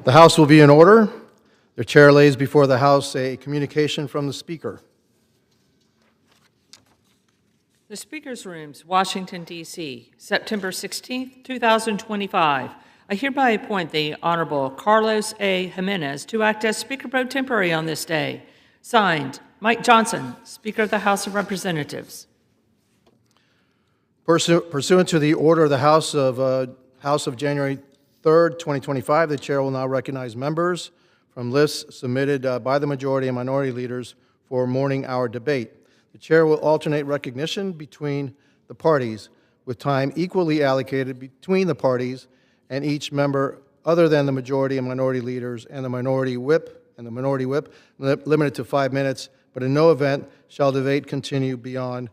The House will be in order. The chair lays before the House a communication from the Speaker. The Speaker's Rooms, Washington, D.C., September 16, 2025. I hereby appoint the Honorable Carlos A. Jimenez to act as Speaker pro tempore on this day. Signed, Mike Johnson, Speaker of the House of Representatives. Pursuant to the order of the House of January 3rd, 2025, the chair will now recognize members from lists submitted by the majority and minority leaders for morning hour debate. The chair will alternate recognition between the parties, with time equally allocated between the parties and each member other than the majority and minority leaders and the minority whip, limited to 5 minutes, but in no event shall debate continue beyond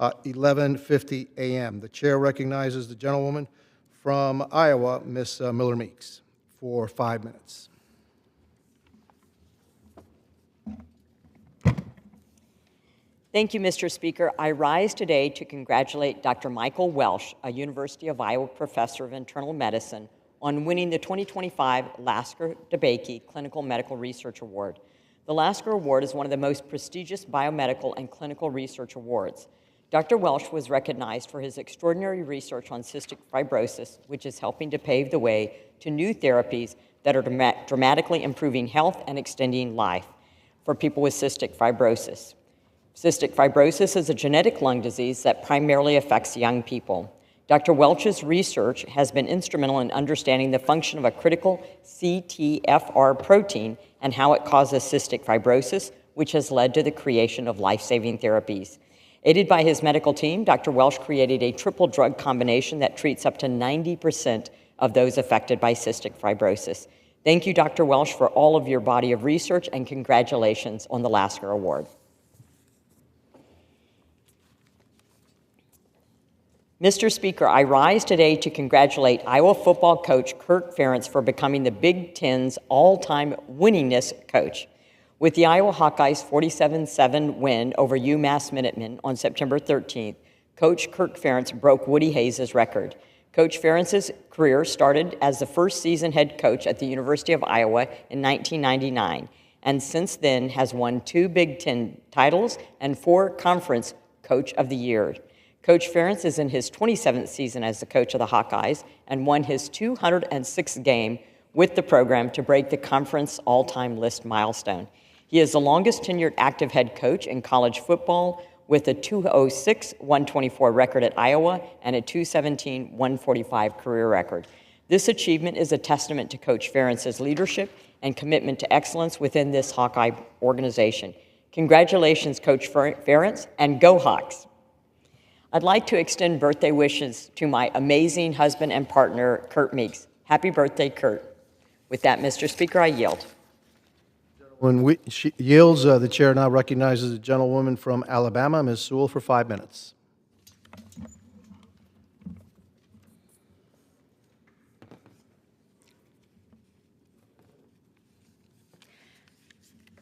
11:50 a.m. The chair recognizes the gentlewoman from Iowa, Ms. Miller Meeks, for 5 minutes. Thank you, Mr. Speaker. I rise today to congratulate Dr. Michael Welsh, a University of Iowa professor of internal medicine, on winning the 2025 Lasker DeBakey Clinical Medical Research Award. The Lasker Award is one of the most prestigious biomedical and clinical research awards. Dr. Welsh was recognized for his extraordinary research on cystic fibrosis, which is helping to pave the way to new therapies that are dramatically improving health and extending life for people with cystic fibrosis. Cystic fibrosis is a genetic lung disease that primarily affects young people. Dr. Welch's research has been instrumental in understanding the function of a critical CTFR protein and how it causes cystic fibrosis, which has led to the creation of life-saving therapies. Aided by his medical team, Dr. Welsh created a triple drug combination that treats up to 90% of those affected by cystic fibrosis. Thank you, Dr. Welsh, for all of your body of research, and congratulations on the Lasker Award. Mr. Speaker, I rise today to congratulate Iowa football coach Kirk Ferentz for becoming the Big Ten's all-time winningest coach. With the Iowa Hawkeyes' 47-7 win over UMass Minutemen on September 13th, Coach Kirk Ferentz broke Woody Hayes' record. Coach Ferentz's career started as the first season head coach at the University of Iowa in 1999, and since then has won 2 Big Ten titles and 4 Conference Coach of the Year. Coach Ferentz is in his 27th season as the coach of the Hawkeyes and won his 206th game with the program to break the conference all-time list milestone. He is the longest tenured active head coach in college football with a 206-124 record at Iowa and a 217-145 career record. This achievement is a testament to Coach Ferentz's leadership and commitment to excellence within this Hawkeye organization. Congratulations, Coach Ferentz, and go Hawks! I'd like to extend birthday wishes to my amazing husband and partner, Kurt Meeks. Happy birthday, Kurt. With that, Mr. Speaker, I yield. When she yields, the chair now recognizes the gentlewoman from Alabama, Ms. Sewell, for 5 minutes.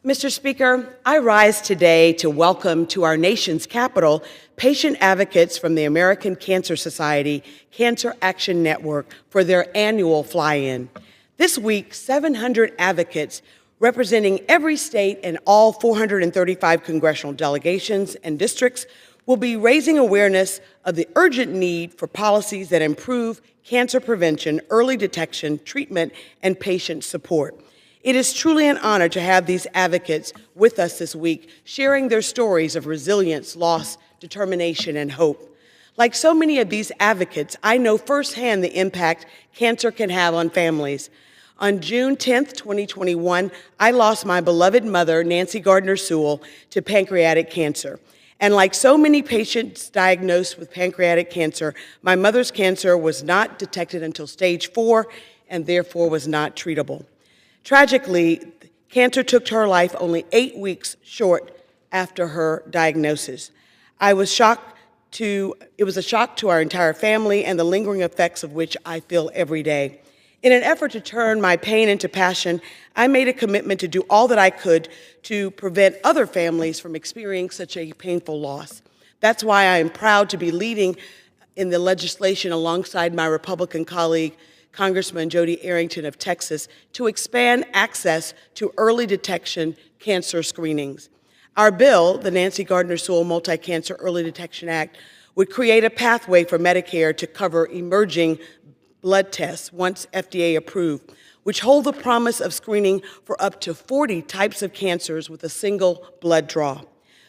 Mr. Speaker, I rise today to welcome to our nation's capital patient advocates from the American Cancer Society Cancer Action Network for their annual fly-in. This week, 700 advocates representing every state and all 435 congressional delegations and districts will be raising awareness of the urgent need for policies that improve cancer prevention, early detection, treatment, and patient support. It is truly an honor to have these advocates with us this week, sharing their stories of resilience, loss, determination, and hope. Like so many of these advocates, I know firsthand the impact cancer can have on families. On June 10, 2021, I lost my beloved mother, Nancy Gardner Sewell, to pancreatic cancer. And like so many patients diagnosed with pancreatic cancer, my mother's cancer was not detected until stage 4 and therefore was not treatable. Tragically, cancer took her life only 8 weeks short after her diagnosis. It was a shock to our entire family and the lingering effects of which I feel every day. In an effort to turn my pain into passion, I made a commitment to do all that I could to prevent other families from experiencing such a painful loss. That's why I am proud to be leading in the legislation alongside my Republican colleague, Congressman Jody Arrington of Texas, to expand access to early detection cancer screenings. Our bill, the Nancy Gardner Sewell Multi-Cancer Early Detection Act, would create a pathway for Medicare to cover emerging blood tests once FDA approved, which hold the promise of screening for up to 40 types of cancers with a single blood draw.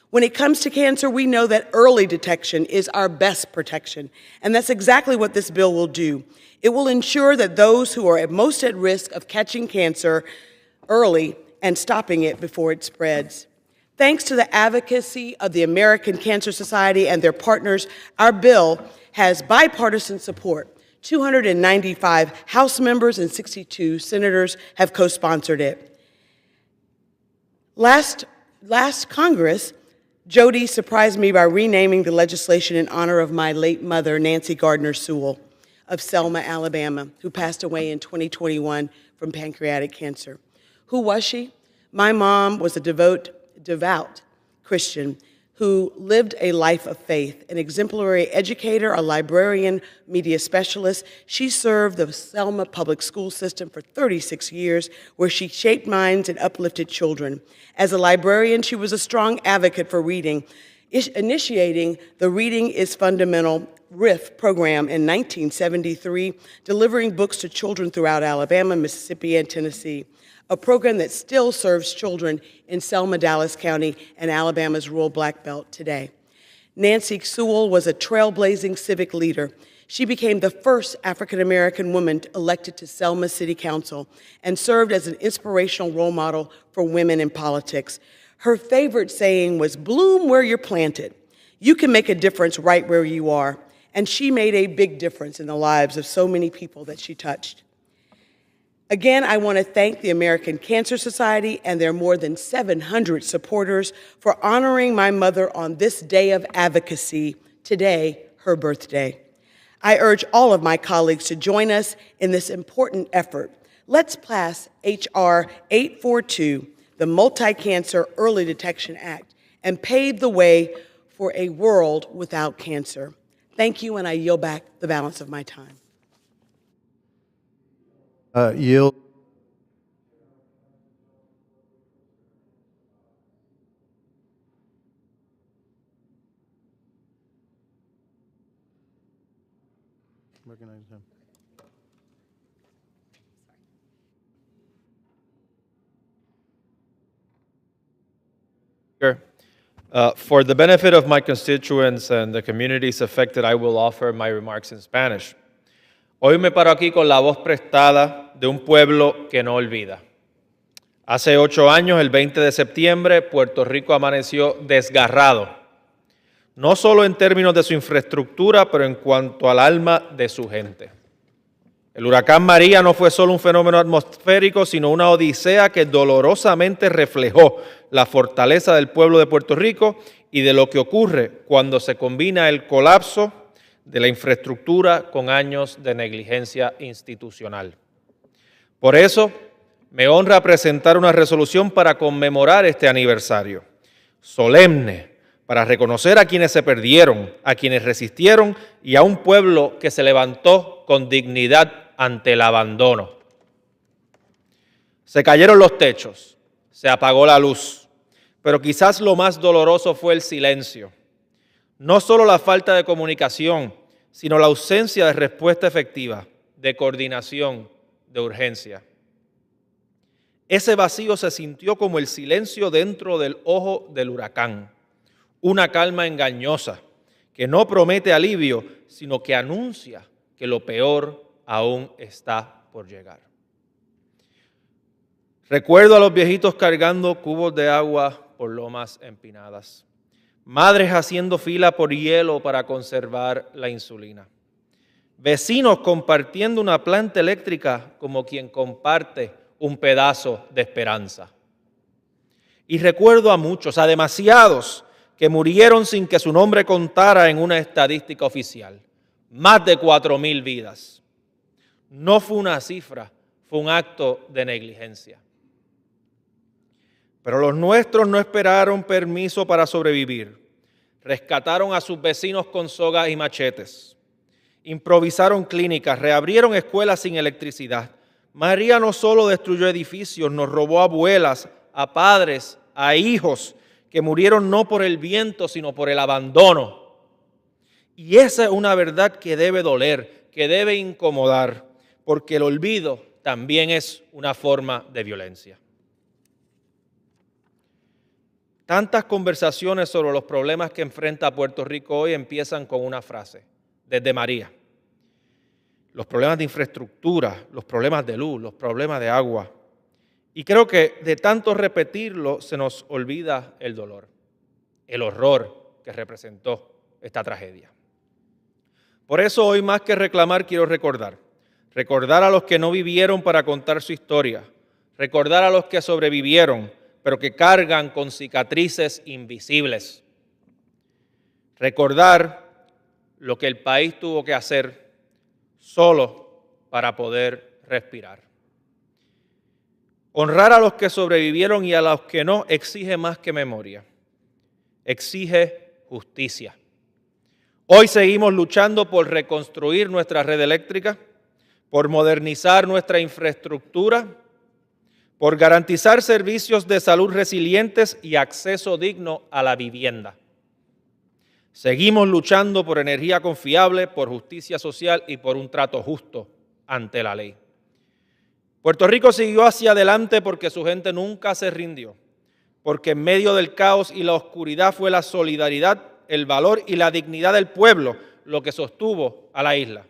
When it comes to cancer, we know that early detection is our best protection, and that's exactly what this bill will do. It will ensure that those who are most at risk of catching cancer early and stopping it before it spreads. Thanks to the advocacy of the American Cancer Society and their partners, our bill has bipartisan support. 295 House members and 62 senators have co-sponsored it. Last Congress, Jody surprised me by renaming the legislation in honor of my late mother, Nancy Gardner Sewell of Selma, Alabama, who passed away in 2021 from pancreatic cancer. Who was she? My mom was a devout Christian who lived a life of faith, an exemplary educator, a librarian, media specialist. She served the Selma public school system for 36 years, where she shaped minds and uplifted children. As a librarian, she was a strong advocate for reading, initiating the Reading is Fundamental RIF program in 1973, delivering books to children throughout Alabama, Mississippi, and Tennessee, a program that still serves children in Selma, Dallas County, and Alabama's rural Black Belt today. Nancy Sewell was a trailblazing civic leader. She became the first African-American woman elected to Selma City Council and served as an inspirational role model for women in politics. Her favorite saying was, "Bloom where you're planted. You can make a difference right where you are." And she made a big difference in the lives of so many people that she touched. Again, I want to thank the American Cancer Society and their more than 700 supporters for honoring my mother on this day of advocacy, today, her birthday. I urge all of my colleagues to join us in this important effort. Let's pass H.R. 842, the Multi-Cancer Early Detection Act, and pave the way for a world without cancer. Thank you, and I yield back the balance of my time. Yield. Recognize him. For the benefit of my constituents and the communities affected, I will offer my remarks in Spanish. Hoy me paro aquí con la voz prestada de un pueblo que no olvida. Hace 8 años, el 20 de septiembre, Puerto Rico amaneció desgarrado, no solo en términos de su infraestructura, pero en cuanto al alma de su gente. El huracán María no fue solo un fenómeno atmosférico, sino una odisea que dolorosamente reflejó la fortaleza del pueblo de Puerto Rico y de lo que ocurre cuando se combina el colapso de la infraestructura con años de negligencia institucional. Por eso, me honra presentar una resolución para conmemorar este aniversario, solemne, para reconocer a quienes se perdieron, a quienes resistieron y a un pueblo que se levantó con dignidad ante el abandono. Se cayeron los techos, se apagó la luz, pero quizás lo más doloroso fue el silencio. No solo la falta de comunicación, sino la ausencia de respuesta efectiva, de coordinación, de urgencia. Ese vacío se sintió como el silencio dentro del ojo del huracán, una calma engañosa que no promete alivio, sino que anuncia que lo peor aún está por llegar. Recuerdo a los viejitos cargando cubos de agua por lomas empinadas, madres haciendo fila por hielo para conservar la insulina, vecinos compartiendo una planta eléctrica como quien comparte un pedazo de esperanza. Y recuerdo a muchos, a demasiados, que murieron sin que su nombre contara en una estadística oficial. Más de 4,000 vidas. No fue una cifra, fue un acto de negligencia. Pero los nuestros no esperaron permiso para sobrevivir. Rescataron a sus vecinos con sogas y machetes. improvisaron clínicas, reabrieron escuelas sin electricidad. María no solo destruyó edificios, nos robó a abuelas, a padres, a hijos que murieron no por el viento, sino por el abandono. Y esa es una verdad que debe doler, que debe incomodar, porque el olvido también es una forma de violencia. Tantas conversaciones sobre los problemas que enfrenta Puerto Rico hoy empiezan con una frase, desde María. Los problemas de infraestructura, los problemas de luz, los problemas de agua. Y creo que de tanto repetirlo se nos olvida el dolor, el horror que representó esta tragedia. Por eso hoy más que reclamar quiero recordar. Recordar a los que no vivieron para contar su historia. Recordar a los que sobrevivieron, pero que cargan con cicatrices invisibles. Recordar lo que el país tuvo que hacer solo para poder respirar. Honrar a los que sobrevivieron y a los que no exige más que memoria. Exige justicia. Hoy seguimos luchando por reconstruir nuestra red eléctrica, por modernizar nuestra infraestructura, por garantizar servicios de salud resilientes y acceso digno a la vivienda. Seguimos luchando por energía confiable, por justicia social y por un trato justo ante la ley. Puerto Rico siguió hacia adelante porque su gente nunca se rindió, porque en medio del caos y la oscuridad fue la solidaridad, el valor y la dignidad del pueblo lo que sostuvo a la isla.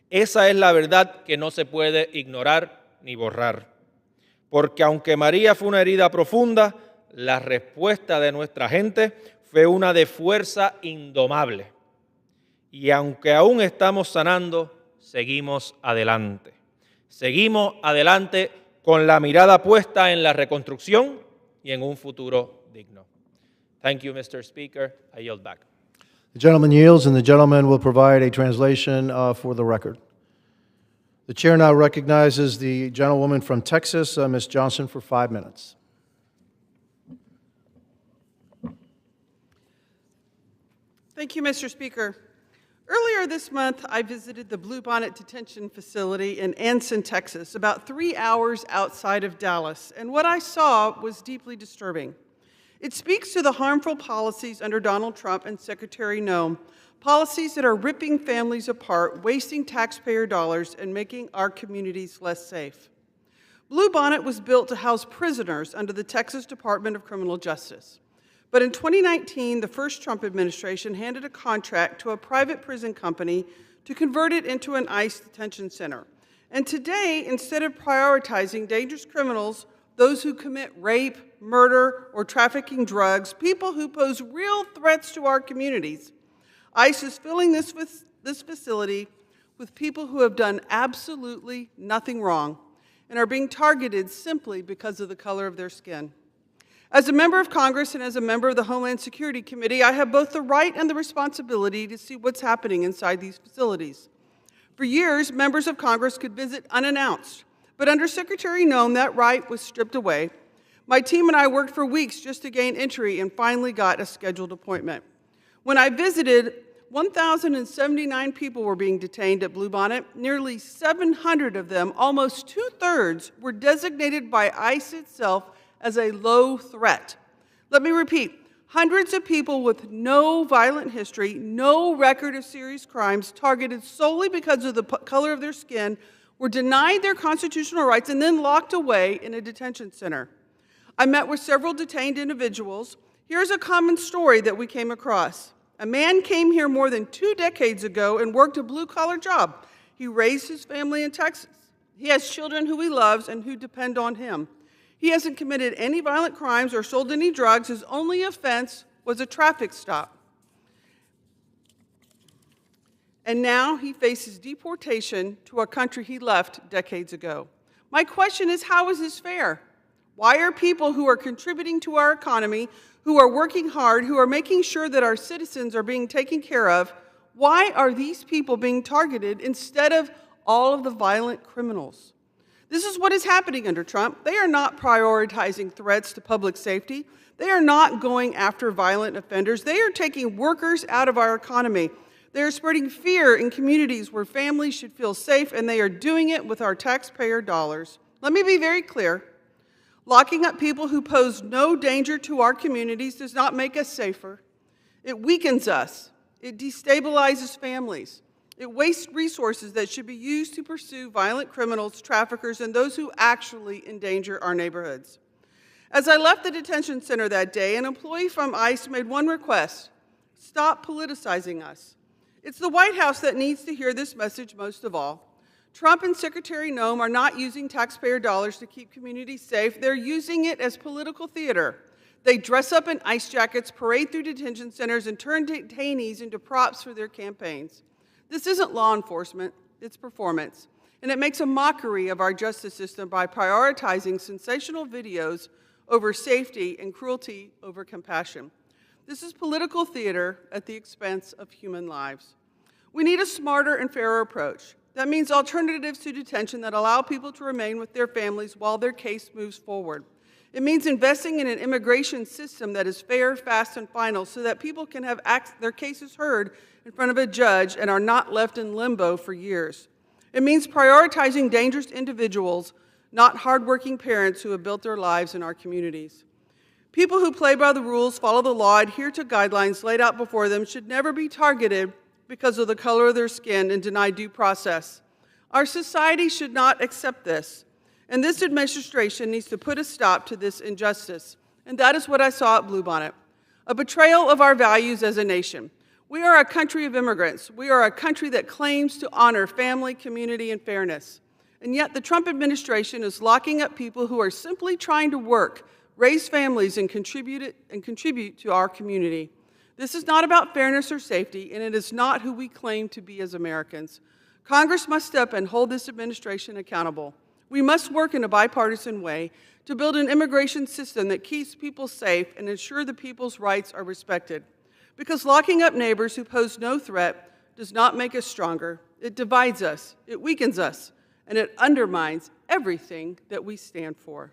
Esa es la verdad que no se puede ignorar ni borrar. Porque aunque María fue una herida profunda, la respuesta de nuestra gente fue una de fuerza indomable. Y aunque aún estamos sanando, seguimos adelante. Seguimos adelante con la mirada puesta en la reconstrucción y en un futuro digno. Thank you, Mr. Speaker. I yield back. The gentleman yields, and the gentleman will provide a translation for the record. The chair now recognizes the gentlewoman from Texas, Ms. Johnson, for 5 minutes. Thank you, Mr. Speaker. Earlier this month, I visited the Bluebonnet Detention Facility in Anson, Texas, about 3 hours outside of Dallas, and what I saw was deeply disturbing. It speaks to the harmful policies under Donald Trump and Secretary Noem, policies that are ripping families apart, wasting taxpayer dollars, and making our communities less safe. Bluebonnet was built to house prisoners under the Texas Department of Criminal Justice. But in 2019, the first Trump administration handed a contract to a private prison company to convert it into an ICE detention center. And today, instead of prioritizing dangerous criminals, those who commit rape, murder, or trafficking drugs, people who pose real threats to our communities, ICE is filling this facility with people who have done absolutely nothing wrong and are being targeted simply because of the color of their skin. As a member of Congress and as a member of the Homeland Security Committee, I have both the right and the responsibility to see what's happening inside these facilities. For years, members of Congress could visit unannounced, but under Secretary Noem, that right was stripped away. My team and I worked for weeks just to gain entry and finally got a scheduled appointment. When I visited, 1,079 people were being detained at Bluebonnet. Nearly 700 of them, almost two-thirds, were designated by ICE itself as a low threat. Let me repeat, hundreds of people with no violent history, no record of serious crimes, targeted solely because of the color of their skin, were denied their constitutional rights and then locked away in a detention center. I met with several detained individuals. Here's a common story that we came across. A man came here more than 2 decades ago and worked a blue-collar job. He raised his family in Texas. He has children who he loves and who depend on him. He hasn't committed any violent crimes or sold any drugs. His only offense was a traffic stop. And now he faces deportation to a country he left decades ago. My question is, how is this fair? Why are people who are contributing to our economy, who are working hard, who are making sure that our citizens are being taken care of, why are these people being targeted instead of all of the violent criminals? This is what is happening under Trump. They are not prioritizing threats to public safety. They are not going after violent offenders. They are taking workers out of our economy. They are spreading fear in communities where families should feel safe, and they are doing it with our taxpayer dollars. Let me be very clear. Locking up people who pose no danger to our communities does not make us safer. It weakens us. It destabilizes families. It wastes resources that should be used to pursue violent criminals, traffickers, and those who actually endanger our neighborhoods. As I left the detention center that day, an employee from ICE made one request: stop politicizing us. It's the White House that needs to hear this message most of all. Trump and Secretary Noem are not using taxpayer dollars to keep communities safe. They're using it as political theater. They dress up in ICE jackets, parade through detention centers, and turn detainees into props for their campaigns. This isn't law enforcement, it's performance. And it makes a mockery of our justice system by prioritizing sensational videos over safety and cruelty over compassion. This is political theater at the expense of human lives. We need a smarter and fairer approach. That means alternatives to detention that allow people to remain with their families while their case moves forward. It means investing in an immigration system that is fair, fast, and final so that people can have their cases heard in front of a judge and are not left in limbo for years. It means prioritizing dangerous individuals, not hardworking parents who have built their lives in our communities. People who play by the rules, follow the law, adhere to guidelines laid out before them should never be targeted because of the color of their skin and denied due process. Our society should not accept this, and this administration needs to put a stop to this injustice. And that is what I saw at Bluebonnet, a betrayal of our values as a nation. We are a country of immigrants. We are a country that claims to honor family, community, and fairness. And yet the Trump administration is locking up people who are simply trying to work, raise families, and contribute to our community. This is not about fairness or safety, and it is not who we claim to be as Americans. Congress must step and hold this administration accountable. We must work in a bipartisan way to build an immigration system that keeps people safe and ensure the people's rights are respected. Because locking up neighbors who pose no threat does not make us stronger. It divides us, it weakens us, and it undermines everything that we stand for.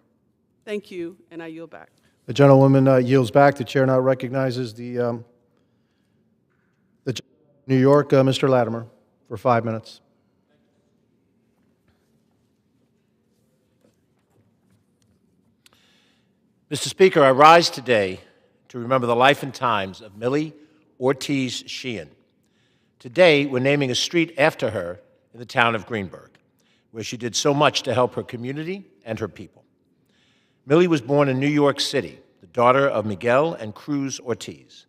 Thank you, and I yield back. The gentlewoman yields back. The chair now recognizes the New York, Mr. Latimer, for 5 minutes. Mr. Speaker, I rise today to remember the life and times of Millie Ortiz Sheehan. Today, we're naming a street after her in the town of Greenburgh, where she did so much to help her community and her people. Millie was born in New York City, the daughter of Miguel and Cruz Ortiz.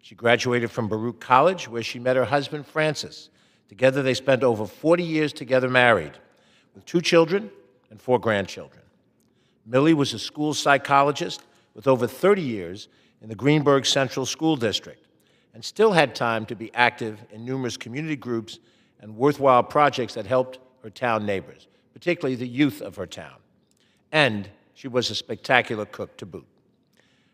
She graduated from Baruch College, where she met her husband, Francis. Together, they spent over 40 years together married, with 2 children and 4 grandchildren. Millie was a school psychologist with over 30 years in the Greenburgh Central School District and still had time to be active in numerous community groups and worthwhile projects that helped her town neighbors, particularly the youth of her town. And she was a spectacular cook to boot.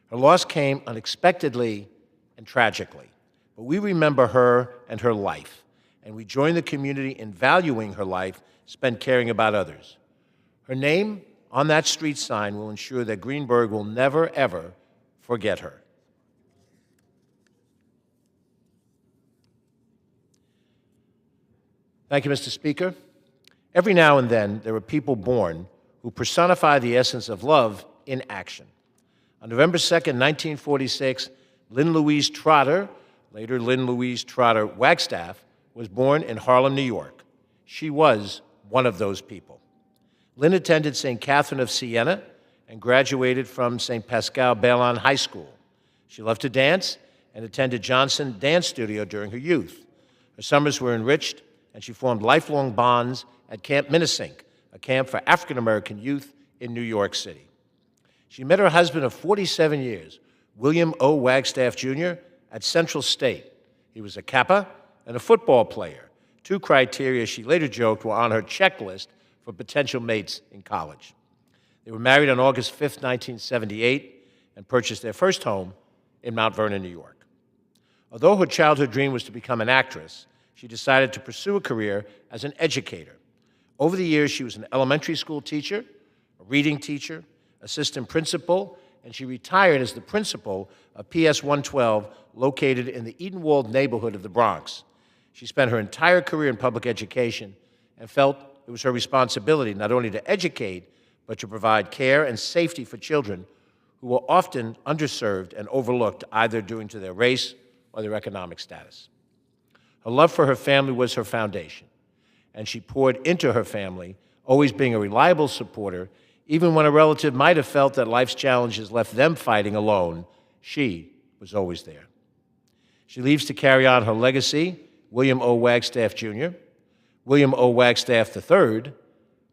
Her loss came unexpectedly and tragically, but we remember her and her life, and we join the community in valuing her life spent caring about others. Her name on that street sign will ensure that Greenburgh will never, ever forget her. Thank you, Mr. Speaker. Every now and then, there are people born who personify the essence of love in action. On November 2nd, 1946, Lynn Louise Trotter, later Lynn Louise Trotter Wagstaff, was born in Harlem, New York. She was one of those people. Lynn attended St. Catherine of Siena and graduated from St. Pascal Baylon High School. She loved to dance and attended Johnson Dance Studio during her youth. Her summers were enriched, and she formed lifelong bonds at Camp Minnesink, a camp for African-American youth in New York City. She met her husband of 47 years, William O. Wagstaff, Jr., at Central State. He was a Kappa and a football player, 2 criteria she later joked were on her checklist for potential mates in college. They were married on August 5th, 1978, and purchased their first home in Mount Vernon, New York. Although her childhood dream was to become an actress, she decided to pursue a career as an educator. Over the years, she was an elementary school teacher, a reading teacher, assistant principal, and she retired as the principal of PS 112, located in the Edenwald neighborhood of the Bronx. She spent her entire career in public education and felt it was her responsibility not only to educate, but to provide care and safety for children who were often underserved and overlooked either due to their race or their economic status. Her love for her family was her foundation, and she poured into her family, always being a reliable supporter. Even when a relative might have felt that life's challenges left them fighting alone, she was always there. She leaves to carry on her legacy: William O. Wagstaff Jr., William O. Wagstaff III,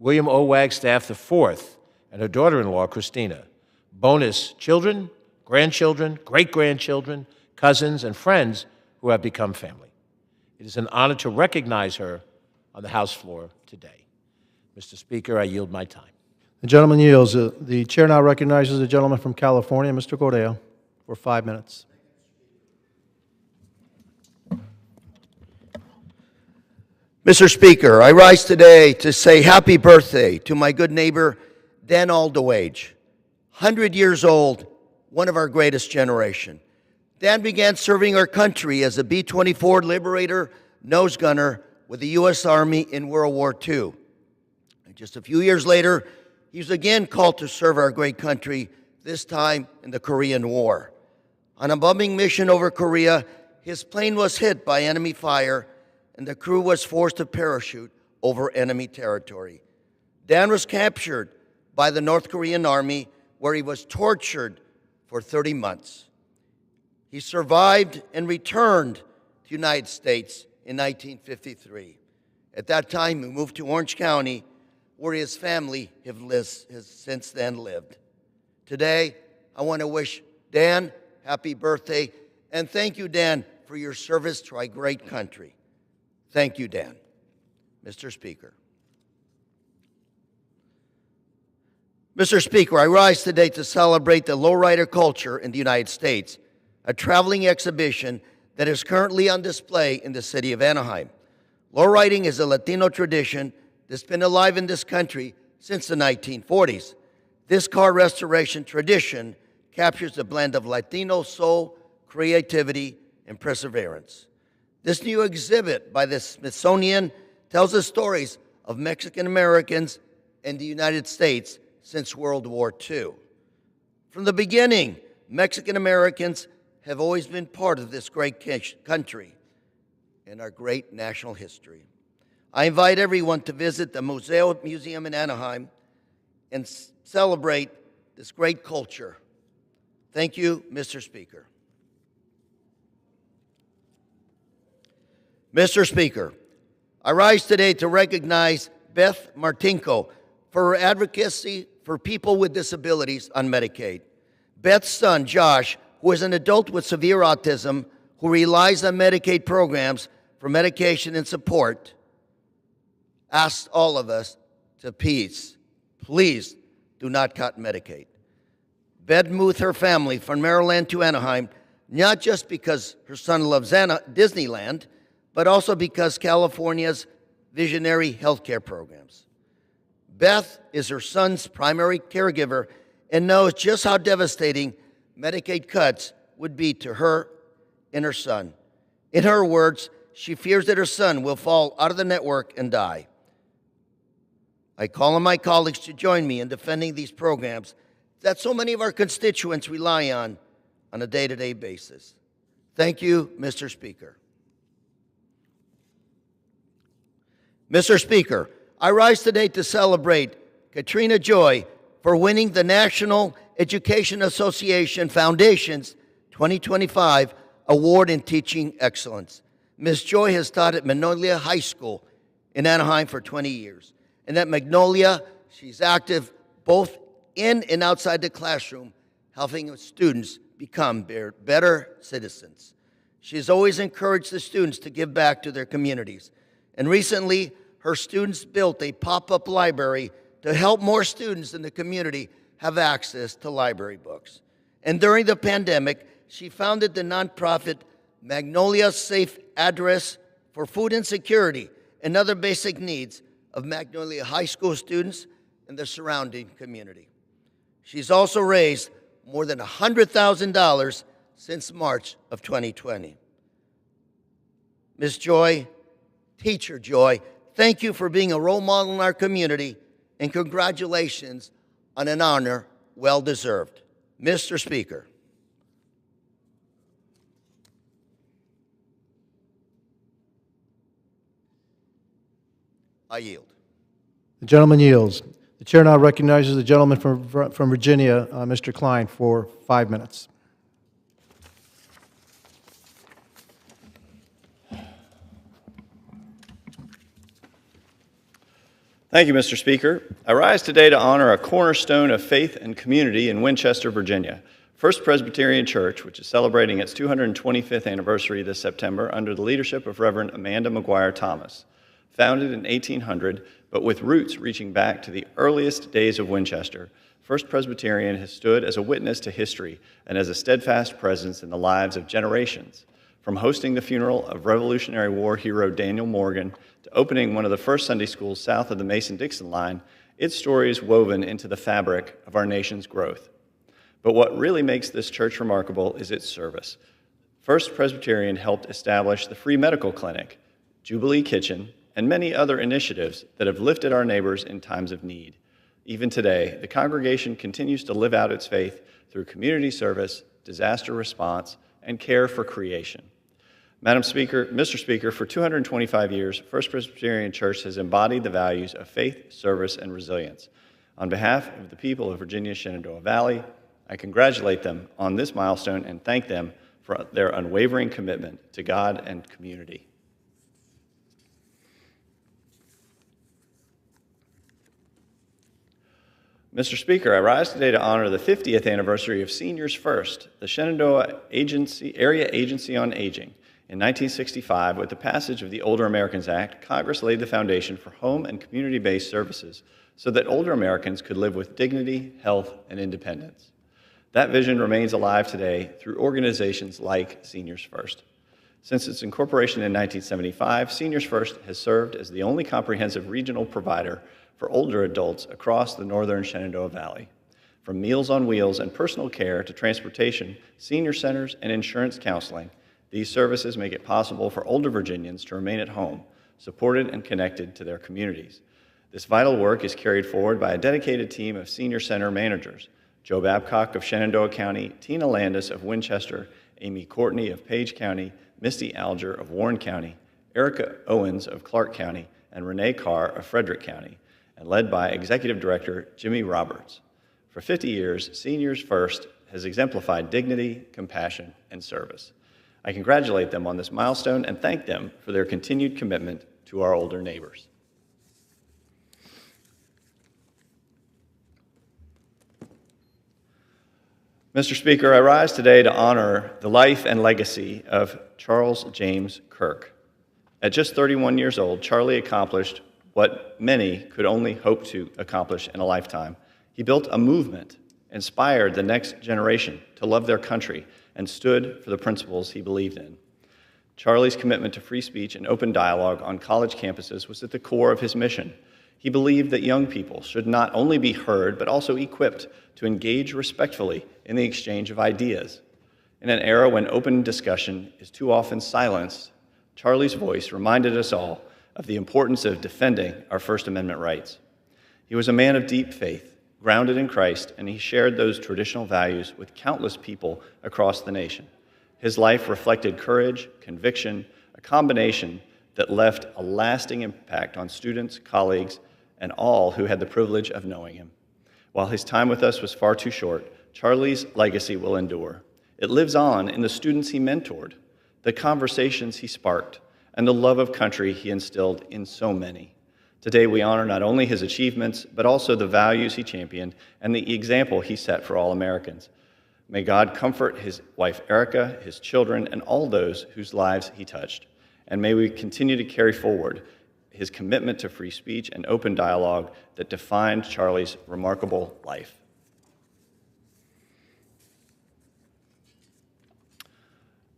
William O. Wagstaff IV, and her daughter-in-law, Christina. Bonus children, grandchildren, great-grandchildren, cousins, and friends who have become family. It is an honor to recognize her on the House floor today. Mr. Speaker, I yield my time. The gentleman yields. The chair now recognizes the gentleman from California, Mr. Correa, for 5 minutes. Mr. Speaker, I rise today to say happy birthday to my good neighbor, Dan Aldewage, 100 years old, one of our greatest generation. Dan began serving our country as a B-24 Liberator nose gunner with the U.S. Army in World War II. And just a few years later, he was again called to serve our great country, this time in the Korean War. On a bombing mission over Korea, his plane was hit by enemy fire, and the crew was forced to parachute over enemy territory. Dan was captured by the North Korean Army, where he was tortured for 30 months. He survived and returned to the United States in 1953. At that time, he moved to Orange County, where his family has since then lived. Today, I want to wish Dan happy birthday, and thank you, Dan, for your service to our great country. Thank you, Dan. Mr. Speaker. Mr. Speaker, I rise today to celebrate the lowrider culture in the United States, a traveling exhibition that is currently on display in the city of Anaheim. Lowriding is a Latino tradition that's been alive in this country since the 1940s. This car restoration tradition captures a blend of Latino soul, creativity, and perseverance. This new exhibit by the Smithsonian tells the stories of Mexican Americans in the United States since World War II. From the beginning, Mexican Americans have always been part of this great country and our great national history. I invite everyone to visit the Museum in Anaheim and celebrate this great culture. Thank you, Mr. Speaker. Mr. Speaker, I rise today to recognize Beth Martinko for her advocacy for people with disabilities on Medicaid. Beth's son, Josh, who is an adult with severe autism who relies on Medicaid programs for medication and support, asks all of us to please do not cut Medicaid. Beth moved her family from Maryland to Anaheim, not just because her son loves Disneyland, but also because California's visionary healthcare programs. Beth is her son's primary caregiver and knows just how devastating Medicaid cuts would be to her and her son. In her words, she fears that her son will fall out of the network and die. I call on my colleagues to join me in defending these programs that so many of our constituents rely on a day-to-day basis. Thank you, Mr. Speaker. Mr. Speaker, I rise today to celebrate Katrina Joy for winning the National Education Association Foundation's 2025 Award in Teaching Excellence. Ms. Joy has taught at Magnolia High School in Anaheim for 20 years. And at Magnolia, she's active both in and outside the classroom, helping students become better citizens. She has always encouraged the students to give back to their communities. And recently, her students built a pop-up library to help more students in the community have access to library books. And during the pandemic, she founded the nonprofit Magnolia Safe Address for food insecurity and other basic needs of Magnolia High School students and the surrounding community. She's also raised more than $100,000 since March of 2020. Ms. Joy, Teacher Joy, thank you for being a role model in our community, and congratulations on an honor well deserved. Mr. Speaker. I yield. The gentleman yields. The chair now recognizes the gentleman from Virginia, Mr. Klein, for 5 minutes. Thank you, Mr. Speaker. I rise today to honor a cornerstone of faith and community in Winchester, Virginia, First Presbyterian Church, which is celebrating its 225th anniversary this September under the leadership of Reverend Amanda McGuire Thomas. Founded in 1800, but with roots reaching back to the earliest days of Winchester, First Presbyterian has stood as a witness to history and as a steadfast presence in the lives of generations. From hosting the funeral of Revolutionary War hero Daniel Morgan to opening one of the first Sunday schools south of the Mason-Dixon line, its story is woven into the fabric of our nation's growth. But what really makes this church remarkable is its service. First Presbyterian helped establish the free medical clinic, Jubilee Kitchen, and many other initiatives that have lifted our neighbors in times of need. Even today, the congregation continues to live out its faith through community service, disaster response, and care for creation. Madam Speaker, Mr. Speaker, for 225 years, First Presbyterian Church has embodied the values of faith, service, and resilience. On behalf of the people of Virginia's Shenandoah Valley, I congratulate them on this milestone and thank them for their unwavering commitment to God and community. Mr. Speaker, I rise today to honor the 50th anniversary of Seniors First, the Shenandoah Area Agency on Aging. In 1965, with the passage of the Older Americans Act, Congress laid the foundation for home and community-based services so that older Americans could live with dignity, health, and independence. That vision remains alive today through organizations like Seniors First. Since its incorporation in 1975, Seniors First has served as the only comprehensive regional provider for older adults across the northern Shenandoah Valley. From Meals on Wheels and personal care to transportation, senior centers, and insurance counseling, these services make it possible for older Virginians to remain at home, supported and connected to their communities. This vital work is carried forward by a dedicated team of senior center managers: Joe Babcock of Shenandoah County, Tina Landis of Winchester, Amy Courtney of Page County, Misty Alger of Warren County, Erica Owens of Clark County, and Renee Carr of Frederick County, and led by Executive Director Jimmy Roberts. For 50 years, Seniors First has exemplified dignity, compassion, and service. I congratulate them on this milestone and thank them for their continued commitment to our older neighbors. Mr. Speaker, I rise today to honor the life and legacy of Charles James Kirk. At just 31 years old, Charlie accomplished what many could only hope to accomplish in a lifetime. He built a movement, inspired the next generation to love their country, and stood for the principles he believed in. Charlie's commitment to free speech and open dialogue on college campuses was at the core of his mission. He believed that young people should not only be heard, but also equipped to engage respectfully in the exchange of ideas. In an era when open discussion is too often silenced, Charlie's voice reminded us all of the importance of defending our First Amendment rights. He was a man of deep faith, grounded in Christ, and he shared those traditional values with countless people across the nation. His life reflected courage, conviction, a combination that left a lasting impact on students, colleagues, and all who had the privilege of knowing him. While his time with us was far too short, Charlie's legacy will endure. It lives on in the students he mentored, the conversations he sparked, and the love of country he instilled in so many. Today we honor not only his achievements, but also the values he championed and the example he set for all Americans. May God comfort his wife Erica, his children, and all those whose lives he touched. And may we continue to carry forward his commitment to free speech and open dialogue that defined Charlie's remarkable life.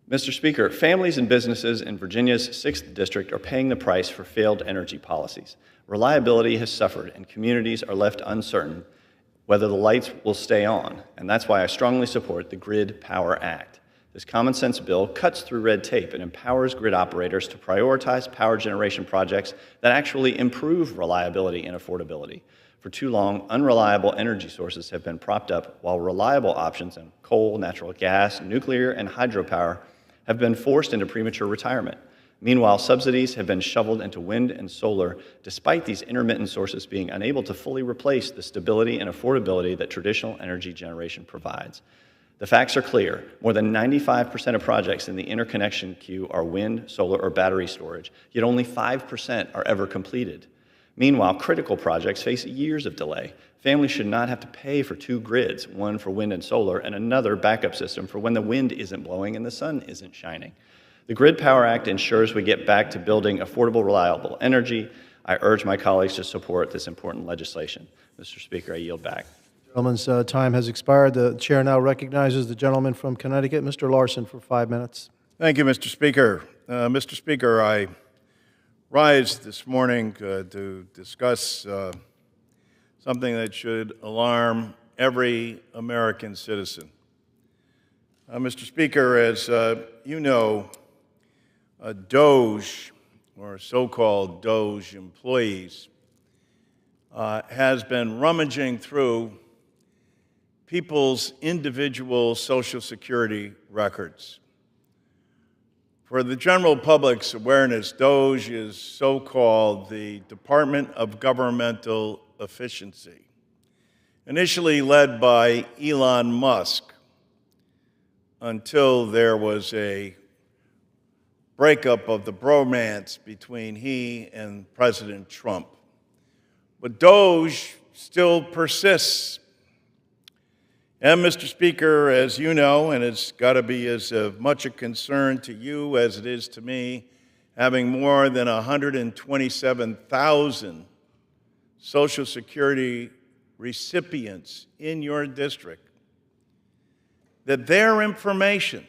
Mr. Speaker, families and businesses in Virginia's 6th District are paying the price for failed energy policies. Reliability has suffered, and communities are left uncertain whether the lights will stay on, and that's why I strongly support the Grid Power Act. This common sense bill cuts through red tape and empowers grid operators to prioritize power generation projects that actually improve reliability and affordability. For too long, unreliable energy sources have been propped up, while reliable options in coal, natural gas, nuclear, and hydropower have been forced into premature retirement. Meanwhile, subsidies have been shoveled into wind and solar, despite these intermittent sources being unable to fully replace the stability and affordability that traditional energy generation provides. The facts are clear. More than 95% of projects in the interconnection queue are wind, solar, or battery storage, yet only 5% are ever completed. Meanwhile, critical projects face years of delay. Families should not have to pay for two grids, one for wind and solar and another backup system for when the wind isn't blowing and the sun isn't shining. The Grid Power Act ensures we get back to building affordable, reliable energy. I urge my colleagues to support this important legislation. Mr. Speaker, I yield back. Gentleman's time has expired. The chair now recognizes the gentleman from Connecticut, Mr. Larson, for 5 minutes. Thank you, Mr. Speaker. Mr. Speaker, I rise this morning to discuss something that should alarm every American citizen. Mr. Speaker, as you know, DOGE, or so-called DOGE employees, has been rummaging through people's individual Social Security records. For the general public's awareness, DOGE is so-called the Department of Governmental Efficiency, initially led by Elon Musk, until there was a breakup of the bromance between he and President Trump. But DOGE still persists. And, Mr. Speaker, as you know, and it's got to be as much a concern to you as it is to me, having more than 127,000 Social Security recipients in your district, that their information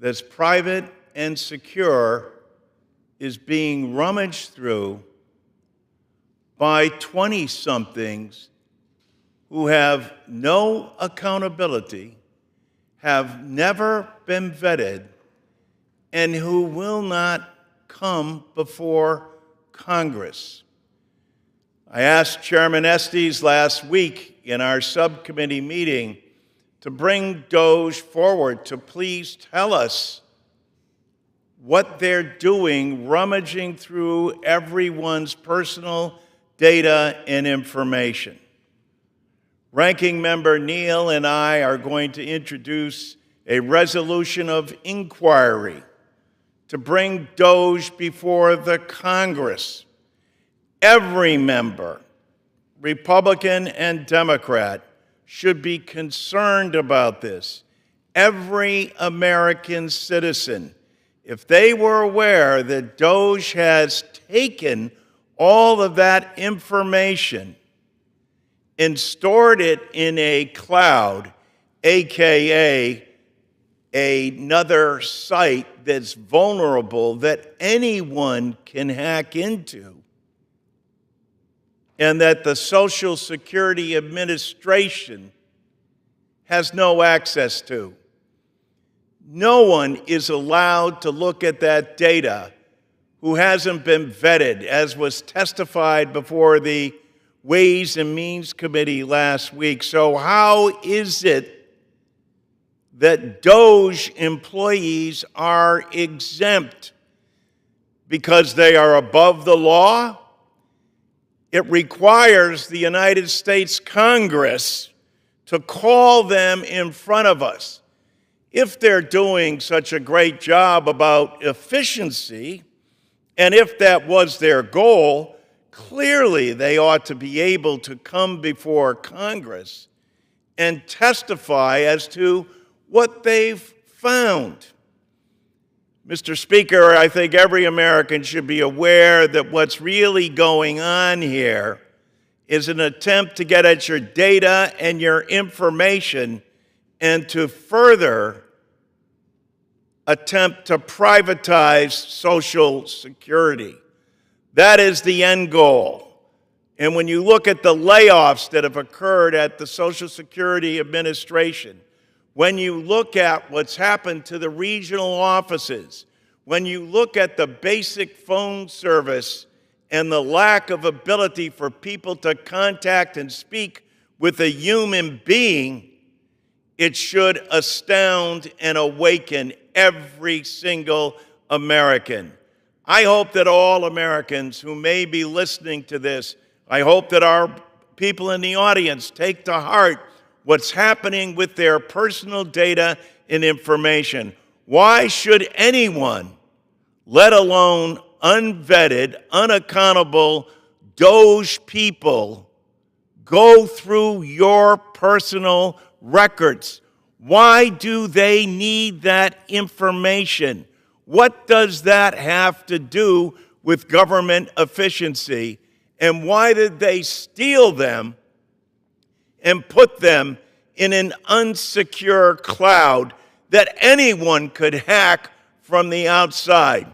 that's private and secure is being rummaged through by 20-somethings who have no accountability, have never been vetted, and who will not come before Congress. I asked Chairman Estes last week in our subcommittee meeting to bring DOGE forward to please tell us what they're doing, rummaging through everyone's personal data and information. Ranking Member Neal and I are going to introduce a resolution of inquiry to bring DOGE before the Congress. Every member, Republican and Democrat, should be concerned about this. Every American citizen, if they were aware that DOGE has taken all of that information and stored it in a cloud, AKA another site that's vulnerable that anyone can hack into, and that the Social Security Administration has no access to. No one is allowed to look at that data who hasn't been vetted, as was testified before the Ways and Means Committee last week. So how is it that DOGE employees are exempt? Because they are above the law? It requires the United States Congress to call them in front of us. If they're doing such a great job about efficiency, and if that was their goal, clearly they ought to be able to come before Congress and testify as to what they've found. Mr. Speaker, I think every American should be aware that what's really going on here is an attempt to get at your data and your information and to further attempt to privatize Social Security. That is the end goal. And when you look at the layoffs that have occurred at the Social Security Administration, when you look at what's happened to the regional offices, when you look at the basic phone service and the lack of ability for people to contact and speak with a human being, it should astound and awaken every single American. I hope that all Americans who may be listening to this, I hope that our people in the audience take to heart what's happening with their personal data and information. Why should anyone, let alone unvetted, unaccountable Doge people, go through your personal records? Why do they need that information? What does that have to do with government efficiency? And why did they steal them and put them in an unsecure cloud that anyone could hack from the outside?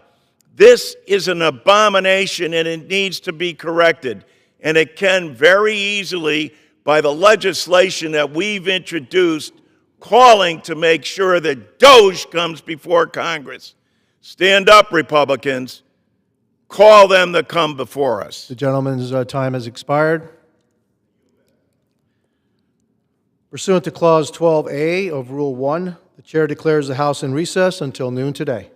This is an abomination and it needs to be corrected. And it can very easily by the legislation that we've introduced, calling to make sure that Doge comes before Congress. Stand up, Republicans. Call them to come before us. The gentleman's time has expired. Pursuant to Clause 12A of Rule 1, the Chair declares the House in recess until noon today.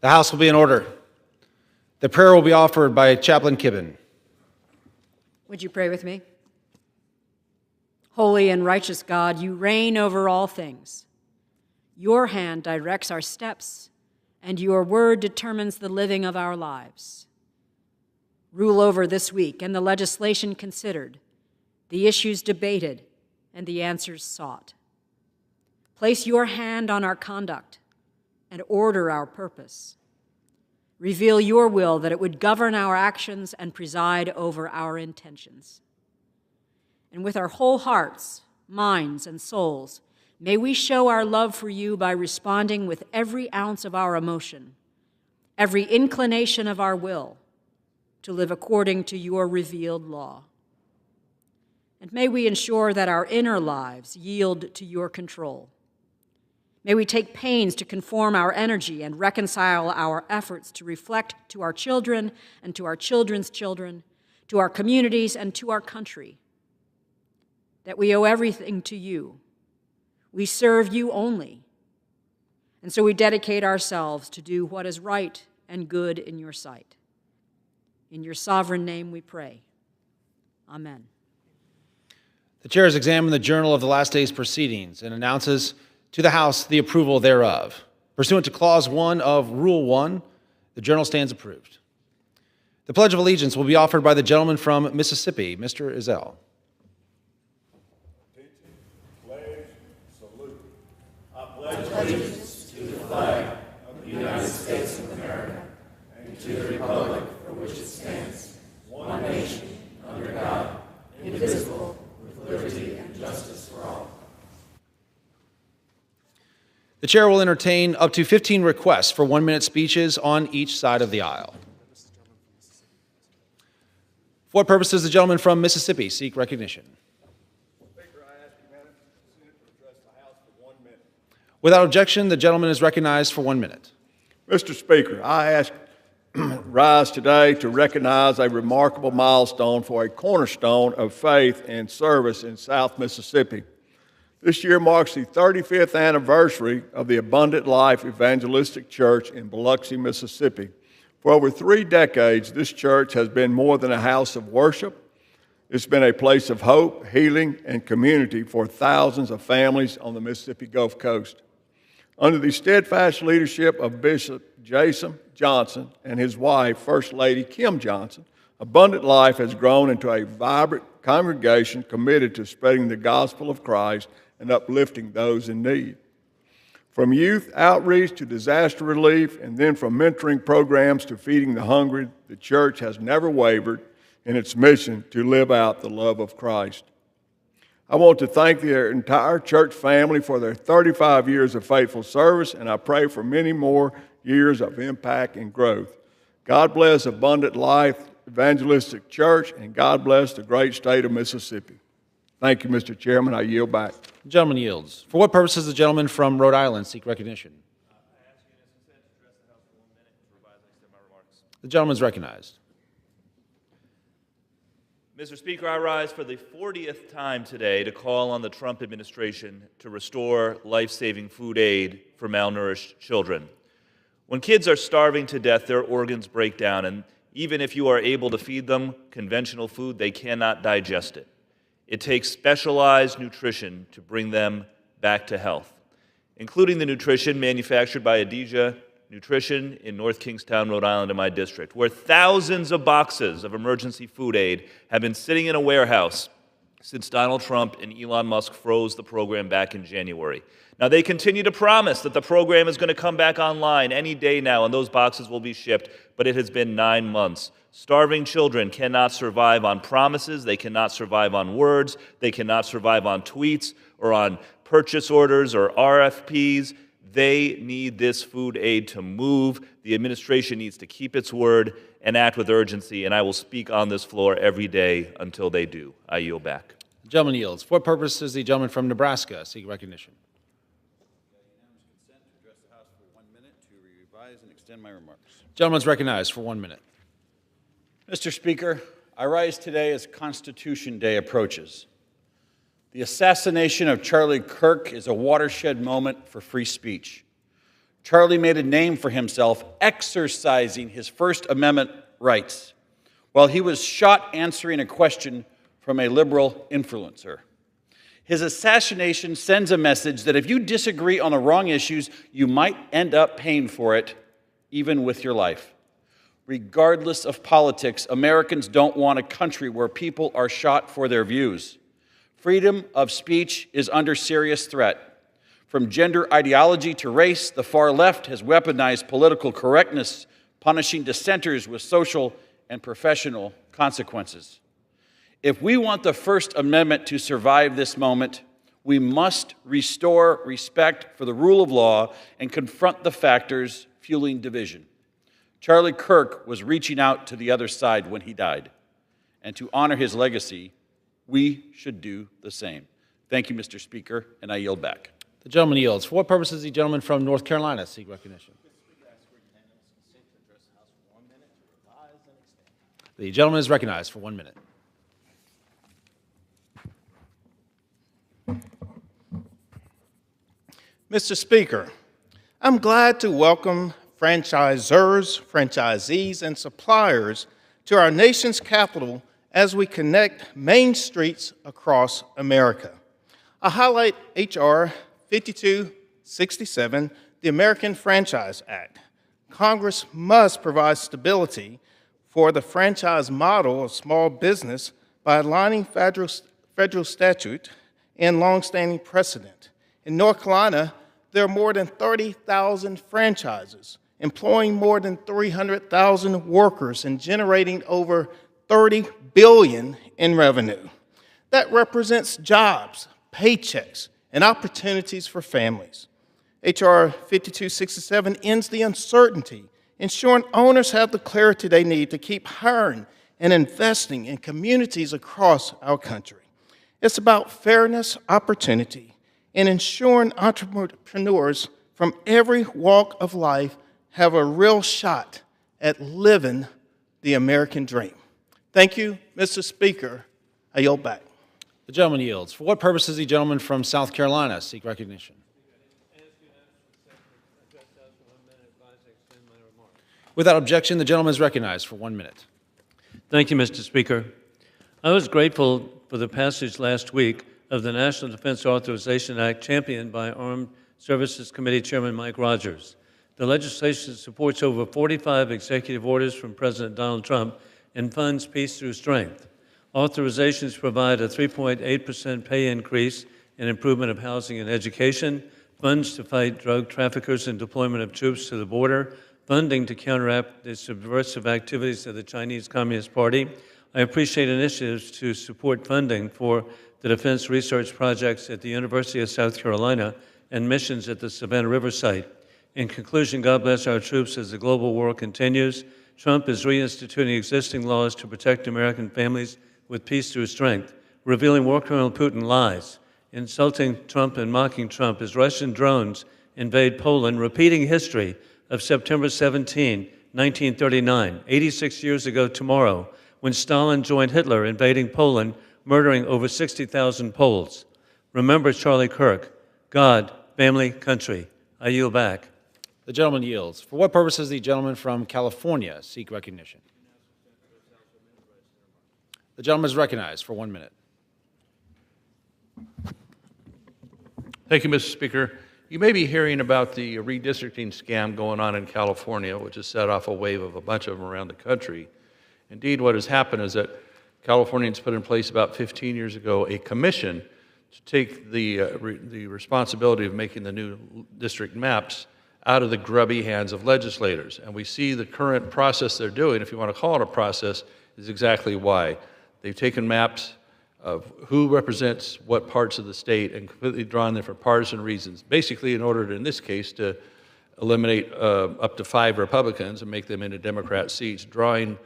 The House will be in order. The prayer will be offered by Chaplain Kibben. Would you pray with me? Holy and righteous God, you reign over all things. Your hand directs our steps, and your word determines the living of our lives. Rule over this week and the legislation considered, the issues debated, and the answers sought. Place your hand on our conduct and order our purpose. Reveal your will that it would govern our actions and preside over our intentions. And with our whole hearts, minds, and souls, may we show our love for you by responding with every ounce of our emotion, every inclination of our will, to live according to your revealed law. And may we ensure that our inner lives yield to your control. May we take pains to conform our energy and reconcile our efforts to reflect to our children and to our children's children, to our communities and to our country, that we owe everything to you. We serve you only. And so we dedicate ourselves to do what is right and good in your sight. In your sovereign name we pray. Amen. The chair has examined the journal of the last day's proceedings and announces to the House the approval thereof. Pursuant to Clause 1 of Rule 1, the journal stands approved. The Pledge of Allegiance will be offered by the gentleman from Mississippi, Mr. Ezell. Allegiance to the flag of the United States of America and to the republic for which it stands, one nation, under God, indivisible, with liberty and justice for all. The chair will entertain up to 15 requests for 1-minute speeches on each side of the aisle. For what purpose does the gentleman from Mississippi seek recognition? Speaker, I ask the Madam President to address the House for 1 minute. Without objection, the gentleman is recognized for 1 minute. Mr. Speaker, I rise today to recognize a remarkable milestone for a cornerstone of faith and service in South Mississippi. This year marks the 35th anniversary of the Abundant Life Evangelistic Church in Biloxi, Mississippi. For over 3 decades, this church has been more than a house of worship. It's been a place of hope, healing, and community for thousands of families on the Mississippi Gulf Coast. Under the steadfast leadership of Bishop Jason Johnson and his wife, First Lady Kim Johnson, Abundant Life has grown into a vibrant congregation committed to spreading the gospel of Christ and uplifting those in need. From youth outreach to disaster relief, and then from mentoring programs to feeding the hungry, the church has never wavered in its mission to live out the love of Christ. I want to thank their entire church family for their 35 years of faithful service, and I pray for many more years of impact and growth. God bless Abundant Life Evangelistic Church, and God bless the great state of Mississippi. Thank you, Mr. Chairman. I yield back. The gentleman yields. For what purpose does the gentleman from Rhode Island seek recognition? I ask you in essence to address the House for 1 minute to revise and extend my remarks. The gentleman is recognized. Mr. Speaker, I rise for the 40th time today to call on the Trump administration to restore life-saving food aid for malnourished children. When kids are starving to death, their organs break down, and even if you are able to feed them conventional food, they cannot digest it. It takes specialized nutrition to bring them back to health, including the nutrition manufactured by Adija Nutrition in North Kingstown, Rhode Island, in my district, where thousands of boxes of emergency food aid have been sitting in a warehouse since Donald Trump and Elon Musk froze the program back in January. Now, they continue to promise that the program is going to come back online any day now, and those boxes will be shipped, but it has been 9 months. Starving children cannot survive on promises, they cannot survive on words, they cannot survive on tweets or on purchase orders or RFPs. They need this food aid to move. The administration needs to keep its word and act with urgency, and I will speak on this floor every day until they do. I yield back. The gentleman yields. For what purpose does the gentleman from Nebraska seek recognition? Consent to address the House for 1 minute to revise and extend my remarks. Gentleman is recognized for 1 minute. Mr. Speaker, I rise today as Constitution Day approaches. The assassination of Charlie Kirk is a watershed moment for free speech. Charlie made a name for himself exercising his First Amendment rights while he was shot answering a question from a liberal influencer. His assassination sends a message that if you disagree on the wrong issues, you might end up paying for it, even with your life. Regardless of politics, Americans don't want a country where people are shot for their views. Freedom of speech is under serious threat. From gender ideology to race, the far left has weaponized political correctness, punishing dissenters with social and professional consequences. If we want the First Amendment to survive this moment, we must restore respect for the rule of law and confront the factors fueling division. Charlie Kirk was reaching out to the other side when he died. And to honor his legacy, we should do the same. Thank you, Mr. Speaker, and I yield back. The gentleman yields. For what purpose does the gentleman from North Carolina seek recognition? The gentleman is recognized for 1 minute. Mr. Speaker, I'm glad to welcome franchisors, franchisees, and suppliers to our nation's capital as we connect main streets across America. I highlight H.R. 5267, the American Franchise Act. Congress must provide stability for the franchise model of small business by aligning federal statute and longstanding precedent. In North Carolina, there are more than 30,000 franchises, employing more than 300,000 workers and generating over $30 billion in revenue. That represents jobs, paychecks, and opportunities for families. H.R. 5267 ends the uncertainty, ensuring owners have the clarity they need to keep hiring and investing in communities across our country. It's about fairness, opportunity, and ensuring entrepreneurs from every walk of life have a real shot at living the American dream. Thank you, Mr. Speaker. I yield back. The gentleman yields. For what purpose does the gentleman from South Carolina seek recognition? Without objection, the gentleman is recognized for 1 minute. Thank you, Mr. Speaker. I was grateful for the passage last week of the National Defense Authorization Act championed by Armed Services Committee Chairman Mike Rogers. The legislation supports over 45 executive orders from President Donald Trump and funds Peace Through Strength. Authorizations provide a 3.8% pay increase and improvement of housing and education, funds to fight drug traffickers and deployment of troops to the border, funding to counteract the subversive activities of the Chinese Communist Party. I appreciate initiatives to support funding for the defense research projects at the University of South Carolina and missions at the Savannah River site. In conclusion, God bless our troops as the global war continues. Trump is reinstituting existing laws to protect American families with peace through strength, revealing war criminal Putin lies, insulting Trump and mocking Trump as Russian drones invade Poland, repeating history of September 17, 1939, 86 years ago tomorrow, when Stalin joined Hitler invading Poland, murdering over 60,000 Poles. Remember Charlie Kirk. God, family, country. I yield back. The gentleman yields. For what purpose does the gentleman from California seek recognition? The gentleman is recognized for 1 minute. Thank you, Mr. Speaker. You may be hearing about the redistricting scam going on in California, which has set off a wave of a bunch of them around the country. Indeed, what has happened is that Californians put in place about 15 years ago a commission to take the responsibility of making the new district maps out of the grubby hands of legislators. And we see the current process they're doing, if you want to call it a process, is exactly why. They've taken maps of who represents what parts of the state and completely drawn them for partisan reasons, basically in order, in this case, to eliminate up to 5 Republicans and make them into Democrat seats, drawing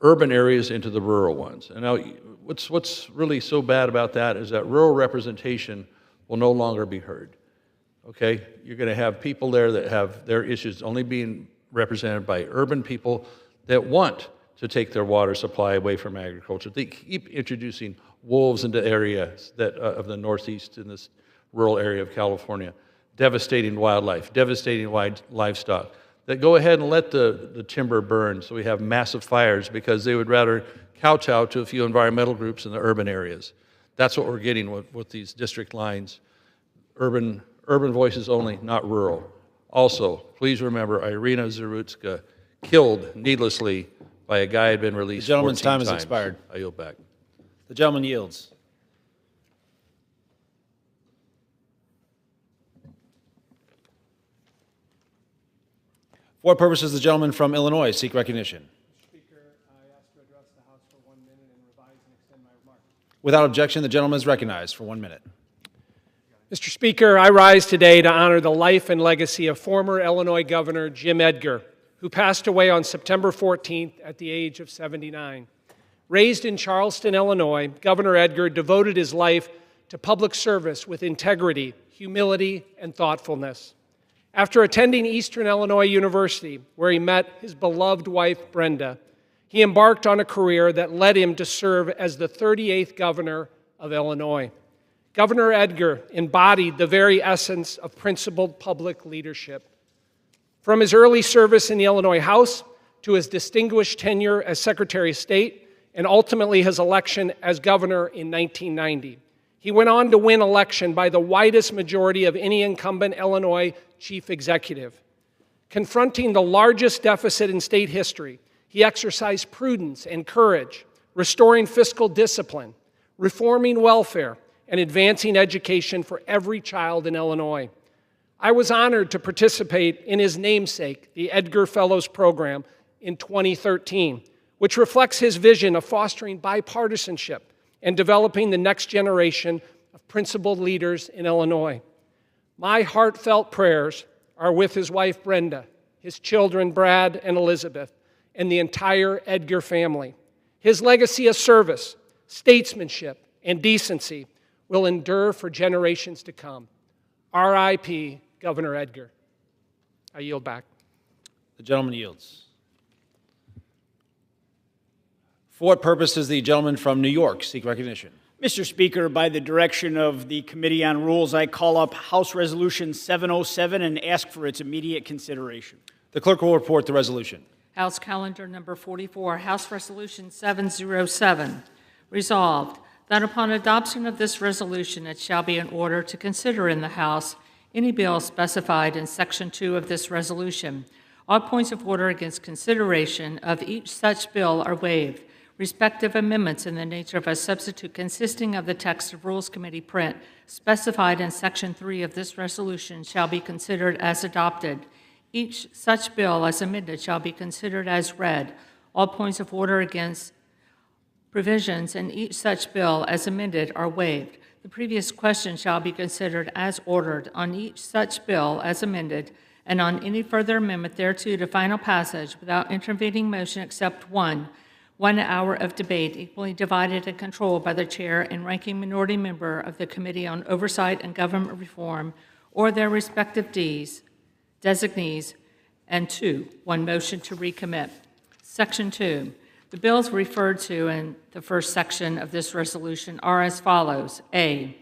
urban areas into the rural ones. And now what's really so bad about that is that rural representation will no longer be heard. Okay? You're going to have people there that have their issues only being represented by urban people that want to take their water supply away from agriculture. They keep introducing wolves into areas that, of the Northeast in this rural area of California. devastating wildlife, devastating livestock, that go ahead and let the timber burn so we have massive fires because they would rather kowtow to a few environmental groups in the urban areas. That's what we're getting with these district lines. Urban voices only, not rural. Also, please remember Irina Zarutska killed needlessly by a guy who had been released 14 times. The gentleman's time has expired. I yield back. The gentleman yields. For what purpose does the gentleman from Illinois seek recognition? Without objection, the gentleman is recognized for 1 minute. Mr. Speaker, I rise today to honor the life and legacy of former Illinois Governor Jim Edgar, who passed away on September 14th at the age of 79. Raised in Charleston, Illinois, Governor Edgar devoted his life to public service with integrity, humility, and thoughtfulness. After attending Eastern Illinois University, where he met his beloved wife, Brenda, he embarked on a career that led him to serve as the 38th governor of Illinois. Governor Edgar embodied the very essence of principled public leadership. From his early service in the Illinois House to his distinguished tenure as Secretary of State and ultimately his election as governor in 1990, he went on to win election by the widest majority of any incumbent Illinois chief executive. Confronting the largest deficit in state history, he exercised prudence and courage, restoring fiscal discipline, reforming welfare, and advancing education for every child in Illinois. I was honored to participate in his namesake, the Edgar Fellows Program, in 2013, which reflects his vision of fostering bipartisanship and developing the next generation of principled leaders in Illinois. My heartfelt prayers are with his wife, Brenda, his children, Brad and Elizabeth, and the entire Edgar family. His legacy of service, statesmanship, and decency will endure for generations to come. R.I.P. Governor Edgar. I yield back. The gentleman yields. For what purpose does the gentleman from New York seek recognition? Mr. Speaker, by the direction of the Committee on Rules, I call up House Resolution 707 and ask for its immediate consideration. The clerk will report the resolution. House Calendar Number 44, House Resolution 707. Resolved that upon adoption of this resolution, it shall be in order to consider in the House any bill specified in Section 2 of this resolution. All points of order against consideration of each such bill are waived. Respective amendments in the nature of a substitute consisting of the text of Rules Committee print specified in Section 3 of this resolution shall be considered as adopted. Each such bill as amended shall be considered as read. All points of order against provisions in each such bill as amended are waived. The previous question shall be considered as ordered on each such bill as amended and on any further amendment thereto to final passage without intervening motion except one 1 hour of debate equally divided and controlled by the chair and ranking minority member of the Committee on Oversight and Government Reform or their respective designees, and 2, 1 motion to recommit. Section 2. The bills referred to in the first section of this resolution are as follows. A,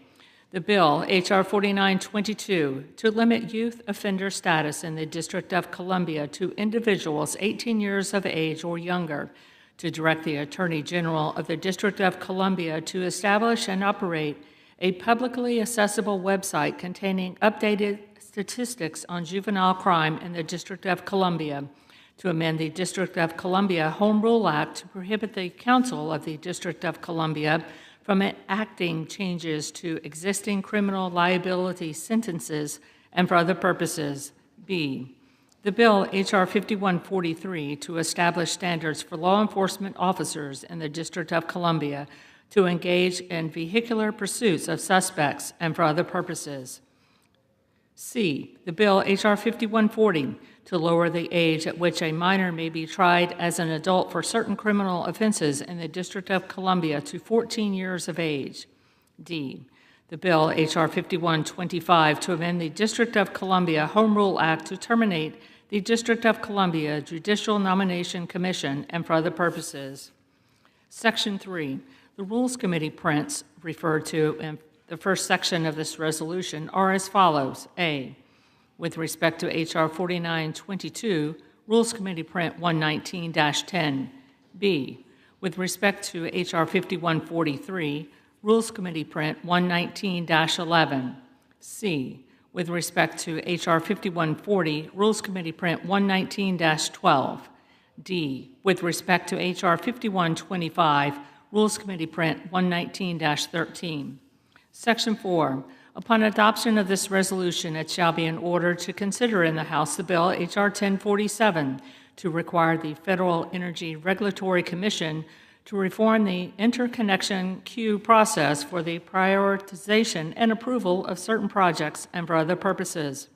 the bill, H.R. 4922, to limit youth offender status in the District of Columbia to individuals 18 years of age or younger, to direct the Attorney General of the District of Columbia to establish and operate a publicly accessible website containing updated statistics on juvenile crime in the District of Columbia, to amend the District of Columbia Home Rule Act to prohibit the Council of the District of Columbia from enacting changes to existing criminal liability sentences and for other purposes. B, the bill H.R. 5143 to establish standards for law enforcement officers in the District of Columbia to engage in vehicular pursuits of suspects and for other purposes. C, the bill H.R. 5140 to lower the age at which a minor may be tried as an adult for certain criminal offenses in the District of Columbia to 14 years of age. D, the bill H.R. 5125 to amend the District of Columbia Home Rule Act to terminate the District of Columbia Judicial Nomination Commission and for other purposes. Section 3, the Rules Committee prints referred to in the first section of this resolution are as follows. A, With respect to H.R. 4922, Rules Committee Print 119-10. B. With respect to H.R. 5143, Rules Committee Print 119-11. C. With respect to H.R. 5140, Rules Committee Print 119-12. D. With respect to H.R. 5125, Rules Committee Print 119-13. Section 4. Upon adoption of this resolution, it shall be in order to consider in the House the bill H.R. 1047 to require the Federal Energy Regulatory Commission to reform the interconnection queue process for the prioritization and approval of certain projects and for other purposes.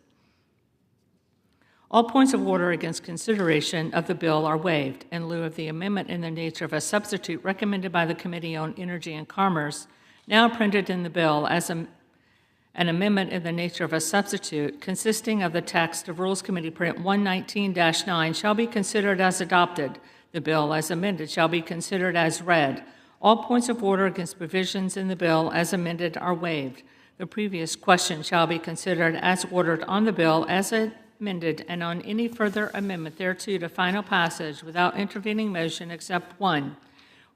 All points of order against consideration of the bill are waived in lieu of the amendment in the nature of a substitute recommended by the Committee on Energy and Commerce, now printed in the bill as an amendment in the nature of a substitute consisting of the text of Rules Committee Print 119-9 shall be considered as adopted. The bill as amended shall be considered as read. All points of order against provisions in the bill as amended are waived. The previous question shall be considered as ordered on the bill as amended and on any further amendment thereto to final passage without intervening motion except one.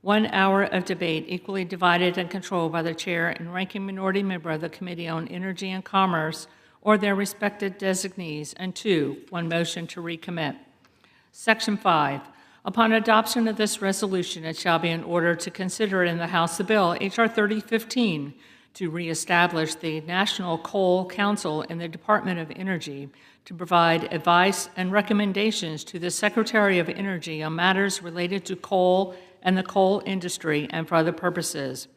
1 hour of debate equally divided and controlled by the chair and ranking minority member of the Committee on Energy and Commerce or their respective designees, and 2, 1 motion to recommit. Section 5. Upon adoption of this resolution, it shall be in order to consider in the House the bill H.R. 3015 to reestablish the National Coal Council in the Department of Energy to provide advice and recommendations to the Secretary of Energy on matters related to coal and the coal industry and for other purposes.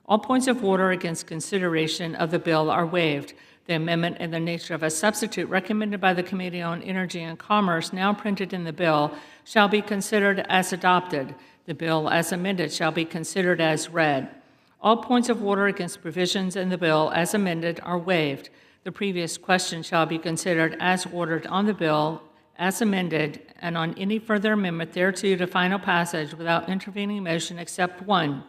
All points of order against consideration of the bill are waived. The amendment in the nature of a substitute recommended by the Committee on Energy and Commerce, now printed in the bill, shall be considered as adopted. The bill as amended shall be considered as read. All points of order against provisions in the bill as amended are waived. The previous question shall be considered as ordered on the bill as amended and on any further amendment thereto to final passage without intervening motion except one.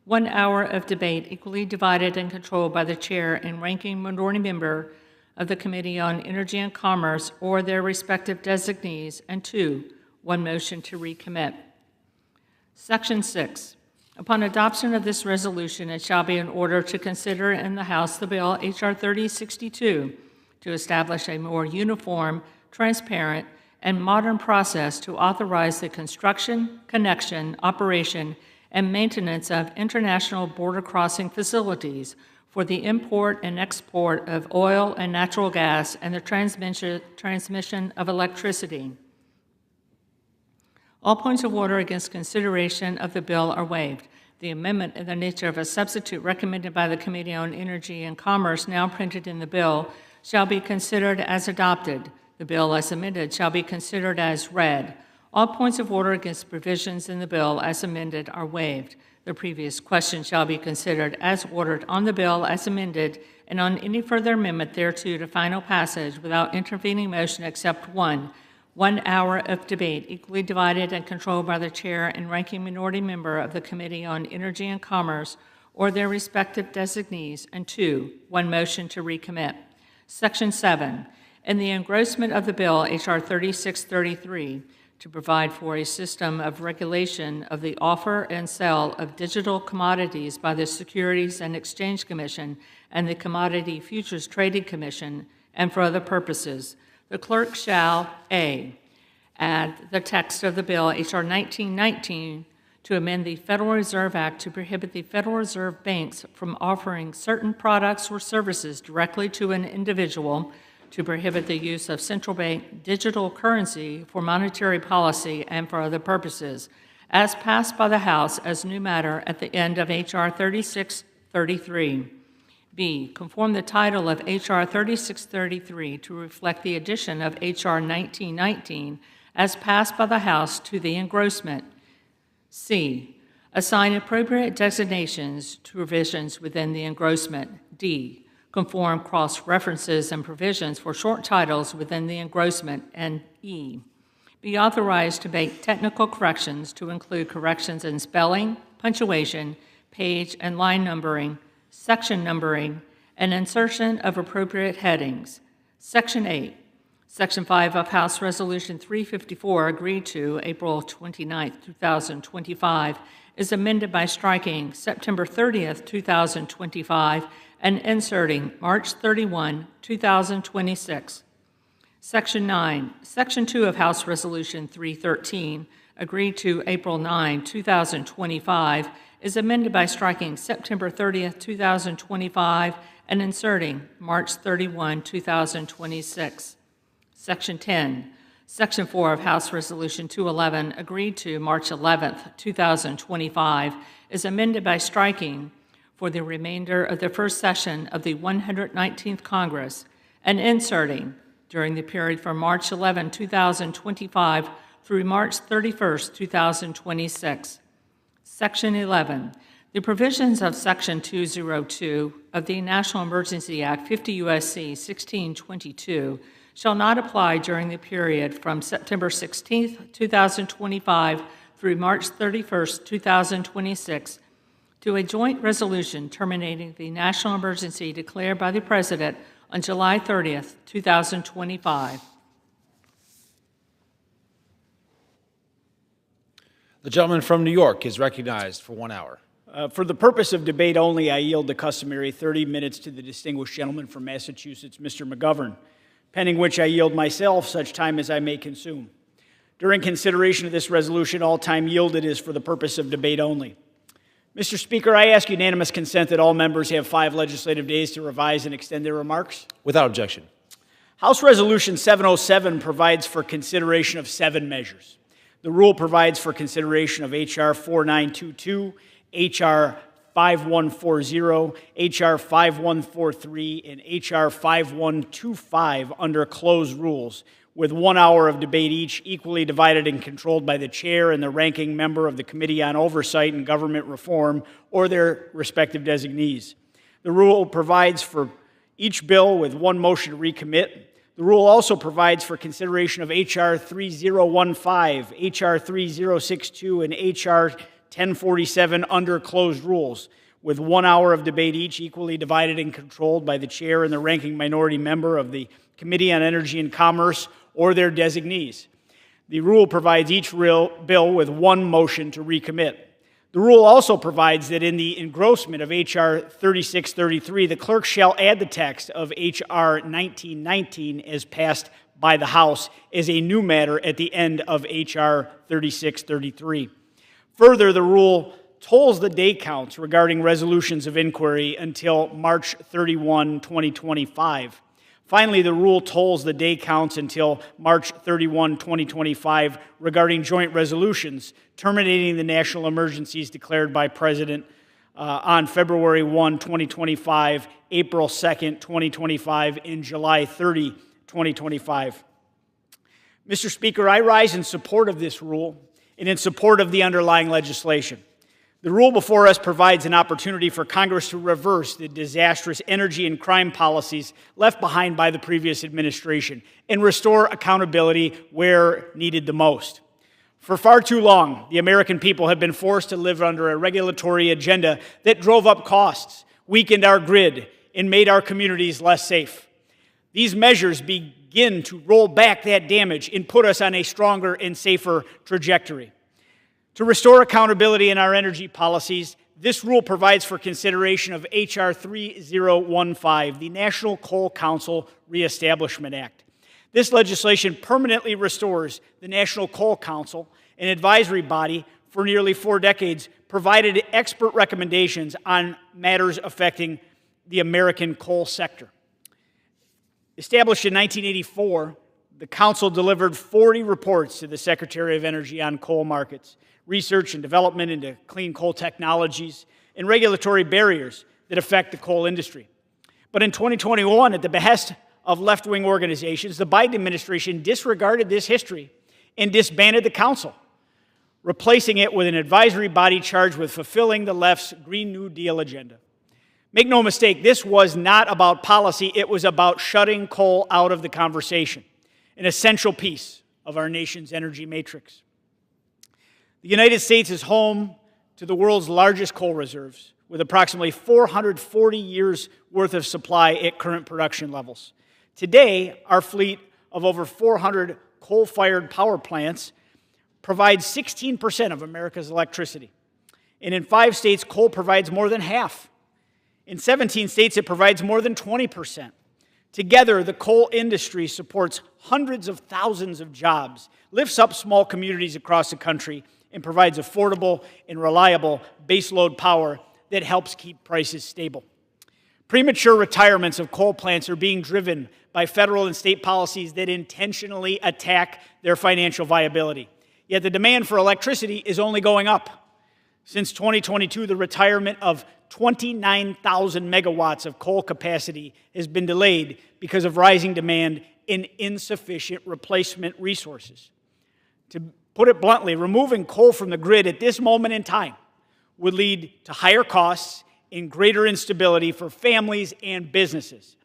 1 hour of debate equally divided and controlled by the chair and ranking minority member of the Committee on Energy and Commerce or their respective designees, and 2, 1 motion to recommit. Section 6. Upon adoption of this resolution, it shall be in order to consider in the House the bill H.R. 3062 to establish a more uniform, transparent, and modern process to authorize the construction, connection, operation, and maintenance of international border crossing facilities for the import and export of oil and natural gas and the transmission of electricity. All points of order against consideration of the bill are waived. The amendment in the nature of a substitute recommended by the Committee on Energy and Commerce, now printed in the bill, shall be considered as adopted. The bill as amended shall be considered as read. All points of order against provisions in the bill as amended are waived. The previous question shall be considered as ordered on the bill as amended and on any further amendment thereto to final passage without intervening motion except one. 1 hour of debate equally divided and controlled by the chair and ranking minority member of the Committee on Energy and Commerce or their respective designees, and 2, 1 motion to recommit. Section 7. In the engrossment of the bill H.R. 3633 to provide for a system of regulation of the offer and sale of digital commodities by the Securities and Exchange Commission and the Commodity Futures Trading Commission and for other purposes, the clerk shall, A, add the text of the bill H.R. 1919 to amend the Federal Reserve Act to prohibit the Federal Reserve banks from offering certain products or services directly to an individual, to prohibit the use of central bank digital currency for monetary policy and for other purposes, as passed by the House as new matter at the end of H.R. 3633. B, conform the title of H.R. 3633 to reflect the addition of H.R. 1919 as passed by the House to the engrossment. C, assign appropriate designations to provisions within the engrossment. D, conform cross-references and provisions for short titles within the engrossment. And E, be authorized to make technical corrections to include corrections in spelling, punctuation, page and line numbering, section numbering, and insertion of appropriate headings. Section 8. Section 5 of House Resolution 354, agreed to April 29, 2025, is amended by striking September 30th, 2025, and inserting March 31, 2026. Section 9. Section 2 of House Resolution 313, agreed to April 9, 2025, is amended by striking September 30th, 2025, and inserting March 31, 2026. Section 10. Section 4 of House Resolution 211, agreed to March 11th, 2025, is amended by striking for the remainder of the first session of the 119th Congress and inserting during the period from March 11, 2025 through March 31, 2026. Section 11. The provisions of Section 202 of the National Emergency Act 50 U.S.C. 1622 shall not apply during the period from September 16, 2025 through March 31, 2026 to a joint resolution terminating the national emergency declared by the President on July 30, 2025. The gentleman from New York is recognized for 1 hour. For the purpose of debate only, I yield the customary 30 minutes to the distinguished gentleman from Massachusetts, Mr. McGovern, pending which I yield myself such time as I may consume. During consideration of this resolution, all time yielded is for the purpose of debate only. Mr. Speaker, I ask unanimous consent that all members have 5 legislative days to revise and extend their remarks. Without objection. House Resolution 707 provides for consideration of 7 measures. The rule provides for consideration of H.R. 4922, H.R. 5140, H.R. 5143, and H.R. 5125 under closed rules, with 1 hour of debate each, equally divided and controlled by the chair and the ranking member of the Committee on Oversight and Government Reform or their respective designees. The rule provides for each bill with 1 motion to recommit. The rule also provides for consideration of H.R. 3015, H.R. 3062, and H.R. 1047 under closed rules, with 1 hour of debate each, equally divided and controlled by the chair and the ranking minority member of the Committee on Energy and Commerce or their designees. The rule provides each bill with 1 motion to recommit. The rule also provides that in the engrossment of H.R. 3633, the clerk shall add the text of H.R. 1919 as passed by the House as a new matter at the end of H.R. 3633. Further, the rule tolls the day counts regarding resolutions of inquiry until March 31, 2025. Finally, the rule tolls the day counts until March 31, 2025 regarding joint resolutions, terminating the national emergencies declared by President on February 1, 2025, April 2, 2025, and July 30, 2025. Mr. Speaker, I rise in support of this rule and in support of the underlying legislation. The rule before us provides an opportunity for Congress to reverse the disastrous energy and crime policies left behind by the previous administration and restore accountability where needed the most. For far too long, the American people have been forced to live under a regulatory agenda that drove up costs, weakened our grid, and made our communities less safe. These measures begin to roll back that damage and put us on a stronger and safer trajectory. To restore accountability in our energy policies, this rule provides for consideration of H.R. 3015, the National Coal Council Reestablishment Act. This legislation permanently restores the National Coal Council, an advisory body for nearly 4 decades, provided expert recommendations on matters affecting the American coal sector. Established in 1984, the Council delivered 40 reports to the Secretary of Energy on coal markets, research and development into clean coal technologies, and regulatory barriers that affect the coal industry. But in 2021, at the behest of left-wing organizations, the Biden administration disregarded this history and disbanded the council, replacing it with an advisory body charged with fulfilling the left's Green New Deal agenda. Make no mistake, this was not about policy, it was about shutting coal out of the conversation, an essential piece of our nation's energy matrix. The United States is home to the world's largest coal reserves, with approximately 440 years' worth of supply at current production levels. Today, our fleet of over 400 coal-fired power plants provides 16% of America's electricity. And in 5 states, coal provides more than half. In 17 states, it provides more than 20%. Together, the coal industry supports hundreds of thousands of jobs, lifts up small communities across the country, and provides affordable and reliable baseload power that helps keep prices stable. Premature retirements of coal plants are being driven by federal and state policies that intentionally attack their financial viability. Yet the demand for electricity is only going up. Since 2022, the retirement of 29,000 megawatts of coal capacity has been delayed because of rising demand and insufficient replacement resources. To put it bluntly, removing coal from the grid at this moment in time would lead to higher costs and greater instability for families and businesses.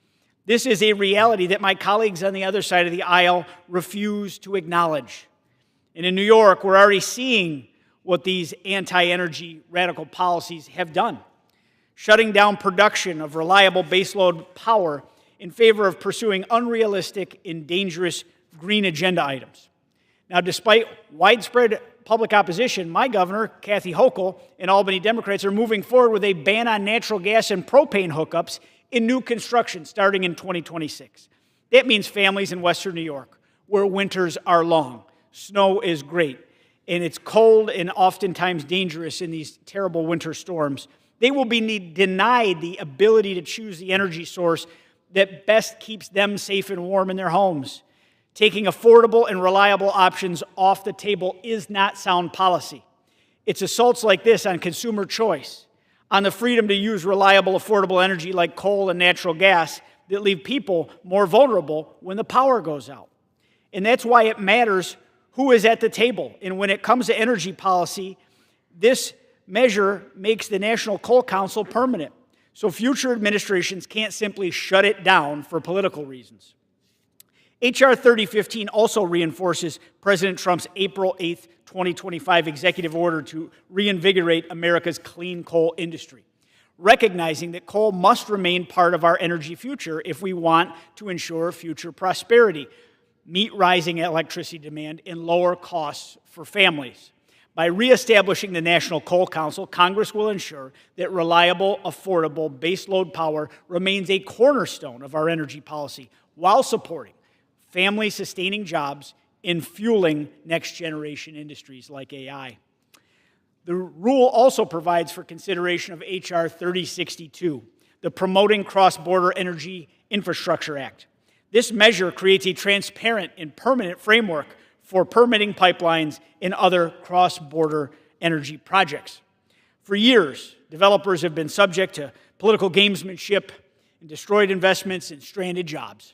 This is a reality that my colleagues on the other side of the aisle refuse to acknowledge. And in New York, we're already seeing what these anti-energy radical policies have done, shutting down production of reliable baseload power in favor of pursuing unrealistic and dangerous green agenda items. Now, despite widespread public opposition, my governor, Kathy Hochul, and Albany Democrats are moving forward with a ban on natural gas and propane hookups in new construction starting in 2026. That means families in Western New York, where winters are long, snow is great, and it's cold and oftentimes dangerous in these terrible winter storms. They will be denied the ability to choose the energy source that best keeps them safe and warm in their homes. Taking affordable and reliable options off the table is not sound policy. It's assaults like this on consumer choice, on the freedom to use reliable, affordable energy like coal and natural gas that leave people more vulnerable when the power goes out. And that's why it matters who is at the table. And when it comes to energy policy, this measure makes the National Coal Council permanent, so future administrations can't simply shut it down for political reasons. H.R. 3015 also reinforces President Trump's April 8, 2025 executive order to reinvigorate America's clean coal industry, recognizing that coal must remain part of our energy future if we want to ensure future prosperity, meet rising electricity demand, and lower costs for families. By reestablishing the National Coal Council, Congress will ensure that reliable, affordable baseload power remains a cornerstone of our energy policy while supporting family-sustaining jobs in fueling next-generation industries like AI. The rule also provides for consideration of H.R. 3062, the Promoting Cross-Border Energy Infrastructure Act. This measure creates a transparent and permanent framework for permitting pipelines and other cross-border energy projects. For years, developers have been subject to political gamesmanship and destroyed investments and stranded jobs.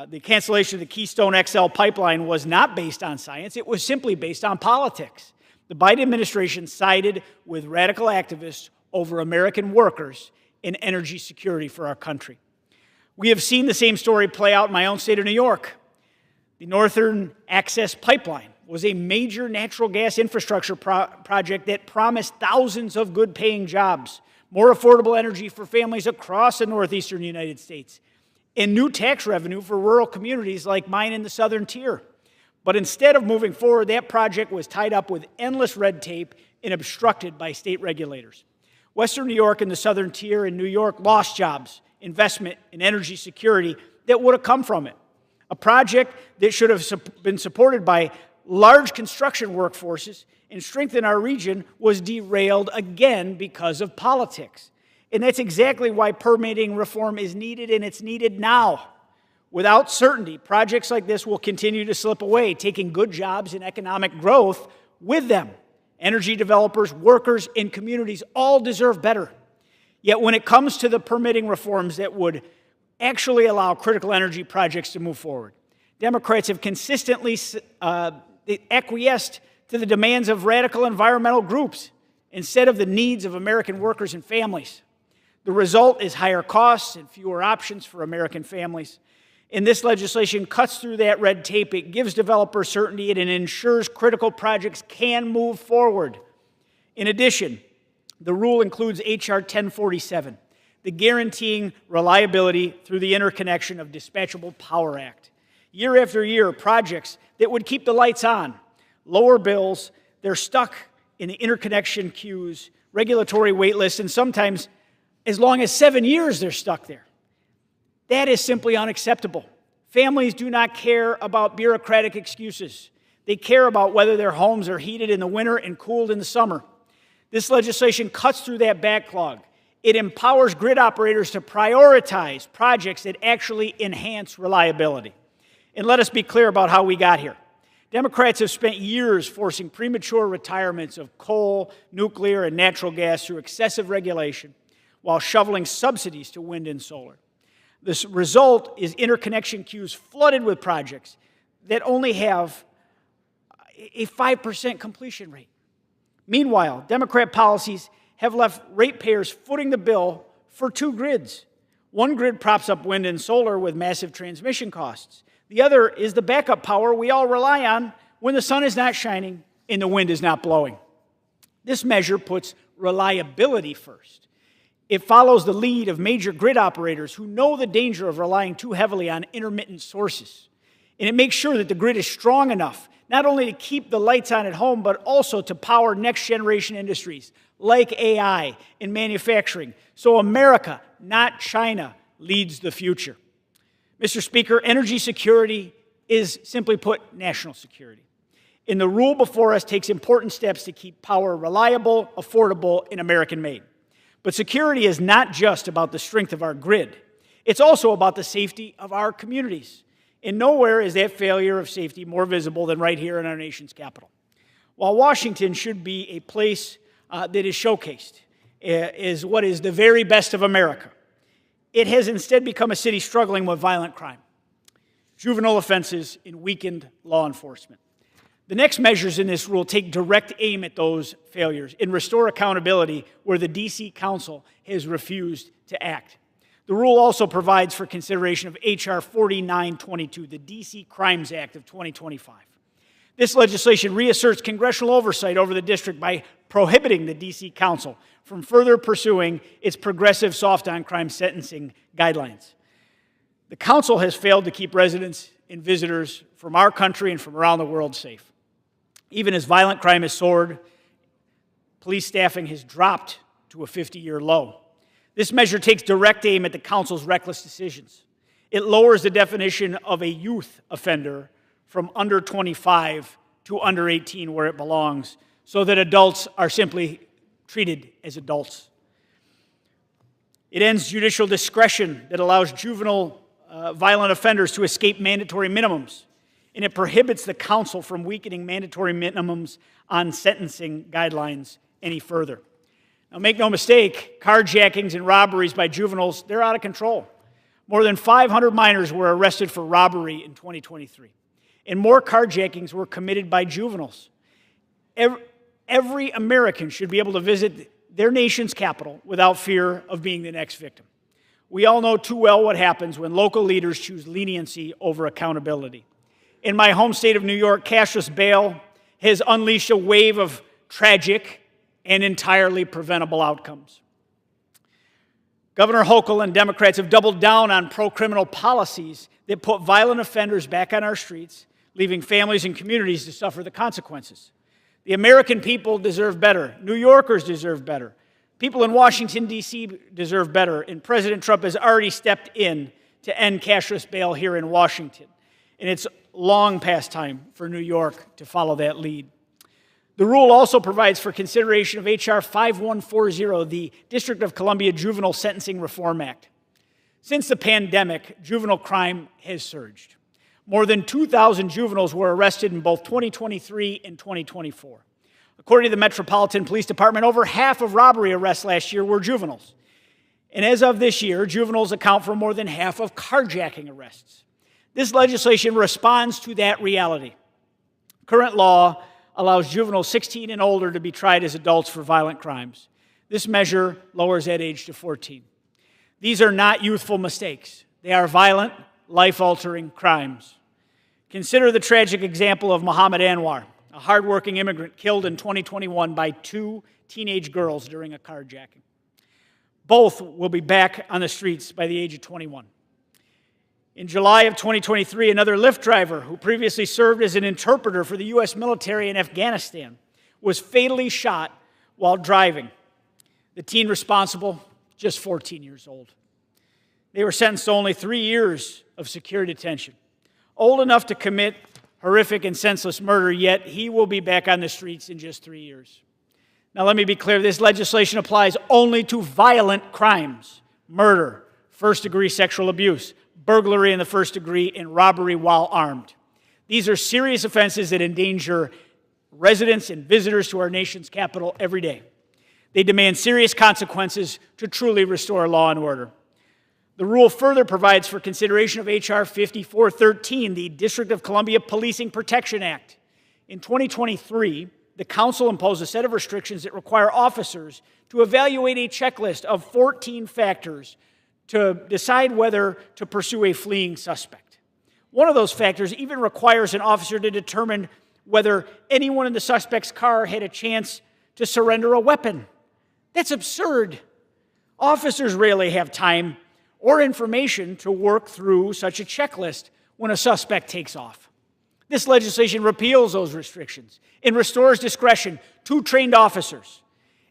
The cancellation of the Keystone XL pipeline was not based on science. It was simply based on politics. The Biden administration sided with radical activists over American workers and energy security for our country. We have seen the same story play out in my own state of New York. The Northern Access Pipeline was a major natural gas infrastructure project that promised thousands of good-paying jobs, more affordable energy for families across the northeastern United States, and new tax revenue for rural communities like mine in the southern tier. But instead of moving forward, that project was tied up with endless red tape and obstructed by state regulators. Western New York and the southern tier in New York lost jobs, investment, and energy security that would have come from it. A project that should have been supported by large construction workforces and strengthened our region was derailed again because of politics. And that's exactly why permitting reform is needed, and it's needed now. Without certainty, projects like this will continue to slip away, taking good jobs and economic growth with them. Energy developers, workers, and communities all deserve better. Yet when it comes to the permitting reforms that would actually allow critical energy projects to move forward, Democrats have consistently acquiesced to the demands of radical environmental groups instead of the needs of American workers and families. The result is higher costs and fewer options for American families. And this legislation cuts through that red tape. It gives developers certainty and it ensures critical projects can move forward. In addition, the rule includes H.R. 1047, the Guaranteeing Reliability Through the Interconnection of Dispatchable Power Act. Year after year, projects that would keep the lights on, lower bills, they're stuck in the interconnection queues, regulatory wait lists, and sometimes as long as 7 years they're stuck there. That is simply unacceptable. Families do not care about bureaucratic excuses. They care about whether their homes are heated in the winter and cooled in the summer. This legislation cuts through that backlog. It empowers grid operators to prioritize projects that actually enhance reliability. And let us be clear about how we got here. Democrats have spent years forcing premature retirements of coal, nuclear, and natural gas through excessive regulation while shoveling subsidies to wind and solar. The result is interconnection queues flooded with projects that only have a 5% completion rate. Meanwhile, Democrat policies have left ratepayers footing the bill for two grids. One grid props up wind and solar with massive transmission costs. The other is the backup power we all rely on when the sun is not shining and the wind is not blowing. This measure puts reliability first. It follows the lead of major grid operators who know the danger of relying too heavily on intermittent sources. And it makes sure that the grid is strong enough not only to keep the lights on at home, but also to power next-generation industries like AI and manufacturing. So America, not China, leads the future. Mr. Speaker, energy security is, simply put, national security. And the rule before us takes important steps to keep power reliable, affordable, and American-made. But security is not just about the strength of our grid. It's also about the safety of our communities. And nowhere is that failure of safety more visible than right here in our nation's capital. While Washington should be a place that is showcased as what is the very best of America, it has instead become a city struggling with violent crime, juvenile offenses, and weakened law enforcement. The next measures in this rule take direct aim at those failures and restore accountability where the D.C. Council has refused to act. The rule also provides for consideration of H.R. 4922, the D.C. Crimes Act of 2025. This legislation reasserts congressional oversight over the district by prohibiting the D.C. Council from further pursuing its progressive soft-on-crime sentencing guidelines. The Council has failed to keep residents and visitors from our country and from around the world safe. Even as violent crime has soared, police staffing has dropped to a 50-year low. This measure takes direct aim at the Council's reckless decisions. It lowers the definition of a youth offender from under 25 to under 18 where it belongs, so that adults are simply treated as adults. It ends judicial discretion that allows juvenile violent offenders to escape mandatory minimums, and it prohibits the Council from weakening mandatory minimums on sentencing guidelines any further. Now, make no mistake, carjackings and robberies by juveniles, they're out of control. More than 500 minors were arrested for robbery in 2023, and more carjackings were committed by juveniles. Every American should be able to visit their nation's capital without fear of being the next victim. We all know too well what happens when local leaders choose leniency over accountability. In my home state of New York, cashless bail has unleashed a wave of tragic and entirely preventable outcomes. Governor Hochul and Democrats have doubled down on pro-criminal policies that put violent offenders back on our streets, leaving families and communities to suffer the consequences. The American people deserve better. New Yorkers deserve better. People in Washington, D.C. deserve better, and President Trump has already stepped in to end cashless bail here in Washington. And it's long past time for New York to follow that lead. The rule also provides for consideration of H.R. 5140, the District of Columbia Juvenile Sentencing Reform Act. Since the pandemic, juvenile crime has surged. More than 2,000 juveniles were arrested in both 2023 and 2024. According to the Metropolitan Police Department, over half of robbery arrests last year were juveniles. And as of this year, juveniles account for more than half of carjacking arrests. This legislation responds to that reality. Current law allows juveniles 16 and older to be tried as adults for violent crimes. This measure lowers that age to 14. These are not youthful mistakes. They are violent, life-altering crimes. Consider the tragic example of Muhammad Anwar, a hardworking immigrant killed in 2021 by two teenage girls during a carjacking. Both will be back on the streets by the age of 21. In July of 2023, another Lyft driver who previously served as an interpreter for the U.S. military in Afghanistan was fatally shot while driving. The teen responsible, just 14 years old. They were sentenced to only 3 years of secure detention. Old enough to commit horrific and senseless murder, yet he will be back on the streets in just 3 years. Now let me be clear, this legislation applies only to violent crimes: murder, first-degree sexual abuse, burglary in the first degree, and robbery while armed. These are serious offenses that endanger residents and visitors to our nation's capital every day. They demand serious consequences to truly restore law and order. The rule further provides for consideration of H.R. 5413, the District of Columbia Policing Protection Act. In 2023, the Council imposed a set of restrictions that require officers to evaluate a checklist of 14 factors to decide whether to pursue a fleeing suspect. One of those factors even requires an officer to determine whether anyone in the suspect's car had a chance to surrender a weapon. That's absurd. Officers rarely have time or information to work through such a checklist when a suspect takes off. This legislation repeals those restrictions and restores discretion to trained officers.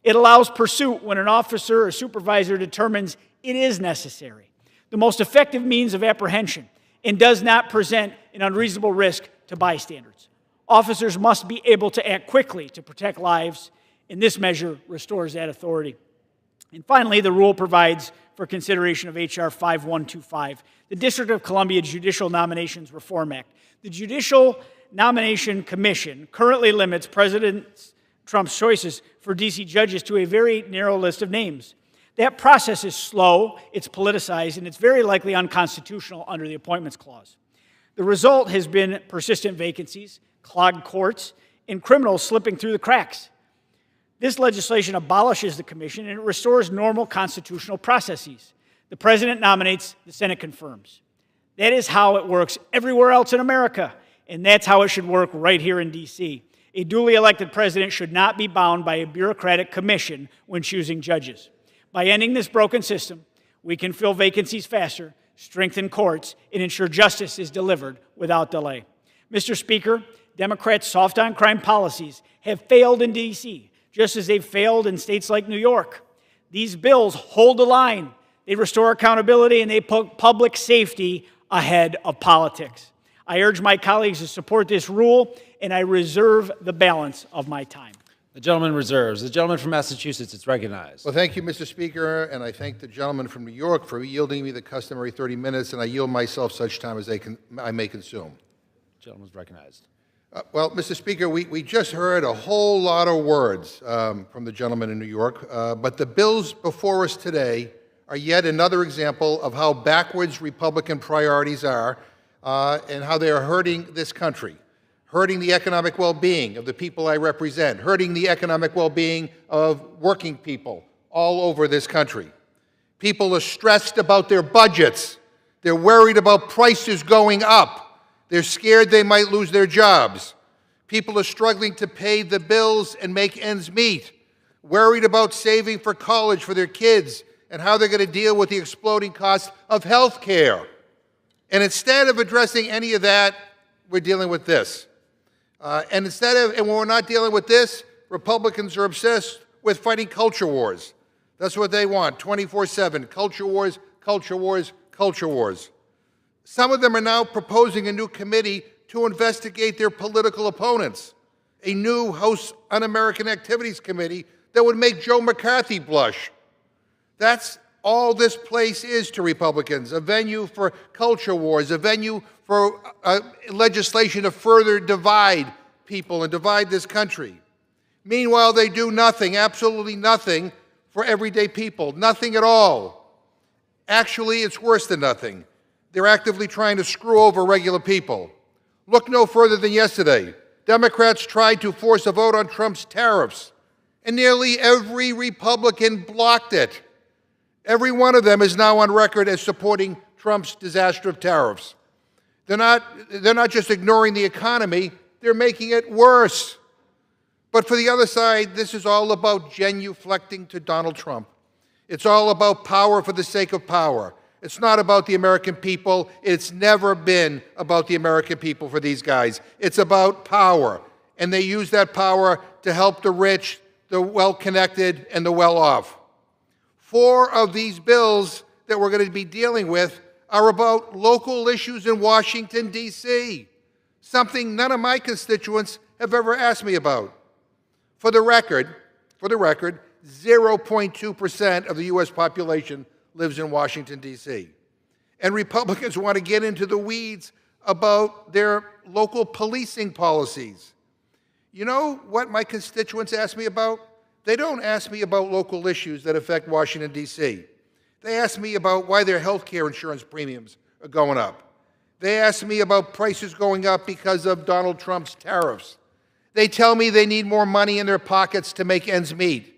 It allows pursuit when an officer or supervisor determines it is necessary, the most effective means of apprehension, and does not present an unreasonable risk to bystanders. Officers must be able to act quickly to protect lives, and this measure restores that authority. And finally, the rule provides for consideration of H.R. 5125, the District of Columbia Judicial Nominations Reform Act. The Judicial Nomination Commission currently limits President Trump's choices for D.C. judges to a very narrow list of names. That process is slow, it's politicized, and it's very likely unconstitutional under the Appointments Clause. The result has been persistent vacancies, clogged courts, and criminals slipping through the cracks. This legislation abolishes the commission and it restores normal constitutional processes. The president nominates, the Senate confirms. That is how it works everywhere else in America, and that's how it should work right here in D.C. A duly elected president should not be bound by a bureaucratic commission when choosing judges. By ending this broken system, we can fill vacancies faster, strengthen courts, and ensure justice is delivered without delay. Mr. Speaker, Democrats' soft-on-crime policies have failed in D.C., just as they've failed in states like New York. These bills hold the line. They restore accountability, and they put public safety ahead of politics. I urge my colleagues to support this rule, and I reserve the balance of my time. The gentleman reserves. The gentleman from Massachusetts is recognized. Well, thank you, Mr. Speaker, and I thank the gentleman from New York for yielding me the customary 30 minutes, and I yield myself such time as I may consume. The gentleman is recognized. Well, Mr. Speaker, we just heard a whole lot of words from the gentleman in New York, but the bills before us today are yet another example of how backwards Republican priorities are and how they are hurting this country, hurting the economic well-being of the people I represent, hurting the economic well-being of working people all over this country. People are stressed about their budgets. They're worried about prices going up. They're scared they might lose their jobs. People are struggling to pay the bills and make ends meet, worried about saving for college for their kids and how they're going to deal with the exploding cost of health care. And instead of addressing any of that, we're dealing with this. And when we're not dealing with this, Republicans are obsessed with fighting culture wars. That's what they want, 24/7, culture wars, culture wars, culture wars. Some of them are now proposing a new committee to investigate their political opponents, a new House Un-American Activities Committee that would make Joe McCarthy blush. That's all this place is to Republicans, a venue for culture wars, a venue for legislation to further divide people and divide this country. Meanwhile, they do nothing, absolutely nothing, for everyday people, nothing at all. Actually, it's worse than nothing. They're actively trying to screw over regular people. Look no further than yesterday. Democrats tried to force a vote on Trump's tariffs, and nearly every Republican blocked it. Every one of them is now on record as supporting Trump's disaster of tariffs. They're not just ignoring the economy, they're making it worse. But for the other side, this is all about genuflecting to Donald Trump. It's all about power for the sake of power. It's not about the American people. It's never been about the American people for these guys. It's about power. And they use that power to help the rich, the well-connected, and the well-off. 4 of these bills that we're going to be dealing with are about local issues in Washington, D.C., something none of my constituents have ever asked me about. For the record, 0.2% of the U.S. population lives in Washington, D.C. And Republicans want to get into the weeds about their local policing policies. You know what my constituents ask me about? They don't ask me about local issues that affect Washington, D.C. They ask me about why their health care insurance premiums are going up. They ask me about prices going up because of Donald Trump's tariffs. They tell me they need more money in their pockets to make ends meet.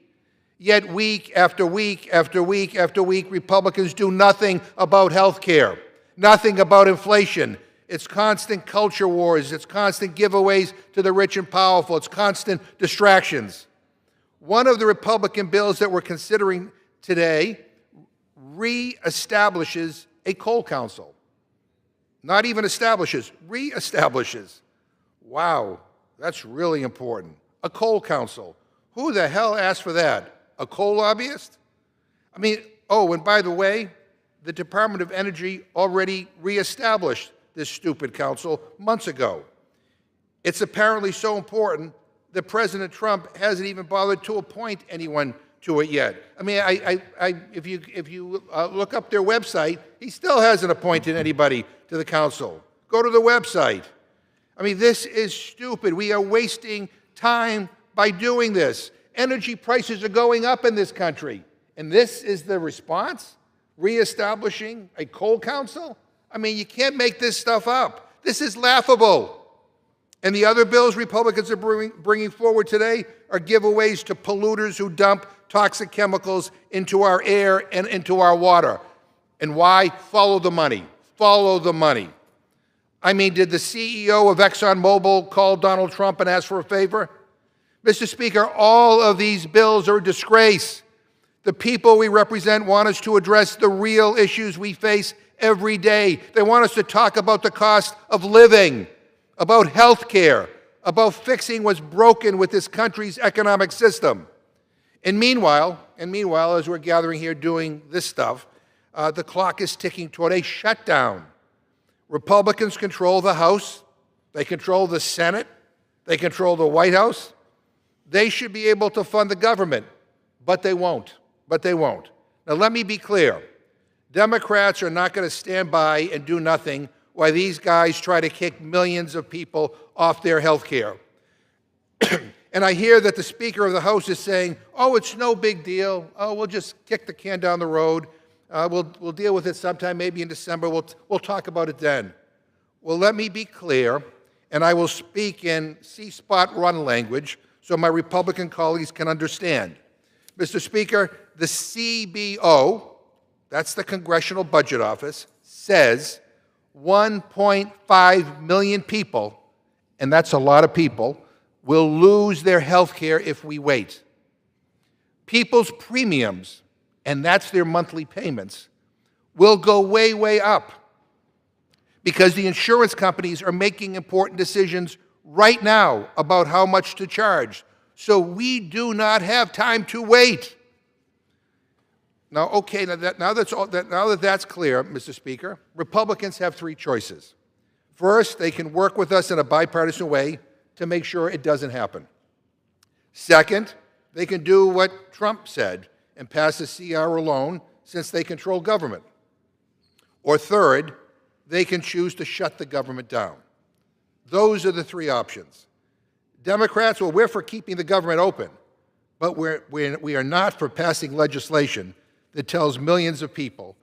Yet week after week after week after week, Republicans do nothing about health care, nothing about inflation. It's constant culture wars. It's constant giveaways to the rich and powerful. It's constant distractions. One of the Republican bills that we're considering today reestablishes a coal council. Not even establishes, reestablishes. Wow, that's really important. A coal council. Who the hell asked for that? A coal lobbyist? I mean, oh, and by the way, the Department of Energy already reestablished this stupid council months ago. It's apparently so important that President Trump hasn't even bothered to appoint anyone to it yet. I mean, if you look up their website, he still hasn't appointed anybody to the council. Go to the website. I mean, this is stupid. We are wasting time by doing this. Energy prices are going up in this country. And this is the response? Reestablishing a coal council? I mean, you can't make this stuff up. This is laughable. And the other bills Republicans are bringing forward today are giveaways to polluters who dump toxic chemicals into our air and into our water. And why? Follow the money. Follow the money. I mean, did the CEO of ExxonMobil call Donald Trump and ask for a favor? Mr. Speaker, all of these bills are a disgrace. The people we represent want us to address the real issues we face every day. They want us to talk about the cost of living, about health care, about fixing what's broken with this country's economic system. And meanwhile, as we're gathering here doing this stuff, the clock is ticking toward a shutdown. Republicans control the House, they control the Senate, they control the White House. They should be able to fund the government, but they won't. Now, let me be clear. Democrats are not going to stand by and do nothing while these guys try to kick millions of people off their health care. And I hear that the Speaker of the House is saying, oh, it's no big deal. Oh, we'll just kick the can down the road. We'll deal with it sometime, maybe in December. We'll talk about it then. Well, let me be clear, and I will speak in C-spot run language so my Republican colleagues can understand. Mr. Speaker, the CBO, that's the Congressional Budget Office, says 1.5 million people, and that's a lot of people, will lose their health care if we wait. People's premiums, and that's their monthly payments, will go way, way up because the insurance companies are making important decisions right now about how much to charge. So we do not have time to wait. Now, okay, now that that's clear, Mr. Speaker, Republicans have 3 choices. First, they can work with us in a bipartisan way to make sure it doesn't happen. Second, they can do what Trump said and pass a CR alone since they control government. Or third, they can choose to shut the government down. Those are the 3 options. Democrats, well, we're for keeping the government open, but we are not for passing legislation that tells millions of people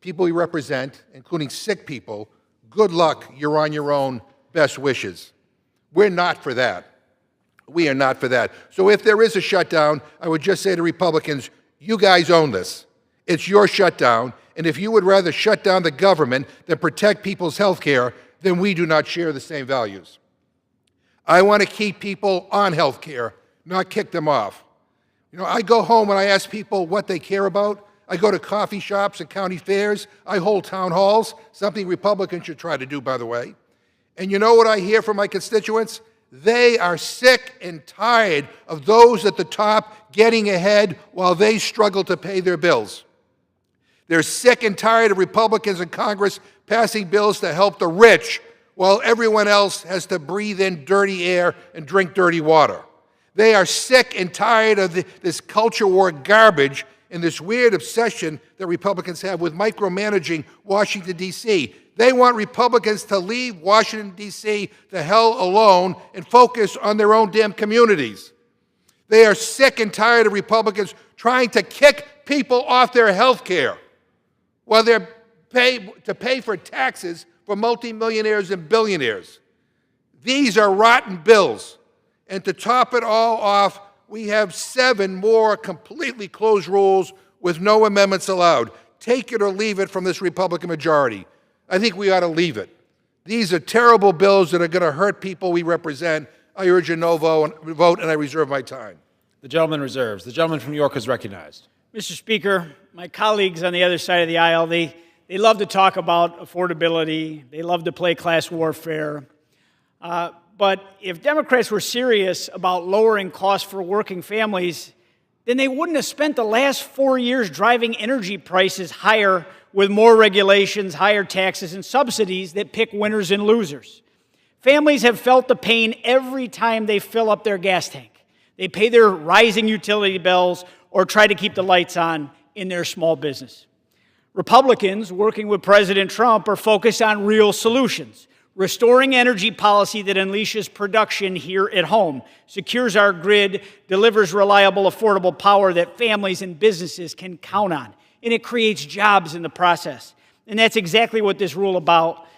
we represent, including sick people, good luck, you're on your own, best wishes. We're not for that. We are not for that. So if there is a shutdown, I would just say to Republicans, you guys own this. It's your shutdown, and if you would rather shut down the government than protect people's health care, then we do not share the same values. I want to keep people on health care, not kick them off. You know, I go home and I ask people what they care about. I go to coffee shops and county fairs. I hold town halls, something Republicans should try to do, by the way. And you know what I hear from my constituents? They are sick and tired of those at the top getting ahead while they struggle to pay their bills. They're sick and tired of Republicans in Congress passing bills to help the rich while everyone else has to breathe in dirty air and drink dirty water. They are sick and tired of this culture war garbage and this weird obsession that Republicans have with micromanaging Washington, D.C. They want Republicans to leave Washington, D.C. the hell alone and focus on their own damn communities. They are sick and tired of Republicans trying to kick people off their health care while they're to pay for taxes for multimillionaires and billionaires. These are rotten bills. And to top it all off, we have 7 more completely closed rules with no amendments allowed. Take it or leave it from this Republican majority. I think we ought to leave it. These are terrible bills that are going to hurt people we represent. I urge a no vote, and I reserve my time. The gentleman reserves. The gentleman from New York is recognized. Mr. Speaker, my colleagues on the other side of the aisle, they love to talk about affordability. They love to play class warfare. But if Democrats were serious about lowering costs for working families, then they wouldn't have spent the last 4 years driving energy prices higher with more regulations, higher taxes, and subsidies that pick winners and losers. Families have felt the pain every time they fill up their gas tank. They pay their rising utility bills or try to keep the lights on in their small business. Republicans, working with President Trump, are focused on real solutions. Restoring energy policy that unleashes production here at home, secures our grid, delivers reliable, affordable power that families and businesses can count on, and it creates jobs in the process. And that's exactly what this rule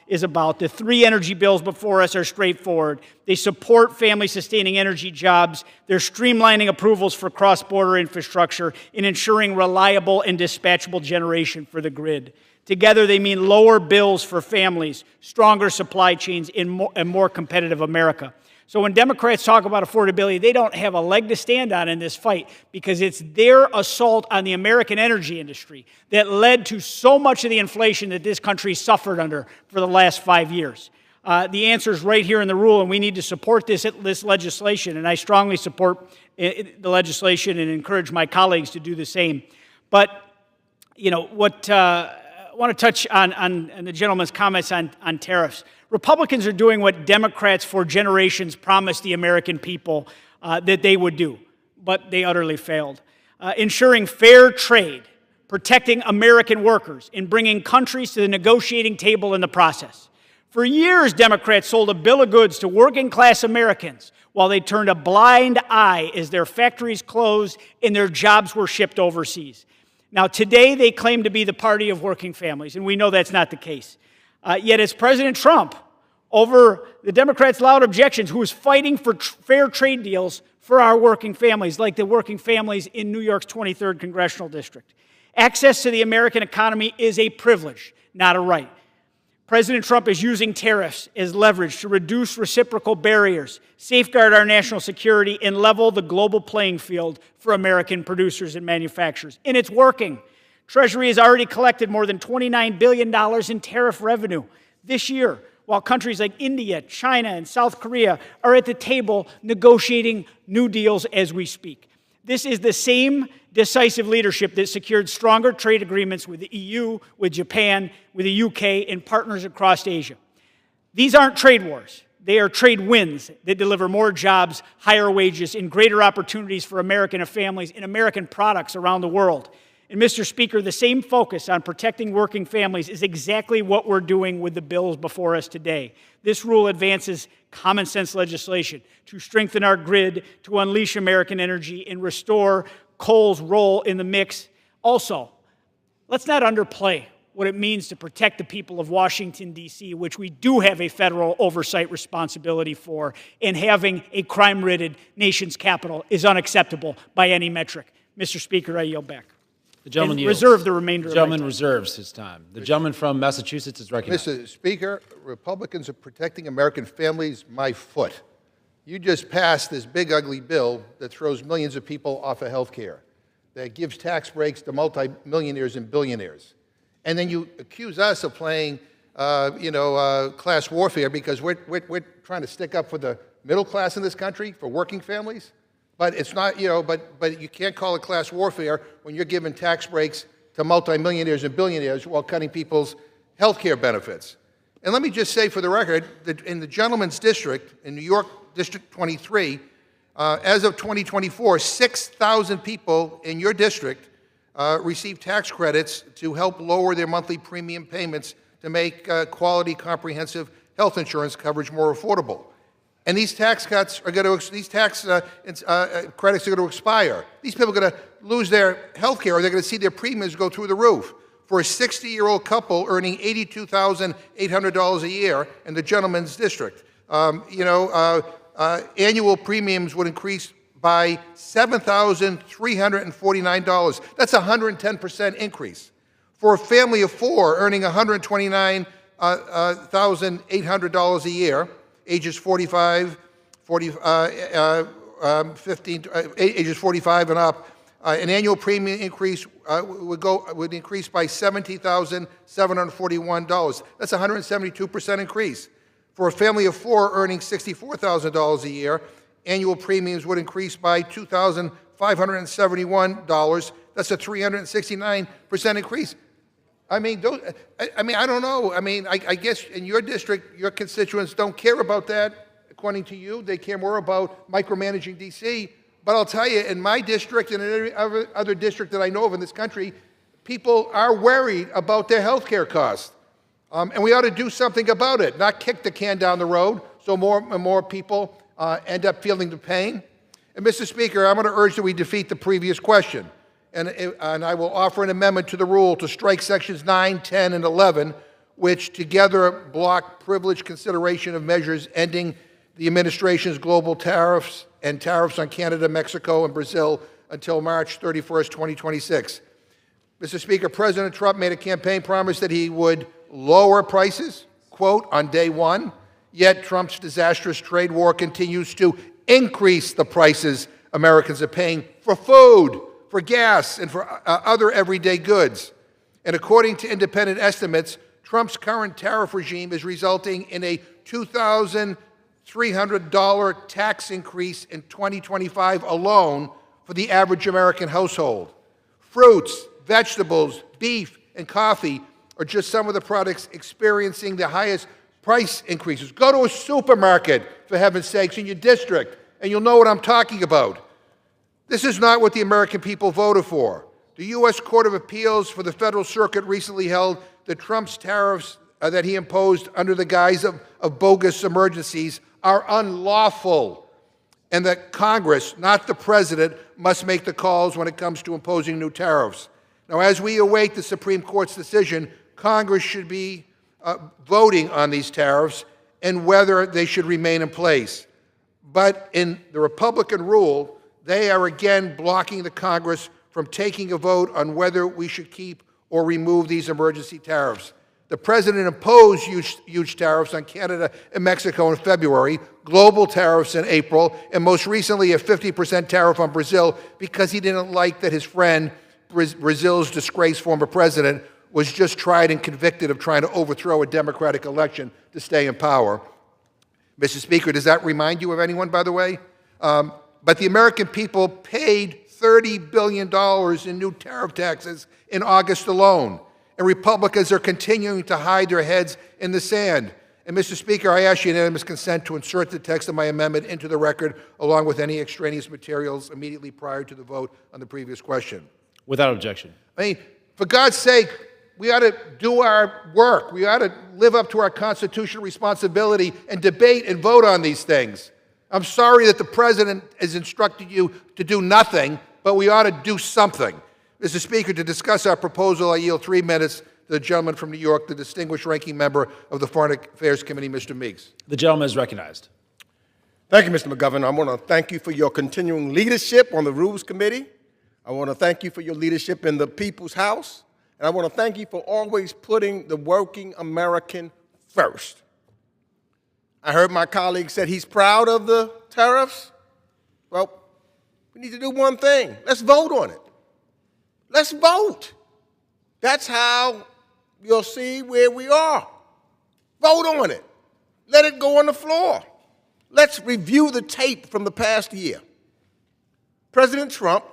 is about. The 3 energy bills before us are straightforward. They support family-sustaining energy jobs. They're streamlining approvals for cross-border infrastructure and ensuring reliable and dispatchable generation for the grid. Together, they mean lower bills for families, stronger supply chains, and more competitive America. So when Democrats talk about affordability, they don't have a leg to stand on in this fight because it's their assault on the American energy industry that led to so much of the inflation that this country suffered under for the last 5 years. The answer is right here in the rule, and we need to support this legislation, and I strongly support the legislation and encourage my colleagues to do the same. But, you know, I want to touch on the gentleman's comments on tariffs. Republicans are doing what Democrats for generations promised the American people that they would do, but they utterly failed. Ensuring fair trade, protecting American workers, and bringing countries to the negotiating table in the process. For years, Democrats sold a bill of goods to working-class Americans while they turned a blind eye as their factories closed and their jobs were shipped overseas. Now, today, they claim to be the party of working families, and we know that's not the case. Yet it's President Trump, over the Democrats' loud objections, who is fighting for fair trade deals for our working families, like the working families in New York's 23rd Congressional District. Access to the American economy is a privilege, not a right. President Trump is using tariffs as leverage to reduce reciprocal barriers, safeguard our national security, and level the global playing field for American producers and manufacturers. And it's working. Treasury has already collected more than $29 billion in tariff revenue this year, while countries like India, China, and South Korea are at the table negotiating new deals as we speak. This is the same decisive leadership that secured stronger trade agreements with the EU, with Japan, with the UK, and partners across Asia. These aren't trade wars. They are trade wins that deliver more jobs, higher wages, and greater opportunities for American families and American products around the world. And Mr. Speaker, the same focus on protecting working families is exactly what we're doing with the bills before us today. This rule advances common sense legislation to strengthen our grid, to unleash American energy, and restore coal's role in the mix. Also, let's not underplay what it means to protect the people of Washington, D.C., which we do have a federal oversight responsibility for, and having a crime-ridden nation's capital is unacceptable by any metric. Mr. Speaker, I yield back. The gentleman and yields. reserve the remainder The gentleman of my time. reserves his time. The gentleman from Massachusetts is recognized. Mr. Speaker, Republicans are protecting American families, my foot. You just passed this big, ugly bill that throws millions of people off of health care, that gives tax breaks to multimillionaires and billionaires. And then you accuse us of playing, class warfare because we're trying to stick up for the middle class in this country, for working families. But it's not, but you can't call it class warfare when you're giving tax breaks to multimillionaires and billionaires while cutting people's health care benefits. And let me just say for the record that in the gentleman's district, in New York District 23, as of 2024, 6,000 people in your district receive tax credits to help lower their monthly premium payments to make quality, comprehensive health insurance coverage more affordable. And these tax cuts are going to, these tax credits are going to expire. These people are going to lose their health care, or they're going to see their premiums go through the roof. For a 60-year-old couple earning $82,800 a year in the gentleman's district, annual premiums would increase by $7,349. That's a 110% increase. For a family of four earning $129,800 a year, ages 45 and up, an annual premium increase would increase by $70,741. That's a 172% increase. For a family of four earning $64,000 a year, annual premiums would increase by $2,571. That's a 369% increase. I don't know. I guess in your district, your constituents don't care about that. According to you, they care more about micromanaging D.C. But I'll tell you, in my district and in every other district that I know of in this country, people are worried about their health care costs. And we ought to do something about it, not kick the can down the road so more and more people end up feeling the pain. And Mr. Speaker, I'm going to urge that we defeat the previous question. And I will offer an amendment to the rule to strike sections 9, 10, and 11, which together block privileged consideration of measures ending the administration's global tariffs and tariffs on Canada, Mexico, and Brazil until March 31st, 2026. Mr. Speaker, President Trump made a campaign promise that he would lower prices, quote, on day one, yet Trump's disastrous trade war continues to increase the prices Americans are paying for food, for gas, and for other everyday goods. And according to independent estimates, Trump's current tariff regime is resulting in a $2,300 tax increase in 2025 alone for the average American household. Fruits, vegetables, beef, and coffee are just some of the products experiencing the highest price increases. Go to a supermarket, for heaven's sakes, in your district, and you'll know what I'm talking about. This is not what the American people voted for. The U.S. Court of Appeals for the Federal Circuit recently held that Trump's tariffs that he imposed under the guise of bogus emergencies are unlawful, and that Congress, not the President, must make the calls when it comes to imposing new tariffs. Now, as we await the Supreme Court's decision, Congress should be voting on these tariffs and whether they should remain in place. But in the Republican rule, they are again blocking the Congress from taking a vote on whether we should keep or remove these emergency tariffs. The President imposed huge tariffs on Canada and Mexico in February, global tariffs in April, and most recently a 50% tariff on Brazil because he didn't like that his friend, Brazil's disgraced former president, was just tried and convicted of trying to overthrow a democratic election to stay in power. Mr. Speaker, does that remind you of anyone, by the way? But the American people paid $30 billion in new tariff taxes in August alone. And Republicans are continuing to hide their heads in the sand. And Mr. Speaker, I ask unanimous consent to insert the text of my amendment into the record along with any extraneous materials immediately prior to the vote on the previous question. Without objection. For God's sake, we ought to do our work. We ought to live up to our constitutional responsibility and debate and vote on these things. I'm sorry that the President has instructed you to do nothing, but we ought to do something. Mr. Speaker, to discuss our proposal, I yield 3 minutes to the gentleman from New York, the distinguished ranking member of the Foreign Affairs Committee, Mr. Meeks. The gentleman is recognized. Thank you, Mr. McGovern. I want to thank you for your continuing leadership on the Rules Committee. I want to thank you for your leadership in the People's House. And I want to thank you for always putting the working American first. I heard my colleague said he's proud of the tariffs, well, we need to do one thing. Let's vote on it. Let's vote. That's how you'll see where we are. Vote on it. Let it go on the floor. Let's review the tape from the past year. President Trump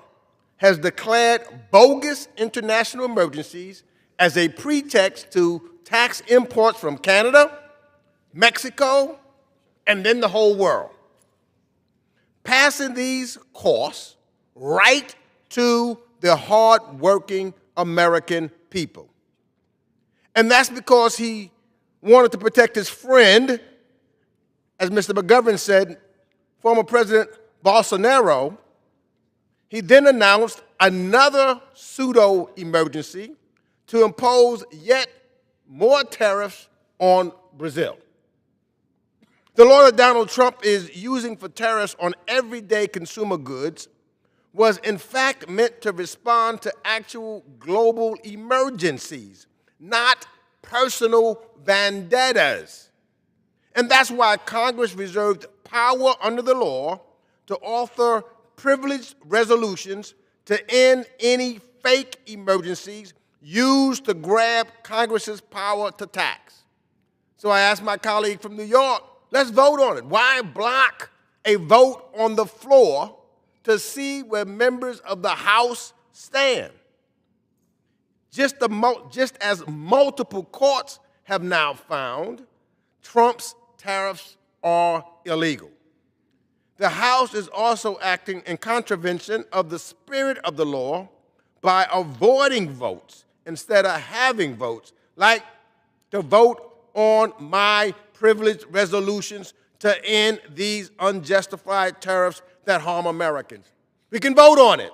has declared bogus international emergencies as a pretext to tax imports from Canada, Mexico, and then the whole world, passing these costs right to the hard-working American people. And that's because he wanted to protect his friend, as Mr. McGovern said, former President Bolsonaro. He then announced another pseudo-emergency to impose yet more tariffs on Brazil. The law that Donald Trump is using for tariffs on everyday consumer goods was in fact meant to respond to actual global emergencies, not personal vendettas. And that's why Congress reserved power under the law to author privileged resolutions to end any fake emergencies used to grab Congress's power to tax. So I asked my colleague from New York, let's vote on it. Why block a vote on the floor to see where members of the House stand? Just as multiple courts have now found, Trump's tariffs are illegal. The House is also acting in contravention of the spirit of the law by avoiding votes instead of having votes, like to vote on my privileged resolutions to end these unjustified tariffs that harm Americans. We can vote on it.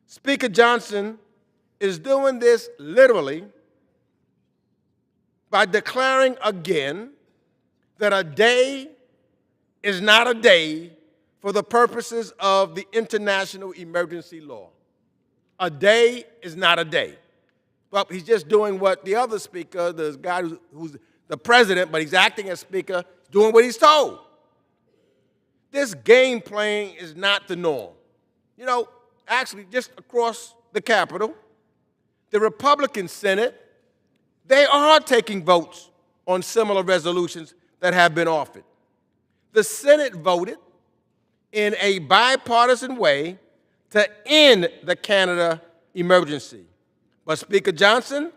Speaker Johnson is doing this literally by declaring again that a day is not a day for the purposes of the international emergency law. A day is not a day. Well, he's just doing what the other speaker, the guy who's the president, but he's acting as speaker, doing what he's told. This game playing is not the norm. You know, actually, just across the Capitol, the Republican Senate, they are taking votes on similar resolutions that have been offered. The Senate voted in a bipartisan way to end the Canada emergency. But Speaker Johnson,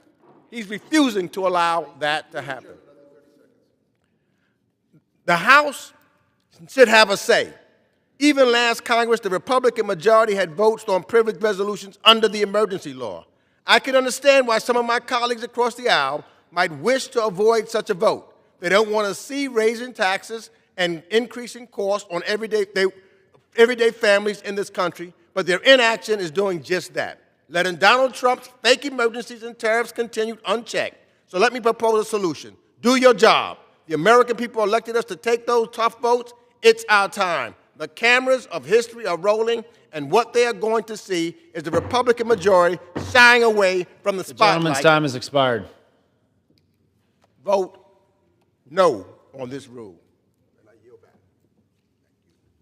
he's refusing to allow that to happen. The House should have a say. Even last Congress, the Republican majority had votes on privileged resolutions under the emergency law. I can understand why some of my colleagues across the aisle might wish to avoid such a vote. They don't want to see raising taxes and increasing costs on everyday families in this country, but their inaction is doing just that, letting Donald Trump's fake emergencies and tariffs continue unchecked. So let me propose a solution. Do your job. The American people elected us to take those tough votes. It's our time. The cameras of history are rolling, and what they are going to see is the Republican majority shying away from the spotlight. Gentleman's time has expired. Vote no on this rule.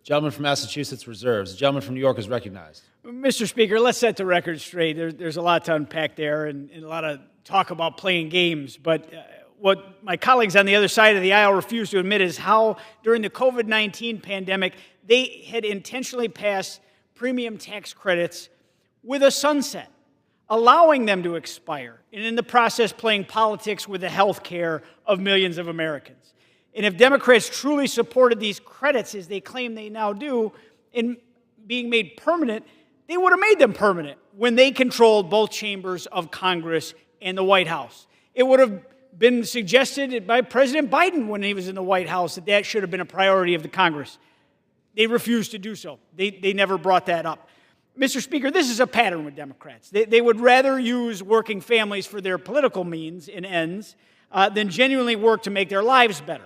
Gentleman from Massachusetts reserves. The gentleman from New York is recognized. Mr. Speaker, let's set the record straight. There's a lot to unpack there and a lot of talk about playing games. But what my colleagues on the other side of the aisle refuse to admit is how, during the COVID-19 pandemic, they had intentionally passed premium tax credits with a sunset, allowing them to expire, and in the process playing politics with the health care of millions of Americans. And if Democrats truly supported these credits, as they claim they now do, in being made permanent, they would have made them permanent when they controlled both chambers of Congress and the White House. It would have been suggested by President Biden when he was in the White House that that should have been a priority of the Congress. They refused to do so. They never brought that up. Mr. Speaker, this is a pattern with Democrats. They would rather use working families for their political means and ends than genuinely work to make their lives better.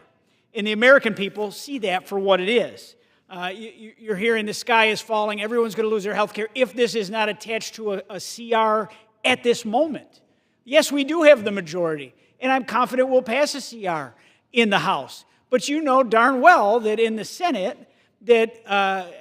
And the American people see that for what it is. You're hearing the sky is falling, everyone's going to lose their health care if this is not attached to a CR at this moment. Yes, we do have the majority, and I'm confident we'll pass a CR in the House. But you know darn well that in the Senate, that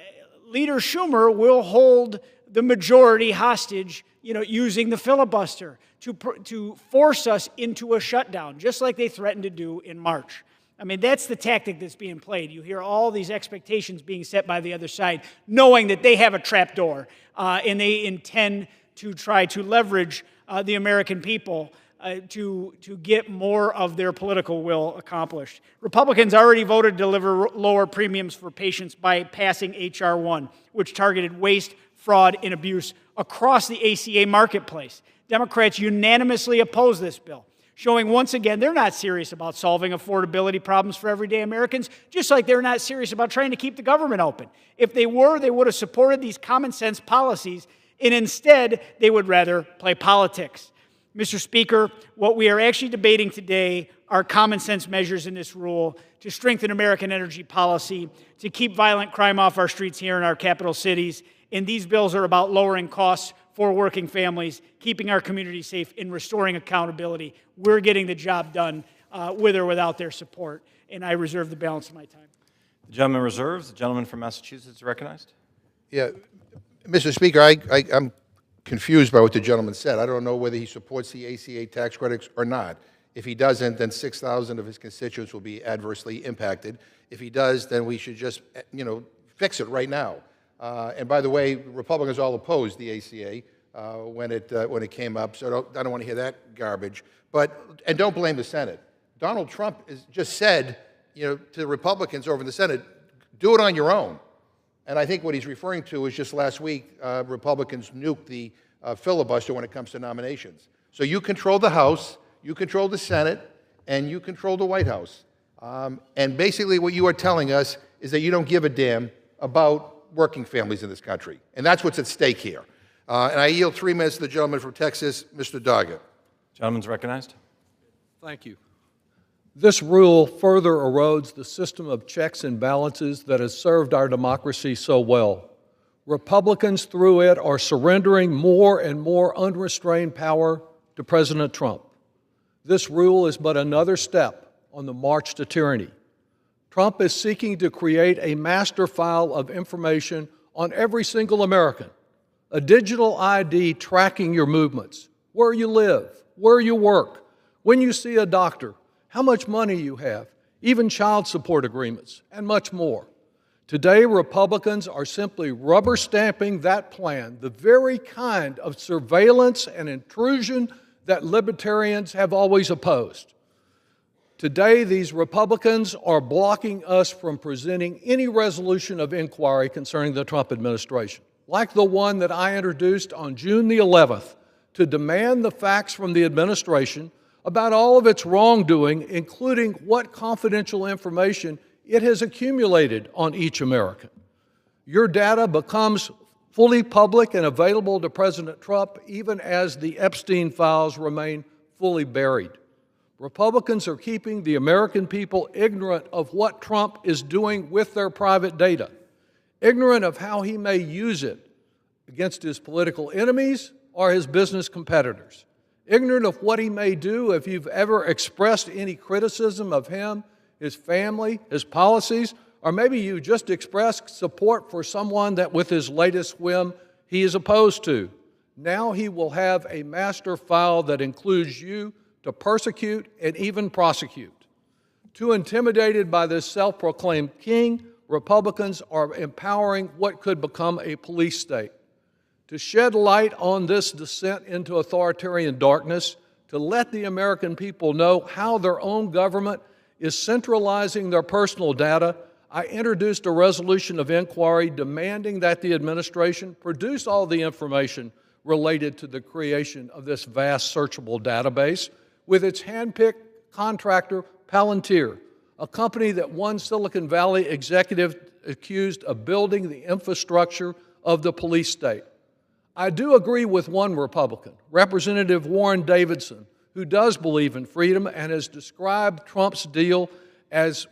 Leader Schumer will hold the majority hostage, using the filibuster to force us into a shutdown, just like they threatened to do in March. I mean, that's the tactic that's being played. You hear all these expectations being set by the other side, knowing that they have a trapdoor, and they intend to try to leverage the American people to get more of their political will accomplished. Republicans already voted to deliver lower premiums for patients by passing H.R. 1, which targeted waste, fraud, and abuse across the ACA marketplace. Democrats unanimously opposed this bill, showing once again they're not serious about solving affordability problems for everyday Americans, just like they're not serious about trying to keep the government open. If they were, they would have supported these common sense policies, and instead they would rather play politics. Mr. Speaker, what we are actually debating today are common sense measures in this rule to strengthen American energy policy, to keep violent crime off our streets here in our capital cities, and these bills are about lowering costs for working families, keeping our communities safe, and restoring accountability. We're getting the job done with or without their support, and I reserve the balance of my time. The gentleman reserves. The gentleman from Massachusetts is recognized. Yeah, Mr. Speaker, I'm confused by what the gentleman said. I don't know whether he supports the ACA tax credits or not. If he doesn't, then 6,000 of his constituents will be adversely impacted. If he does, then we should just, fix it right now. And by the way, Republicans all opposed the ACA when it came up, so I don't want to hear that garbage. And don't blame the Senate. Donald Trump has just said, to the Republicans over in the Senate, do it on your own. And I think what he's referring to is just last week, Republicans nuked the filibuster when it comes to nominations. So you control the House, you control the Senate, and you control the White House. And basically what you are telling us is that you don't give a damn about working families in this country. And that's what's at stake here. And I yield 3 minutes to the gentleman from Texas, Mr. Doggett. Gentleman's recognized. Thank you. This rule further erodes the system of checks and balances that has served our democracy so well. Republicans, through it, are surrendering more and more unrestrained power to President Trump. This rule is but another step on the march to tyranny. Trump is seeking to create a master file of information on every single American, a digital ID tracking your movements, where you live, where you work, when you see a doctor, how much money you have, even child support agreements, and much more. Today, Republicans are simply rubber stamping that plan, the very kind of surveillance and intrusion that libertarians have always opposed. Today, these Republicans are blocking us from presenting any resolution of inquiry concerning the Trump administration, like the one that I introduced on June the 11th, to demand the facts from the administration about all of its wrongdoing, including what confidential information it has accumulated on each American. Your data becomes fully public and available to President Trump, even as the Epstein files remain fully buried. Republicans are keeping the American people ignorant of what Trump is doing with their private data, ignorant of how he may use it against his political enemies or his business competitors, ignorant of what he may do if you've ever expressed any criticism of him, his family, his policies, or maybe you just expressed support for someone that with his latest whim he is opposed to. Now he will have a master file that includes you to persecute and even prosecute. Too intimidated by this self-proclaimed king, Republicans are empowering what could become a police state. To shed light on this descent into authoritarian darkness, to let the American people know how their own government is centralizing their personal data, I introduced a resolution of inquiry demanding that the administration produce all the information related to the creation of this vast searchable database with its hand-picked contractor, Palantir, a company that one Silicon Valley executive accused of building the infrastructure of the police state. I do agree with one Republican, Representative Warren Davidson, who does believe in freedom and has described Trump's deal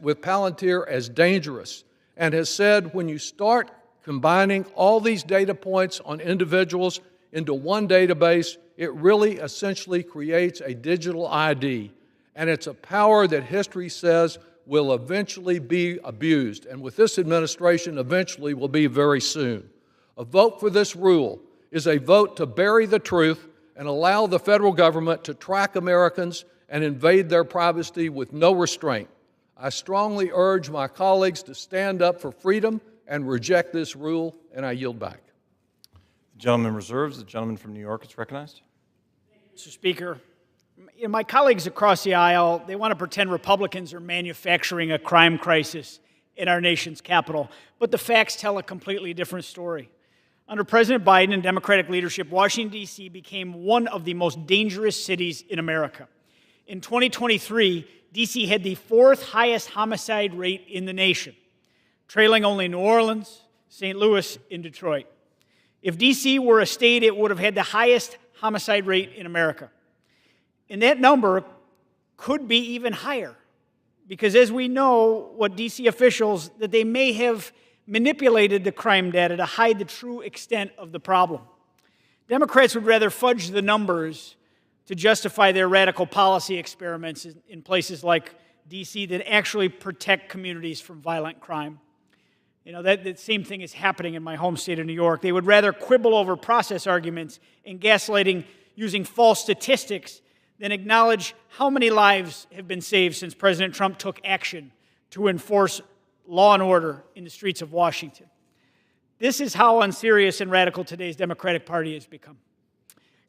with Palantir as dangerous, and has said when you start combining all these data points on individuals into one database, it really essentially creates a digital ID, and it's a power that history says will eventually be abused, and with this administration, eventually will be very soon. A vote for this rule is a vote to bury the truth and allow the federal government to track Americans and invade their privacy with no restraint. I strongly urge my colleagues to stand up for freedom and reject this rule, and I yield back. The gentleman reserves. The gentleman from New York is recognized. Mr. Speaker, my colleagues across the aisle, they want to pretend Republicans are manufacturing a crime crisis in our nation's capital, but the facts tell a completely different story. Under President Biden and Democratic leadership, Washington, D.C. became one of the most dangerous cities in America. In 2023, D.C. had the fourth highest homicide rate in the nation, trailing only New Orleans, St. Louis, and Detroit. If D.C. were a state, it would have had the highest homicide rate in America. And that number could be even higher, because as we know, what D.C. officials, that they may have manipulated the crime data to hide the true extent of the problem. Democrats would rather fudge the numbers to justify their radical policy experiments in places like D.C. than actually protect communities from violent crime. You know, that same thing is happening in my home state of New York. They would rather quibble over process arguments and gaslighting using false statistics than acknowledge how many lives have been saved since President Trump took action to enforce law and order in the streets of Washington. This is how unserious and radical today's Democratic Party has become.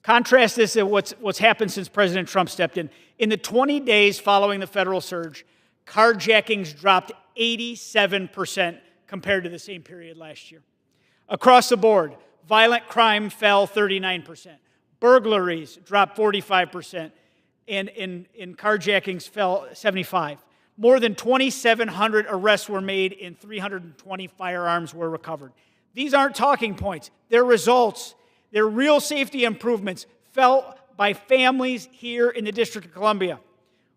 Contrast this to what's happened since President Trump stepped in. In the 20 days following the federal surge, carjackings dropped 87% compared to the same period last year. Across the board, violent crime fell 39%. Burglaries dropped 45%, and carjackings fell 75%. More than 2,700 arrests were made and 320 firearms were recovered. These aren't talking points. They're results. They're real safety improvements felt by families here in the District of Columbia.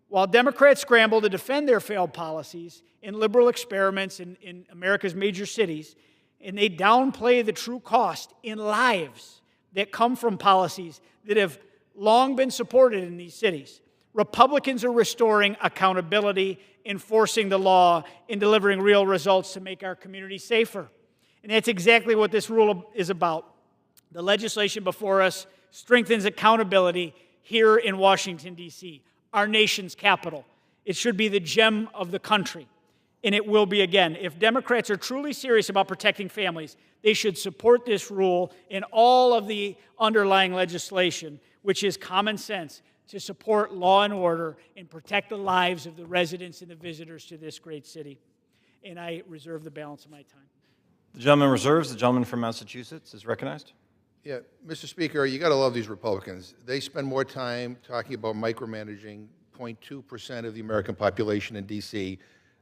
While Democrats scramble to defend their failed policies and liberal experiments in America's major cities, and they downplay the true cost in lives that come from policies that have long been supported in these cities, Republicans are restoring accountability, enforcing the law, and delivering real results to make our communities safer. And that's exactly what this rule is about. The legislation before us strengthens accountability here in Washington, D.C., our nation's capital. It should be the gem of the country, and it will be again. If Democrats are truly serious about protecting families, they should support this rule and all of the underlying legislation, which is common sense, to support law and order and protect the lives of the residents and the visitors to this great city. And I reserve the balance of my time. The gentleman reserves. The gentleman from Massachusetts is recognized. Yeah, Mr. Speaker, you got to love these Republicans. They spend more time talking about micromanaging 0.2% of the American population in D.C.,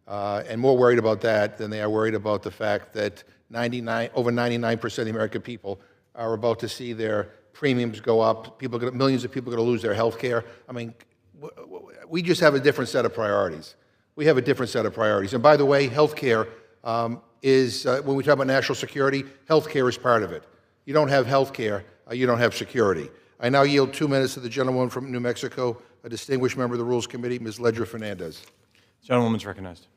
and more worried about that than they are worried about the fact that over 99% of the American people are about to see their premiums go up. Millions of people are going to lose their health care. I mean, we just have a different set of priorities. We have a different set of priorities. And by the way, health care is, when we talk about national security, health care is part of it. You don't have health care, you don't have security. I now yield 2 minutes to the gentlewoman from New Mexico, a distinguished member of the Rules Committee, Ms. Ledra Fernandez. The gentlewoman is recognized.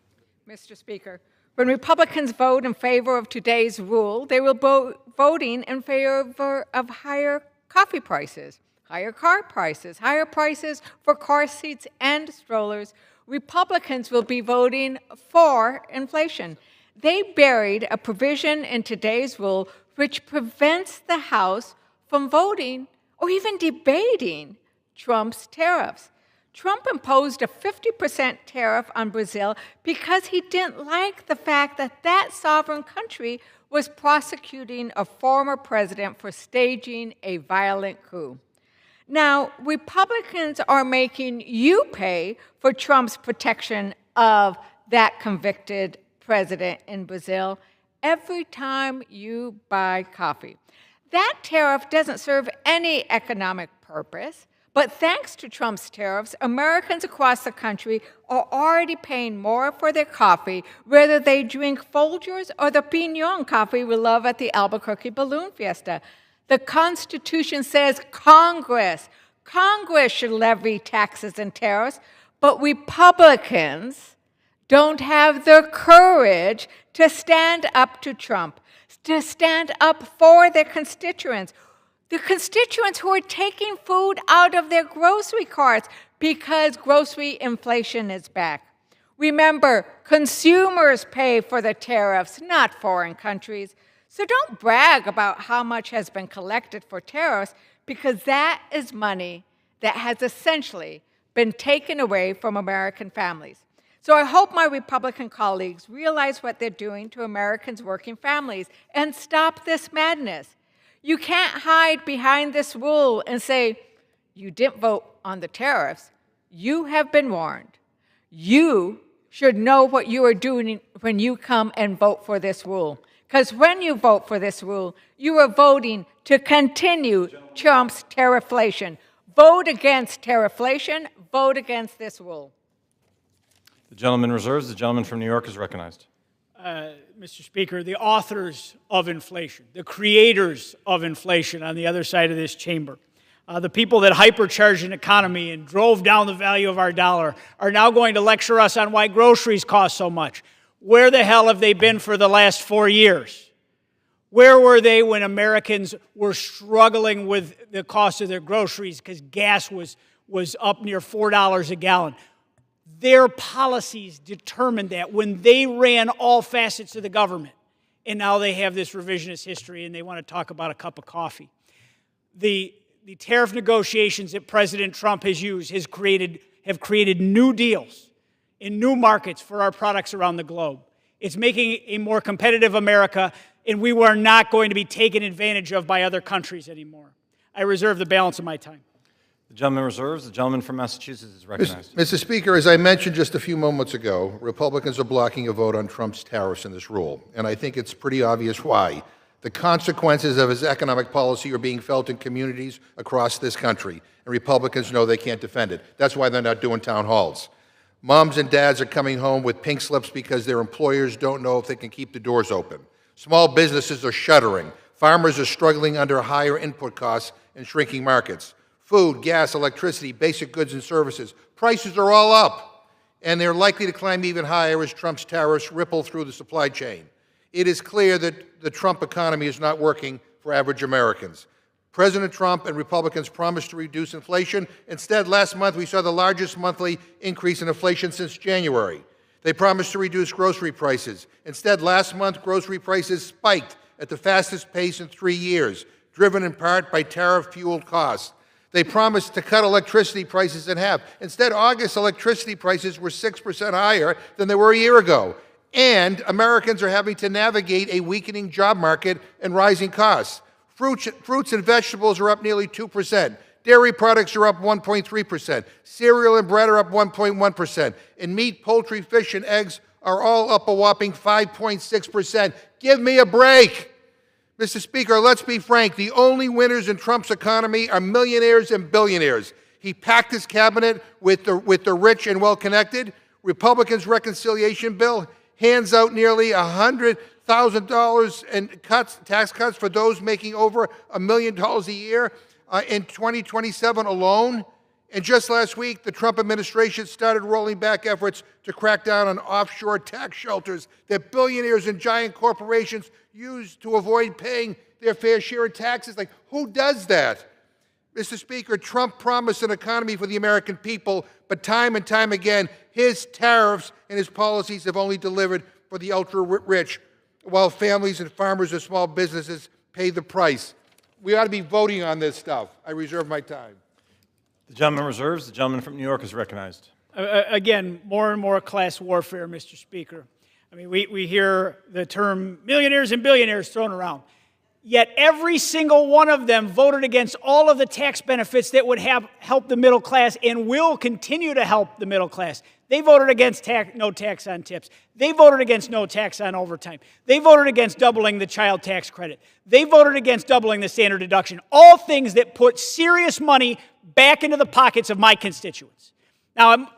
Mr. Speaker, when Republicans vote in favor of today's rule, they will be voting in favor of higher coffee prices, higher car prices, higher prices for car seats and strollers. Republicans will be voting for inflation. They buried a provision in today's rule which prevents the House from voting or even debating Trump's tariffs. Trump imposed a 50% tariff on Brazil because he didn't like the fact that that sovereign country was prosecuting a former president for staging a violent coup. Now, Republicans are making you pay for Trump's protection of that convicted president in Brazil every time you buy coffee. That tariff doesn't serve any economic purpose, but thanks to Trump's tariffs, Americans across the country are already paying more for their coffee, whether they drink Folgers or the Pinon coffee we love at the Albuquerque Balloon Fiesta. The Constitution says Congress should levy taxes and tariffs, but Republicans don't have the courage to stand up to Trump, to stand up for their constituents. The constituents who are taking food out of their grocery carts because grocery inflation is back. Remember, consumers pay for the tariffs, not foreign countries. So don't brag about how much has been collected for tariffs, because that is money that has essentially been taken away from American families. So I hope my Republican colleagues realize what they're doing to Americans' working families and stop this madness. You can't hide behind this rule and say, you didn't vote on the tariffs. You have been warned. You should know what you are doing when you come and vote for this rule. Because when you vote for this rule, you are voting to continue Trump's tarifflation. Vote against tarifflation. Vote against this rule. The gentleman reserves. The gentleman from New York is recognized. Mr. Speaker, the authors of inflation, the creators of inflation on the other side of this chamber, the people that hypercharged an economy and drove down the value of our dollar are now going to lecture us on why groceries cost so much. Where the hell have they been for the last 4 years? Where were they when Americans were struggling with the cost of their groceries because gas was up near $4 a gallon? Their policies determined that when they ran all facets of the government. And now they have this revisionist history and they want to talk about a cup of coffee. The tariff negotiations that President Trump has used have created new deals in new markets for our products around the globe. It's making a more competitive America, and we are not going to be taken advantage of by other countries anymore. I reserve the balance of my time. The gentleman reserves. The gentleman from Massachusetts is recognized. Mr. Speaker, as I mentioned just a few moments ago, Republicans are blocking a vote on Trump's tariffs in this rule, and I think it's pretty obvious why. The consequences of his economic policy are being felt in communities across this country, and Republicans know they can't defend it. That's why they're not doing town halls. Moms and dads are coming home with pink slips because their employers don't know if they can keep the doors open. Small businesses are shuttering. Farmers are struggling under higher input costs and shrinking markets. Food, gas, electricity, basic goods and services, prices are all up, and they're likely to climb even higher as Trump's tariffs ripple through the supply chain. It is clear that the Trump economy is not working for average Americans. President Trump and Republicans promised to reduce inflation. Instead, last month we saw the largest monthly increase in inflation since January. They promised to reduce grocery prices. Instead, last month grocery prices spiked at the fastest pace in 3 years, driven in part by tariff-fueled costs. They promised to cut electricity prices in half. Instead, August electricity prices were 6% higher than they were a year ago. And Americans are having to navigate a weakening job market and rising costs. Fruits and vegetables are up nearly 2%. Dairy products are up 1.3%. Cereal and bread are up 1.1%. And meat, poultry, fish, and eggs are all up a whopping 5.6%. Give me a break. Mr. Speaker, let's be frank. The only winners in Trump's economy are millionaires and billionaires. He packed his cabinet with the rich and well-connected. Republicans' reconciliation bill hands out nearly $100,000 in tax cuts for those making over $1 million a year in 2027 alone. And just last week, the Trump administration started rolling back efforts to crack down on offshore tax shelters that billionaires and giant corporations use to avoid paying their fair share of taxes. Like, who does that? Mr. Speaker, Trump promised an economy for the American people, but time and time again, his tariffs and his policies have only delivered for the ultra-rich, while families and farmers and small businesses pay the price. We ought to be voting on this stuff. I reserve my time. The gentleman reserves. The gentleman from New York is recognized. Again, more and more class warfare, Mr. Speaker. I mean, we hear the term millionaires and billionaires thrown around. Yet every single one of them voted against all of the tax benefits that would help the middle class and will continue to help the middle class. They voted against no tax on tips. They voted against no tax on overtime. They voted against doubling the child tax credit. They voted against doubling the standard deduction. All things that put serious money back into the pockets of my constituents. Now,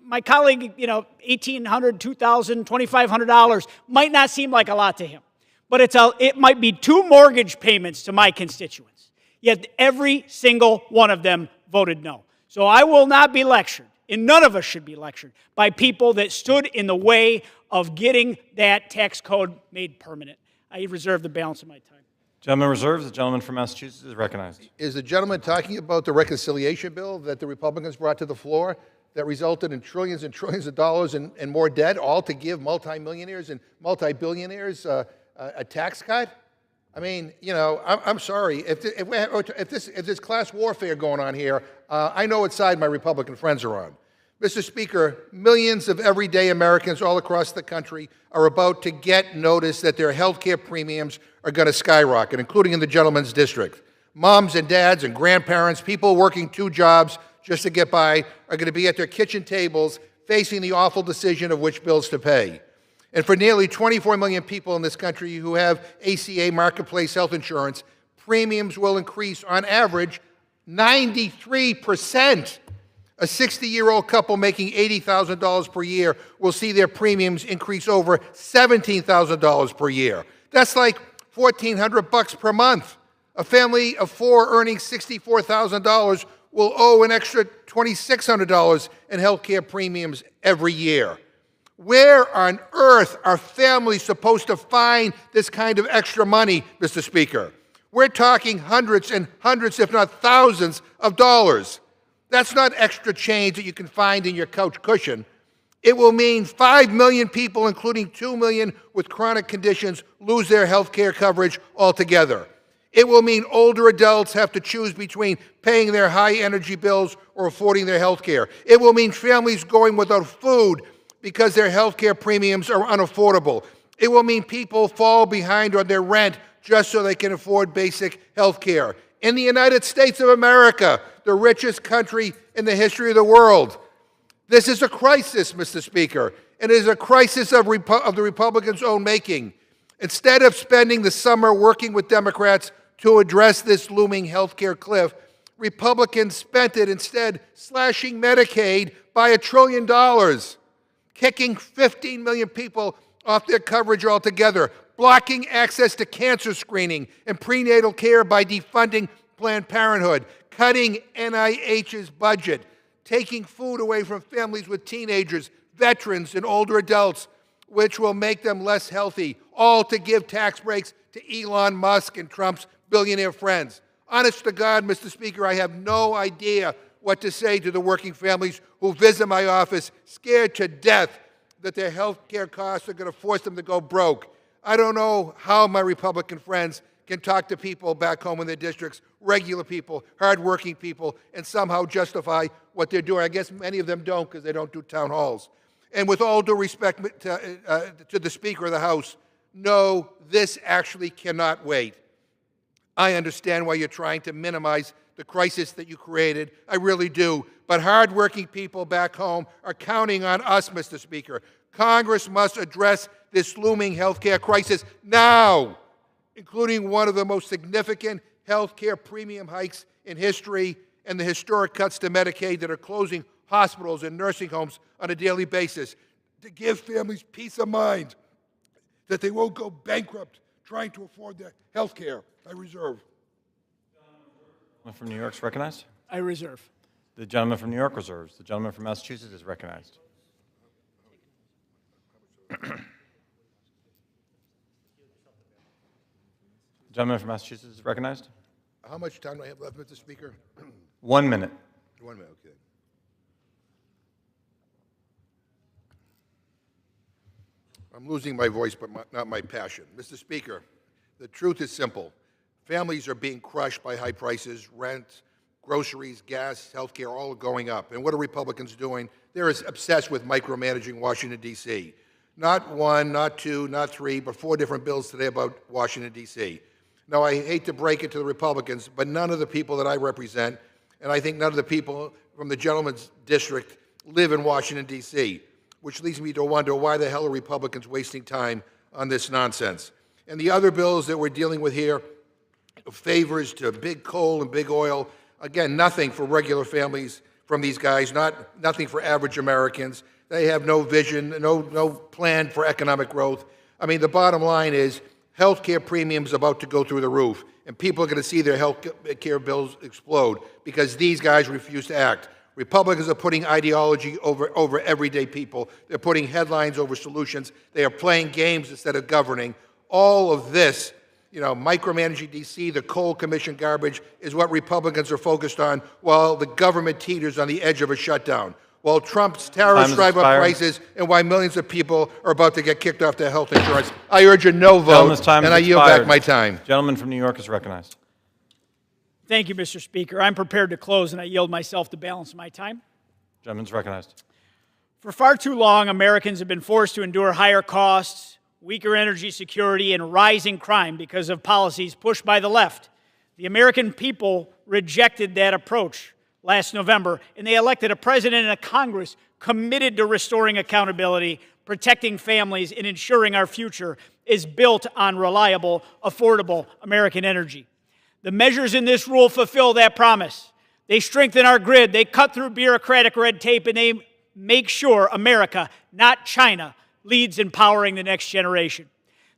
my colleague, $1,800, $2,000, $2,500 might not seem like a lot to him. But it might be 2 mortgage payments to my constituents. Yet every single one of them voted no. So I will not be lectured and none of us should be lectured by people that stood in the way of getting that tax code made permanent. I reserve the balance of my time. Gentleman reserves. The gentleman from Massachusetts is recognized. Is the gentleman talking about the reconciliation bill that the Republicans brought to the floor that resulted in trillions and trillions of dollars and more debt, all to give multimillionaires and multi-billionaires a tax cut? I mean, you know, I'm sorry. If there's class warfare going on here, I know what side my Republican friends are on. Mr. Speaker, millions of everyday Americans all across the country are about to get notice that their health care premiums are going to skyrocket, including in the gentleman's district. Moms and dads and grandparents, people working 2 jobs just to get by, are going to be at their kitchen tables facing the awful decision of which bills to pay. And for nearly 24 million people in this country who have ACA Marketplace health insurance, premiums will increase on average 93%. A 60-year-old couple making $80,000 per year will see their premiums increase over $17,000 per year. That's like $1,400 per month. A family of 4 earning $64,000 will owe an extra $2,600 in health care premiums every year. Where on earth are families supposed to find this kind of extra money, Mr. Speaker? We're talking hundreds and hundreds, if not thousands, of dollars. That's not extra change that you can find in your couch cushion. It will mean 5 million people, including 2 million with chronic conditions, lose their health care coverage altogether. It will mean older adults have to choose between paying their high energy bills or affording their health care. It will mean families going without food because their health care premiums are unaffordable. It will mean people fall behind on their rent just so they can afford basic health care. In the United States of America, the richest country in the history of the world, this is a crisis, Mr. Speaker, and it is a crisis of the Republicans' own making. Instead of spending the summer working with Democrats to address this looming health care cliff, Republicans spent it instead slashing Medicaid by $1 trillion, kicking 15 million people off their coverage altogether, blocking access to cancer screening and prenatal care by defunding Planned Parenthood, cutting NIH's budget, taking food away from families with teenagers, veterans, and older adults, which will make them less healthy, all to give tax breaks to Elon Musk and Trump's billionaire friends. Honest to God, Mr. Speaker, I have no idea what to say to the working families who visit my office scared to death that their health care costs are going to force them to go broke. I don't know how my Republican friends can talk to people back home in their districts, regular people, hardworking people, and somehow justify what they're doing. I guess many of them don't because they don't do town halls. And with all due respect to the Speaker of the House, no, this actually cannot wait. I understand why you're trying to minimize the crisis that you created. I really do. But hardworking people back home are counting on us, Mr. Speaker. Congress must address this looming health care crisis now, including one of the most significant health care premium hikes in history and the historic cuts to Medicaid that are closing hospitals and nursing homes on a daily basis, to give families peace of mind that they won't go bankrupt trying to afford their health care. I reserve. The gentleman from New York is recognized. I reserve. The gentleman from New York reserves. The gentleman from Massachusetts is recognized. The gentleman from Massachusetts is recognized. How much time do I have left, Mr. Speaker? 1 minute. 1 minute, okay. I'm losing my voice, but not my passion. Mr. Speaker, the truth is simple. Families are being crushed by high prices, rent, groceries, gas, healthcare, all going up. And what are Republicans doing? They're obsessed with micromanaging Washington, D.C. Not 1, not 2, not 3, but 4 different bills today about Washington, D.C. Now, I hate to break it to the Republicans, but none of the people that I represent, and I think none of the people from the gentleman's district, live in Washington, D.C., which leads me to wonder why the hell are Republicans wasting time on this nonsense. And the other bills that we're dealing with here, favors to big coal and big oil, again, nothing for regular families from these guys, nothing for average Americans. They have no vision, no plan for economic growth. I mean, the bottom line is health care premiums about to go through the roof, and people are going to see their health care bills explode because these guys refuse to act. Republicans are putting ideology over everyday people. They're putting headlines over solutions. They are playing games instead of governing. All of this, micromanaging D.C., the Cole Commission garbage, is what Republicans are focused on, while the government teeters on the edge of a shutdown. While Trump's tariffs drive up prices, and why millions of people are about to get kicked off their health insurance. I urge a no vote, and I yield back my time. Gentleman from New York is recognized. Thank you, Mr. Speaker. I'm prepared to close, and I yield myself the balance of my time. Gentleman's recognized. For far too long, Americans have been forced to endure higher costs, weaker energy security, and rising crime because of policies pushed by the left. The American people rejected that approach last November, and they elected a president and a Congress committed to restoring accountability, protecting families, and ensuring our future is built on reliable, affordable American energy. The measures in this rule fulfill that promise. They strengthen our grid, they cut through bureaucratic red tape, and they make sure America, not China, leads in powering the next generation.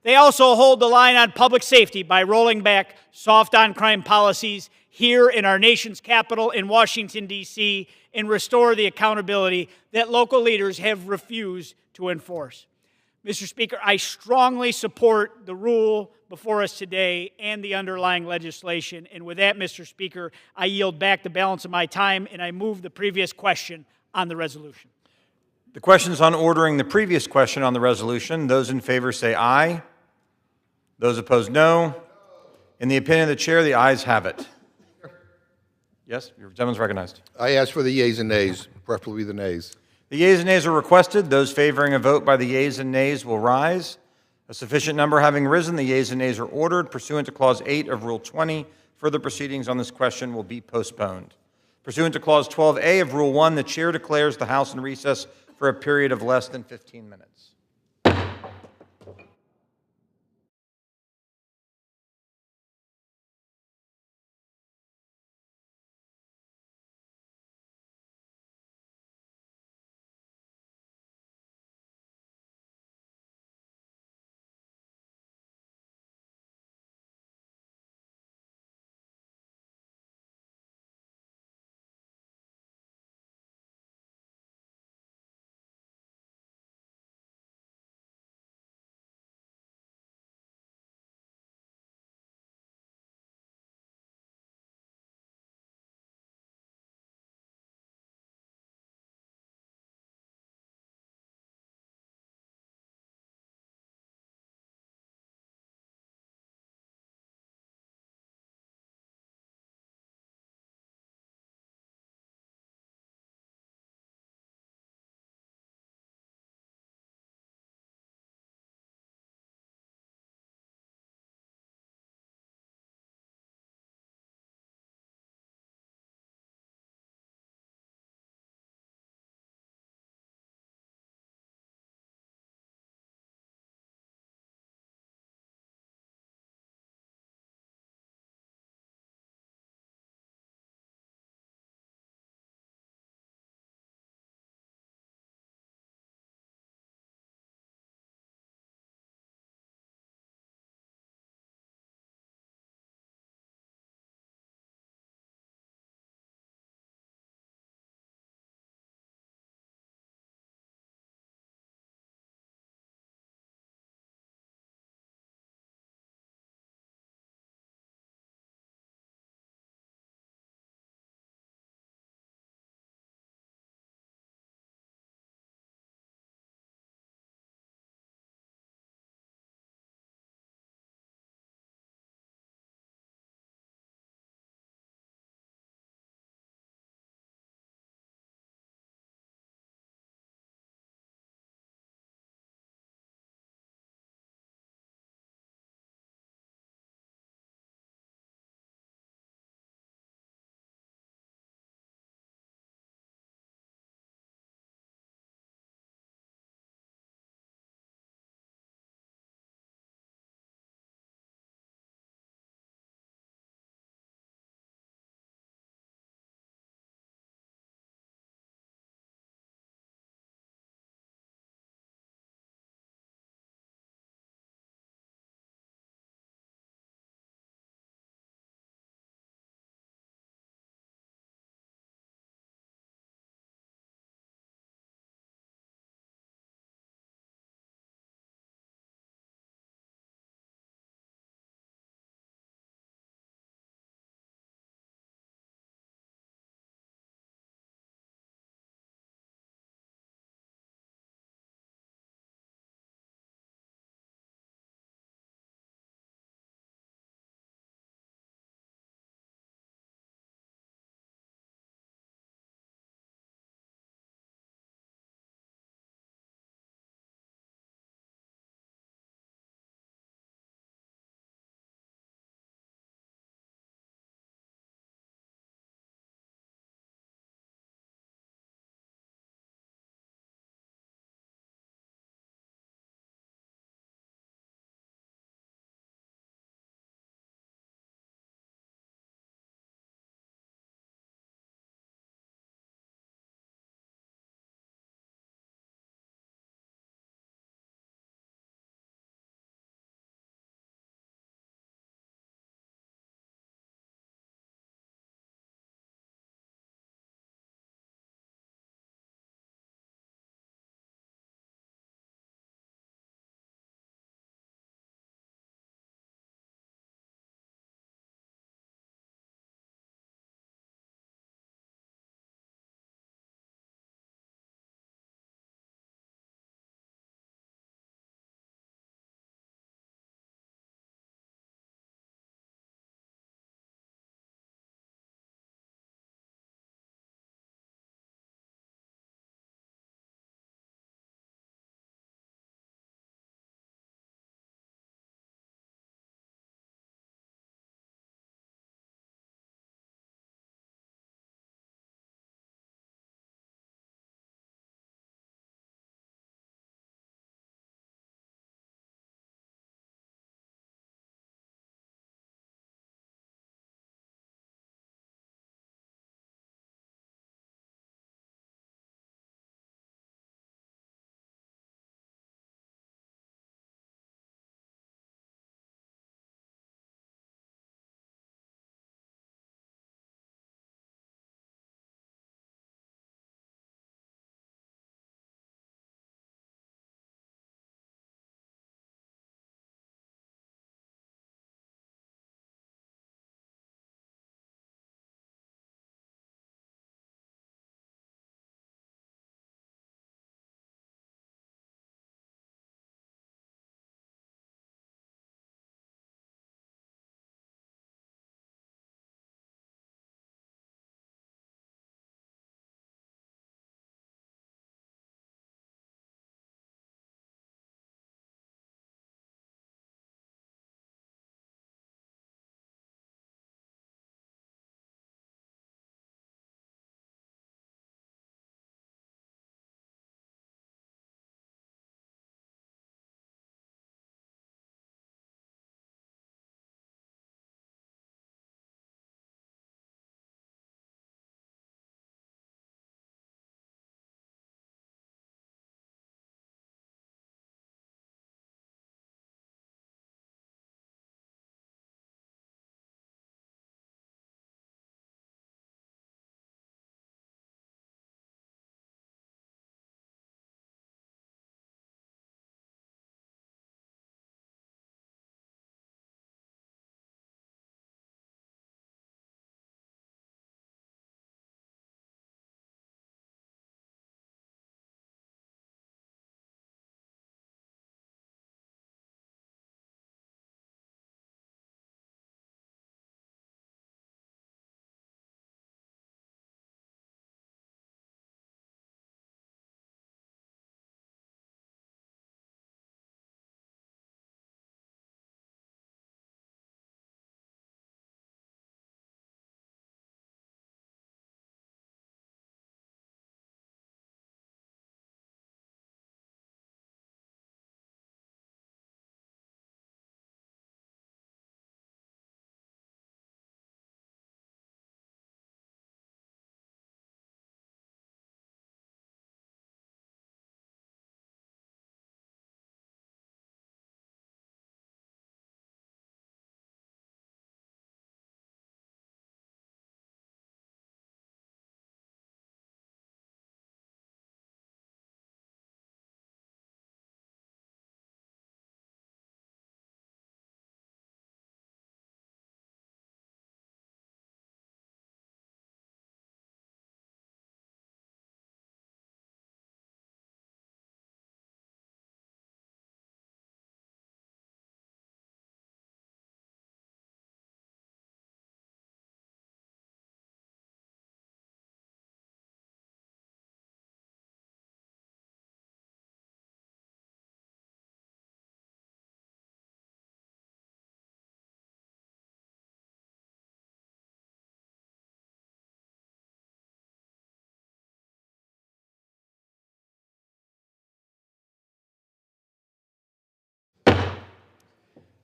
They also hold the line on public safety by rolling back soft on-crime policies here in our nation's capital in Washington, D.C., and restore the accountability that local leaders have refused to enforce. Mr. Speaker, I strongly support the rule before us today and the underlying legislation. And with that, Mr. Speaker, I yield back the balance of my time, and I move the previous question on the resolution. The question is on ordering the previous question on the resolution. Those in favor say aye. Those opposed, no. In the opinion of the chair, the ayes have it. Yes, your gentleman's recognized. I ask for the yeas and nays, preferably the nays. The yeas and nays are requested. Those favoring a vote by the yeas and nays will rise. A sufficient number having risen, the yeas and nays are ordered. Pursuant to Clause 8 of Rule 20, further proceedings on this question will be postponed. Pursuant to Clause 12A of Rule 1, the chair declares the House in recess for a period of less than 15 minutes.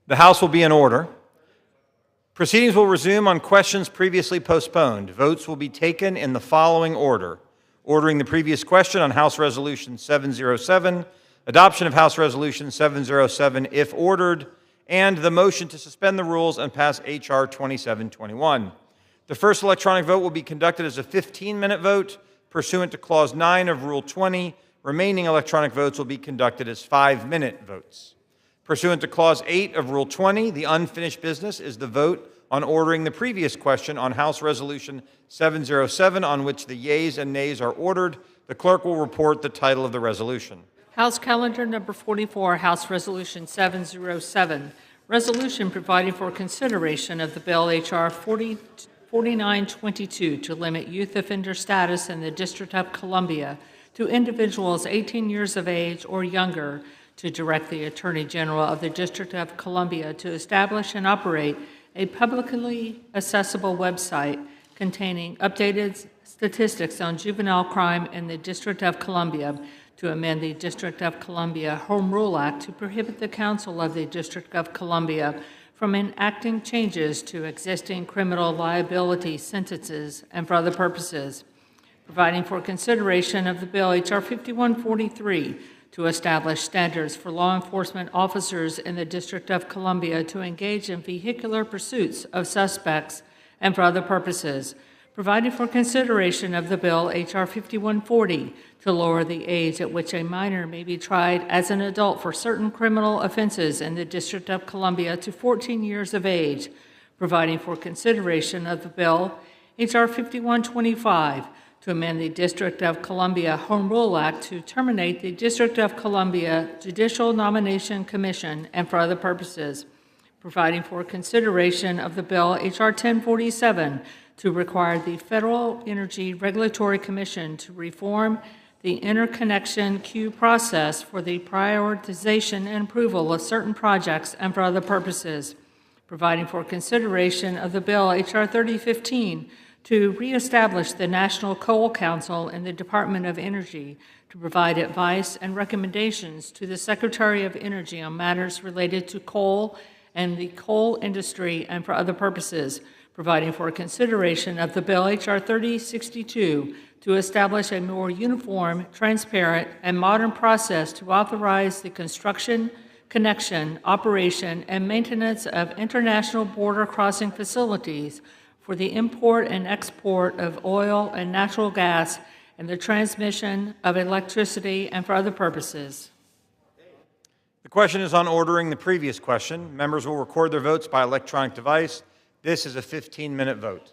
The House will be in order. Proceedings will resume on questions previously postponed. Votes will be taken in the following order: ordering the previous question on House Resolution 707, adoption of House Resolution 707 if ordered, and the motion to suspend the rules and pass H.R. 2721. The first electronic vote will be conducted as a 15-minute vote pursuant to Clause 9 of Rule 20. Remaining electronic votes will be conducted as 5-minute votes. Pursuant to Clause 8 of Rule 20, the unfinished business is the vote on ordering the previous question on House Resolution 707, on which the yeas and nays are ordered. The clerk will report the title of the resolution. House Calendar Number 44, House Resolution 707, resolution providing for consideration of the bill H.R. 4922 to limit youth offender status in the District of Columbia to individuals 18 years of age or younger, to direct the Attorney General of the District of Columbia to establish and operate a publicly accessible website containing updated statistics on juvenile crime in the District of Columbia, to amend the District of Columbia Home Rule Act to prohibit the Council of the District of Columbia from enacting changes to existing criminal liability sentences and for other purposes, providing for consideration of the bill H.R. 5143 to establish standards for law enforcement officers in the District of Columbia to engage in vehicular pursuits of suspects and for other purposes, providing for consideration of the bill H.R. 5140 to lower the age at which a minor may be tried as an adult for certain criminal offenses in the District of Columbia to 14 years of age, providing for consideration of the bill H.R. 5125 to amend the District of Columbia Home Rule Act to terminate the District of Columbia Judicial Nomination Commission and for other purposes, providing for consideration of the bill H.R. 1047 to require the Federal Energy Regulatory Commission to reform the interconnection queue process for the prioritization and approval of certain projects and for other purposes, providing for consideration of the bill H.R. 3015 to reestablish the National Coal Council in the Department of Energy to provide advice and recommendations to the Secretary of Energy on matters related to coal and the coal industry and for other purposes, providing for consideration of the bill H.R. 3062 to establish a more uniform, transparent, and modern process to authorize the construction, connection, operation, and maintenance of international border crossing facilities for the import and export of oil and natural gas and the transmission of electricity and for other purposes. The question is on ordering the previous question. Members will record their votes by electronic device. This is a 15-minute vote.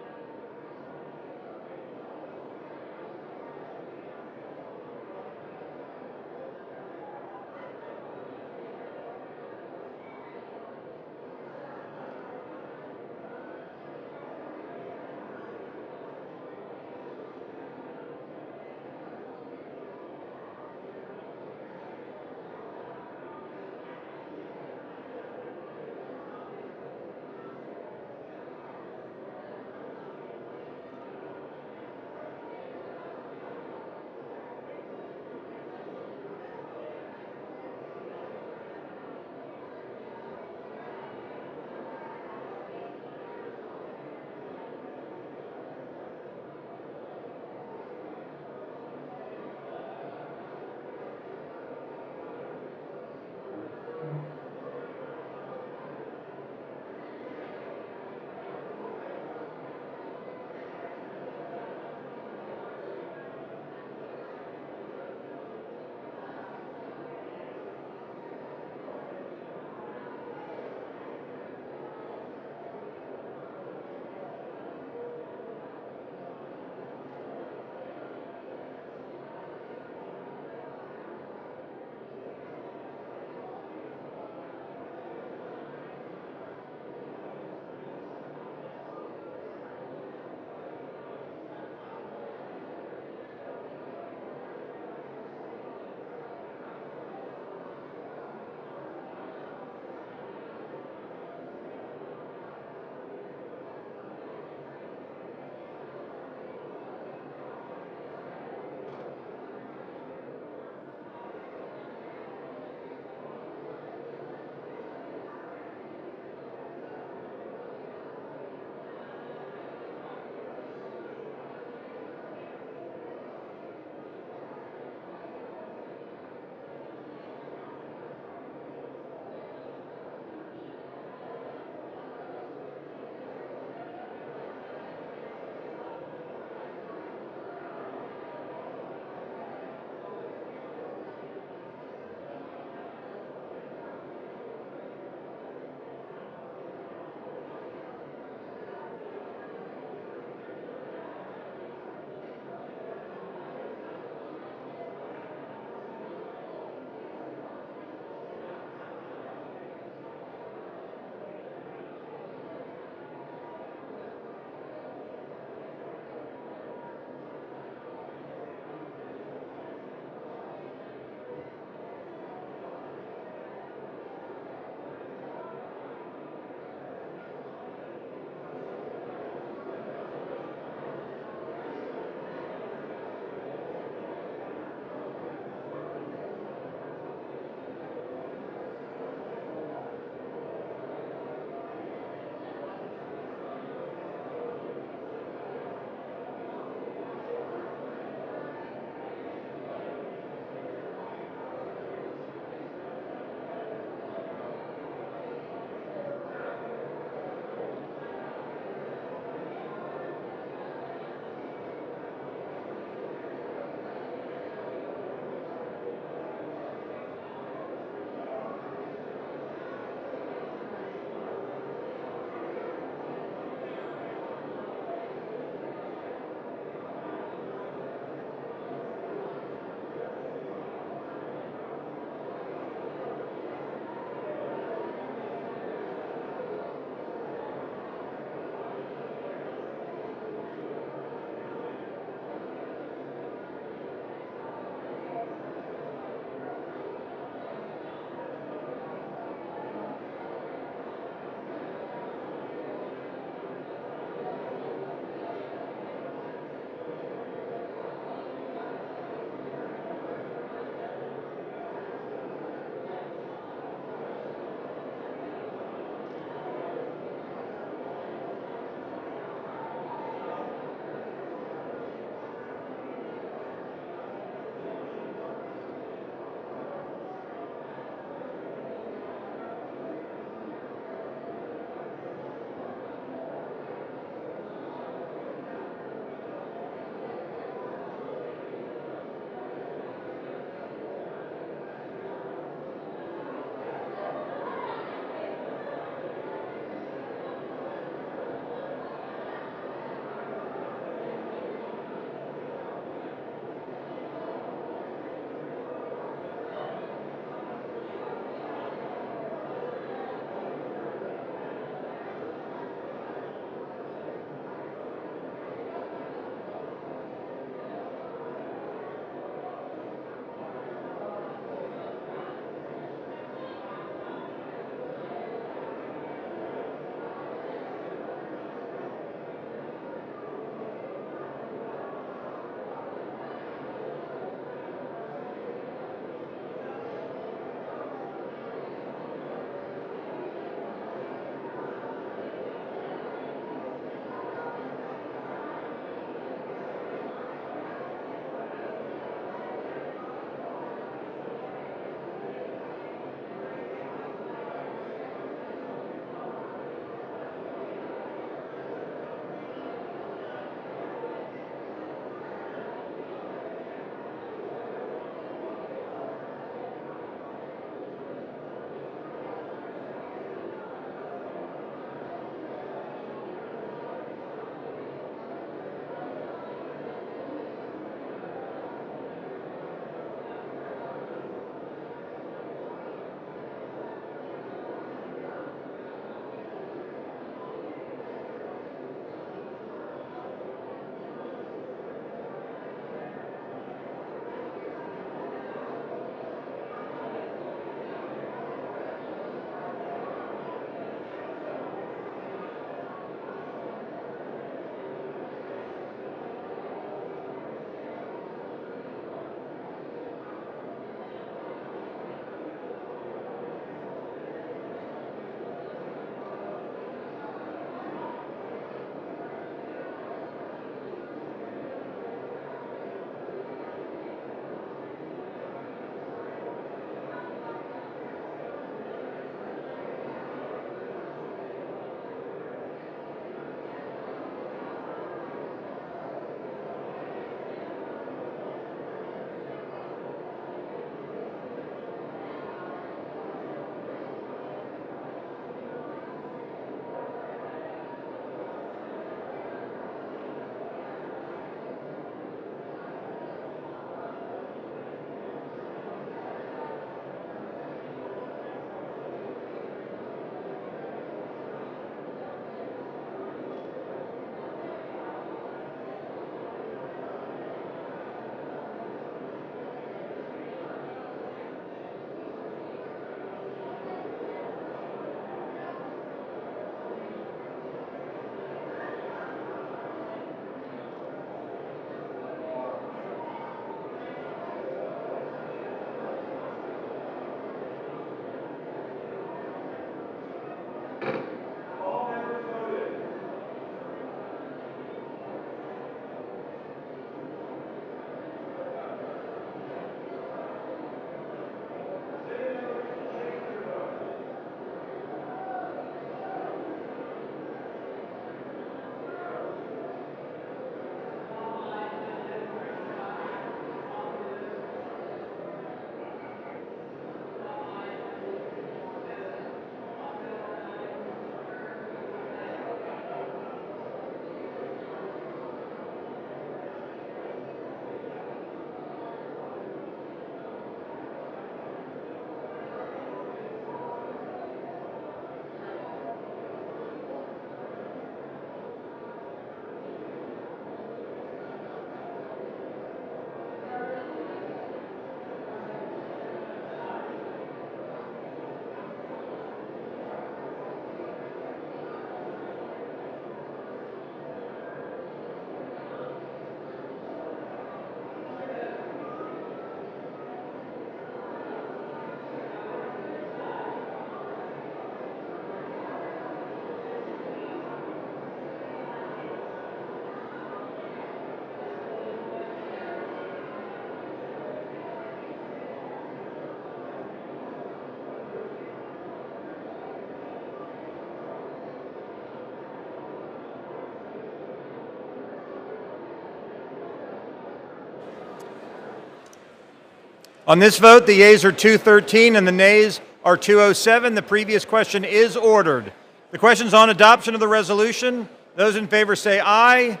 On this vote, the yeas are 213 and the nays are 207. The previous question is ordered. The question's on adoption of the resolution. Those in favor say aye.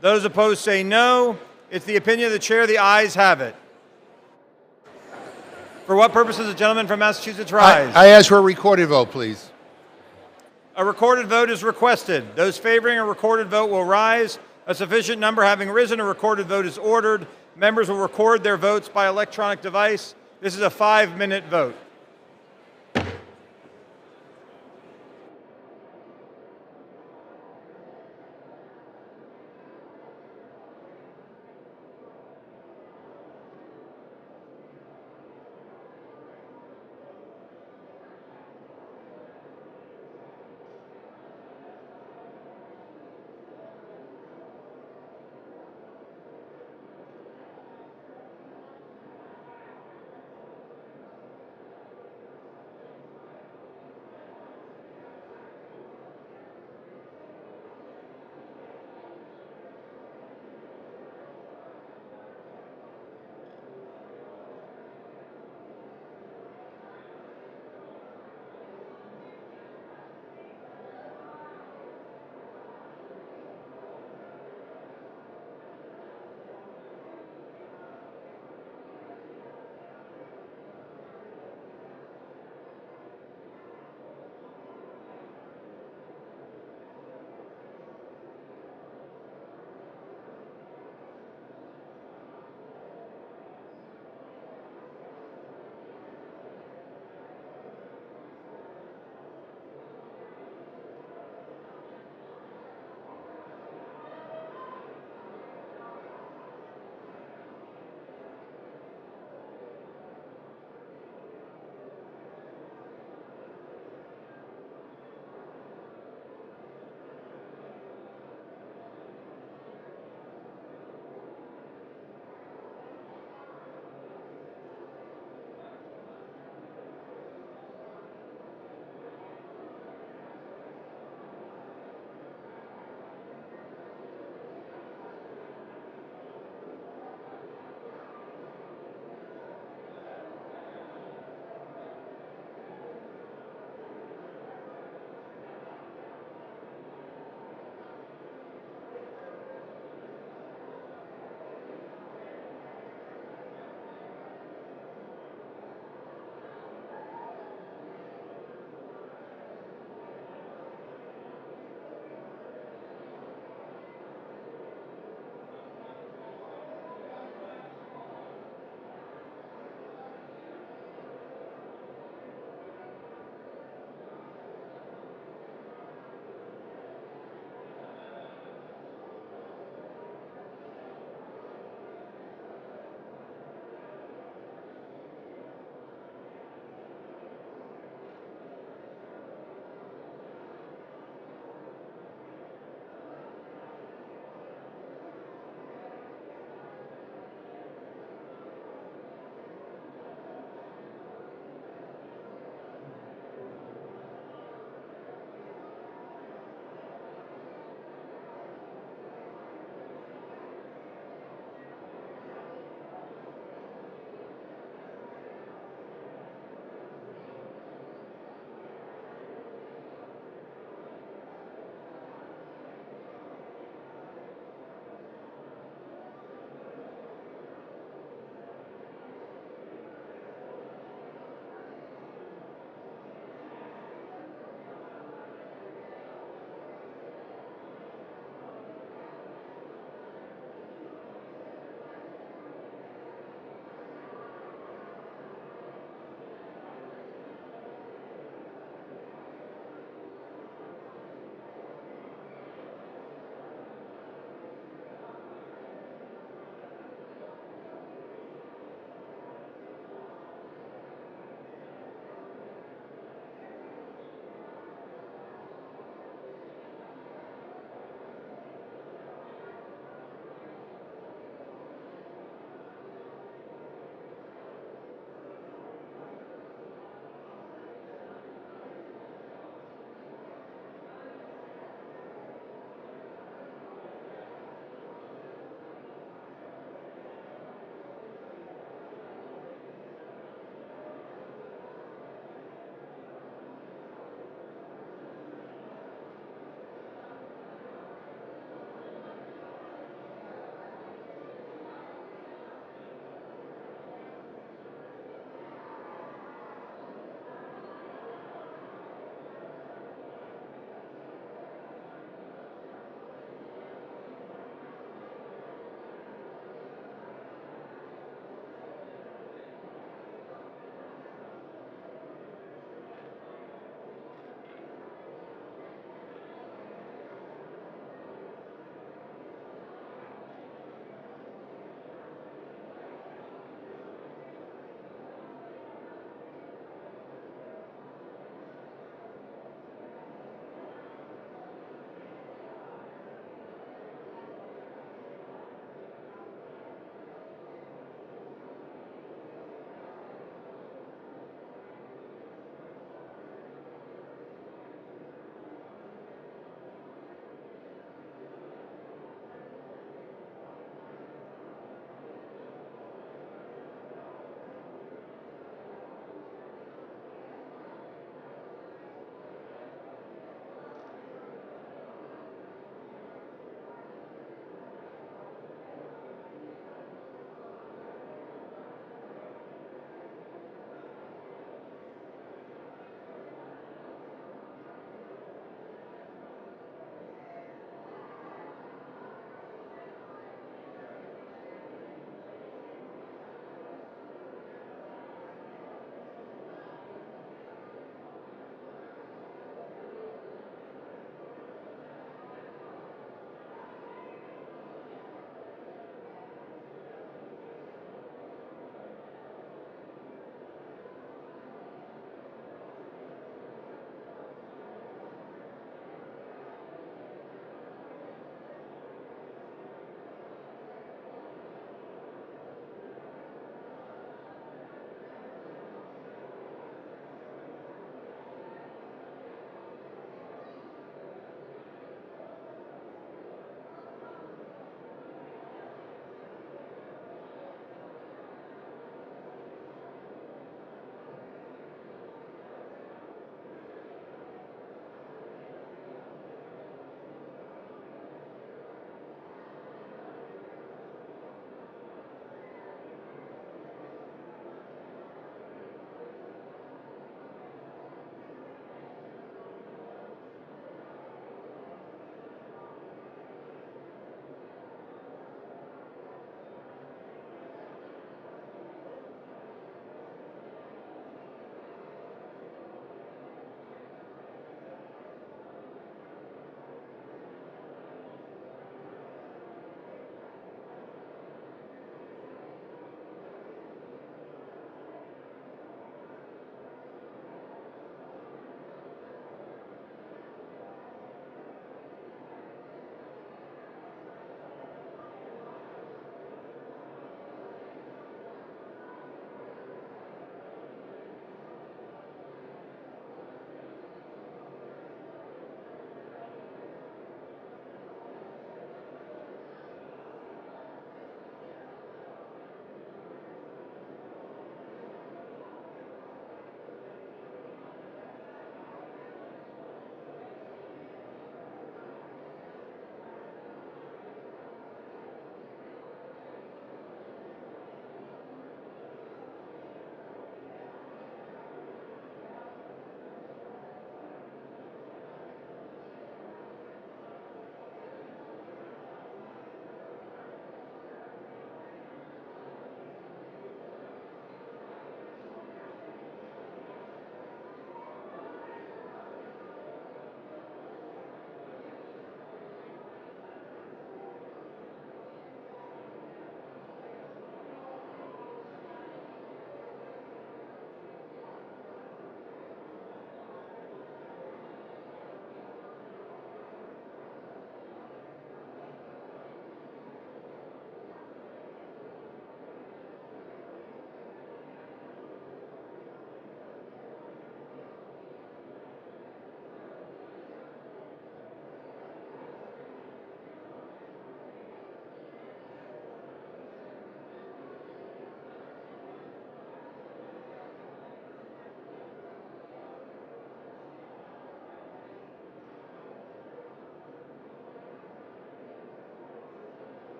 Those opposed say no. It's the opinion of the chair. The ayes have it. For what purpose does the gentleman from Massachusetts rise? I ask for a recorded vote, please. A recorded vote is requested. Those favoring a recorded vote will rise. A sufficient number having risen, a recorded vote is ordered. Members will record their votes by electronic device. This is a 5-minute vote.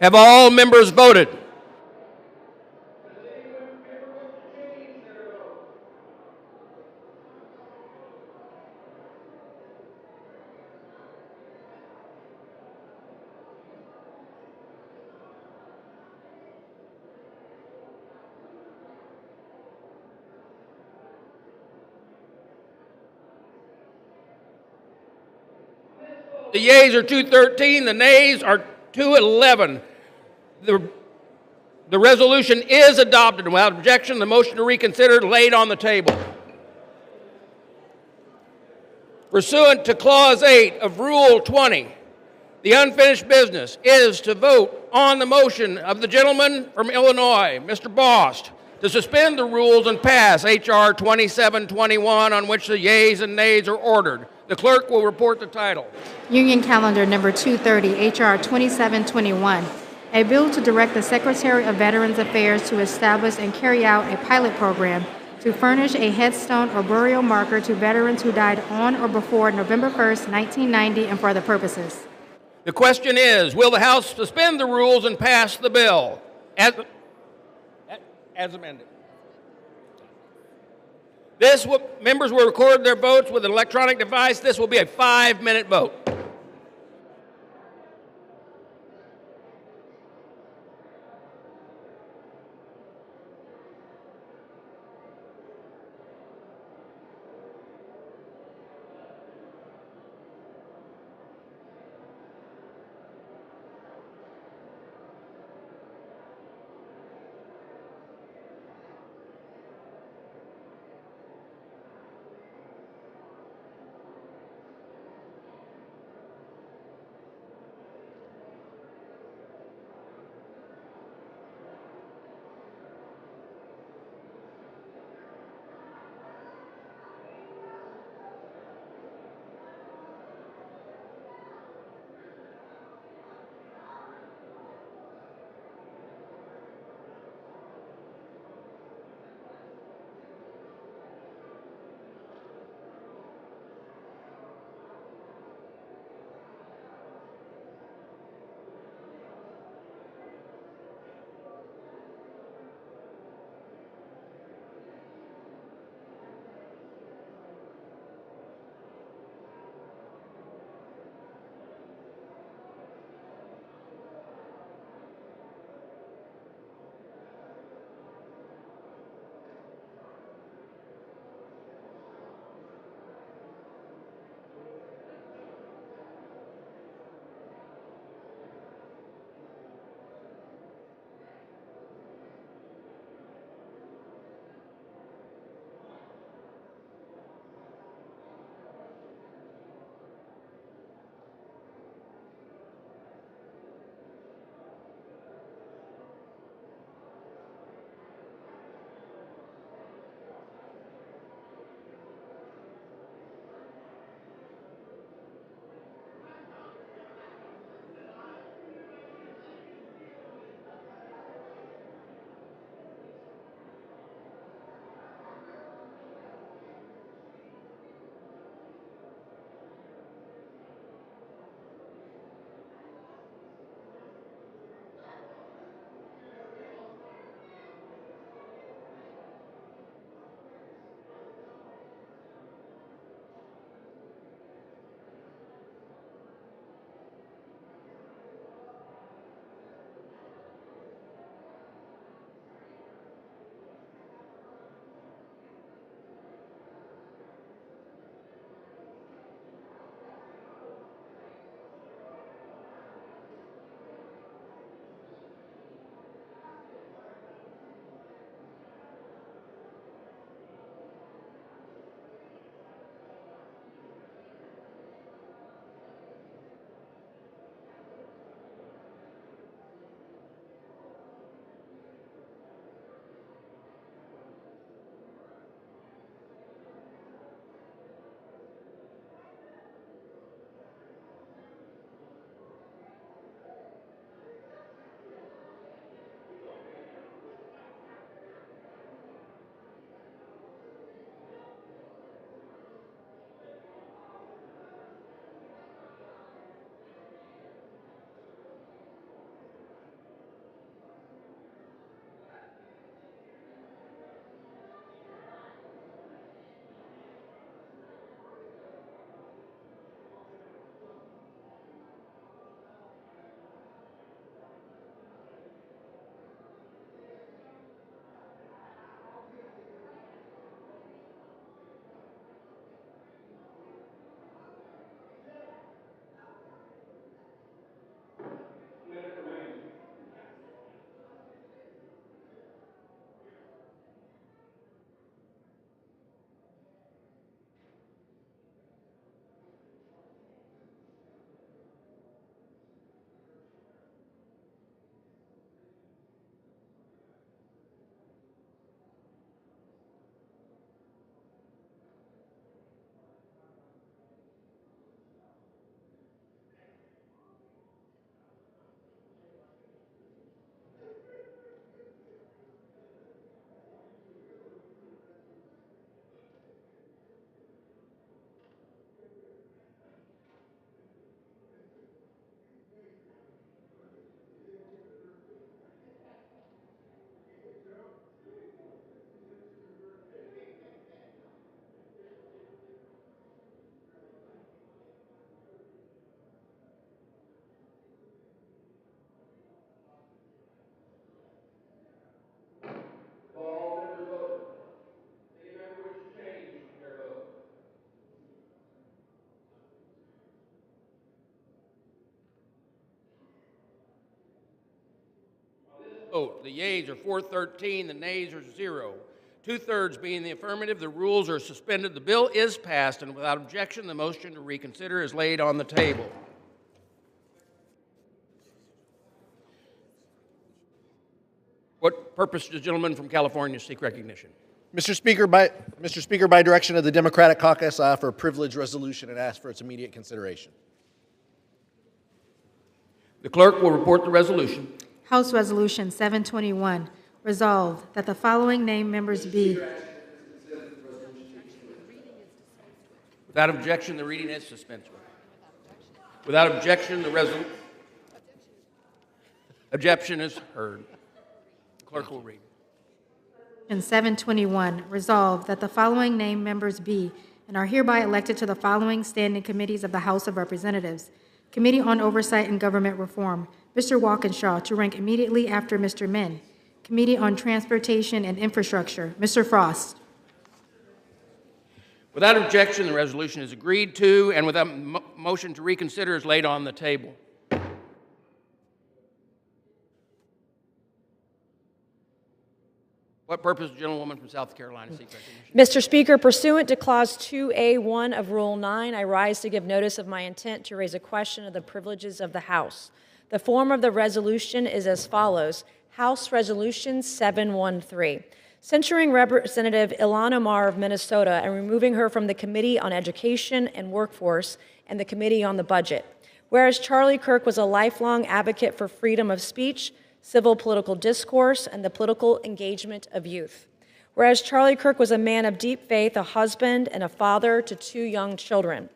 Have all members voted? The yeas are 213, the nays are 211. The resolution is adopted. Without objection, the motion to reconsider laid on the table. Pursuant to Clause 8 of Rule 20, the unfinished business is to vote on the motion of the gentleman from Illinois, Mr. Bost, to suspend the rules and pass H.R. 2721, on which the yeas and nays are ordered. The clerk will report the title. Union Calendar Number 230, H.R. 2721, a bill to direct the Secretary of Veterans Affairs to establish and carry out a pilot program to furnish a headstone or burial marker to veterans who died on or before November 1st, 1990, and for other purposes. The question is, will the House suspend the rules and pass the bill as amended? Members will record their votes with an electronic device. This will be a 5-minute vote. vote. The yeas are 413, the nays are 0. 2/3 being the affirmative, the rules are suspended. The bill is passed, and without objection, the motion to reconsider is laid on the table. What purpose does the gentleman from California seek recognition? Mr. Speaker, by direction of the Democratic Caucus, I offer a privileged resolution and ask for its immediate consideration. The clerk will report the resolution. House Resolution 721, resolved that the following named members be. Without objection, the reading is suspended. Without objection, the resolution. Objection is heard. The clerk will read. 721, resolved that the following named members be and are hereby elected to the following standing committees of the House of Representatives. Committee on Oversight and Government Reform, Mr. Walkinshaw to rank immediately after Mr. Min. Committee on Transportation and Infrastructure, Mr. Frost. Without objection, the resolution is agreed to, and without motion to reconsider is laid on the table. What purpose, gentlewoman from South Carolina, seek recognition? Mr. Speaker, pursuant to Clause 2A1 of Rule 9, I rise to give notice of my intent to raise a question of the privileges of the House. The form of the resolution is as follows. House Resolution 713, censuring Representative Ilhan Omar of Minnesota and removing her from the Committee on Education and Workforce and the Committee on the Budget. Whereas Charlie Kirk was a lifelong advocate for freedom of speech, civil political discourse, and the political engagement of youth. Whereas Charlie Kirk was a man of deep faith, a husband, and a father to 2 young children.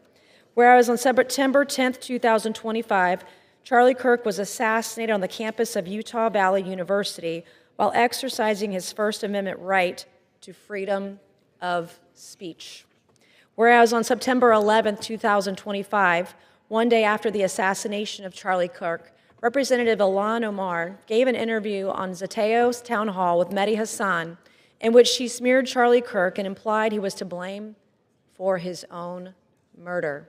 Whereas on September 10, 2025, Charlie Kirk was assassinated on the campus of Utah Valley University while exercising his First Amendment right to freedom of speech. Whereas on September 11, 2025, one day after the assassination of Charlie Kirk, Representative Ilhan Omar gave an interview on Zateo's town hall with Mehdi Hassan in which she smeared Charlie Kirk and implied he was to blame for his own murder.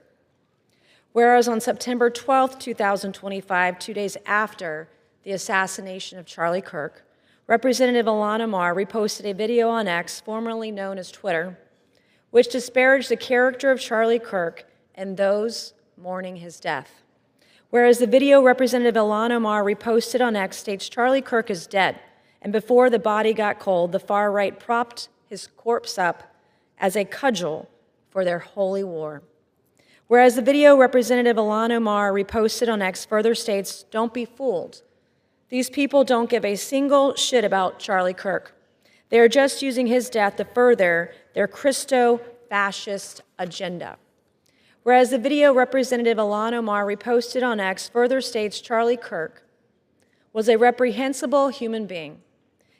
Whereas on September 12, 2025, 2 days after the assassination of Charlie Kirk, Representative Ilhan Omar reposted a video on X, formerly known as Twitter, which disparaged the character of Charlie Kirk and those mourning his death. Whereas the video Representative Ilhan Omar reposted on X states Charlie Kirk is dead, and before the body got cold, the far right propped his corpse up as a cudgel for their holy war. Whereas the video Representative Ilhan Omar reposted on X further states, don't be fooled. These people don't give a single shit about Charlie Kirk. They are just using his death to further their Christo-fascist agenda. Whereas the video Representative Ilhan Omar reposted on X further states Charlie Kirk was a reprehensible human being.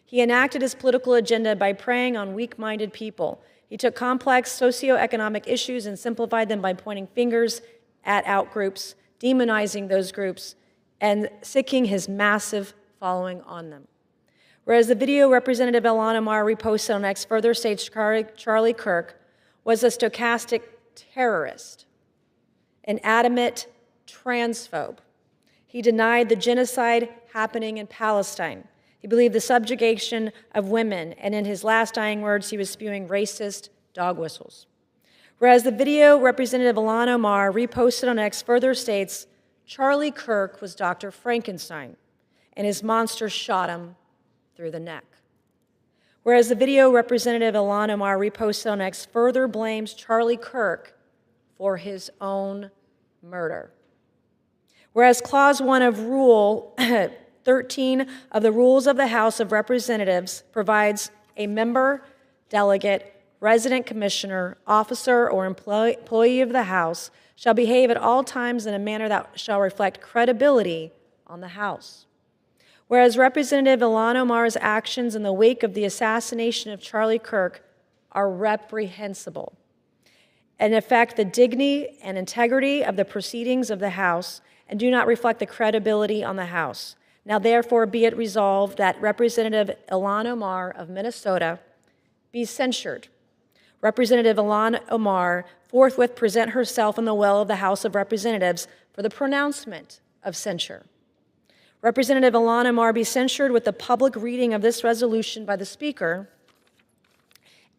He enacted his political agenda by preying on weak-minded people. He took complex socioeconomic issues and simplified them by pointing fingers at outgroups, demonizing those groups, and sicking his massive following on them. Whereas the video Representative Ilhan Omar reposted on X further states Charlie Kirk was a stochastic terrorist, an adamant transphobe. He denied the genocide happening in Palestine. He believed the subjugation of women, and in his last dying words, he was spewing racist dog whistles. Whereas the video Representative Ilhan Omar reposted on X further states, Charlie Kirk was Dr. Frankenstein, and his monster shot him through the neck. Whereas the video Representative Ilhan Omar reposted on X further blames Charlie Kirk for his own murder. Whereas Clause 1 of Rule 13 of the Rules of the House of Representatives provides a member, delegate, resident commissioner, officer, or employee of the House shall behave at all times in a manner that shall reflect credibility on the House. Whereas Representative Ilhan Omar's actions in the wake of the assassination of Charlie Kirk are reprehensible and affect the dignity and integrity of the proceedings of the House and do not reflect the credibility on the House. Now therefore be it resolved that Representative Ilhan Omar of Minnesota be censured. Representative Ilhan Omar forthwith present herself in the well of the House of Representatives for the pronouncement of censure. Representative Ilhan Omar be censured with the public reading of this resolution by the Speaker,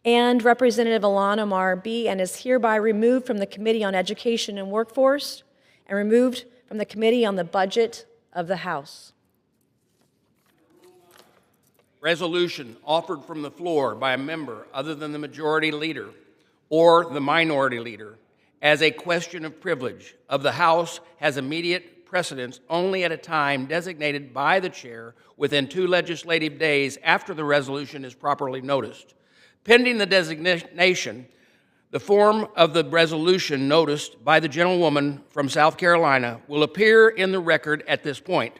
and Representative Ilhan Omar be and is hereby removed from the Committee on Education and Workforce and removed from the Committee on the Budget of the House. Resolution offered from the floor by a member other than the majority leader or the minority leader as a question of privilege of the House has immediate precedence only at a time designated by the chair within 2 legislative days after the resolution is properly noticed. Pending the designation, the form of the resolution noticed by the gentlewoman from South Carolina will appear in the record at this point.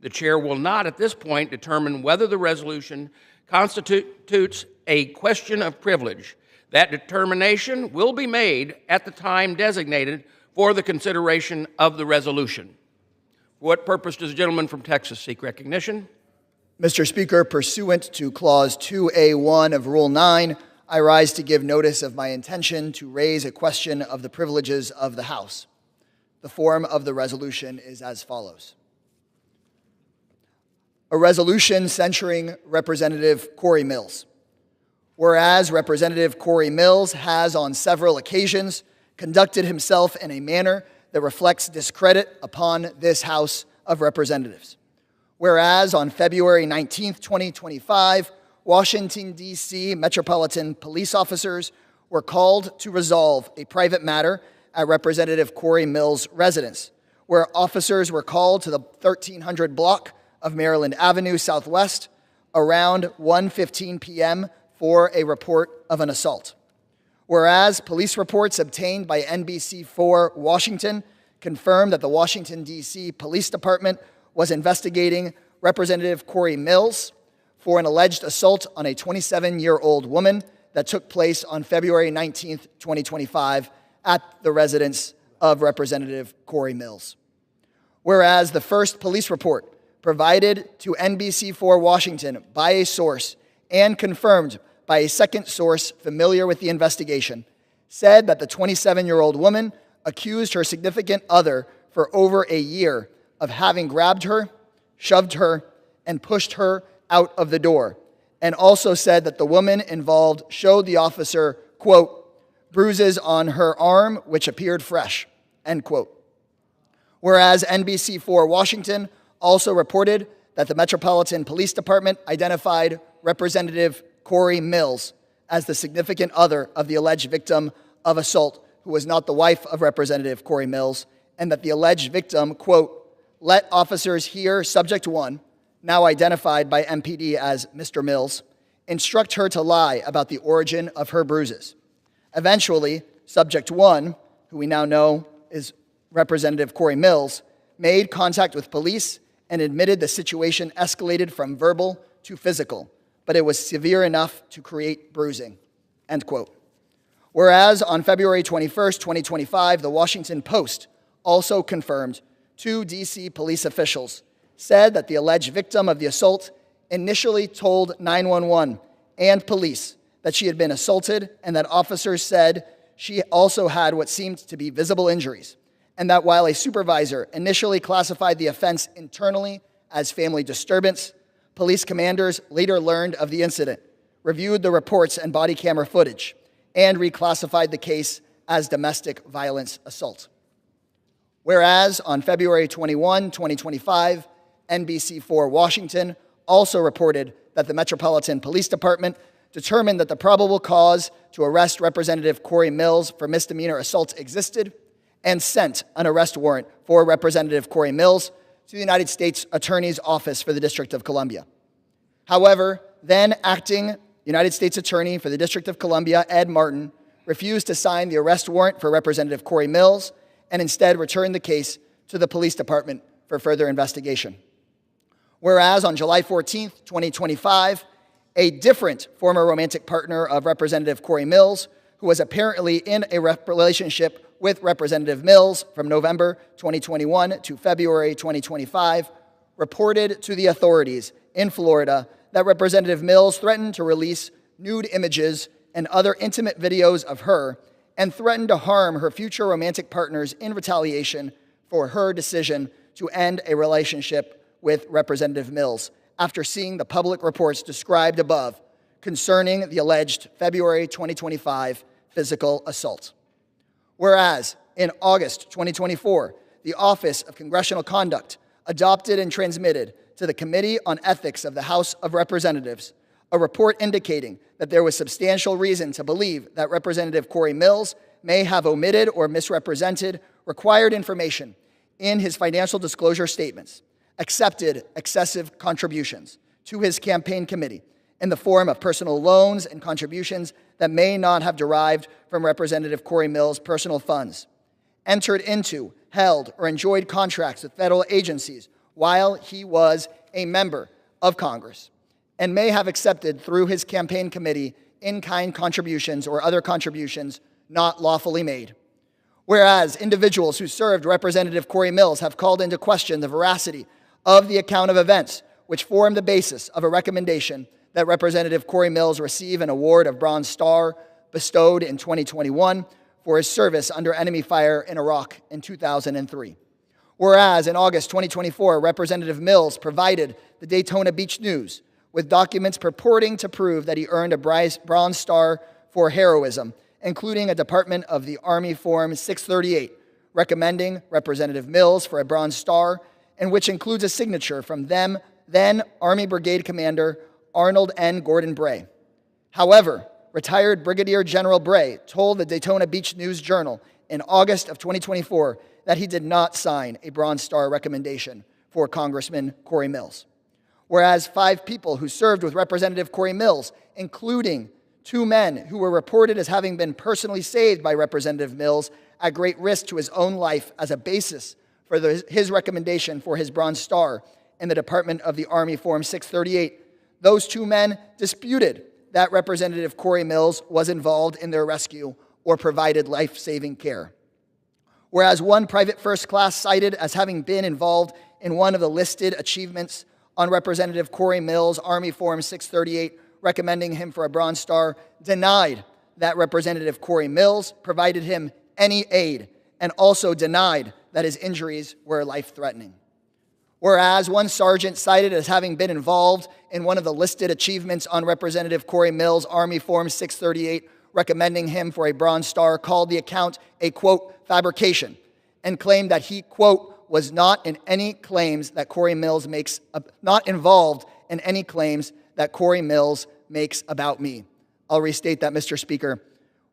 The chair will not at this point determine whether the resolution constitutes a question of privilege. That determination will be made at the time designated for the consideration of the resolution. For what purpose does the gentleman from Texas seek recognition? Mr. Speaker, pursuant to Clause 2A1 of Rule 9, I rise to give notice of my intention to raise a question of the privileges of the House. The form of the resolution is as follows. A resolution censuring Representative Corey Mills. Whereas Representative Corey Mills has on several occasions conducted himself in a manner that reflects discredit upon this House of Representatives. Whereas on February 19, 2025, Washington, D.C. Metropolitan Police officers were called to resolve a private matter at Representative Corey Mills' residence, where officers were called to the 1300 block of Maryland Avenue Southwest around 1:15 p.m. for a report of an assault. Whereas police reports obtained by NBC4 Washington confirmed that the Washington, D.C. Police Department was investigating Representative Corey Mills for an alleged assault on a 27-year-old woman that took place on February 19, 2025 at the residence of Representative Corey Mills. Whereas the first police report provided to NBC4 Washington by a source and confirmed by a second source familiar with the investigation said that the 27-year-old woman accused her significant other for over a year of having grabbed her, shoved her, and pushed her out of the door, and also said that the woman involved showed the officer, quote, bruises on her arm which appeared fresh, end quote. Whereas NBC4 Washington also reported that the Metropolitan Police Department identified Representative Corey Mills as the significant other of the alleged victim of assault, who was not the wife of Representative Corey Mills, and that the alleged victim, quote, let officers hear Subject 1, now identified by MPD as Mr. Mills, instruct her to lie about the origin of her bruises. Eventually, Subject 1, who we now know is Representative Corey Mills, made contact with police and admitted the situation escalated from verbal to physical, but it was severe enough to create bruising, end quote. Whereas on February 21st, 2025, the Washington Post also confirmed 2 D.C. police officials said that the alleged victim of the assault initially told 911 and police that she had been assaulted, and that officers said she also had what seemed to be visible injuries, and that while a supervisor initially classified the offense internally as family disturbance, police commanders later learned of the incident, reviewed the reports and body camera footage, and reclassified the case as domestic violence assault. Whereas on February 21, 2025, NBC4 Washington also reported that the Metropolitan Police Department determined that the probable cause to arrest Representative Corey Mills for misdemeanor assault existed and sent an arrest warrant for Representative Corey Mills to the United States Attorney's Office for the District of Columbia. However, then acting United States Attorney for the District of Columbia, Ed Martin, refused to sign the arrest warrant for Representative Corey Mills and instead returned the case to the police department for further investigation. Whereas on July 14, 2025, a different former romantic partner of Representative Corey Mills, who was apparently in a relationship with Representative Mills from November 2021 to February 2025, reported to the authorities in Florida that Representative Mills threatened to release nude images and other intimate videos of her and threatened to harm her future romantic partners in retaliation for her decision to end a relationship with Representative Mills after seeing the public reports described above concerning the alleged February 2025 physical assault. Whereas in August 2024, the Office of Congressional Conduct adopted and transmitted to the Committee on Ethics of the House of Representatives a report indicating that there was substantial reason to believe that Representative Corey Mills may have omitted or misrepresented required information in his financial disclosure statements, accepted excessive contributions to his campaign committee in the form of personal loans and contributions that may not have derived from Representative Corey Mills' personal funds, entered into, held, or enjoyed contracts with federal agencies while he was a member of Congress, and may have accepted through his campaign committee in-kind contributions or other contributions not lawfully made. Whereas individuals who served Representative Corey Mills have called into question the veracity of the account of events which formed the basis of a recommendation that Representative Corey Mills receive an award of Bronze Star bestowed in 2021 for his service under enemy fire in Iraq in 2003. Whereas in August 2024, Representative Mills provided the Daytona Beach News with documents purporting to prove that he earned a Bronze Star for heroism, including a Department of the Army Form 638, recommending Representative Mills for a Bronze Star, and which includes a signature from then Army Brigade Commander Arnold N. Gordon Bray. However, retired Brigadier General Bray told the Daytona Beach News Journal in August of 2024 that he did not sign a Bronze Star recommendation for Congressman Corey Mills. Whereas 5 people who served with Representative Corey Mills, including 2 men who were reported as having been personally saved by Representative Mills at great risk to his own life as a basis for his recommendation for his Bronze Star in the Department of the Army Form 638, those 2 men disputed that Representative Corey Mills was involved in their rescue or provided life-saving care. Whereas 1 private first class cited as having been involved in one of the listed achievements on Representative Corey Mills' Army Form 638, recommending him for a Bronze Star, denied that Representative Corey Mills provided him any aid and also denied that his injuries were life-threatening. Whereas 1 sergeant cited as having been involved in one of the listed achievements on Representative Corey Mills' Army Form 638, recommending him for a Bronze Star, called the account a, quote, fabrication, and claimed that he, quote, was not in any claims that Corey Mills makes, not involved in any claims that Corey Mills makes about me. I'll restate that, Mr. Speaker.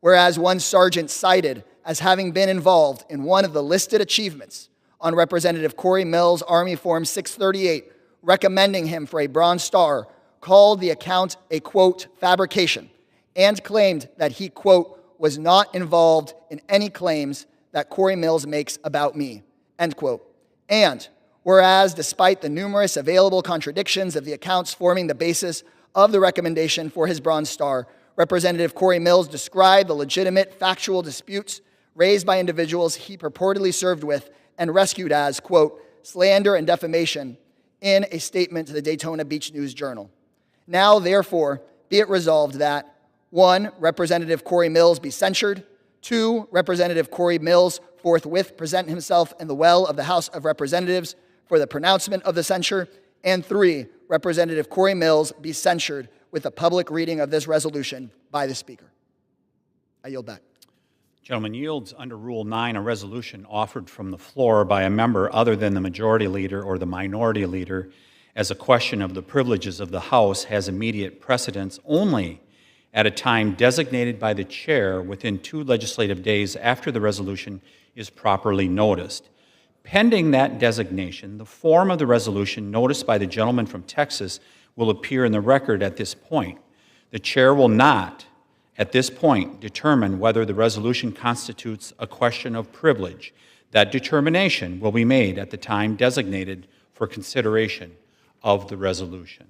Whereas 1 sergeant cited as having been involved in one of the listed achievements on Representative Corey Mills' Army Form 638, recommending him for a Bronze Star, called the account a, quote, fabrication, and claimed that he, quote, was not involved in any claims that Corey Mills makes about me, end quote. And whereas despite the numerous available contradictions of the accounts forming the basis of the recommendation for his Bronze Star, Representative Corey Mills described the legitimate factual disputes raised by individuals he purportedly served with and rescued as, quote, slander and defamation in a statement to the Daytona Beach News Journal. Now, therefore, be it resolved that 1, Representative Corey Mills be censured, 2, Representative Corey Mills forthwith present himself in the well of the House of Representatives for the pronouncement of the censure, and 3, Representative Corey Mills be censured with a public reading of this resolution by the Speaker. I yield back. Gentleman yields under Rule 9 a resolution offered from the floor by a member other than the majority leader or the minority leader as a question of the privileges of the House has immediate precedence only at a time designated by the chair within 2 legislative days after the resolution is properly noticed. Pending that designation, the form of the resolution noticed by the gentleman from Texas will appear in the record at this point. The chair will not, at this point, determine whether the resolution constitutes a question of privilege. That determination will be made at the time designated for consideration of the resolution.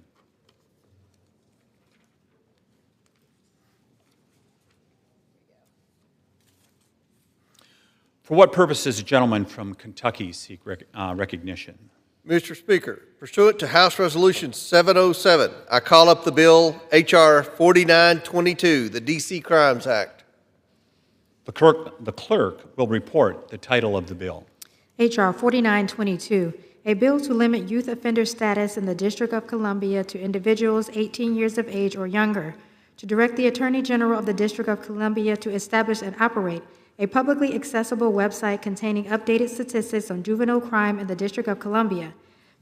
For what purpose does the gentleman from Kentucky seek recognition? Mr. Speaker, pursuant to House Resolution 707, I call up the bill H.R. 4922, the D.C. Crimes Act. The clerk will report the title of the bill. H.R. 4922, a bill to limit youth offender status in the District of Columbia to individuals 18 years of age or younger, to direct the Attorney General of the District of Columbia to establish and operate a publicly accessible website containing updated statistics on juvenile crime in the District of Columbia,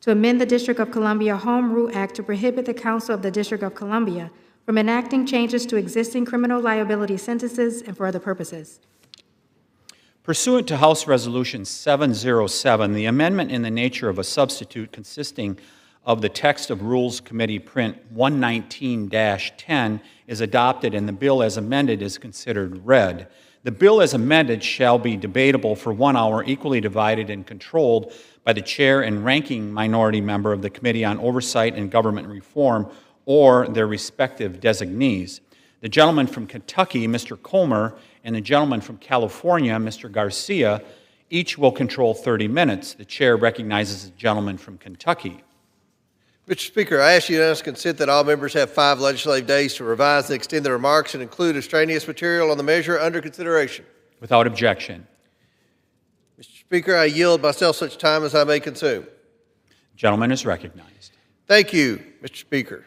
to amend the District of Columbia Home Rule Act to prohibit the Council of the District of Columbia from enacting changes to existing criminal liability sentences and for other purposes. Pursuant to House Resolution 707, the amendment in the nature of a substitute consisting of the text of Rules Committee Print 119-10 is adopted, and the bill as amended is considered read. The bill as amended shall be debatable for 1 hour, equally divided and controlled by the chair and ranking minority member of the Committee on Oversight and Government Reform or their respective designees. The gentleman from Kentucky, Mr. Comer, and the gentleman from California, Mr. Garcia, each will control 30 minutes. The chair recognizes the gentleman from Kentucky. Mr. Speaker, I ask unanimous consent that all members have 5 legislative days to revise and extend their remarks and include extraneous material on the measure under consideration. Without objection. Mr. Speaker, I yield myself such time as I may consume. The gentleman is recognized. Thank you, Mr. Speaker.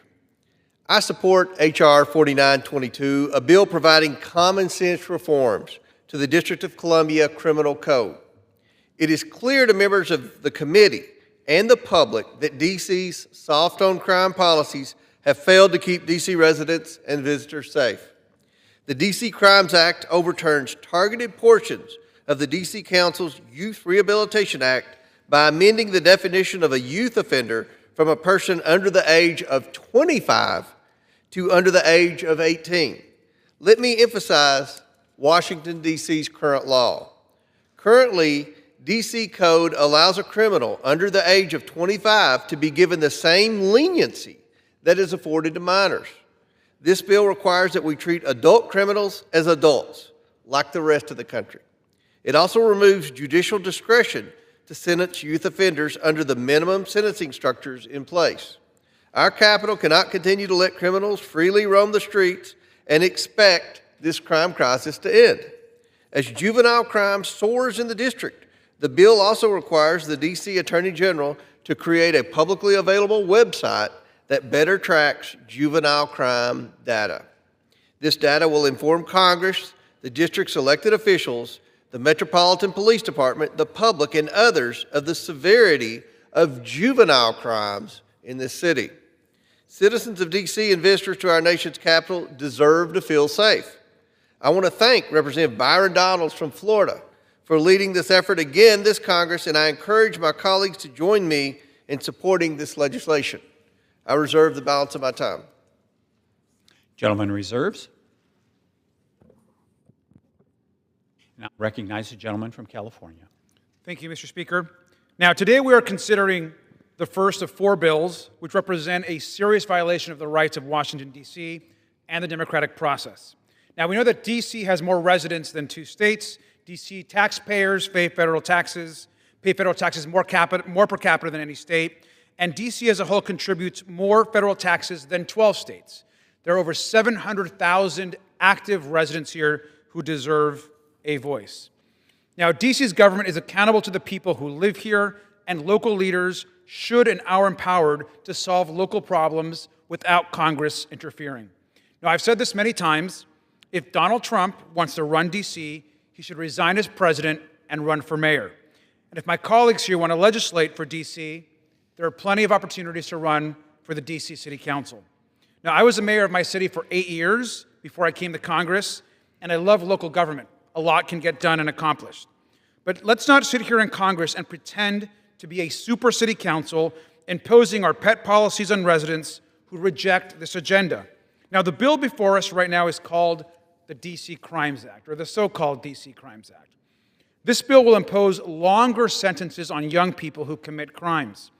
I support H.R. 4922, a bill providing common sense reforms to the District of Columbia Criminal Code. It is clear to members of the committee and the public that D.C.'s soft on crime policies have failed to keep D.C. residents and visitors safe. The D.C. Crimes Act overturns targeted portions of the D.C. Council's Youth Rehabilitation Act by amending the definition of a youth offender from a person under the age of 25 to under the age of 18. Let me emphasize Washington, D.C.'s current law. Currently, D.C. Code allows a criminal under the age of 25 to be given the same leniency that is afforded to minors. This bill requires that we treat adult criminals as adults, like the rest of the country. It also removes judicial discretion to sentence youth offenders under the minimum sentencing structures in place. Our capital cannot continue to let criminals freely roam the streets and expect this crime crisis to end. As juvenile crime soars in the district, the bill also requires the D.C. Attorney General to create a publicly available website that better tracks juvenile crime data. This data will inform Congress, the district's elected officials, the Metropolitan Police Department, the public, and others of the severity of juvenile crimes in this city. Citizens of D.C. and visitors to our nation's capital deserve to feel safe. I want to thank Representative Byron Donalds from Florida for leading this effort again this Congress, and I encourage my colleagues to join me in supporting this legislation. I reserve the balance of my time. Gentleman reserves. Now recognize the gentleman from California. Thank you, Mr. Speaker. Now, today we are considering the first of 4 bills which represent a serious violation of the rights of Washington, D.C. and the democratic process. Now, we know that D.C. has more residents than 2 states. D.C. taxpayers pay federal taxes more per capita than any state, and D.C. as a whole contributes more federal taxes than 12 states. There are over 700,000 active residents here who deserve a voice. Now, D.C.'s government is accountable to the people who live here, and local leaders should and are empowered to solve local problems without Congress interfering. Now, I've said this many times. If Donald Trump wants to run D.C., he should resign as president and run for mayor. And if my colleagues here want to legislate for D.C., there are plenty of opportunities to run for the D.C. City Council. Now, I was the mayor of my city for 8 years before I came to Congress, and I love local government. A lot can get done and accomplished. But let's not sit here in Congress and pretend to be a super city council imposing our pet policies on residents who reject this agenda. Now, the bill before us right now is called the D.C. Crimes Act, or the so-called D.C. Crimes Act. This bill will impose longer sentences on young people who commit crimes.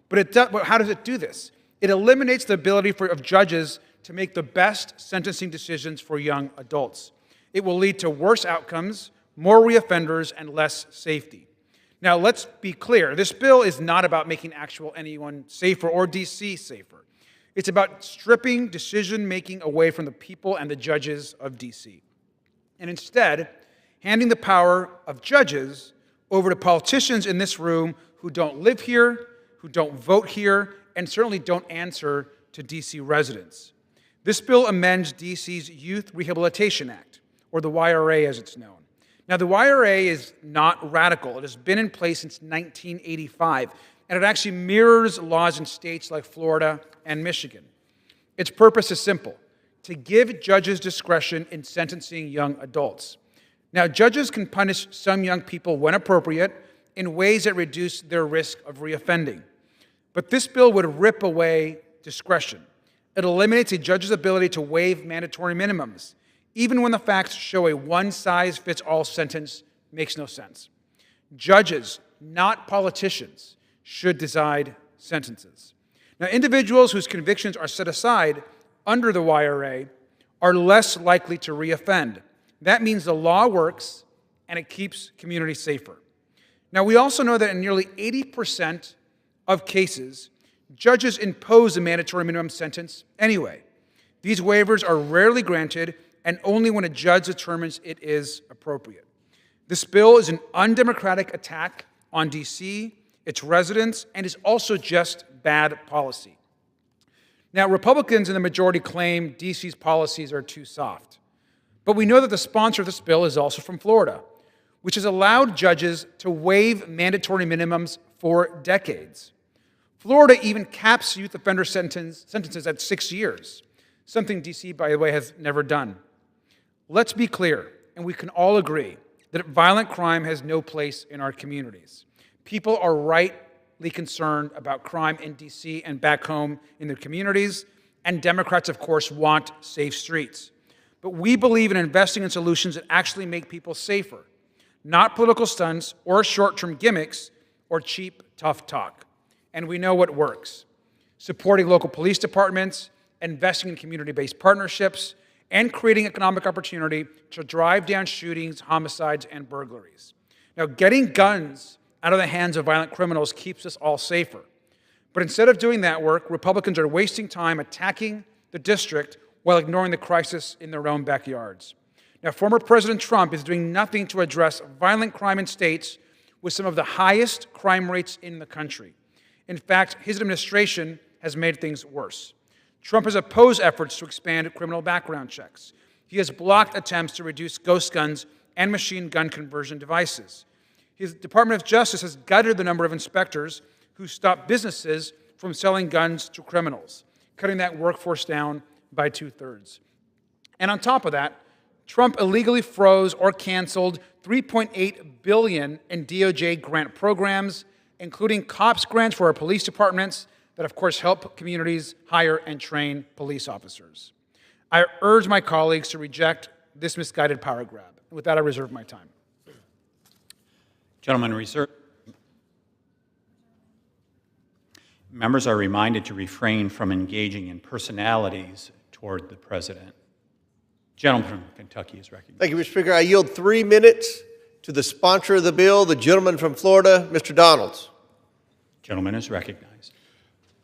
But how does it do this? It eliminates the ability of judges to make the best sentencing decisions for young adults. It will lead to worse outcomes, more reoffenders, and less safety. Now, let's be clear. This bill is not about making anyone safer or D.C. safer. It's about stripping decision-making away from the people and the judges of D.C. and instead handing the power of judges over to politicians in this room who don't live here, who don't vote here, and certainly don't answer to D.C. residents. This bill amends D.C.'s Youth Rehabilitation Act, or the YRA as it's known. Now, the YRA is not radical. It has been in place since 1985, and it actually mirrors laws in states like Florida and Michigan. Its purpose is simple: to give judges discretion in sentencing young adults. Now, judges can punish some young people when appropriate in ways that reduce their risk of reoffending. But this bill would rip away discretion. It eliminates a judge's ability to waive mandatory minimums, even when the facts show a one-size-fits-all sentence makes no sense. Judges, not politicians, should decide sentences. Now, individuals whose convictions are set aside under the YRA are less likely to reoffend. That means the law works and it keeps communities safer. Now, we also know that in nearly 80% of cases, judges impose a mandatory minimum sentence anyway. These waivers are rarely granted and only when a judge determines it is appropriate. This bill is an undemocratic attack on D.C., its residents, and is also just bad policy. Now, Republicans in the majority claim D.C.'s policies are too soft. But we know that the sponsor of this bill is also from Florida, which has allowed judges to waive mandatory minimums for decades. Florida even caps youth offender sentences at 6 years, something D.C., by the way, has never done. Let's be clear, and we can all agree, that violent crime has no place in our communities. People are rightly concerned about crime in D.C. and back home in their communities, and Democrats, of course, want safe streets. But we believe in investing in solutions that actually make people safer, not political stunts or short-term gimmicks or cheap, tough talk. And we know what works: supporting local police departments, investing in community-based partnerships, and creating economic opportunity to drive down shootings, homicides, and burglaries. Now, getting guns out of the hands of violent criminals keeps us all safer. But instead of doing that work, Republicans are wasting time attacking the district while ignoring the crisis in their own backyards. Now, former President Trump is doing nothing to address violent crime in states with some of the highest crime rates in the country. In fact, his administration has made things worse. Trump has opposed efforts to expand criminal background checks. He has blocked attempts to reduce ghost guns and machine gun conversion devices. His Department of Justice has gutted the number of inspectors who stop businesses from selling guns to criminals, cutting that workforce down by 2/3. And on top of that, Trump illegally froze or canceled $3.8 billion in DOJ grant programs, including COPS grants for our police departments that, of course, help communities hire and train police officers. I urge my colleagues to reject this misguided power grab. With that, I reserve my time. Gentlemen, reserve. Members are reminded to refrain from engaging in personalities toward the president. Gentleman from Kentucky is recognized. Thank you, Mr. Speaker. I yield 3 minutes to the sponsor of the bill, the gentleman from Florida, Mr. Donalds. Gentleman is recognized.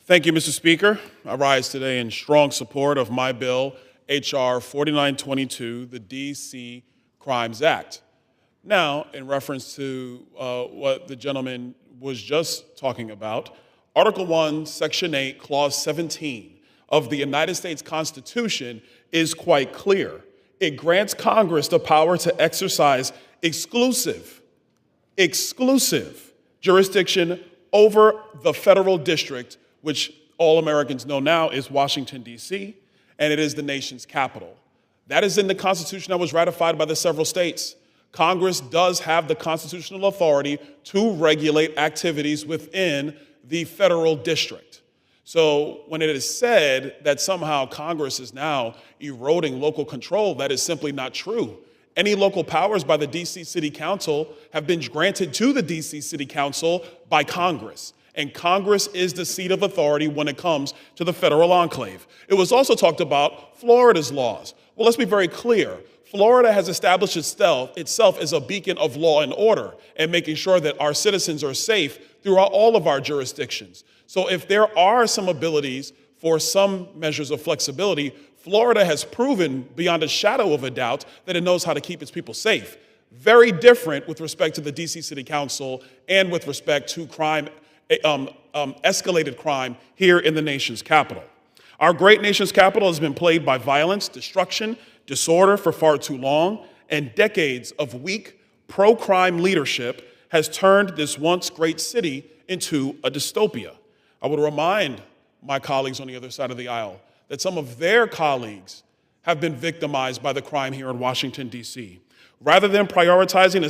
Thank you, Mr. Speaker. I rise today in strong support of my bill, H.R. 4922, the D.C. Crimes Act. Now, in reference to what the gentleman was just talking about, Article 1, Section 8, Clause 17 of the United States Constitution is quite clear. It grants Congress the power to exercise exclusive jurisdiction over the federal district, which all Americans know now is Washington, D.C., and it is the nation's capital. That is in the Constitution that was ratified by the several states. Congress does have the constitutional authority to regulate activities within the federal district. So when it is said that somehow Congress is now eroding local control, that is simply not true. Any local powers by the D.C. City Council have been granted to the D.C. City Council by Congress. And Congress is the seat of authority when it comes to the federal enclave. It was also talked about Florida's laws. Well, let's be very clear. Florida has established itself as a beacon of law and order and making sure that our citizens are safe throughout all of our jurisdictions. So if there are some abilities for some measures of flexibility, Florida has proven beyond a shadow of a doubt that it knows how to keep its people safe. very different with respect to the DC City Council and with respect to crime, escalated crime here in the nation's capital. Our great nation's capital has been plagued by violence, destruction, disorder for far too long, and decades of weak, pro-crime leadership has turned this once great city into a dystopia. I would remind my colleagues on the other side of the aisle that some of their colleagues have been victimized by the crime here in Washington, D.C. Rather than prioritizing the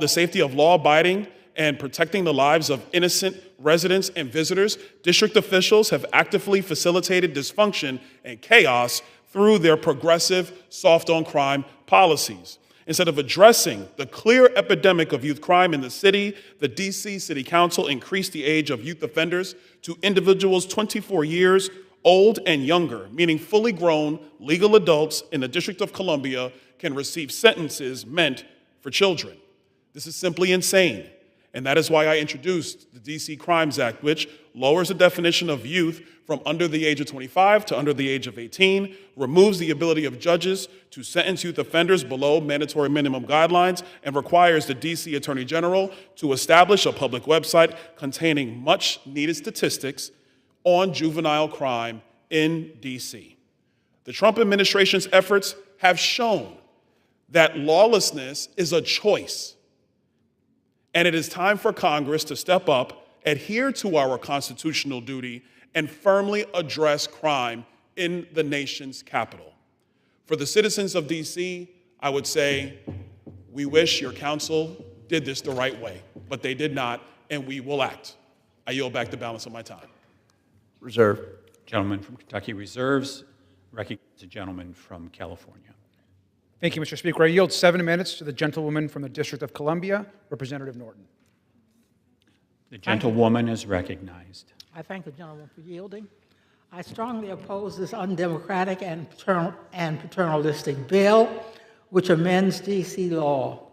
safety of law-abiding and protecting the lives of innocent residents and visitors, district officials have actively facilitated dysfunction and chaos through their progressive soft-on-crime policies. Instead of addressing the clear epidemic of youth crime in the city, the D.C. City Council increased the age of youth offenders to individuals 24 years old and younger, meaning fully grown legal adults in the District of Columbia can receive sentences meant for children. This is simply insane, and that is why I introduced the D.C. Crimes Act, which lowers the definition of youth from under the age of 25 to under the age of 18, removes the ability of judges to sentence youth offenders below mandatory minimum guidelines, and requires the D.C. Attorney General to establish a public website containing much-needed statistics on juvenile crime in D.C. The Trump administration's efforts have shown that lawlessness is a choice, and it is time for Congress to step up, adhere to our constitutional duty, and firmly address crime in the nation's capital. For the citizens of D.C., I would say, we wish your council did this the right way, but they did not, and we will act. I yield back the balance of my time. Reserve. Gentleman from Kentucky reserves. Recognize the gentleman from California. Thank you, Mr. Speaker. I yield 7 minutes to the gentlewoman from the District of Columbia, Representative Norton. The gentlewoman is recognized. I thank the gentleman for yielding. I strongly oppose this undemocratic and paternalistic bill, which amends D.C. law.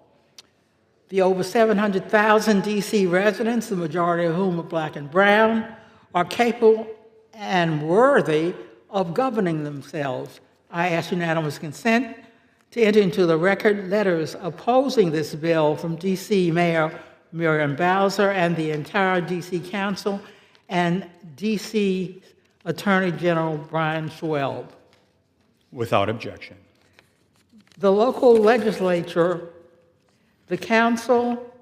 The over 700,000 D.C. residents, the majority of whom are black and brown, are capable and worthy of governing themselves. I ask unanimous consent to enter into the record letters opposing this bill from D.C. Mayor Muriel Bowser and the entire D.C. Council and D.C. Attorney General Brian Schwab. Without objection. The local legislature, the council,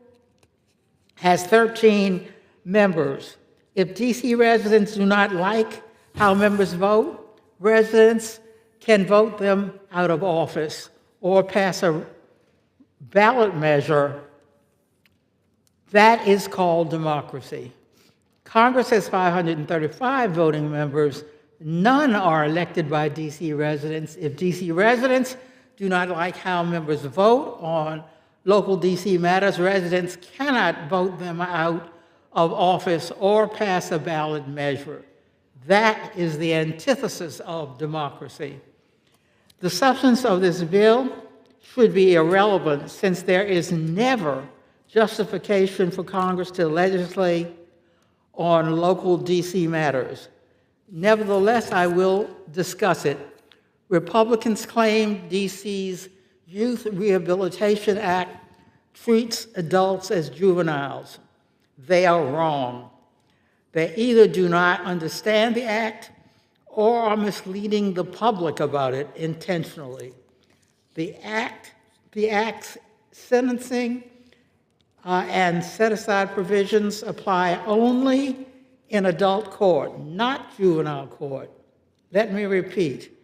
has 13 members. If D.C. residents do not like how members vote, residents can vote them out of office or pass a ballot measure. That is called democracy. Congress has 535 voting members. None are elected by D.C. residents. If D.C. residents do not like how members vote on local D.C. matters, residents cannot vote them out of office or pass a ballot measure. That is the antithesis of democracy. The substance of this bill should be irrelevant since there is never justification for Congress to legislate on local D.C. matters. Nevertheless, I will discuss it. Republicans claim D.C.'s Youth Rehabilitation Act treats adults as juveniles. They are wrong. They either do not understand the act or are misleading the public about it intentionally. The act's sentencing and set-aside provisions apply only in adult court, not juvenile court. Let me repeat.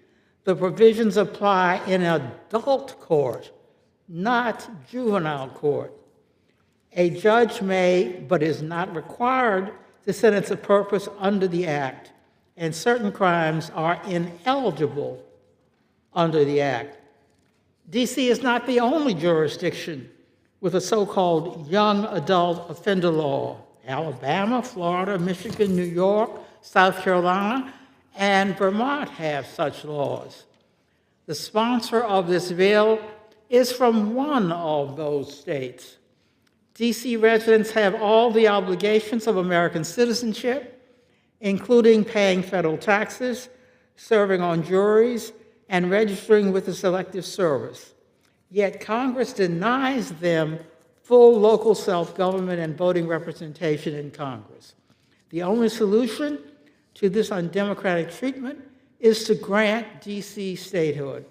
The provisions apply in adult court, not juvenile court. A judge may, but is not required, to sentence a purpose under the act, and certain crimes are ineligible under the act. D.C. is not the only jurisdiction with a so-called young adult offender law. Alabama, Florida, Michigan, New York, South Carolina, and Vermont have such laws. The sponsor of this bill is from one of those states. D.C. residents have all the obligations of American citizenship, including paying federal taxes, serving on juries, and registering with the Selective Service. yet Congress denies them full local self-government and voting representation in Congress. The only solution to this undemocratic treatment is to grant D.C. statehood.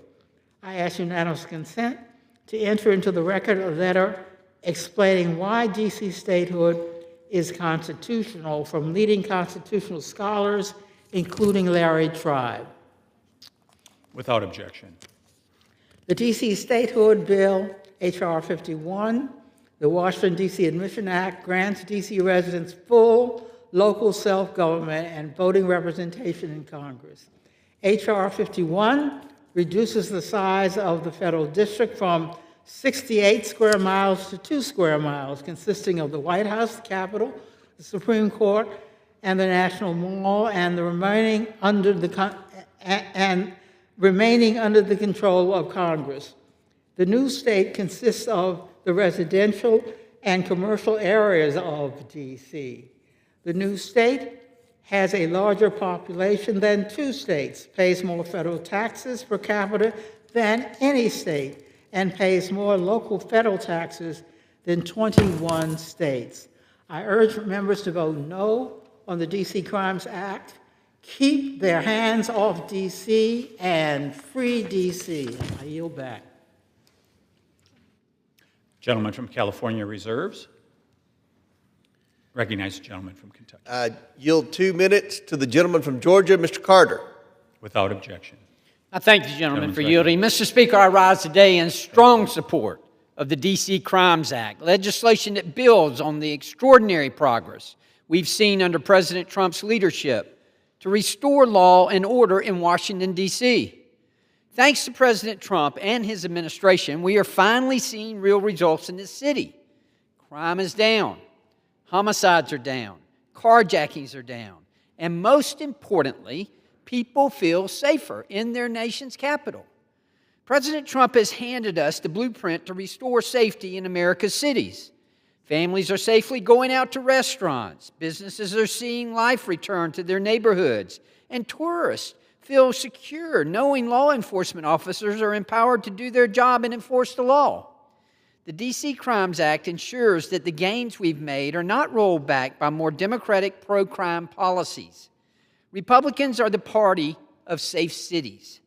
I ask unanimous consent to enter into the record a letter explaining why D.C. statehood is constitutional from leading constitutional scholars, including Larry Tribe. Without objection. The D.C. statehood bill, H.R. 51, the Washington, D.C. Admission Act, grants D.C. residents full local self-government and voting representation in Congress. H.R. 51 reduces the size of the federal district from 68 square miles to 2 square miles, consisting of the White House, the Capitol, the Supreme Court, and the National Mall, and remaining under the control of Congress. The new state consists of the residential and commercial areas of D.C. The new state has a larger population than 2 states, pays more federal taxes per capita than any state, and pays more local federal taxes than 21 states. I urge members to vote no on the D.C. Crimes Act, keep their hands off D.C., and free D.C. I yield back. Gentleman from California reserves. Recognize the gentleman from Kentucky. Yield 2 minutes to the gentleman from Georgia, Mr. Carter. Without objection. I thank the gentleman for yielding. Mr. Speaker, I rise today in strong support of the D.C. Crimes Act, legislation that builds on the extraordinary progress we've seen under President Trump's leadership to restore law and order in Washington, D.C. Thanks to President Trump and his administration, we are finally seeing real results in this city. Crime is down. Homicides are down. Carjackings are down. And most importantly, people feel safer in their nation's capital. President Trump has handed us the blueprint to restore safety in America's cities. Families are safely going out to restaurants. Businesses are seeing life return to their neighborhoods. And tourists feel secure knowing law enforcement officers are empowered to do their job and enforce the law. The D.C. Crimes Act ensures that the gains we've made are not rolled back by more democratic pro-crime policies. Republicans are the party of safe cities.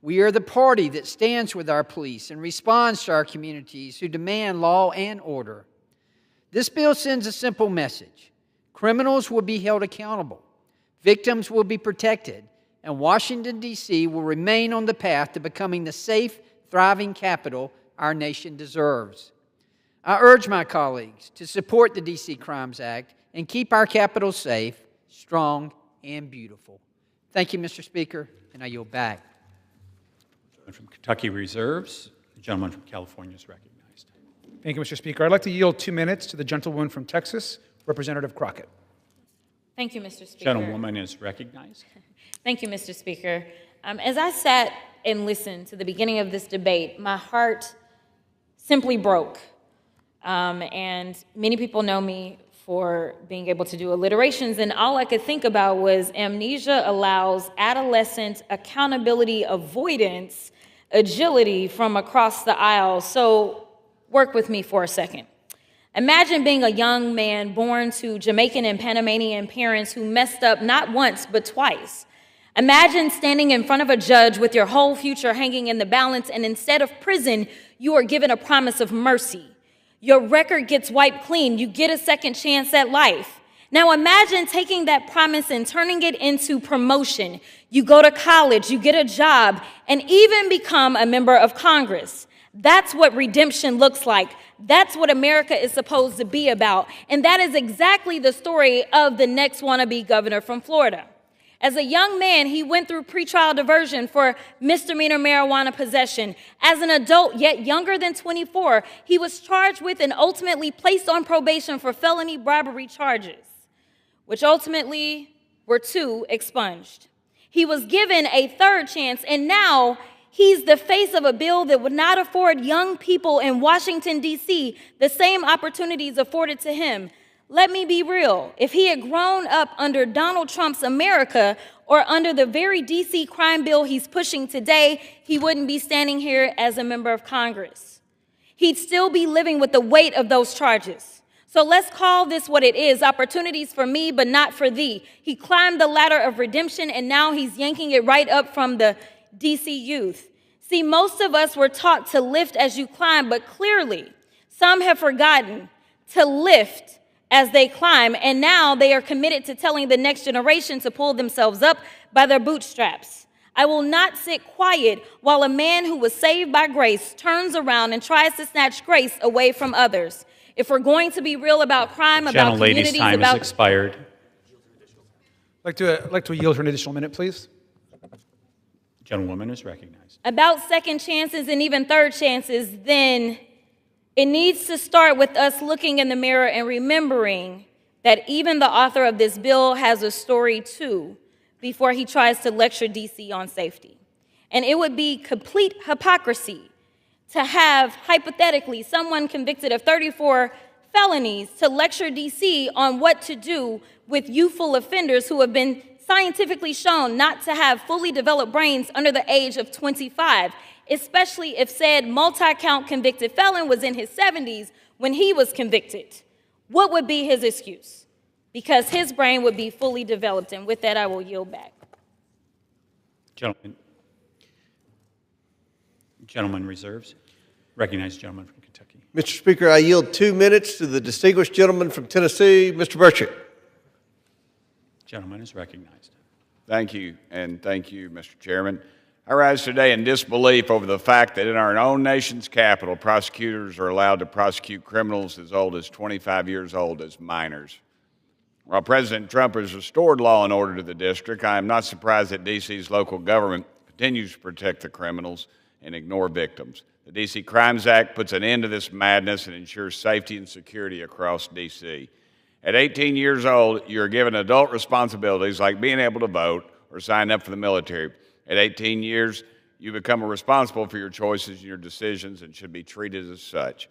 We are the party that stands with our police and responds to our communities who demand law and order. This bill sends a simple message. Criminals will be held accountable. Victims will be protected. And Washington, D.C. will remain on the path to becoming the safe, thriving capital our nation deserves. I urge my colleagues to support the D.C. Crimes Act and keep our capital safe, strong, and beautiful. Thank you, Mr. Speaker, and I yield back. From Kentucky reserves, the gentleman from California is recognized. Thank you, Mr. Speaker. I'd like to yield 2 minutes to the gentlewoman from Texas, Representative Crockett. Thank you, Mr. Speaker. Gentlewoman is recognized. Thank you, Mr. Speaker. As I sat and listened to the beginning of this debate, my heart simply broke. And many people know me for being able to do alliterations, and all I could think about was amnesia allows adolescent accountability avoidance agility from across the aisle. So work with me for a second. Imagine being a young man born to Jamaican and Panamanian parents who messed up not once but twice. Imagine standing in front of a judge with your whole future hanging in the balance, and instead of prison, you are given a promise of mercy. Your record gets wiped clean. You get a second chance at life. Now imagine taking that promise and turning it into promotion. You go to college, you get a job, and even become a member of Congress. That's what redemption looks like. That's what America is supposed to be about. And that is exactly the story of the next wannabe governor from Florida. As a young man, he went through pretrial diversion for misdemeanor marijuana possession. As an adult, yet younger than 24, he was charged with and ultimately placed on probation for felony bribery charges, which ultimately were 2 expunged. He was given a 3rd chance, and now he's the face of a bill that would not afford young people in Washington, D.C. the same opportunities afforded to him. Let me be real. If he had grown up under Donald Trump's America, or under the very DC crime bill he's pushing today, he wouldn't be standing here as a member of Congress. He'd still be living with the weight of those charges. So let's call this what it is, opportunities for me, but not for thee. He climbed the ladder of redemption, and now he's yanking it right up from the DC youth. See, most of us were taught to lift as you climb, but clearly some have forgotten to lift as they climb, and now they are committed to telling the next generation to pull themselves up by their bootstraps. I will not sit quiet while a man who was saved by grace turns around and tries to snatch grace away from others. If we're going to be real about crime, about communities, Gentlelady's time has expired. I'd like to yield for an additional minute, please. Gentlewoman is recognized. About second chances and even third chances, then it needs to start with us looking in the mirror and remembering that even the author of this bill has a story too before he tries to lecture DC on safety. And it would be complete hypocrisy to have, hypothetically, someone convicted of 34 felonies to lecture DC on what to do with youthful offenders who have been scientifically shown not to have fully developed brains under the age of 25, especially if said multi-count convicted felon was in his 70s when he was convicted. What would be his excuse? Because his brain would be fully developed. And with that, I will yield back. Gentleman reserves. Recognized gentleman from Kentucky. Mr. Speaker, I yield 2 minutes to the distinguished gentleman from Tennessee, Mr. Burchett. Gentleman is recognized. Thank you, and thank you, Mr. Chairman. I rise today in disbelief over the fact that in our own nation's capital, prosecutors are allowed to prosecute criminals as old as 25 years old as minors. While President Trump has restored law and order to the district, I am not surprised that D.C.'s local government continues to protect the criminals and ignore victims. The D.C. Crimes Act puts an end to this madness and ensures safety and security across D.C. At 18 years old, you are given adult responsibilities like being able to vote or sign up for the military. At 18 years, you become responsible for your choices and your decisions and should be treated as such.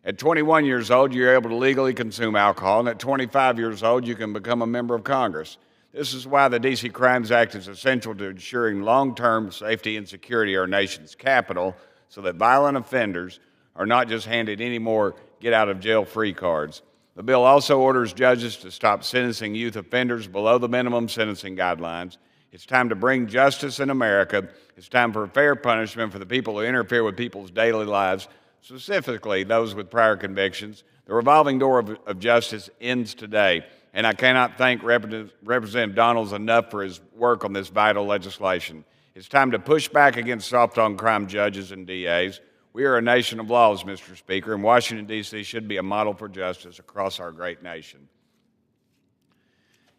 At 21 years old, you're able to legally consume alcohol, and at 25 years old, you can become a member of Congress. This is why the D.C. Crimes Act is essential to ensuring long-term safety and security of our nation's capital so that violent offenders are not just handed any more get-out-of-jail-free cards. The bill also orders judges to stop sentencing youth offenders below the minimum sentencing guidelines. It's time to bring justice in America. It's time for fair punishment for the people who interfere with people's daily lives, specifically those with prior convictions. The revolving door of justice ends today, and I cannot thank Representative Donalds enough for his work on this vital legislation. It's time to push back against soft-on-crime judges and DAs. We are a nation of laws, Mr. Speaker, and Washington, D.C. should be a model for justice across our great nation.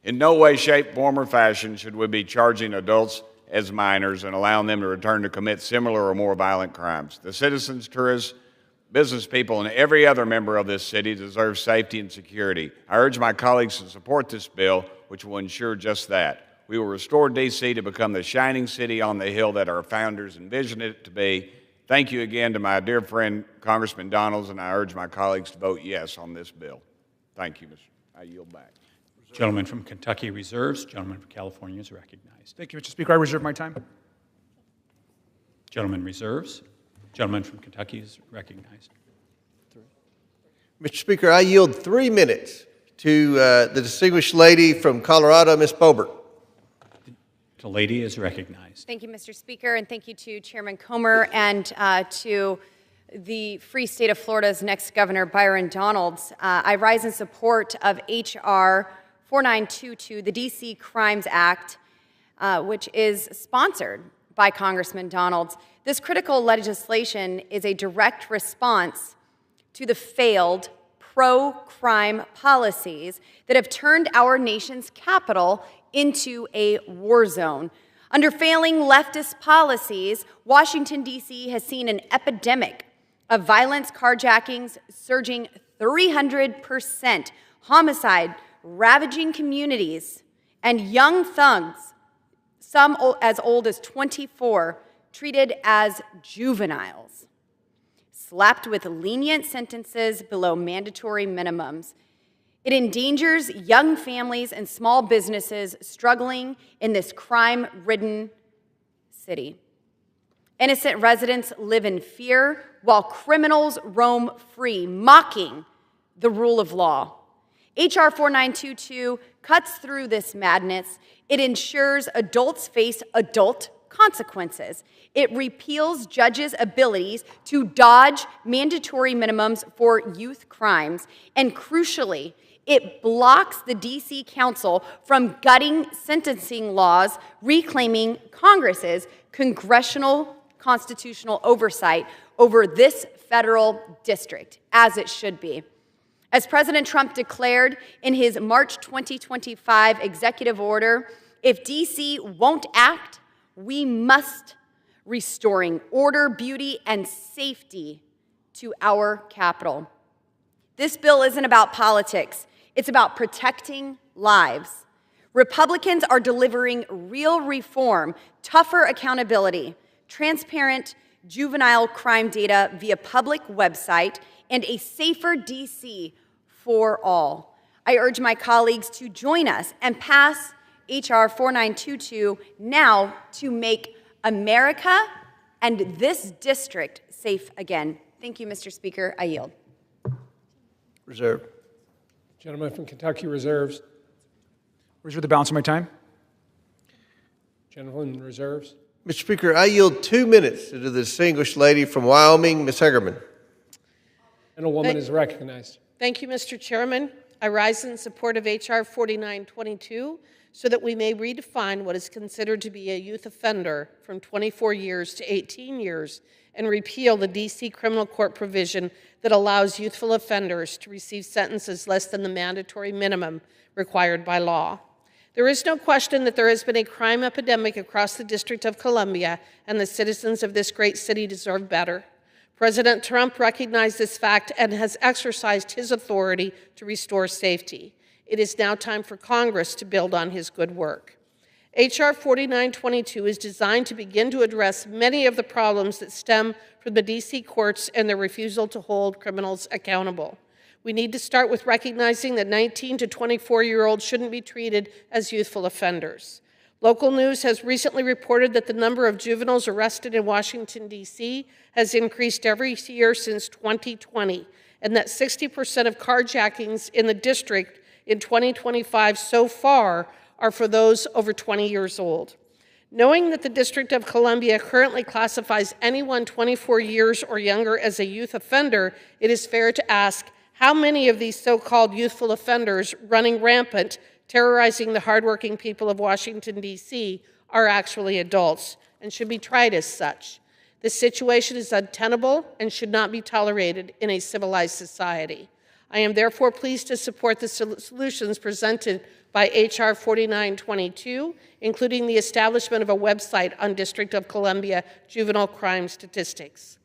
In no way, shape, form, or fashion should we be charging adults as minors and allowing them to return to commit similar or more violent crimes. The citizens, tourists, business people, and every other member of this city deserve safety and security. I urge my colleagues to support this bill, which will ensure just that. We will restore D.C. to become the shining city on the hill that our founders envisioned it to be. Thank you again to my dear friend, Congressman Donalds, and I urge my colleagues to vote yes on this bill. Thank you, Mr. I yield back. Gentleman from Kentucky reserves. Gentleman from California is recognized. Thank you, Mr. Speaker. I reserve my time. Gentleman reserves. Gentleman from Kentucky is recognized. Mr. Speaker, I yield 3 minutes to the distinguished lady from Colorado, Ms. Boebert. The lady is recognized. Thank you, Mr. Speaker, and thank you to Chairman Comer and to the Free State of Florida's next governor, Byron Donalds. I rise in support of H.R. 4922, the D.C. Crimes Act, which is sponsored by Congressman Donalds. This critical legislation is a direct response to the failed pro-crime policies that have turned our nation's capital into a war zone. Under failing leftist policies, Washington, D.C. has seen an epidemic of violence, carjackings surging 300%, homicide ravaging communities, and young thugs, some as old as 24, treated as juveniles, slapped with lenient sentences below mandatory minimums. It endangers young families and small businesses struggling in this crime-ridden city. Innocent residents live in fear while criminals roam free, mocking the rule of law. H.R. 4922 cuts through this madness. It ensures adults face adult consequences. It repeals judges' abilities to dodge mandatory minimums for youth crimes. And crucially, it blocks the D.C. Council from gutting sentencing laws, reclaiming Congress's congressional constitutional oversight over this federal district, as it should be. As President Trump declared in his March 2025 executive order, if D.C. won't act, we must restoring order, beauty, and safety to our capital. This bill isn't about politics. It's about protecting lives. Republicans are delivering real reform, tougher accountability, transparent juvenile crime data via public website, and a safer D.C. for all. I urge my colleagues to join us and pass H.R. 4922 now to make America and this district safe again. Thank you, Mr. Speaker. I yield. Reserve. Gentleman from Kentucky reserves. Reserve the balance of my time. Gentleman reserves. Mr. Speaker, I yield 2 minutes to the distinguished lady from Wyoming, Ms. Hegerman. Gentlewoman is recognized. Thank you, Mr. Chairman. I rise in support of H.R. 4922 so that we may redefine what is considered to be a youth offender from 24 years to 18 years and repeal the D.C. criminal court provision that allows youthful offenders to receive sentences less than the mandatory minimum required by law. There is no question that there has been a crime epidemic across the District of Columbia, and the citizens of this great city deserve better. President Trump recognized this fact and has exercised his authority to restore safety. It is now time for Congress to build on his good work. H.R. 4922 is designed to begin to address many of the problems that stem from the D.C. courts and their refusal to hold criminals accountable. We need to start with recognizing that 19 to 24-year-olds shouldn't be treated as youthful offenders. Local news has recently reported that the number of juveniles arrested in Washington, D.C. has increased every year since 2020, and that 60% of carjackings in the district in 2025 so far are for those over 20 years old. Knowing that the District of Columbia currently classifies anyone 24 years or younger as a youth offender, it is fair to ask, how many of these so-called youthful offenders running rampant, terrorizing the hardworking people of Washington, D.C., are actually adults and should be tried as such? This situation is untenable and should not be tolerated in a civilized society. I am therefore pleased to support the solutions presented by H.R. 4922, including the establishment of a website on District of Columbia juvenile crime statistics.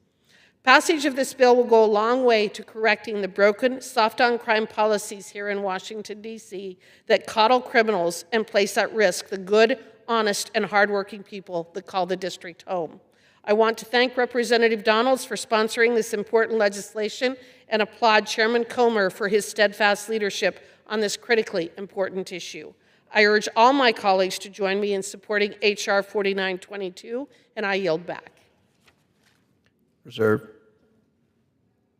Passage of this bill will go a long way to correcting the broken, soft-on-crime policies here in Washington, D.C. that coddle criminals and place at risk the good, honest, and hardworking people that call the district home. I want to thank Representative Donalds for sponsoring this important legislation and applaud Chairman Comer for his steadfast leadership on this critically important issue. I urge all my colleagues to join me in supporting H.R. 4922, and I yield back. Reserve.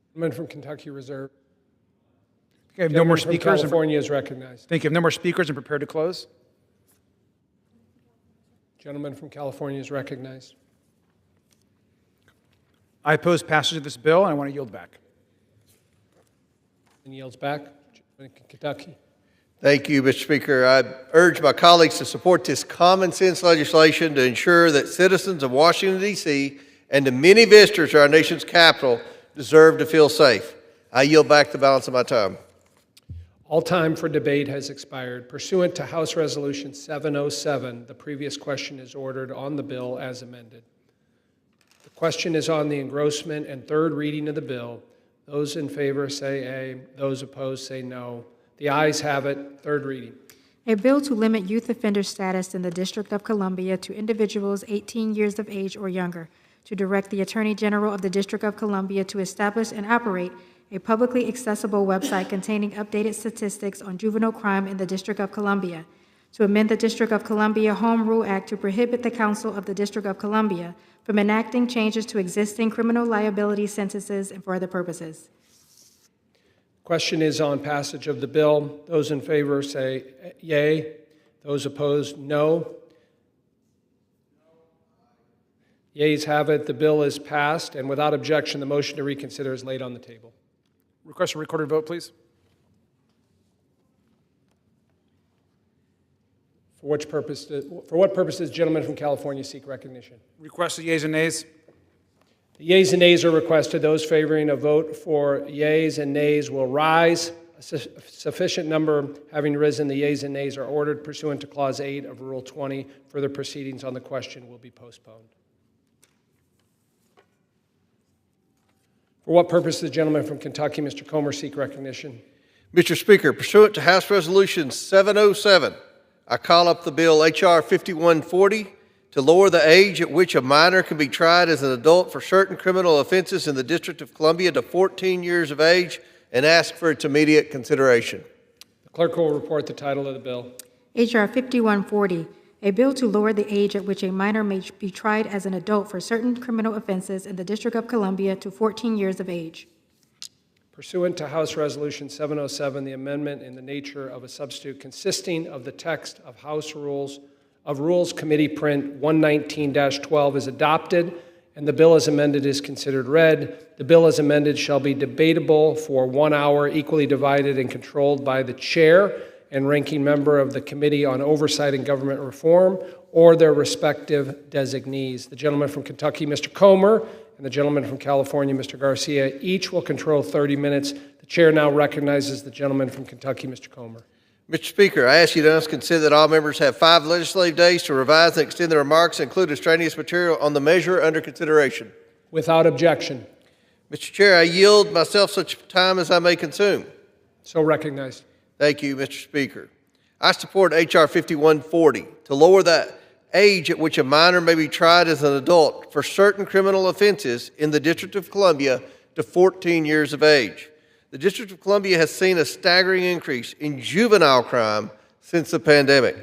Gentleman from Kentucky reserve. Okay, no more speakers. California is recognized. Thank you. No more speakers and prepare to close. Gentleman from California is recognized. I oppose passage of this bill, and I want to yield back. And yields back. Gentleman from Kentucky. Thank you, Mr. Speaker. I urge my colleagues to support this common sense legislation to ensure that citizens of Washington, D.C., and the many visitors to our nation's capital deserve to feel safe. I yield back the balance of my time. All time for debate has expired. Pursuant to House Resolution 707, the previous question is ordered on the bill as amended. The question is on the engrossment and third reading of the bill. Those in favor say aye. Those opposed say no. The ayes have it. Third reading. A bill to limit youth offender status in the District of Columbia to individuals 18 years of age or younger, to direct the Attorney General of the District of Columbia to establish and operate a publicly accessible website containing updated statistics on juvenile crime in the District of Columbia, to amend the District of Columbia Home Rule Act to prohibit the Council of the District of Columbia from enacting changes to existing criminal liability sentences and for other purposes. Question is on passage of the bill. Those in favor say yea. Those opposed, no. Yeas have it. The bill is passed, and without objection, the motion to reconsider is laid on the table. Request a recorded vote, please. For what purpose does the gentleman from California seek recognition? Request the yeas and nays. The yeas and nays are requested. Those favoring a vote for yeas and nays will rise. A sufficient number having risen, the yeas and nays are ordered pursuant to Clause 8 of Rule 20. Further proceedings on the question will be postponed. For what purpose does the gentleman from Kentucky, Mr. Comer, seek recognition? Mr. Speaker, pursuant to House Resolution 707, I call up the bill H.R. 5140 to lower the age at which a minor can be tried as an adult for certain criminal offenses in the District of Columbia to 14 years of age and ask for its immediate consideration. The clerk will report the title of the bill. H.R. 5140, a bill to lower the age at which a minor may be tried as an adult for certain criminal offenses in the District of Columbia to 14 years of age. Pursuant to House Resolution 707, the amendment in the nature of a substitute consisting of the text of Rules Committee Print 119-12 is adopted, and the bill as amended is considered read. The bill as amended shall be debatable for 1 hour, equally divided and controlled by the chair and ranking member of the Committee on Oversight and Government Reform or their respective designees. The gentleman from Kentucky, Mr. Comer, and the gentleman from California, Mr. Garcia, each will control 30 minutes. The chair now recognizes the gentleman from Kentucky, Mr. Comer. Mr. Speaker, I ask you to consider that all members have 5 legislative days to revise and extend their remarks and include extraneous material on the measure under consideration. Without objection. Mr. Chair, I yield myself such time as I may consume. So recognized. Thank you, Mr. Speaker. I support H.R. 5140 to lower the age at which a minor may be tried as an adult for certain criminal offenses in the District of Columbia to 14 years of age. The District of Columbia has seen a staggering increase in juvenile crime since the pandemic.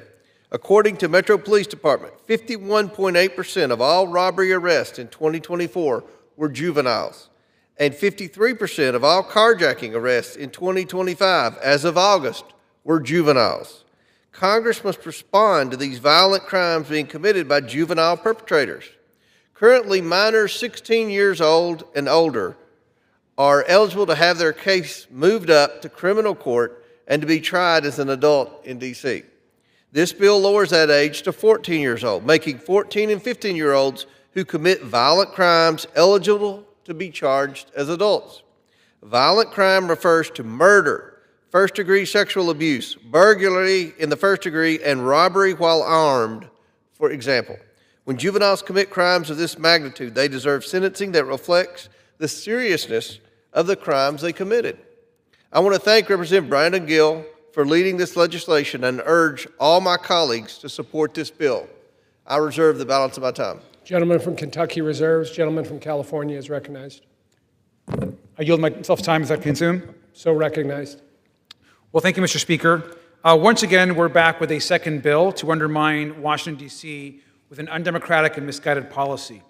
According to Metro Police Department, 51.8% of all robbery arrests in 2024 were juveniles, and 53% of all carjacking arrests in 2025, as of August, were juveniles. Congress must respond to these violent crimes being committed by juvenile perpetrators. Currently, minors 16 years old and older are eligible to have their case moved up to criminal court and to be tried as an adult in D.C. This bill lowers that age to 14 years old, making 14 and 15-year-olds who commit violent crimes eligible to be charged as adults. Violent crime refers to murder, first-degree sexual abuse, burglary in the first degree, and robbery while armed, for example. When juveniles commit crimes of this magnitude, they deserve sentencing that reflects the seriousness of the crimes they committed. I want to thank Representative Brandon Gill for leading this legislation and urge all my colleagues to support this bill. I reserve the balance of my time. Gentleman from Kentucky reserves. Gentleman from California is recognized. I yield myself time as I consume. So recognized. Well, thank you, Mr. Speaker. Once again, we're back with a second bill to undermine Washington, D.C. with an undemocratic and misguided policy.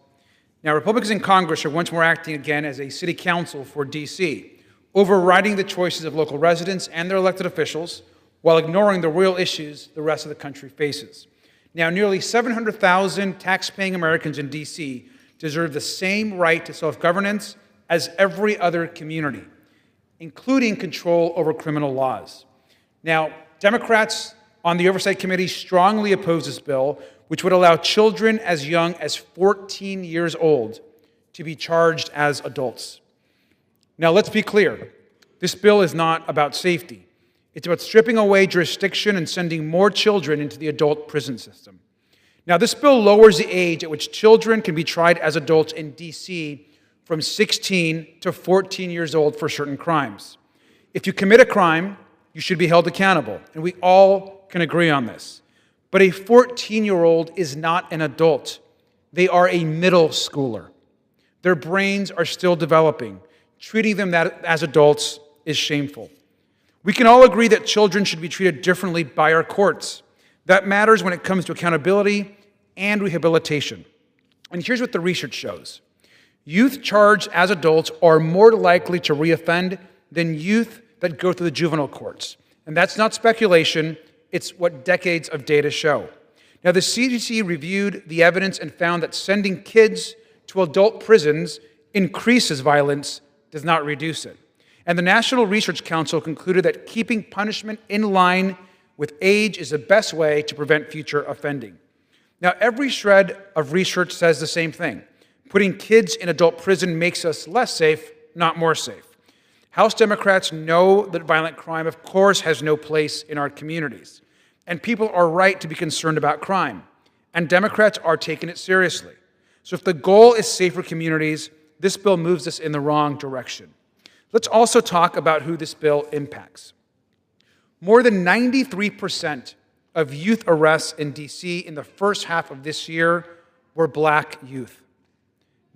Now, Republicans in Congress are once more acting again as a city council for D.C., overriding the choices of local residents and their elected officials while ignoring the real issues the rest of the country faces. Now, nearly 700,000 tax-paying Americans in D.C. deserve the same right to self-governance as every other community, including control over criminal laws. Now, Democrats on the Oversight Committee strongly oppose this bill, which would allow children as young as 14 years old to be charged as adults. Now, let's be clear. This bill is not about safety. It's about stripping away jurisdiction and sending more children into the adult prison system. Now, this bill lowers the age at which children can be tried as adults in D.C. from 16 to 14 years old for certain crimes. If you commit a crime, you should be held accountable, and we all can agree on this. But a 14-year-old is not an adult. They are a middle schooler. Their brains are still developing. treating them as adults is shameful. We can all agree that children should be treated differently by our courts. That matters when it comes to accountability and rehabilitation. And here's what the research shows. Youth charged as adults are more likely to reoffend than youth that go through the juvenile courts. And that's not speculation, it's what decades of data show. Now, the CDC reviewed the evidence and found that sending kids to adult prisons increases violence, does not reduce it. And the National Research Council concluded that keeping punishment in line with age is the best way to prevent future offending. Now, every shred of research says the same thing. Putting kids in adult prison makes us less safe, not more safe. House Democrats know that violent crime, of course, has no place in our communities. And people are right to be concerned about crime. And Democrats are taking it seriously. So if the goal is safer communities, this bill moves us in the wrong direction. Let's also talk about who this bill impacts. More than 93% of youth arrests in D.C. in the first half of this year were black youth.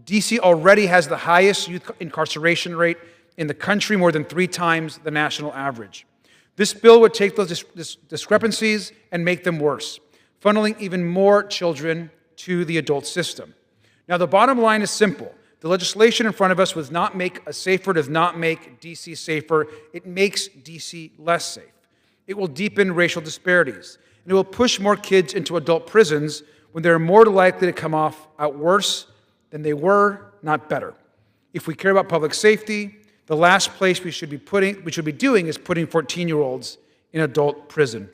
D.C. already has the highest youth incarceration rate in the country, more than 3 times the national average. This bill would take those discrepancies and make them worse, funneling even more children to the adult system. Now, the bottom line is simple. The legislation in front of us does not make us safer, does not make D.C. safer. It makes D.C. less safe. It will deepen racial disparities, and it will push more kids into adult prisons when they're more likely to come off out worse than they were, not better. If we care about public safety, the last place we should be doing is putting 14-year-olds in adult prison.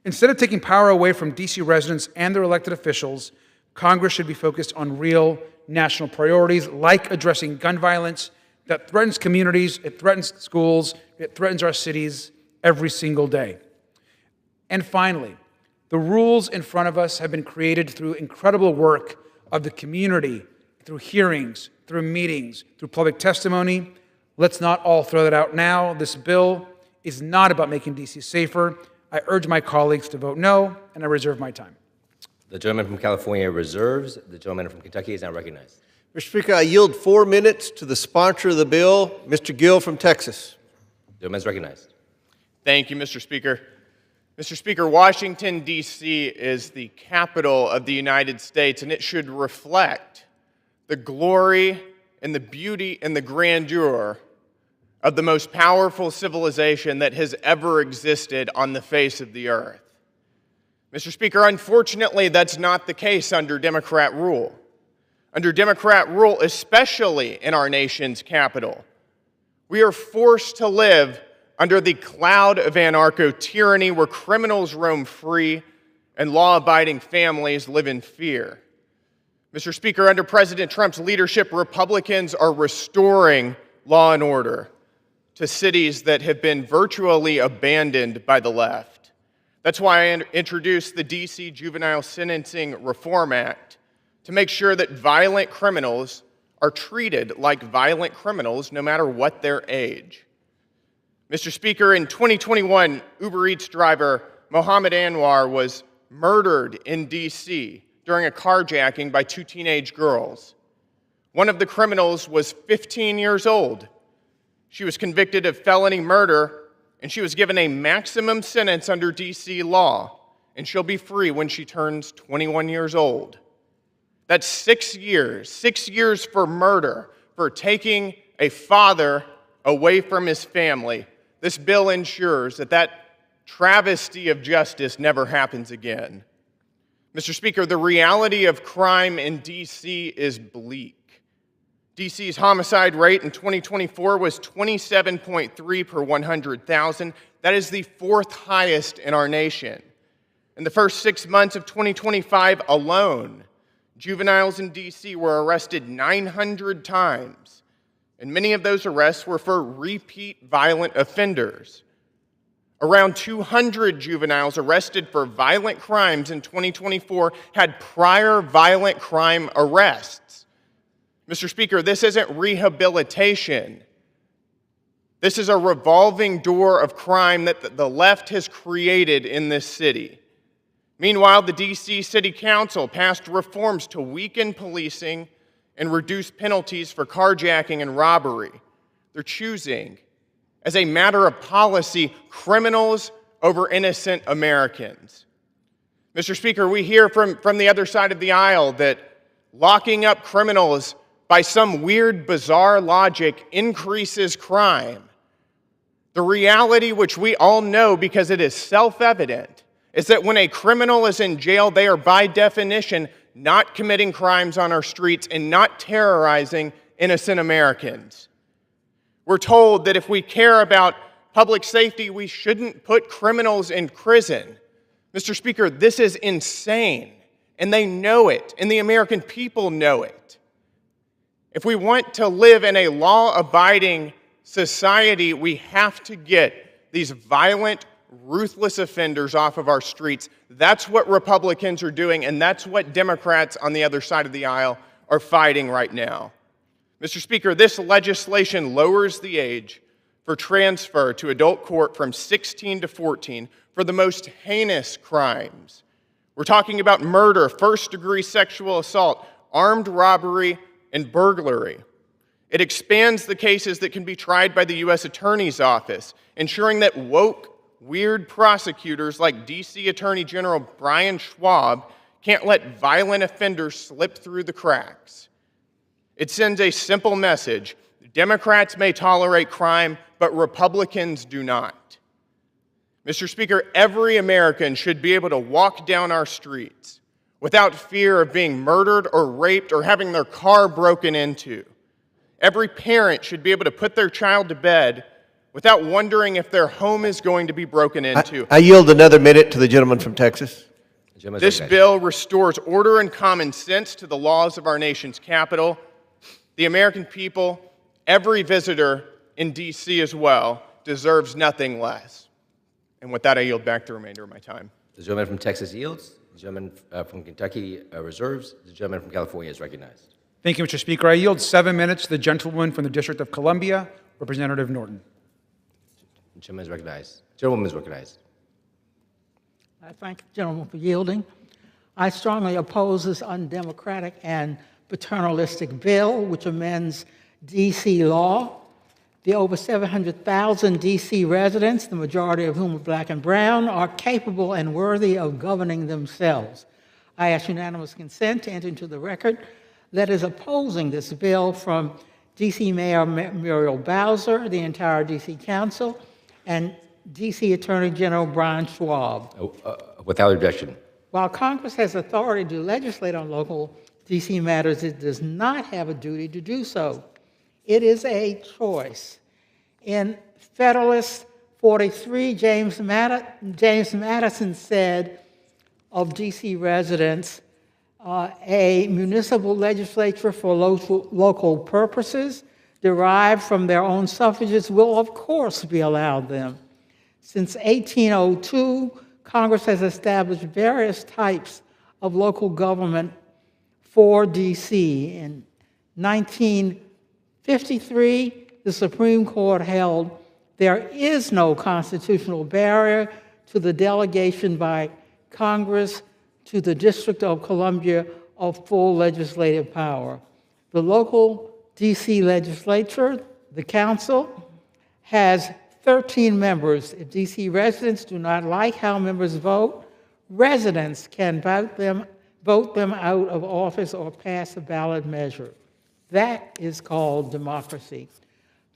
Instead of taking power away from D.C. residents and their elected officials, Congress should be focused on real national priorities like addressing gun violence that threatens communities, it threatens schools, it threatens our cities every single day. And finally, the rules in front of us have been created through incredible work of the community, through hearings, through meetings, through public testimony. Let's not all throw that out now. This bill is not about making D.C. safer. I urge my colleagues to vote no, and I reserve my time. The gentleman from California reserves. The gentleman from Kentucky is now recognized. Mr. Speaker, I yield 4 minutes to the sponsor of the bill, Mr. Gill from Texas. The gentleman is recognized. Thank you, Mr. Speaker. Mr. Speaker, Washington, D.C. is the capital of the United States, and it should reflect the glory and the beauty and the grandeur of the most powerful civilization that has ever existed on the face of the earth. Mr. Speaker, unfortunately, that's not the case under Democrat rule. Under Democrat rule, especially in our nation's capital, we are forced to live under the cloud of anarcho-tyranny where criminals roam free and law-abiding families live in fear. Mr. Speaker, under President Trump's leadership, Republicans are restoring law and order to cities that have been virtually abandoned by the left. That's why I introduced the D.C. Juvenile Sentencing Reform Act to make sure that violent criminals are treated like violent criminals no matter what their age. Mr. Speaker, in 2021, Uber Eats driver Mohammed Anwar was murdered in D.C. during a carjacking by 2 teenage girls. One of the criminals was 15 years old. She was convicted of felony murder, and she was given a maximum sentence under D.C. law, and she'll be free when she turns 21 years old. That's 6 years for murder, for taking a father away from his family. This bill ensures that that travesty of justice never happens again. Mr. Speaker, the reality of crime in D.C. is bleak. D.C.'s homicide rate in 2024 was 27.3 per 100,000. That is the 4th highest in our nation. In the first 6 months of 2025 alone, juveniles in D.C. were arrested 900 times, and many of those arrests were for repeat violent offenders. Around 200 juveniles arrested for violent crimes in 2024 had prior violent crime arrests. Mr. Speaker, this isn't rehabilitation. This is a revolving door of crime that the left has created in this city. Meanwhile, the D.C. City Council passed reforms to weaken policing and reduce penalties for carjacking and robbery. They're choosing, as a matter of policy, criminals over innocent Americans. Mr. Speaker, we hear from the other side of the aisle that locking up criminals by some weird, bizarre logic increases crime. The reality, which we all know because it is self-evident, is that when a criminal is in jail, they are by definition not committing crimes on our streets and not terrorizing innocent Americans. We're told that if we care about public safety, we shouldn't put criminals in prison. Mr. Speaker, this is insane, and they know it, and the American people know it. If we want to live in a law-abiding society, we have to get these violent, ruthless offenders off of our streets. That's what Republicans are doing, and that's what Democrats on the other side of the aisle are fighting right now. Mr. Speaker, this legislation lowers the age for transfer to adult court from 16 to 14 for the most heinous crimes. We're talking about murder, first-degree sexual assault, armed robbery, and burglary. It expands the cases that can be tried by the U.S. Attorney's Office, ensuring that woke, weird prosecutors like D.C. Attorney General Brian Schwab can't let violent offenders slip through the cracks. It sends a simple message: Democrats may tolerate crime, but Republicans do not. Mr. Speaker, every American should be able to walk down our streets without fear of being murdered or raped or having their car broken into. Every parent should be able to put their child to bed without wondering if their home is going to be broken into. I yield another minute to the gentleman from Texas. This bill restores order and common sense to the laws of our nation's capital. The American people, every visitor in D.C. as well, deserves nothing less. And with that, I yield back the remainder of my time. The gentleman from Texas yields. The gentleman from Kentucky reserves. The gentleman from California is recognized. Thank you, Mr. Speaker. I yield 7 minutes to the gentleman from the District of Columbia, Representative Norton. The gentleman is recognized. Gentlewoman is recognized. I thank the gentleman for yielding. I strongly oppose this undemocratic and paternalistic bill, which amends D.C. law. The over 700,000 D.C. residents, the majority of whom are black and brown, are capable and worthy of governing themselves. I ask unanimous consent to enter into the record letters opposing this bill from D.C. Mayor Muriel Bowser, the entire D.C. Council, and D.C. Attorney General Brian Schwab. Without objection. While Congress has authority to legislate on local D.C. matters, it does not have a duty to do so. It is a choice. In Federalist 43, James Madison said of D.C. residents, a municipal legislature for local purposes derived from their own suffrages will, of course, be allowed them. Since 1802, Congress has established various types of local government for D.C. In 1953, the Supreme Court held there is no constitutional barrier to the delegation by Congress to the District of Columbia of full legislative power. The local D.C. legislature, the council, has 13 members. If D.C. residents do not like how members vote, residents can vote them out of office or pass a ballot measure. That is called democracy.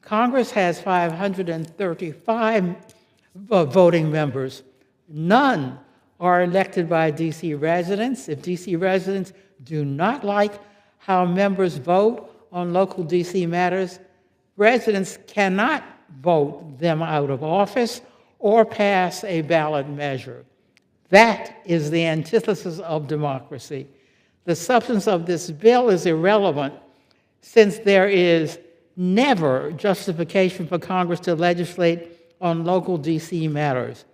Congress has 535 voting members. None are elected by D.C. residents. If D.C. residents do not like how members vote on local D.C. matters, residents cannot vote them out of office or pass a ballot measure. That is the antithesis of democracy. The substance of this bill is irrelevant since there is never justification for Congress to legislate on local D.C. matters.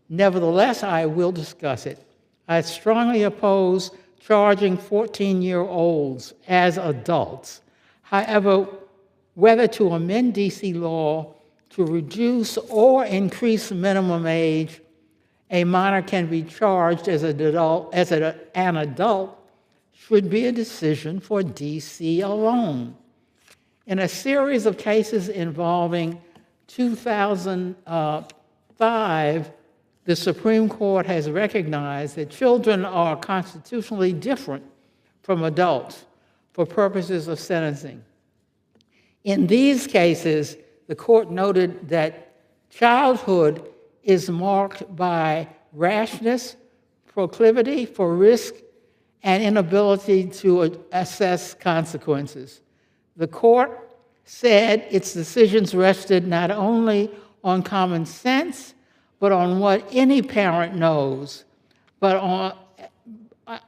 Nevertheless, I will discuss it. I strongly oppose charging 14-year-olds as adults. However, whether to amend D.C. law to reduce or increase minimum age, a minor can be charged as an adult should be a decision for D.C. alone. In a series of cases involving 2005, the Supreme Court has recognized that children are constitutionally different from adults for purposes of sentencing. In these cases, the court noted that childhood is marked by rashness, proclivity for risk, and inability to assess consequences. The court said its decisions rested not only on common sense, but on what any parent knows, but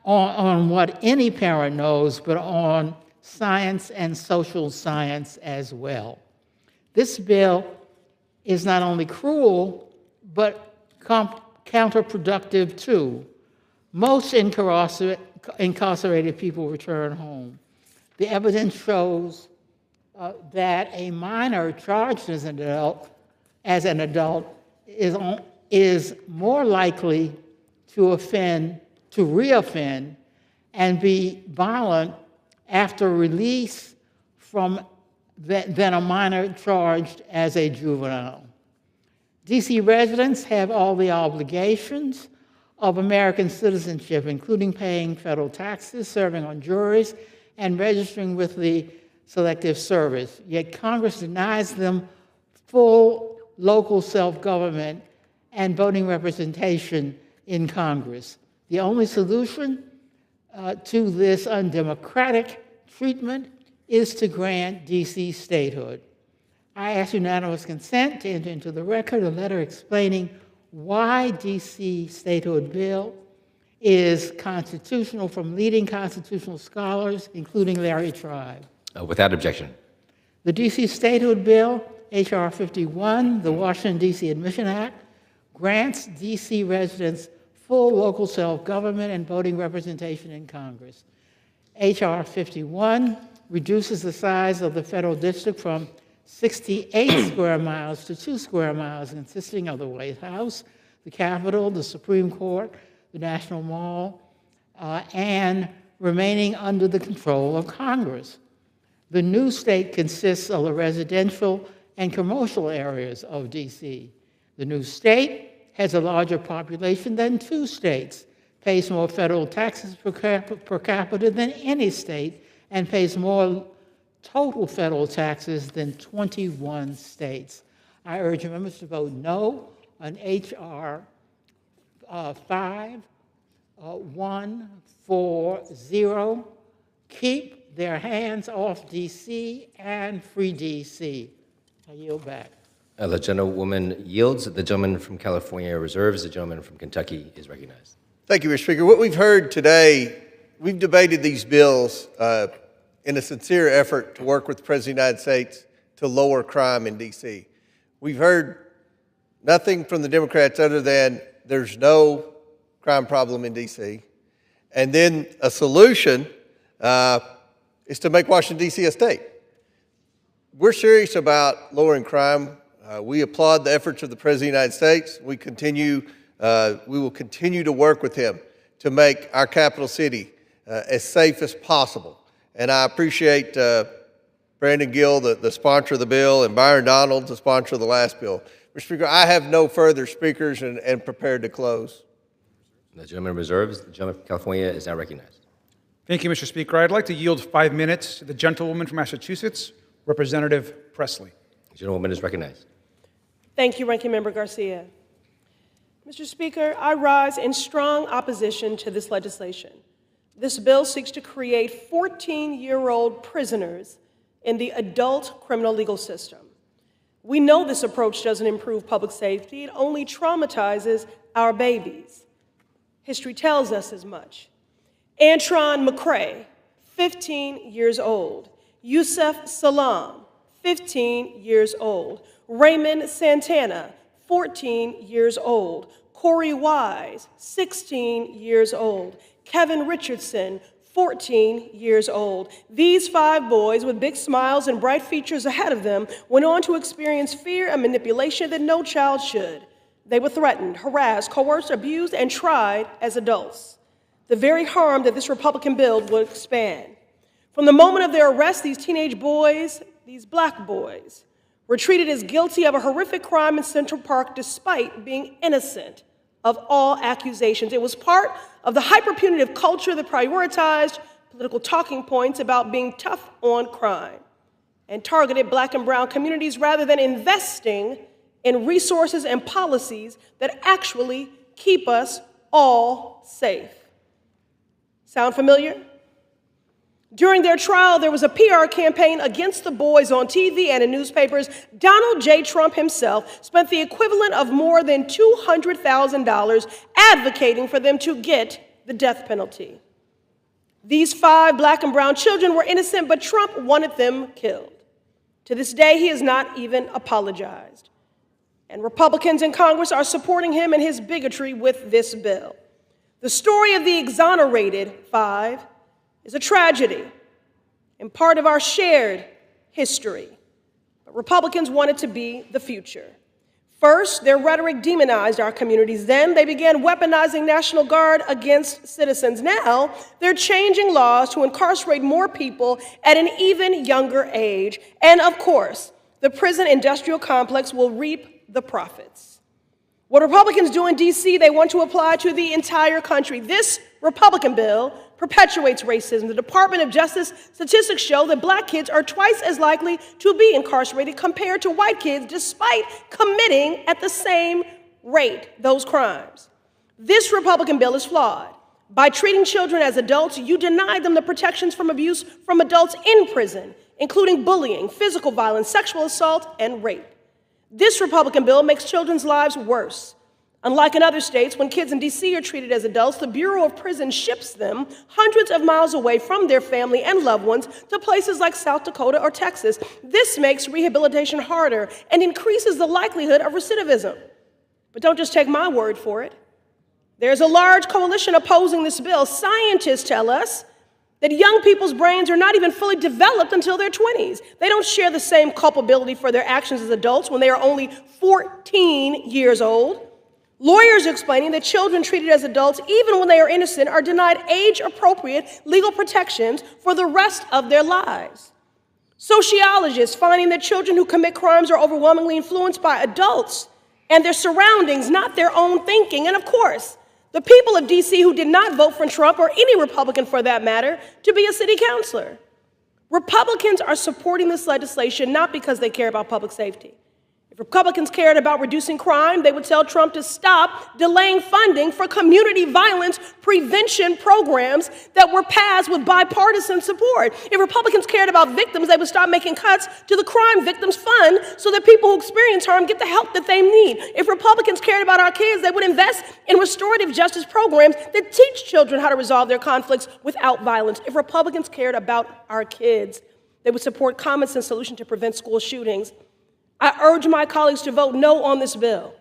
on what any parent knows, but on science and social science as well. This bill is not only cruel, but counterproductive too. Most incarcerated people return home. The evidence shows that a minor charged as an adult is more likely to reoffend and be violent after release than a minor charged as a juvenile. DC residents have all the obligations of American citizenship, including paying federal taxes, serving on juries, and registering with the Selective Service. Yet Congress denies them full local self-government and voting representation in Congress. The only solution to this undemocratic treatment is to grant DC statehood. I ask unanimous consent to enter into the record a letter explaining why DC statehood bill is constitutional from leading constitutional scholars, including Larry Tribe. Without objection. The DC statehood bill, H.R. 51, the Washington, D.C. Admission Act, grants D.C. residents full local self-government and voting representation in Congress. H.R. 51 reduces the size of the federal district from 68 square miles to 2 square miles, consisting of the White House, the Capitol, the Supreme Court, the National Mall, and remaining under the control of Congress. The new state consists of the residential and commercial areas of D.C. The new state has a larger population than 2 states, pays more federal taxes per capita than any state, and pays more total federal taxes than 21 states. I urge members to vote no on H.R. 5140. Keep their hands off D.C. and free D.C. I yield back. The gentlewoman yields. The gentleman from California reserves. The gentleman from Kentucky is recognized. Thank you, Mr. Speaker. What we've heard today, we've debated these bills in a sincere effort to work with the President of the United States to lower crime in D.C. We've heard nothing from the Democrats other than there's no crime problem in D.C. And then a solution is to make Washington, D.C. a state. We're serious about lowering crime. We applaud the efforts of the President of the United States. We will continue to work with him to make our capital city as safe as possible. And I appreciate Brandon Gill, the sponsor of the bill, and Byron Donald, the sponsor of the last bill. Mr. Speaker, I have no further speakers and prepared to close. The gentleman reserves. The gentleman from California is now recognized. Thank you, Mr. Speaker. I'd like to yield 5 minutes to the gentlewoman from Massachusetts, Representative Presley. The gentlewoman is recognized. Thank you, Ranking Member Garcia. Mr. Speaker, I rise in strong opposition to this legislation. This bill seeks to create 14-year-old prisoners in the adult criminal legal system. We know this approach doesn't improve public safety, it only traumatizes our babies. History tells us as much. Antron McCray, 15 years old. Yusef Salam, 15 years old. Raymond Santana, 14 years old. Corey Wise, 16 years old. Kevin Richardson, 14 years old. These 5 boys with big smiles and bright features ahead of them went on to experience fear and manipulation that no child should. They were threatened, harassed, coerced, abused, and tried as adults. The very harm that this Republican bill would expand. From the moment of their arrest, these teenage boys, these black boys, were treated as guilty of a horrific crime in Central Park despite being innocent of all accusations. It was part of the hyper-punitive culture that prioritized political talking points about being tough on crime and targeted black and brown communities rather than investing in resources and policies that actually keep us all safe. Sound familiar? During their trial, there was a PR campaign against the boys on TV and in newspapers. Donald J. Trump himself spent the equivalent of more than $200,000 advocating for them to get the death penalty. These 5 black and brown children were innocent, but Trump wanted them killed. To this day, he has not even apologized. And Republicans in Congress are supporting him and his bigotry with this bill. The story of the exonerated 5 is a tragedy and part of our shared history. But Republicans want it to be the future. First, their rhetoric demonized our communities. Then they began weaponizing National Guard against citizens. Now they're changing laws to incarcerate more people at an even younger age. And of course, the prison industrial complex will reap the profits. What Republicans do in D.C., they want to apply to the entire country. This Republican bill perpetuates racism. The Department of Justice statistics show that black kids are twice as likely to be incarcerated compared to white kids, despite committing at the same rate those crimes. This Republican bill is flawed. By treating children as adults, you deny them the protections from abuse from adults in prison, including bullying, physical violence, sexual assault, and rape. This Republican bill makes children's lives worse. Unlike in other states, when kids in D.C. are treated as adults, the Bureau of Prisons ships them hundreds of miles away from their family and loved ones to places like South Dakota or Texas. This makes rehabilitation harder and increases the likelihood of recidivism. But don't just take my word for it. There's a large coalition opposing this bill. Scientists tell us that young people's brains are not even fully developed until their 20s. They don't share the same culpability for their actions as adults when they are only 14 years old. Lawyers are explaining that children treated as adults, even when they are innocent, are denied age-appropriate legal protections for the rest of their lives. Sociologists finding that children who commit crimes are overwhelmingly influenced by adults and their surroundings, not their own thinking. And of course, the people of D.C. who did not vote for Trump, or any Republican for that matter, to be a city councilor. Republicans are supporting this legislation not because they care about public safety. If Republicans cared about reducing crime, they would tell Trump to stop delaying funding for community violence prevention programs that were passed with bipartisan support. If Republicans cared about victims, they would stop making cuts to the Crime Victims Fund so that people who experience harm get the help that they need. If Republicans cared about our kids, they would invest in restorative justice programs that teach children how to resolve their conflicts without violence. If Republicans cared about our kids, they would support common sense solutions to prevent school shootings. I urge my colleagues to vote no on this bill,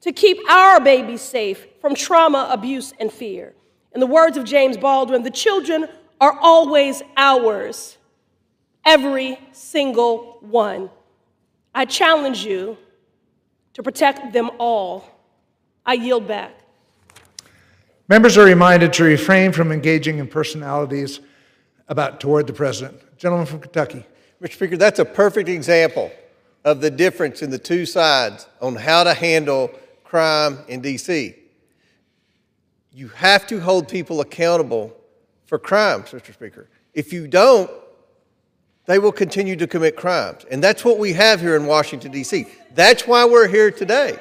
to keep our babies safe from trauma, abuse, and fear. In the words of James Baldwin, the children are always ours, every single one. I challenge you to protect them all. I yield back. Members are reminded to refrain from engaging in personalities toward the president. Gentleman from Kentucky. Mr. Speaker, that's a perfect example of the difference in the two sides on how to handle crime in D.C. You have to hold people accountable for crimes, Mr. Speaker. If you don't, they will continue to commit crimes. And that's what we have here in Washington, D.C. That's why we're here today.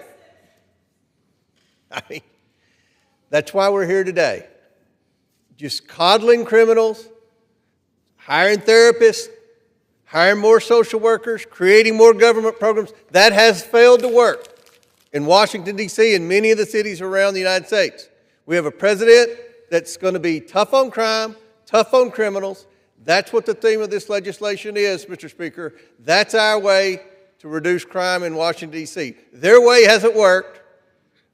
That's why we're here today. Just coddling criminals, hiring therapists, hiring more social workers, creating more government programs. That has failed to work in Washington, D.C. and many of the cities around the United States. We have a president that's going to be tough on crime, tough on criminals. That's what the theme of this legislation is, Mr. Speaker. That's our way to reduce crime in Washington, D.C. Their way hasn't worked.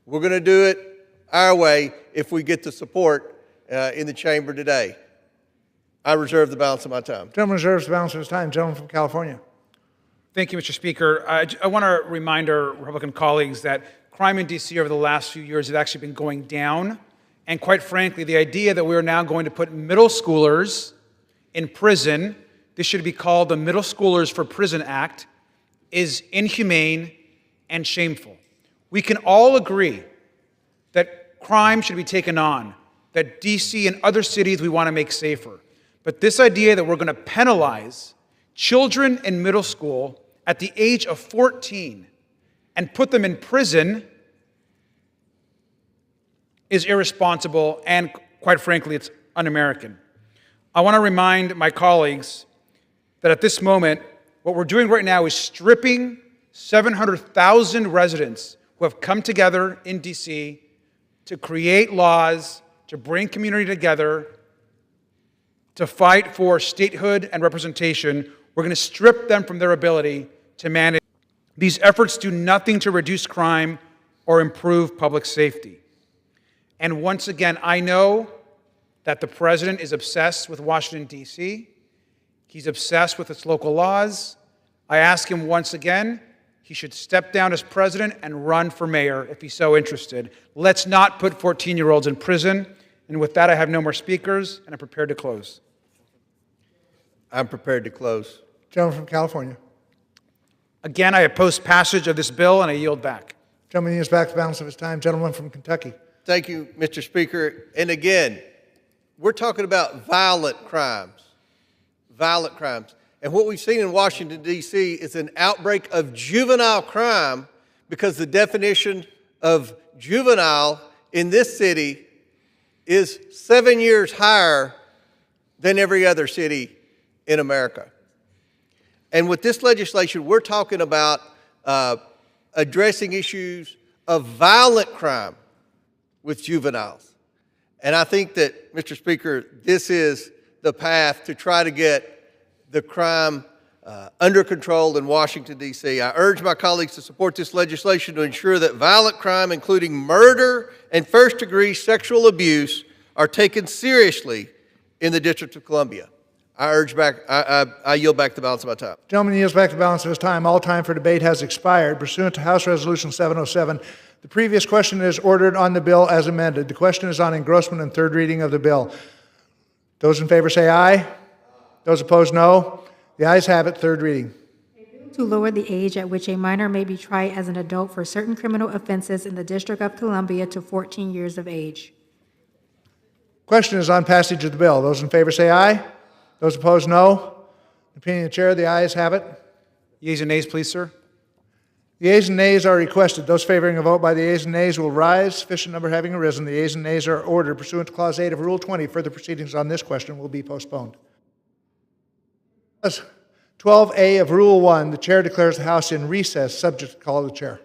We're going to do it our way if we get the support in the chamber today. I reserve the balance of my time. Gentleman reserves the balance of his time. Gentleman from California. Thank you, Mr. Speaker. I want to remind our Republican colleagues that crime in D.C. over the last few years has actually been going down. And quite frankly, the idea that we are now going to put middle schoolers in prison, this should be called the Middle Schoolers for Prison Act, is inhumane and shameful. We can all agree that crime should be taken on, that DC and other cities we want to make safer. But this idea that we're going to penalize children in middle school at the age of 14 and put them in prison is irresponsible and, quite frankly, it's un-American. I want to remind my colleagues that at this moment, what we're doing right now is stripping 700,000 residents who have come together in DC to create laws, to bring community together, to fight for statehood and representation. We're going to strip them from their ability to manage. These efforts do nothing to reduce crime or improve public safety. And once again, I know that the president is obsessed with Washington, D.C. He's obsessed with its local laws. I ask him once again, he should step down as president and run for mayor if he's so interested. Let's not put 14-year-olds in prison. And with that, I have no more speakers, and I'm prepared to close. I'm prepared to close. Gentleman from California. Again, I oppose passage of this bill, and I yield back. Gentleman yields back the balance of his time. Gentleman from Kentucky. Thank you, Mr. Speaker. And again, we're talking about violent crimes. Violent crimes. And what we've seen in Washington, D.C. is an outbreak of juvenile crime because the definition of juvenile in this city is 7 years higher than every other city in America. And with this legislation, we're talking about addressing issues of violent crime with juveniles. And I think that, Mr. Speaker, this is the path to try to get the crime under control in Washington, D.C. I urge my colleagues to support this legislation to ensure that violent crime, including murder and first-degree sexual abuse, are taken seriously in the District of Columbia. I yield back the balance of my time. Gentleman yields back the balance of his time. All time for debate has expired. Pursuant to House Resolution 707, the previous question is ordered on the bill as amended. The question is on engrossment and third reading of the bill. Those in favor say aye. Those opposed, no. The ayes have it. Third reading. To lower the age at which a minor may be tried as an adult for certain criminal offenses in the District of Columbia to 14 years of age. Question is on passage of the bill. Those in favor say aye. Those opposed, no. Opinion of the chair, the ayes have it. Yeas and nays, please, sir. The yeas and nays are requested. Those favoring a vote by the yeas and nays will rise. Sufficient number having arisen. The yeas and nays are ordered. Pursuant to Clause 8 of Rule 20, further proceedings on this question will be postponed. Clause 12A of Rule 1, the chair declares the House in recess, subject to call of the chair.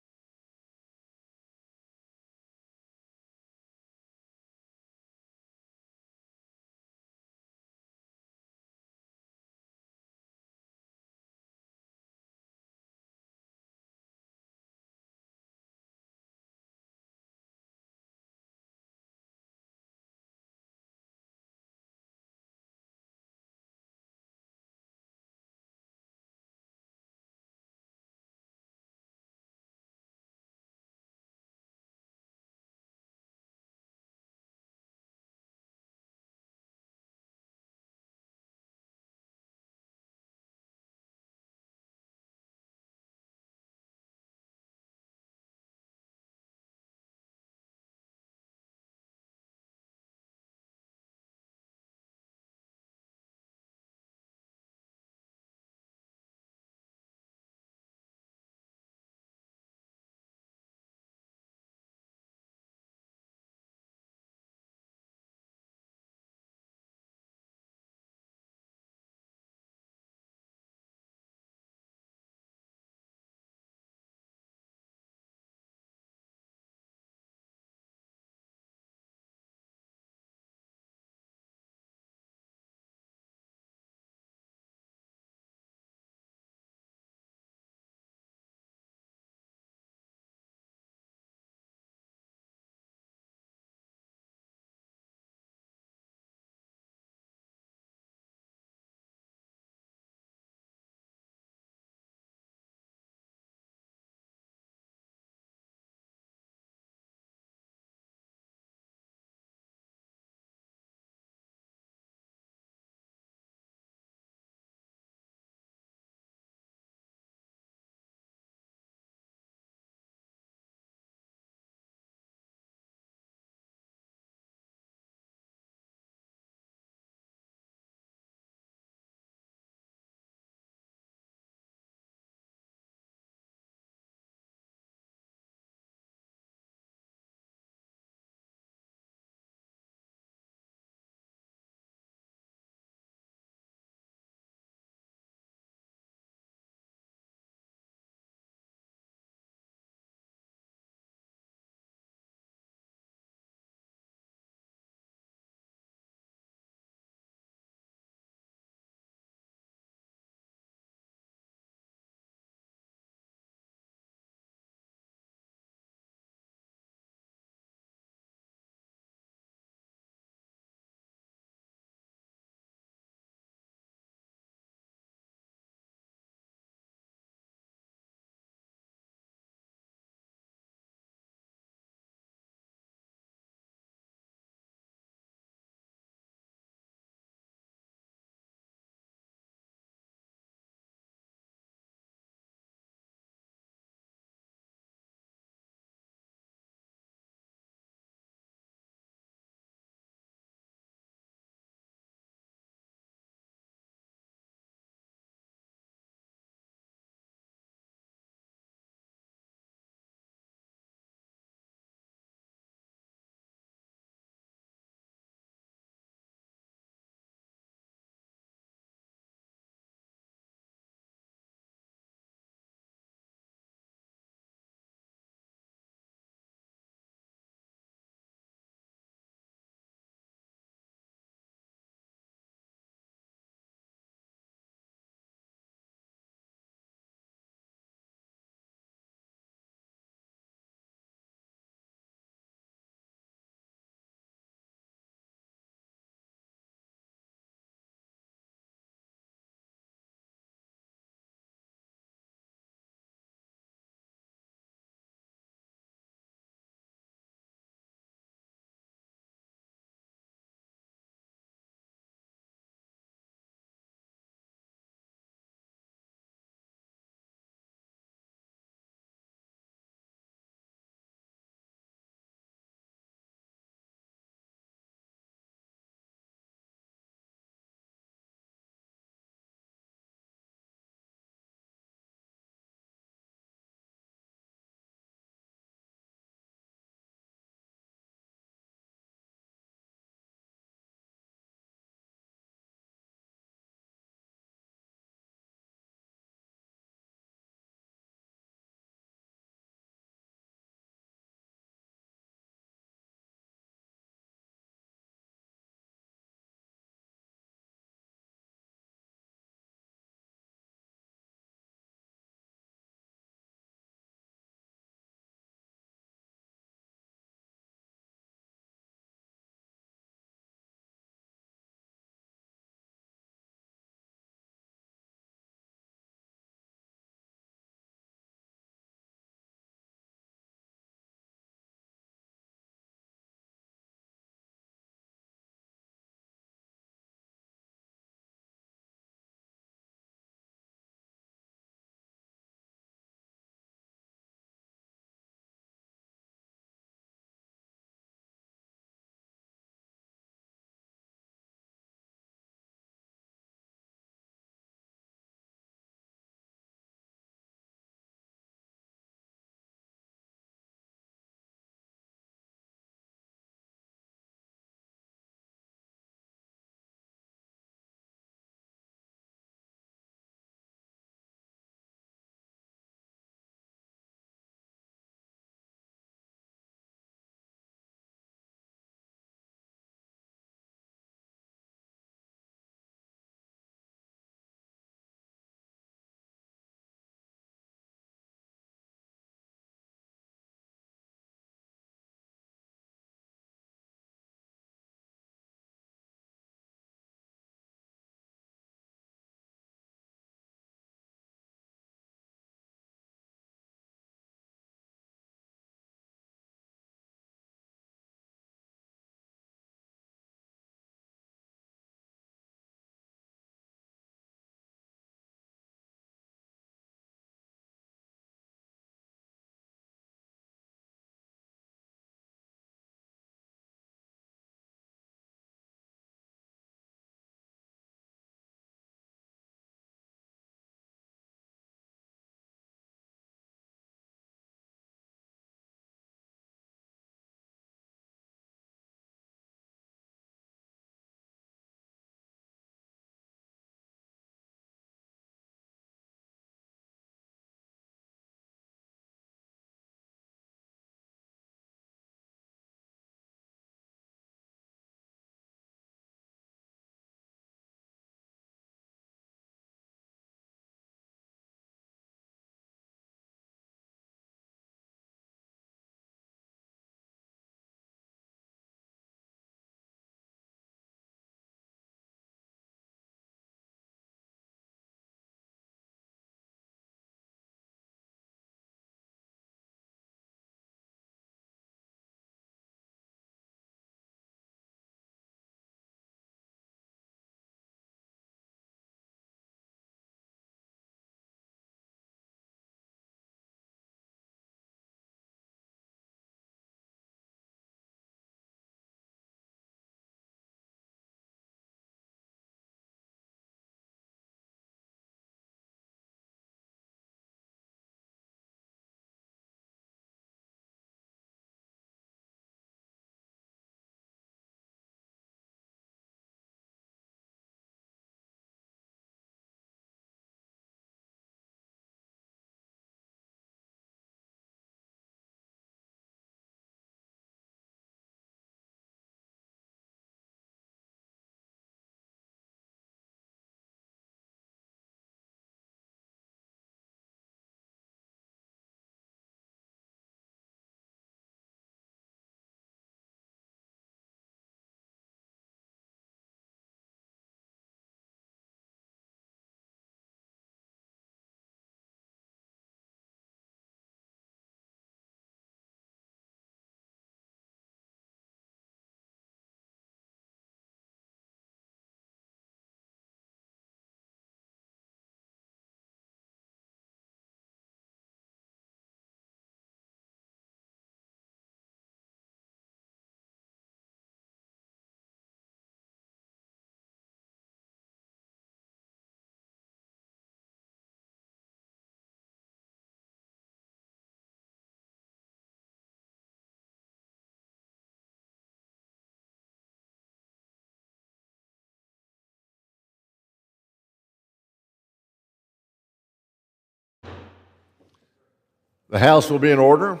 The House will be in order.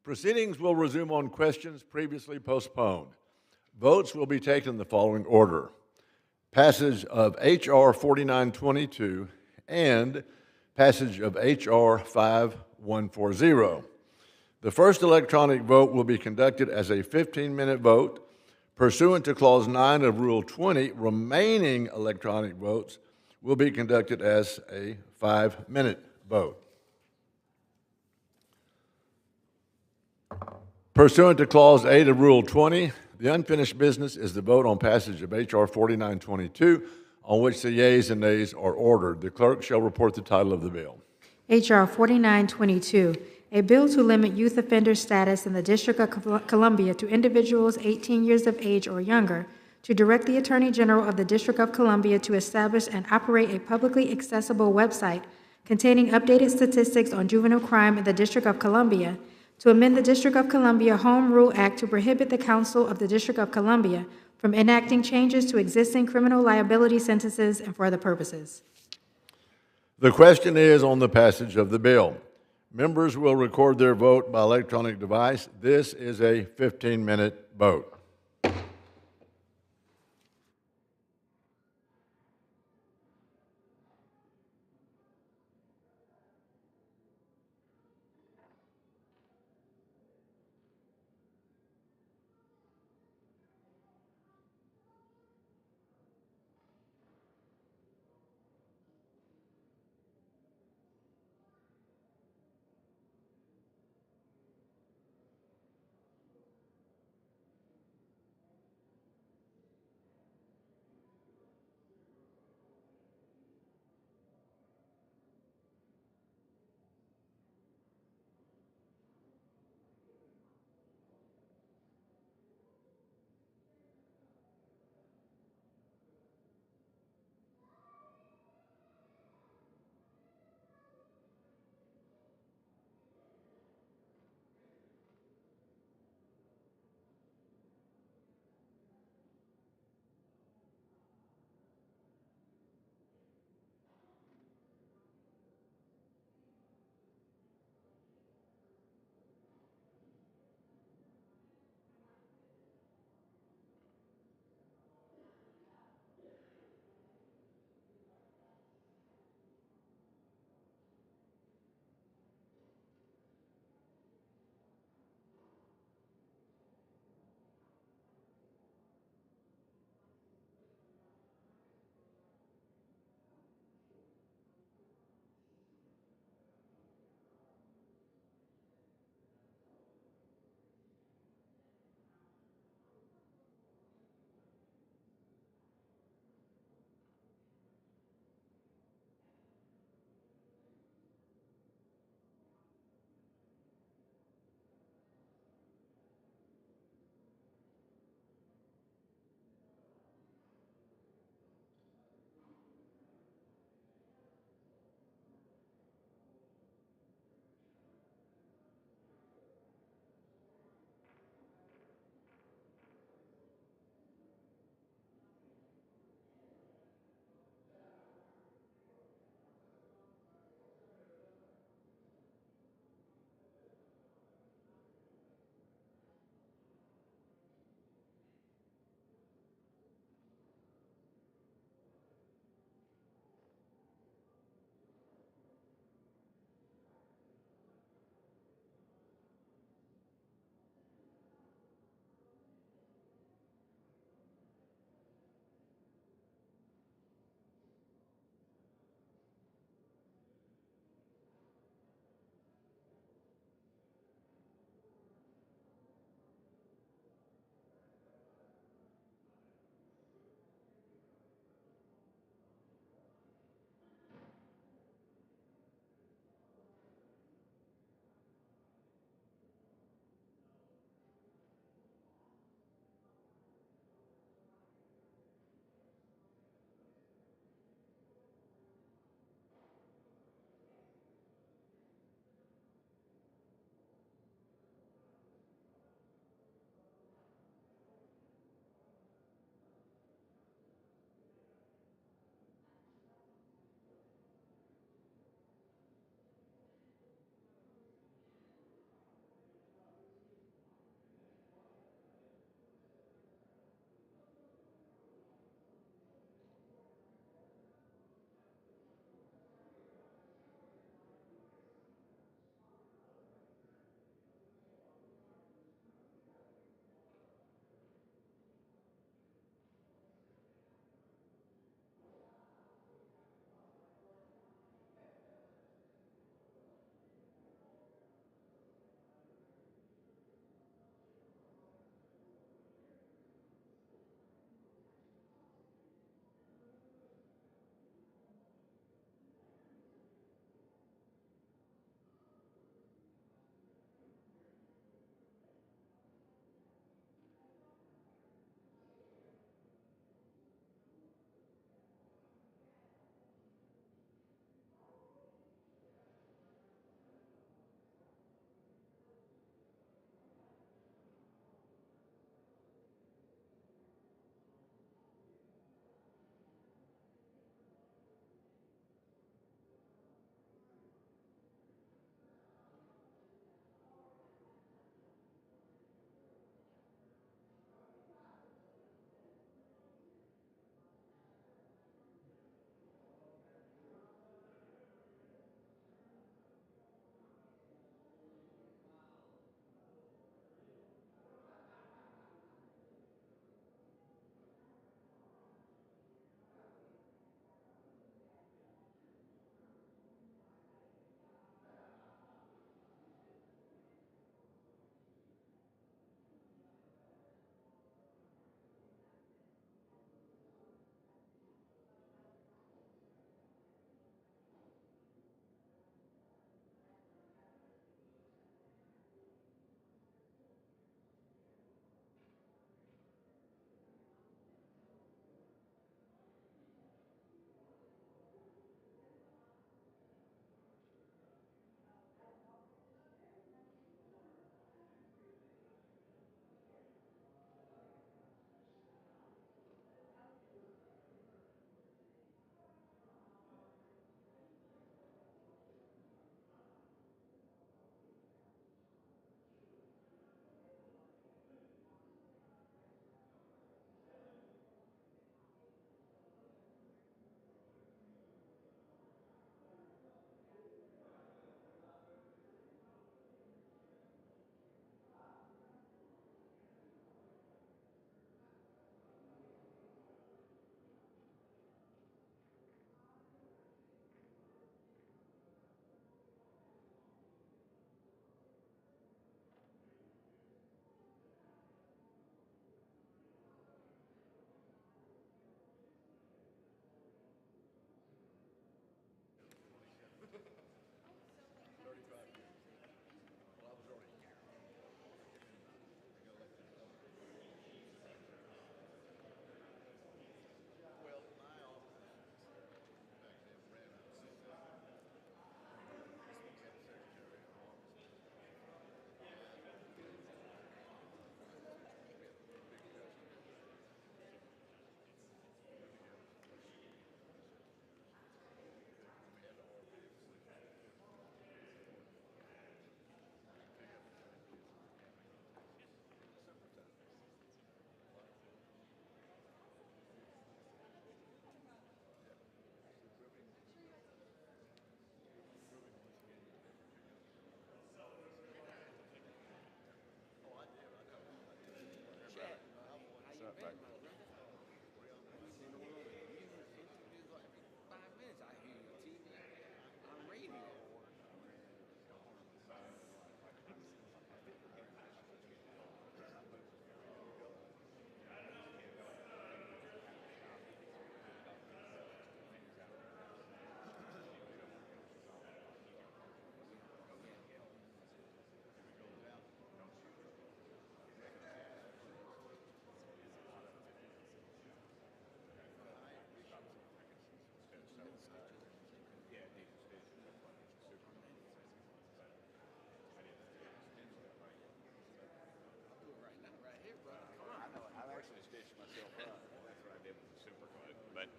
Proceedings will resume on questions previously postponed. Votes will be taken in the following order: passage of H.R. 4922 and passage of H.R. 5140. The first electronic vote will be conducted as a 15-minute vote. Pursuant to Clause 9 of Rule 20, remaining electronic votes will be conducted as a 5-minute vote. Pursuant to Clause 8 of Rule 20, the unfinished business is the vote on passage of H.R. 4922, on which the yeas and nays are ordered. The clerk shall report the title of the bill. H.R. 4922, a bill to limit youth offender status in the District of Columbia to individuals 18 years of age or younger, to direct the Attorney General of the District of Columbia to establish and operate a publicly accessible website containing updated statistics on juvenile crime in the District of Columbia, to amend the District of Columbia Home Rule Act to prohibit the Council of the District of Columbia from enacting changes to existing criminal liability sentences and for other purposes. The question is on the passage of the bill. Members will record their vote by electronic device. This is a 15-minute vote.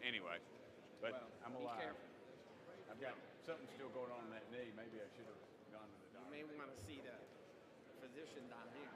anyway, but I'm be alive. careful. I've got something still going on in that knee. Maybe I should have gone to the doctor. You may want to see the physician down here.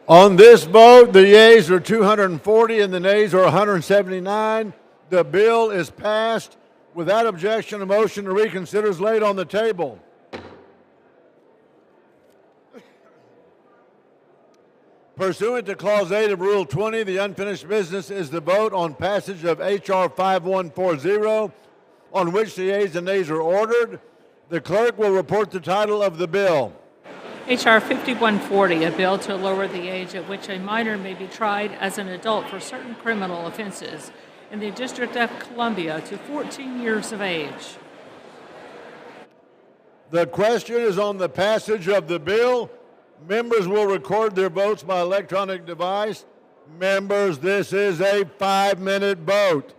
On this vote, the yeas are 240 and the nays are 179. The bill is passed. Without objection, a motion to reconsider is laid on the table. Pursuant to Clause 8 of Rule 20, the unfinished business is the vote on passage of H.R. 5140, on which the yeas and nays are ordered. The clerk will report the title of the bill. H.R. 5140, a bill to lower the age at which a minor may be tried as an adult for certain criminal offenses in the District of Columbia to 14 years of age. The question is on the passage of the bill. Members will record their votes by electronic device. Members, this is a 5-minute vote.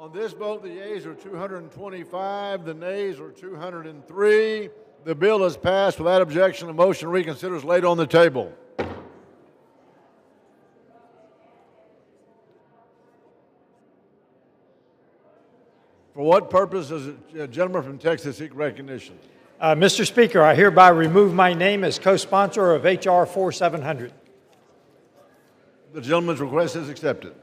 On this vote, the yeas are 225, the nays are 203. The bill is passed without objection. A motion to reconsider is laid on the table. For what purpose does the gentleman from Texas seek recognition? Mr. Speaker, I hereby remove my name as co-sponsor of H.R. 4700. The gentleman's request is accepted.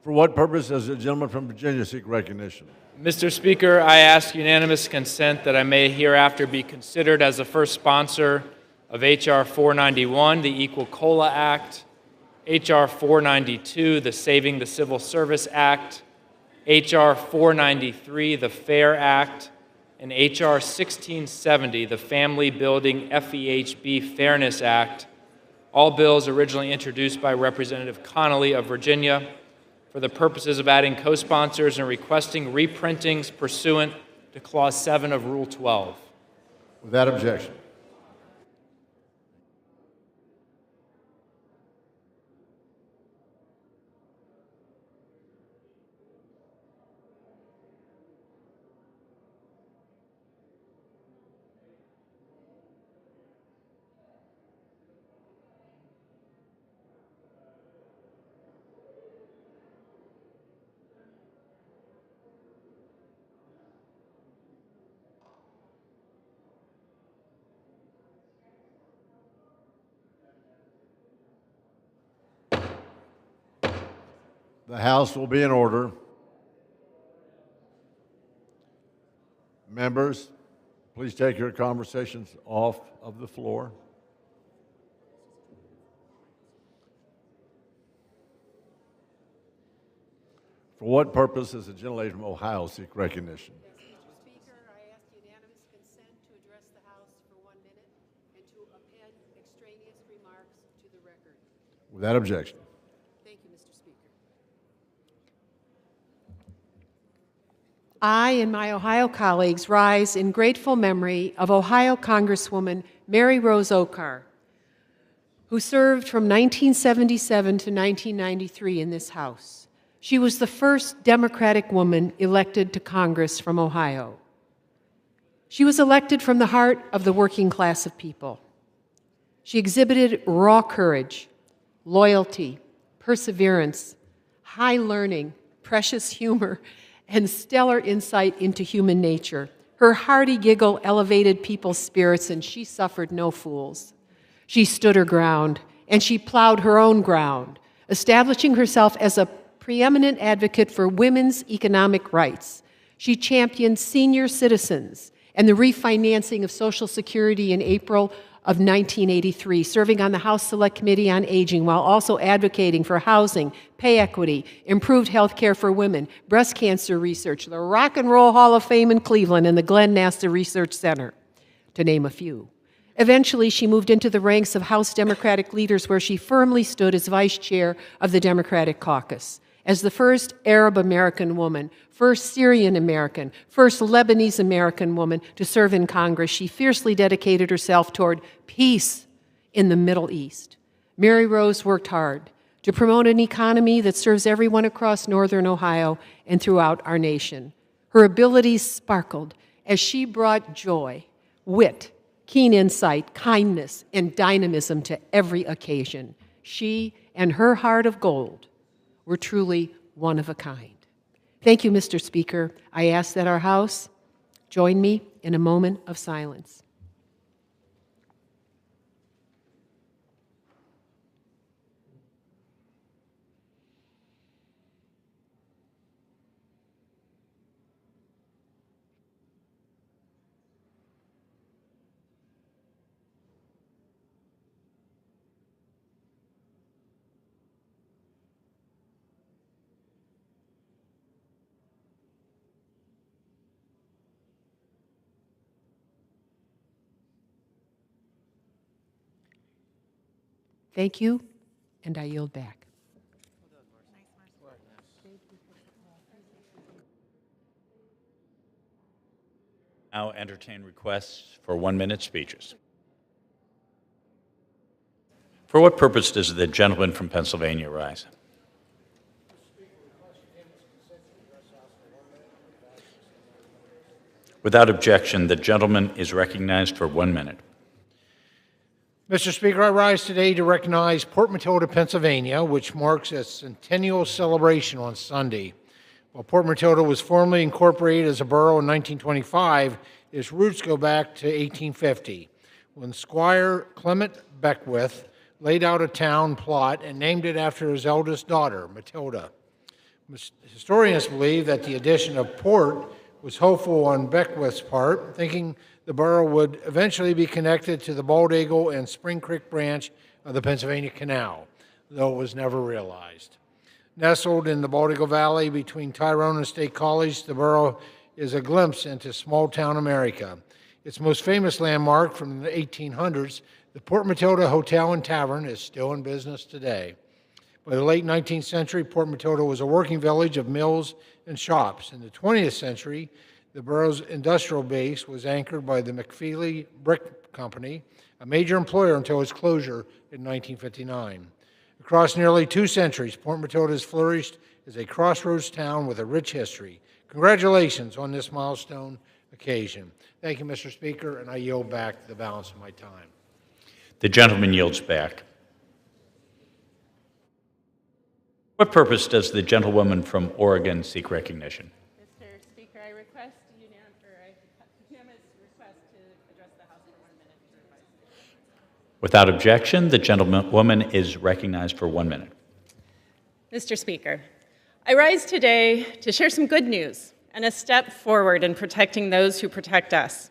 For what purpose does the gentleman from Virginia seek recognition? Mr. Speaker, I ask unanimous consent that I may hereafter be considered as the first sponsor of H.R. 491, the Equal COLA Act, H.R. 492, the Saving the Civil Service Act, H.R. 493, the FAIR Act, and H.R. 1670, the Family Building FEHB Fairness Act, all bills originally introduced by Representative Connolly of Virginia, for the purposes of adding co-sponsors and requesting reprintings pursuant to Clause 7 of Rule 12. Without objection. The House will be in order. Members, please take your conversations off of the floor. For what purpose does the gentlelady from Ohio seek recognition? Yes, Mr. Speaker, I ask unanimous consent to address the House for 1 minute and to append extraneous remarks to the record. Without objection. Thank you, Mr. Speaker. I and my Ohio colleagues rise in grateful memory of Ohio Congresswoman Mary Rose Okar, who served from 1977 to 1993 in this House. She was the first Democratic woman elected to Congress from Ohio. She was elected from the heart of the working class of people. She exhibited raw courage, loyalty, perseverance, high learning, precious humor, and stellar insight into human nature. Her hearty giggle elevated people's spirits, and she suffered no fools. She stood her ground, and she plowed her own ground, establishing herself as a preeminent advocate for women's economic rights. She championed senior citizens and the refinancing of Social Security in April of 1983, serving on the House Select Committee on Aging while also advocating for housing, pay equity, improved health care for women, breast cancer research, the Rock and Roll Hall of Fame in Cleveland, and the Glenn Nasta Research Center, to name a few. Eventually, she moved into the ranks of House Democratic leaders where she firmly stood as vice chair of the Democratic caucus. As the first Arab American woman, first Syrian American, first Lebanese American woman to serve in Congress, she fiercely dedicated herself toward peace in the Middle East. Mary Rose worked hard to promote an economy that serves everyone across northern Ohio and throughout our nation. Her abilities sparkled as she brought joy, wit, keen insight, kindness, and dynamism to every occasion. She and her heart of gold were truly one of a kind. Thank you, Mr. Speaker. I ask that our House join me in a moment of silence. Thank you, and I yield back. Now entertain requests for 1-minute speeches. For what purpose does the gentleman from Pennsylvania rise? Without objection, the gentleman is recognized for 1 minute. Mr. Speaker, I rise today to recognize Port Matilda, Pennsylvania, which marks its centennial celebration on Sunday. While Port Matilda was formally incorporated as a borough in 1925, its roots go back to 1850, when Squire Clement Beckwith laid out a town plot and named it after his eldest daughter, Matilda. Historians believe that the addition of Port was hopeful on Beckwith's part, thinking the borough would eventually be connected to the Bald Eagle and Spring Creek branch of the Pennsylvania Canal, though it was never realized. Nestled in the Bald Eagle Valley between Tyrone and State College, the borough is a glimpse into small-town America. Its most famous landmark from the 1800s, the Port Matilda Hotel and Tavern, is still in business today. By the late 19th century, Port Matilda was a working village of mills and shops. In the 20th century, the borough's industrial base was anchored by the McFeely Brick Company, a major employer until its closure in 1959. Across nearly 2 centuries, Port Matilda has flourished as a crossroads town with a rich history. Congratulations on this milestone occasion. Thank you, Mr. Speaker, and I yield back the balance of my time. The gentleman yields back. What purpose does the gentlewoman from Oregon seek recognition? Mr. Speaker, I request unanimous request to address the House for 1 minute. Without objection, the gentlewoman is recognized for 1 minute. Mr. Speaker, I rise today to share some good news and a step forward in protecting those who protect us.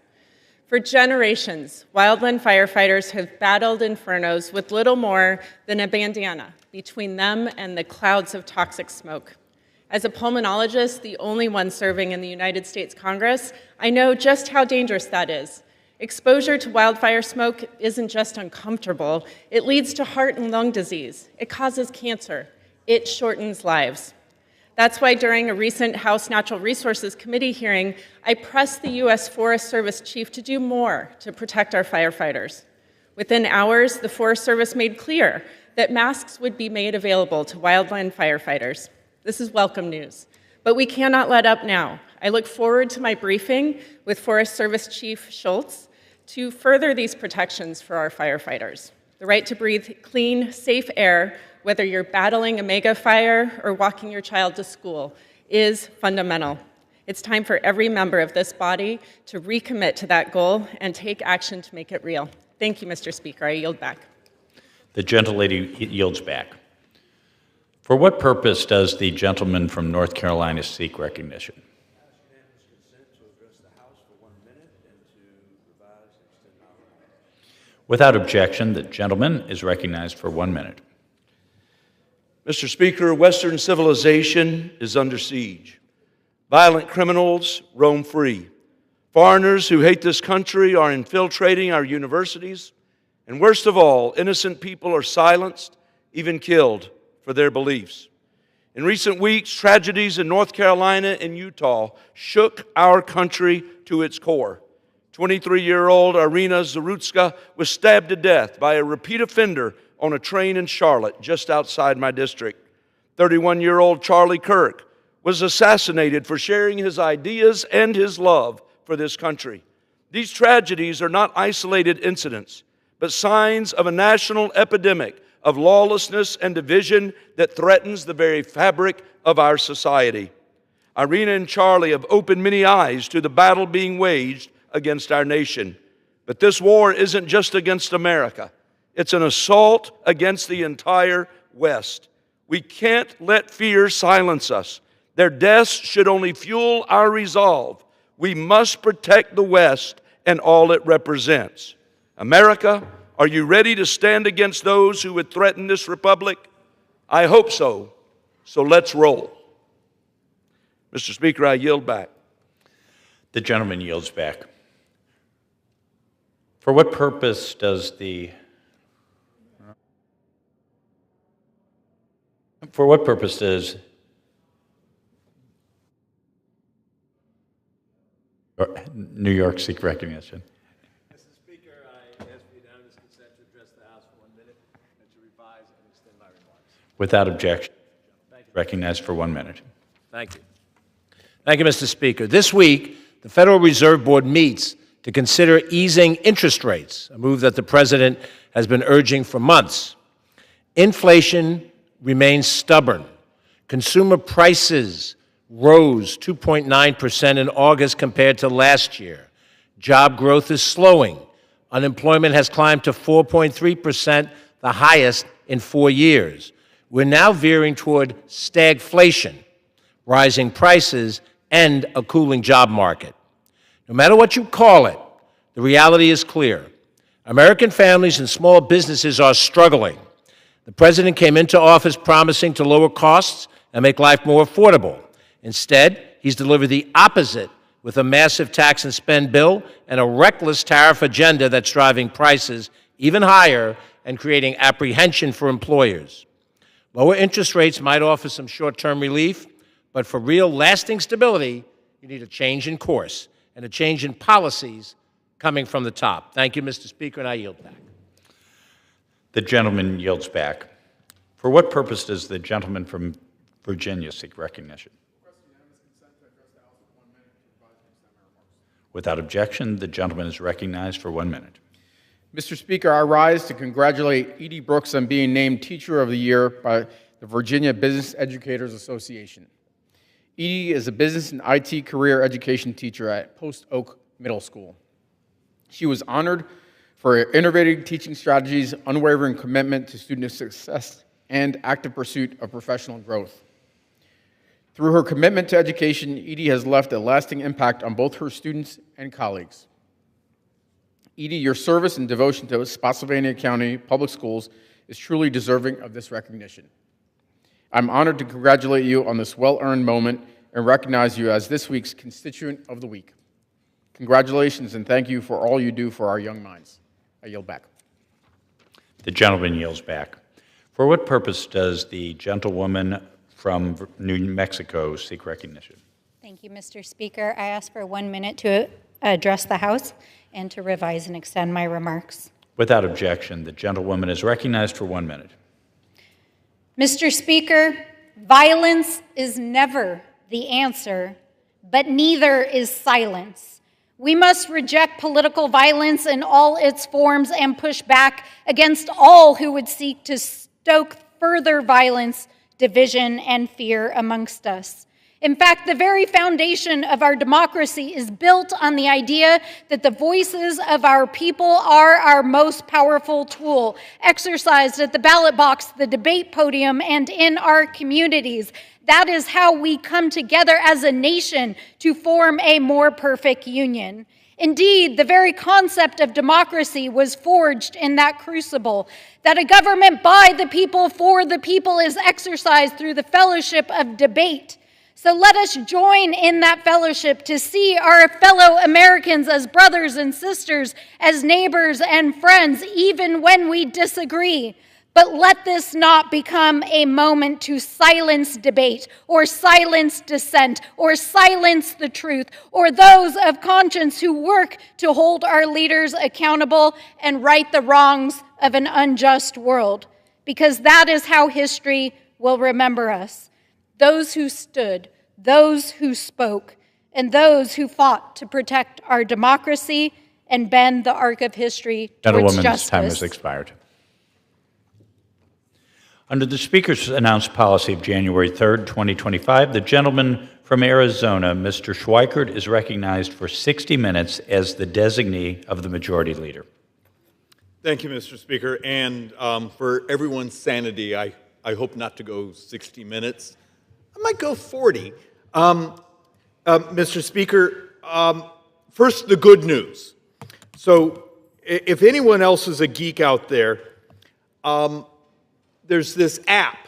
For generations, wildland firefighters have battled infernos with little more than a bandana between them and the clouds of toxic smoke. As a pulmonologist, the only one serving in the United States Congress, I know just how dangerous that is. Exposure to wildfire smoke isn't just uncomfortable, it leads to heart and lung disease. It causes cancer. It shortens lives. That's why during a recent House Natural Resources Committee hearing, I pressed the U.S. Forest Service chief to do more to protect our firefighters. Within hours, the Forest Service made clear that masks would be made available to wildland firefighters. This is welcome news, but we cannot let up now. I look forward to my briefing with Forest Service Chief Schultz to further these protections for our firefighters. The right to breathe clean, safe air, whether you're battling a mega fire or walking your child to school, is fundamental. It's time for every member of this body to recommit to that goal and take action to make it real. Thank you, Mr. Speaker. I yield back. The gentlelady yields back. For what purpose does the gentleman from North Carolina seek recognition? Without objection, the gentleman is recognized for 1 minute. Mr. Speaker, Western civilization is under siege. Violent criminals roam free. Foreigners who hate this country are infiltrating our universities. And worst of all, innocent people are silenced, even killed, for their beliefs. In recent weeks, tragedies in North Carolina and Utah shook our country to its core. 23-year-old Irina Zarutska was stabbed to death by a repeat offender on a train in Charlotte, just outside my district. 31-year-old Charlie Kirk was assassinated for sharing his ideas and his love for this country. These tragedies are not isolated incidents, but signs of a national epidemic of lawlessness and division that threatens the very fabric of our society. Irina and Charlie have opened many eyes to the battle being waged against our nation. But this war isn't just against America. It's an assault against the entire West. We can't let fear silence us. Their deaths should only fuel our resolve. We must protect the West and all it represents. America, are you ready to stand against those who would threaten this republic? I hope so. So let's roll. Mr. Speaker, I yield back. The gentleman yields back. For what purpose does the New York seek recognition? Mr. Speaker, I ask for unanimous consent to address the House for 1 minute and to revise and extend my remarks. Without objection. Recognized for 1 minute. Thank you. Thank you, Mr. Speaker. This week, the Federal Reserve Board meets to consider easing interest rates, a move that the President has been urging for months. Inflation remains stubborn. Consumer prices rose 2.9% in August compared to last year. Job growth is slowing. Unemployment has climbed to 4.3%, the highest in 4 years. We're now veering toward stagflation, rising prices, and a cooling job market. No matter what you call it, the reality is clear. American families and small businesses are struggling. The President came into office promising to lower costs and make life more affordable. Instead, he's delivered the opposite with a massive tax and spend bill and a reckless tariff agenda that's driving prices even higher and creating apprehension for employers. Lower interest rates might offer some short-term relief, but for real lasting stability, you need a change in course and a change in policies coming from the top. Thank you, Mr. Speaker, and I yield back. The gentleman yields back. For what purpose does the gentleman from Virginia seek recognition? Without objection, the gentleman is recognized for 1 minute. Mr. Speaker, I rise to congratulate Edie Brooks on being named Teacher of the Year by the Virginia Business Educators Association. Edie is a business and IT career education teacher at Post Oak Middle School. She was honored for her innovative teaching strategies, unwavering commitment to student success, and active pursuit of professional growth. Through her commitment to education, Edie has left a lasting impact on both her students and colleagues. Edie, your service and devotion to Spotsylvania County Public Schools is truly deserving of this recognition. I'm honored to congratulate you on this well-earned moment and recognize you as this week's Constituent of the Week. Congratulations and thank you for all you do for our young minds. I yield back. The gentleman yields back. For what purpose does the gentlewoman from New Mexico seek recognition? Thank you, Mr. Speaker. I ask for 1 minute to address the House and to revise and extend my remarks. Without objection, the gentlewoman is recognized for 1 minute. Mr. Speaker, violence is never the answer, but neither is silence. We must reject political violence in all its forms and push back against all who would seek to stoke further violence, division, and fear amongst us. In fact, the very foundation of our democracy is built on the idea that the voices of our people are our most powerful tool, exercised at the ballot box, the debate podium, and in our communities. That is how we come together as a nation to form a more perfect union. Indeed, the very concept of democracy was forged in that crucible, that a government by the people for the people is exercised through the fellowship of debate. So let us join in that fellowship to see our fellow Americans as brothers and sisters, as neighbors and friends, even when we disagree. But let this not become a moment to silence debate or silence dissent or silence the truth or those of conscience who work to hold our leaders accountable and right the wrongs of an unjust world, because that is how history will remember us. Those who stood, those who spoke, and those who fought to protect our democracy and bend the arc of history towards Gentlewoman's justice. time has expired. Under the Speaker's announced policy of January 3rd, 2025, the gentleman from Arizona, Mr. Schweikert, is recognized for 60 minutes as the designee of the Majority Leader. Thank you, Mr. Speaker. And for everyone's sanity, I hope not to go 60 minutes. I might go 40. Mr. Speaker, first, the good news. So if anyone else is a geek out there, there's this app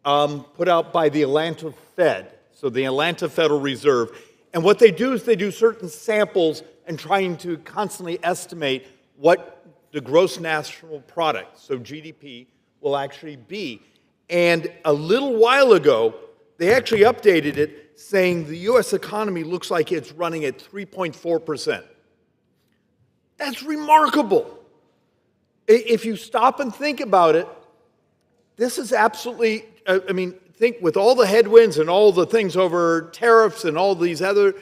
put out by the Atlanta Fed, so the Atlanta Federal Reserve. And what they do is they do certain samples and trying to constantly estimate what the gross national product, so GDP, will actually be. And a little while ago, they actually updated it saying the U.S. economy looks like it's running at 3.4%. That's remarkable. If you stop and think about it, this is absolutely, think with all the headwinds and all the things over tariffs and all these other,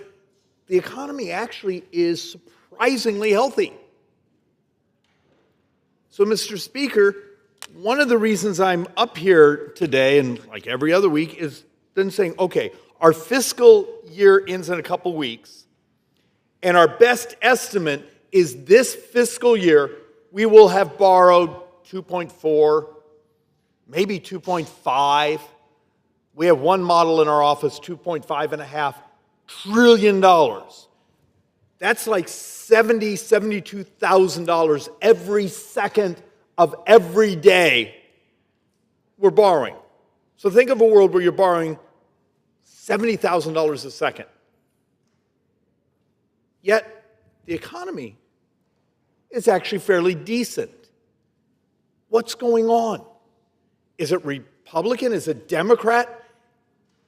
the economy actually is surprisingly healthy. So, Mr. Speaker, one of the reasons I'm up here today, and like every other week, is then saying, okay, our fiscal year ends in a couple weeks, and our best estimate is this fiscal year we will have borrowed 2.4, maybe 2.5. We have one model in our office, $2.5 trillion. That's like $72,000 every second of every day we're borrowing. So think of a world where you're borrowing $70,000 a second. Yet the economy is actually fairly decent. What's going on? Is it Republican? Is it Democrat?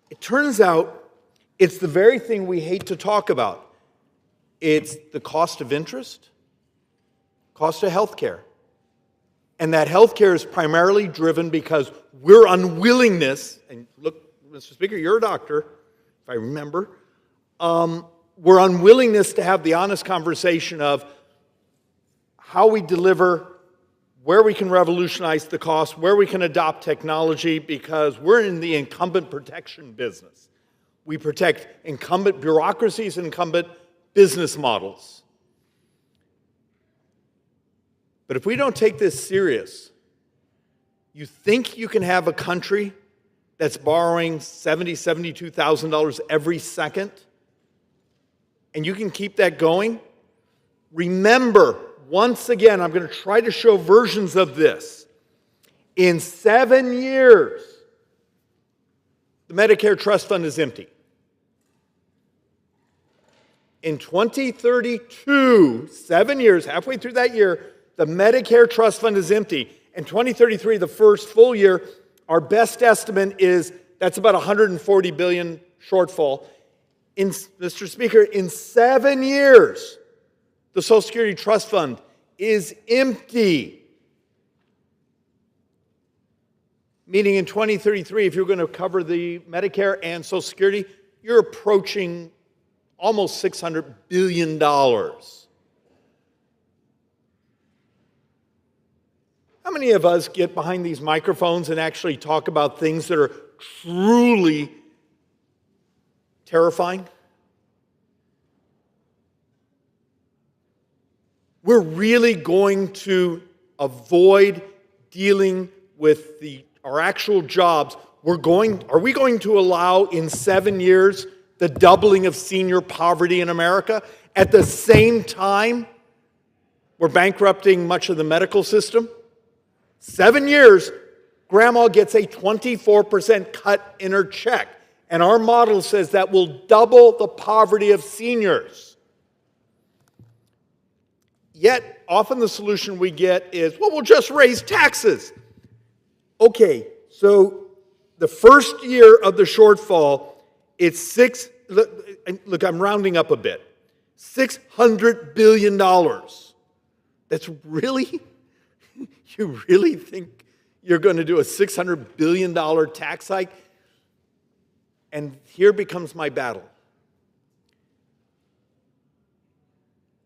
It turns out it's the very thing we hate to talk about. It's the cost of interest, cost of health care. And that health care is primarily driven because we're unwillingness, and look, Mr. Speaker, you're a doctor, if I remember, we're unwillingness to have the honest conversation of how we deliver, where we can revolutionize the cost, where we can adopt technology, because we're in the incumbent protection business. We protect incumbent bureaucracies and incumbent business models. But if we don't take this serious, you think you can have a country that's borrowing $70,000, $72,000 every second, and you can keep that going? Remember, once again, I'm going to try to show versions of this. In 7 years, the Medicare Trust Fund is empty. In 2032, 7 years, halfway through that year, the Medicare Trust Fund is empty. In 2033, the first full year, our best estimate is that's about $140 billion shortfall. Mr. Speaker, in 7 years, the Social Security Trust Fund is empty. Meaning in 2033, if you're going to cover the Medicare and Social Security, you're approaching almost $600 billion. How many of us get behind these microphones and actually talk about things that are truly terrifying? We're really going to avoid dealing with our actual jobs. Are we going to allow in 7 years the doubling of senior poverty in America? At the same time, we're bankrupting much of the medical system. 7 years, grandma gets a 24% cut in her check. And our model says that will double the poverty of seniors. Yet, often the solution we get is, well, we'll just raise taxes. Okay, so the first year of the shortfall, it's look, I'm rounding up a bit, $600 billion. That's really, you really think you're going to do a $600 billion tax hike? And here becomes my battle.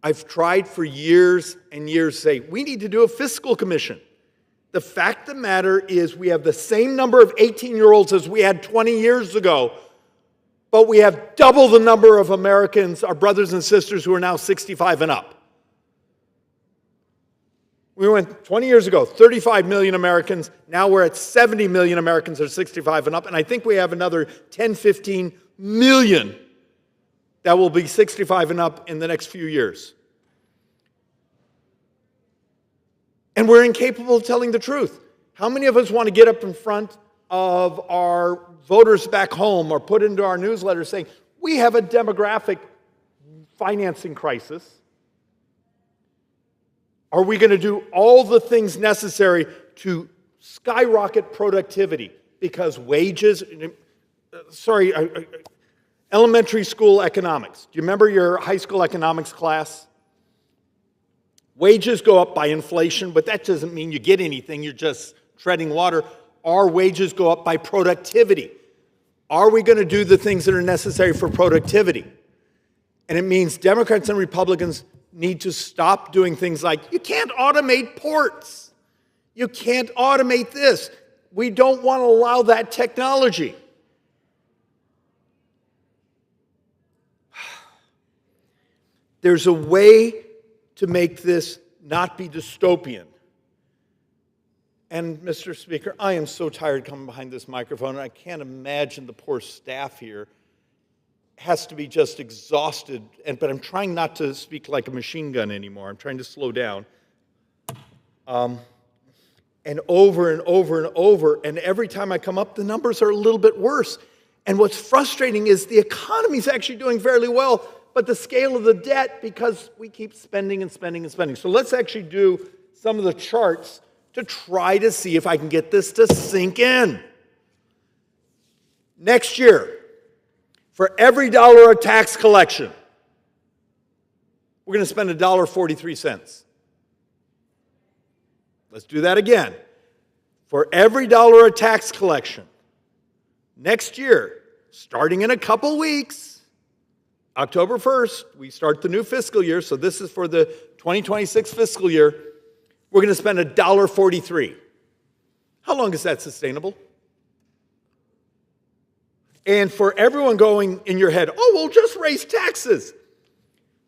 I've tried for years and years to say, we need to do a fiscal commission. The fact of the matter is we have the same number of 18-year-olds as we had 20 years ago, but we have double the number of Americans, our brothers and sisters, who are now 65 and up. We went 20 years ago, 35 million Americans. Now we're at 70 million Americans that are 65 and up, and I think we have another 10, 15 million that will be 65 and up in the next few years. And we're incapable of telling the truth. How many of us want to get up in front of our voters back home or put into our newsletter saying, we have a demographic financing crisis? Are we going to do all the things necessary to skyrocket productivity? Because wages, elementary school economics. Do you remember your high school economics class? Wages go up by inflation, but that doesn't mean you get anything. You're just treading water. Our wages go up by productivity. Are we going to do the things that are necessary for productivity? And it means Democrats and Republicans need to stop doing things like, you can't automate ports. You can't automate this. We don't want to allow that technology. There's a way to make this not be dystopian. And, Mr. Speaker, I am so tired coming behind this microphone, and I can't imagine the poor staff here has to be just exhausted. But I'm trying not to speak like a machine gun anymore. I'm trying to slow down. And over and over and over, and every time I come up, the numbers are a little bit worse. And what's frustrating is the economy is actually doing fairly well, but the scale of the debt, because we keep spending and spending and spending. So let's actually do some of the charts to try to see if I can get this to sink in. Next year, for every dollar of tax collection, we're going to spend $1.43. Let's do that again. For every dollar of tax collection, next year, starting in a couple weeks, October 1st, we start the new fiscal year, so this is for the 2026 fiscal year, we're going to spend $1.43. How long is that sustainable? And for everyone going in your head, oh, we'll just raise taxes.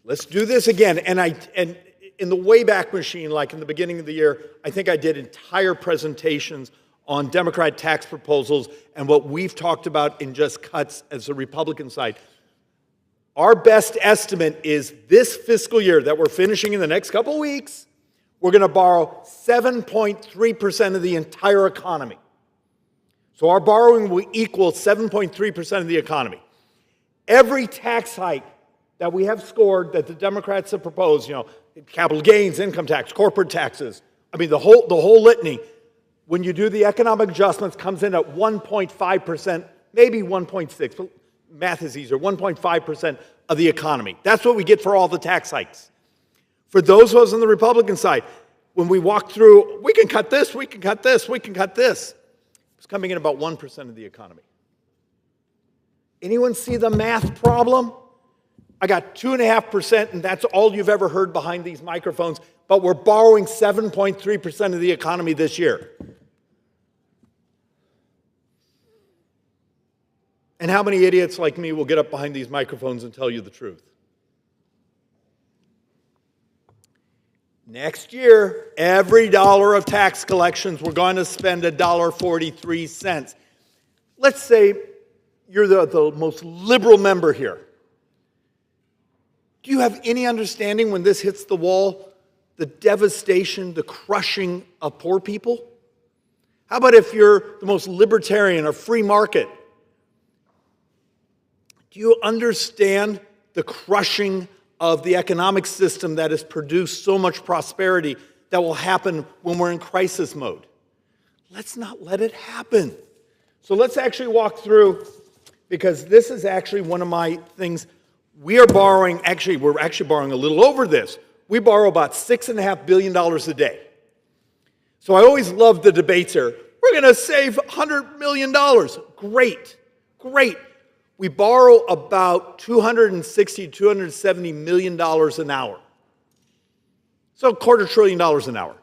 Let's do this again. And in the Wayback Machine, like in the beginning of the year, I think I did entire presentations on Democrat tax proposals and what we've talked about in just cuts as the Republican side. Our best estimate is this fiscal year that we're finishing in the next couple weeks, we're going to borrow 7.3% of the entire economy. So our borrowing will equal 7.3% of the economy. Every tax hike that we have scored that the Democrats have proposed, capital gains, income tax, corporate taxes, the whole litany, when you do the economic adjustments, comes in at 1.5%, maybe 1.6%, but math is easier, 1.5% of the economy. That's what we get for all the tax hikes. For those of us on the Republican side, when we walk through, we can cut this, we can cut this, we can cut this. It's coming in about 1% of the economy. Anyone see the math problem? I got 2.5%, and that's all you've ever heard behind these microphones, but we're borrowing 7.3% of the economy this year. And how many idiots like me will get up behind these microphones and tell you the truth? Next year, every dollar of tax collections, we're going to spend $1.43. Let's say you're the most liberal member here. Do you have any understanding when this hits the wall, the devastation, the crushing of poor people? How about if you're the most libertarian or free market? Do you understand the crushing of the economic system that has produced so much prosperity that will happen when we're in crisis mode? Let's not let it happen. So let's actually walk through, because this is actually one of my things. We're actually borrowing a little over this. We borrow about $6.5 billion a day. So I always love the debates here. We're going to save $100 million. Great, great. We borrow about $260, $270 million an hour. So $250 billion an hour.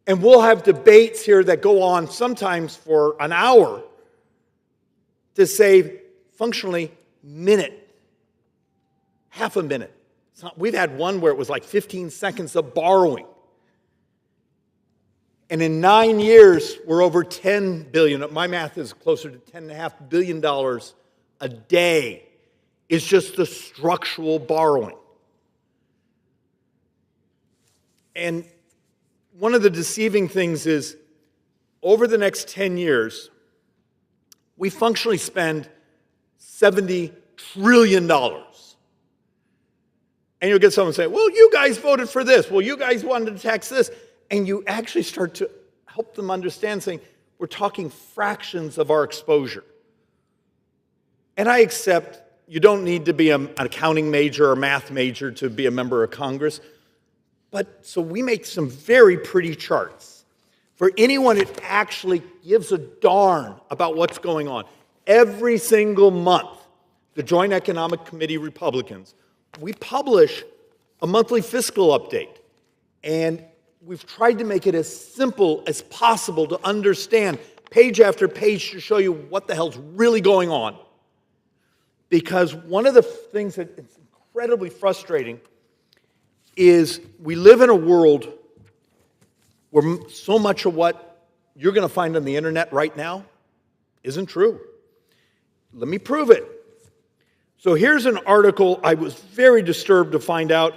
And we'll have debates here that go on sometimes for an hour to save functionally half a minute. We've had one where it was like 15 seconds of borrowing. And in 9 years, we're over $10 billion. My math is closer to $10.5 billion a day. It's just the structural borrowing. And one of the deceiving things is, over the next 10 years, we functionally spend $70 trillion. And you'll get someone say, well, you guys voted for this. Well, you guys wanted to tax this. And you actually start to help them understand, saying, we're talking fractions of our exposure. And I accept you don't need to be an accounting major or math major to be a member of Congress. But so we make some very pretty charts. For anyone that actually gives a darn about what's going on, every single month, the Joint Economic Committee Republicans, we publish a monthly fiscal update. And we've tried to make it as simple as possible to understand, page after page, to show you what the hell's really going on. Because one of the things that is incredibly frustrating is we live in a world where so much of what you're going to find on the internet right now isn't true. Let me prove it. So here's an article I was very disturbed to find out.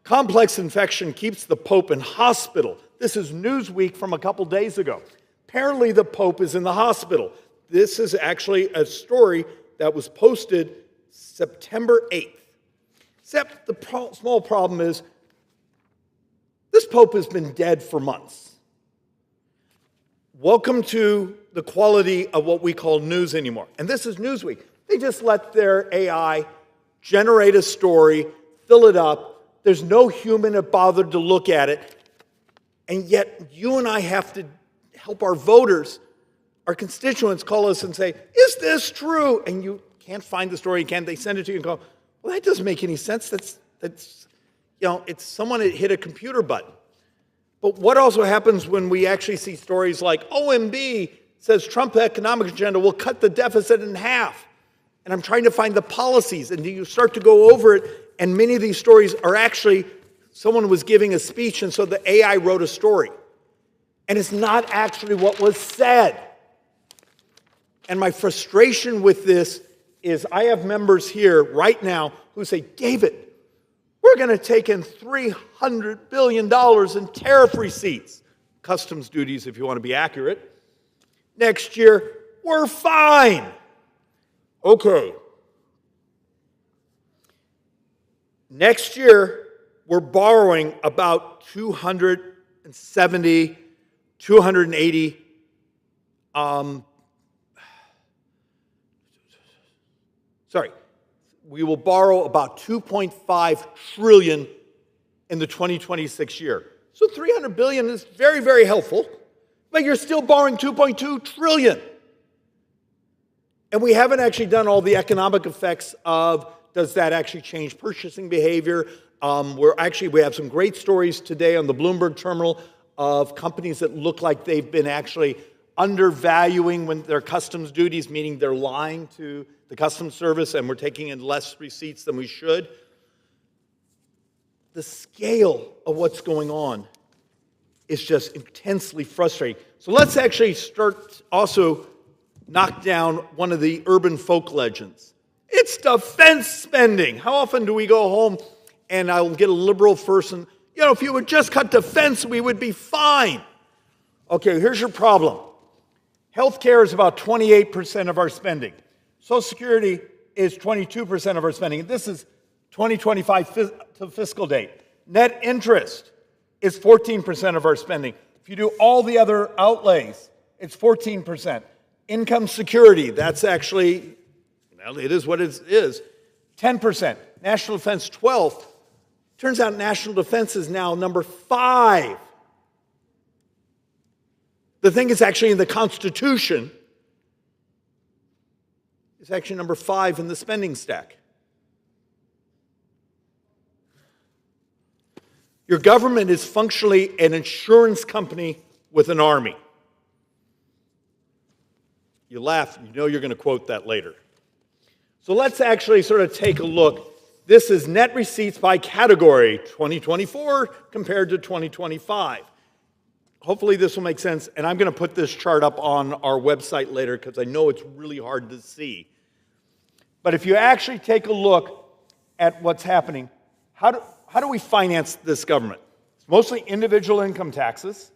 Complex infection keeps the Pope in hospital. This is Newsweek from a couple days ago. Apparently the Pope is in the hospital. This is actually a story that was posted September 8th. Except the small problem is, this Pope has been dead for months. Welcome to the quality of what we call news anymore. And this is Newsweek. They just let their AI generate a story, fill it up. There's no human that bothered to look at it. And yet you and I have to help our voters, our constituents call us and say, is this true? And you can't find the story, they send it to you and go, well, that doesn't make any sense. That's it's someone that hit a computer button. But what also happens when we actually see stories like OMB says Trump economic agenda will cut the deficit in half. And I'm trying to find the policies, and you start to go over it, and many of these stories are actually, someone was giving a speech, and so the AI wrote a story. And it's not actually what was said. And my frustration with this is I have members here right now who say, David, we're going to take in $300 billion in tariff receipts, customs duties if you want to be accurate. Next year, we're fine. Okay. Next year, we're borrowing about 270, 280, we will borrow about $2.5 trillion in the 2026 year. So $300 billion is very, very helpful, but you're still borrowing $2.2 trillion. And we haven't actually done all the economic effects of, does that actually change purchasing behavior? We have some great stories today on the Bloomberg terminal of companies that look like they've been actually undervaluing when their customs duties, meaning they're lying to the customs service and we're taking in less receipts than we should. The scale of what's going on is just intensely frustrating. So let's actually start also knock down one of the urban folk legends. It's defense spending. How often do we go home and I'll get a liberal person, if you would just cut defense, we would be fine. Okay, here's your problem. Healthcare is about 28% of our spending. Social Security is 22% of our spending. This is 2025 fiscal date. Net interest is 14% of our spending. If you do all the other outlays, it's 14%. Income security, that's actually, well, it is what it is, 10%. National defense, 12%. Turns out national defense is now number 5. The thing is actually in the Constitution, it's actually number 5 in the spending stack. Your government is functionally an insurance company with an army. You laugh, you know you're going to quote that later. So let's actually sort of take a look. This is net receipts by category, 2024 compared to 2025. Hopefully this will make sense, and I'm going to put this chart up on our website later because I know it's really hard to see. But if you actually take a look at what's happening, how do we finance this government? It's mostly individual income taxes.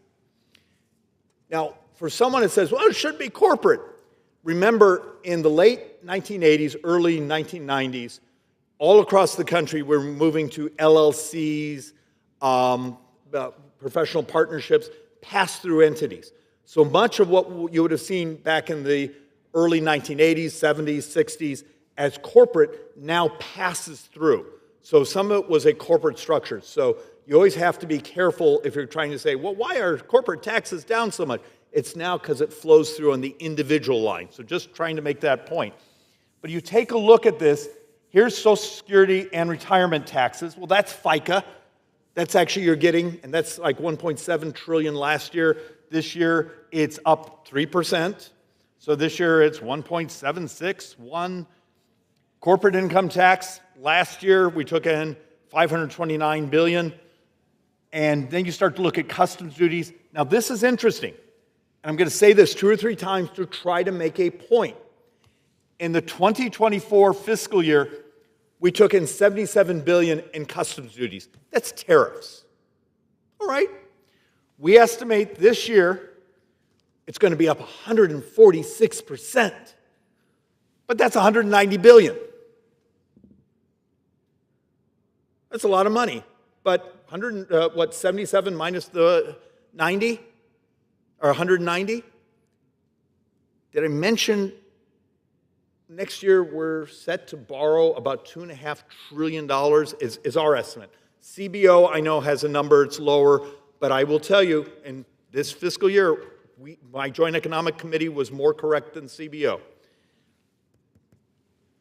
Now, for someone that says, well, it should be corporate. Remember, in the late 1980s, early 1990s, all across the country, we're moving to LLCs, professional partnerships, pass-through entities. So much of what you would have seen back in the early 1980s, 70s, 60s as corporate now passes through. So some of it was a corporate structure. So you always have to be careful if you're trying to say, well, why are corporate taxes down so much? It's now because it flows through on the individual line. So just trying to make that point. But you take a look at this. Here's Social Security and retirement taxes. Well, that's FICA. That's actually you're getting, and that's like 1.7 trillion last year. This year, it's up 3%. So this year, it's 1.761. Corporate income tax, last year, we took in $529 billion. And then you start to look at customs duties. Now, this is interesting. And I'm going to say this 2 or 3 times to try to make a point. In the 2024 fiscal year, we took in $77 billion in customs duties. That's tariffs. All right. We estimate this year it's going to be up 146%. But that's $190 billion. That's a lot of money. But 77 minus the 90? Or 190? Did I mention next year we're set to borrow about $2.5 trillion is our estimate. CBO, I know, has a number, it's lower, but I will tell you, in this fiscal year, my Joint Economic Committee was more correct than CBO.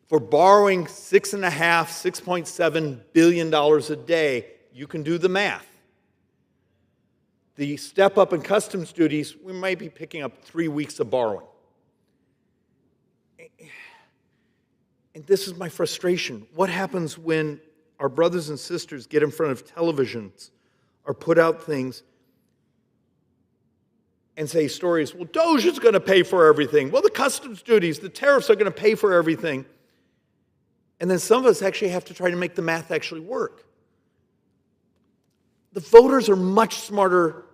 For borrowing $6.7 billion a day, you can do the math. The step up in customs duties, we might be picking up 3 weeks of borrowing. And this is my frustration. What happens when our brothers and sisters get in front of televisions or put out things and say stories, well, DOGE is going to pay for everything. Well, the customs duties, the tariffs are going to pay for everything. And then some of us actually have to try to make the math actually work. The voters are much smarter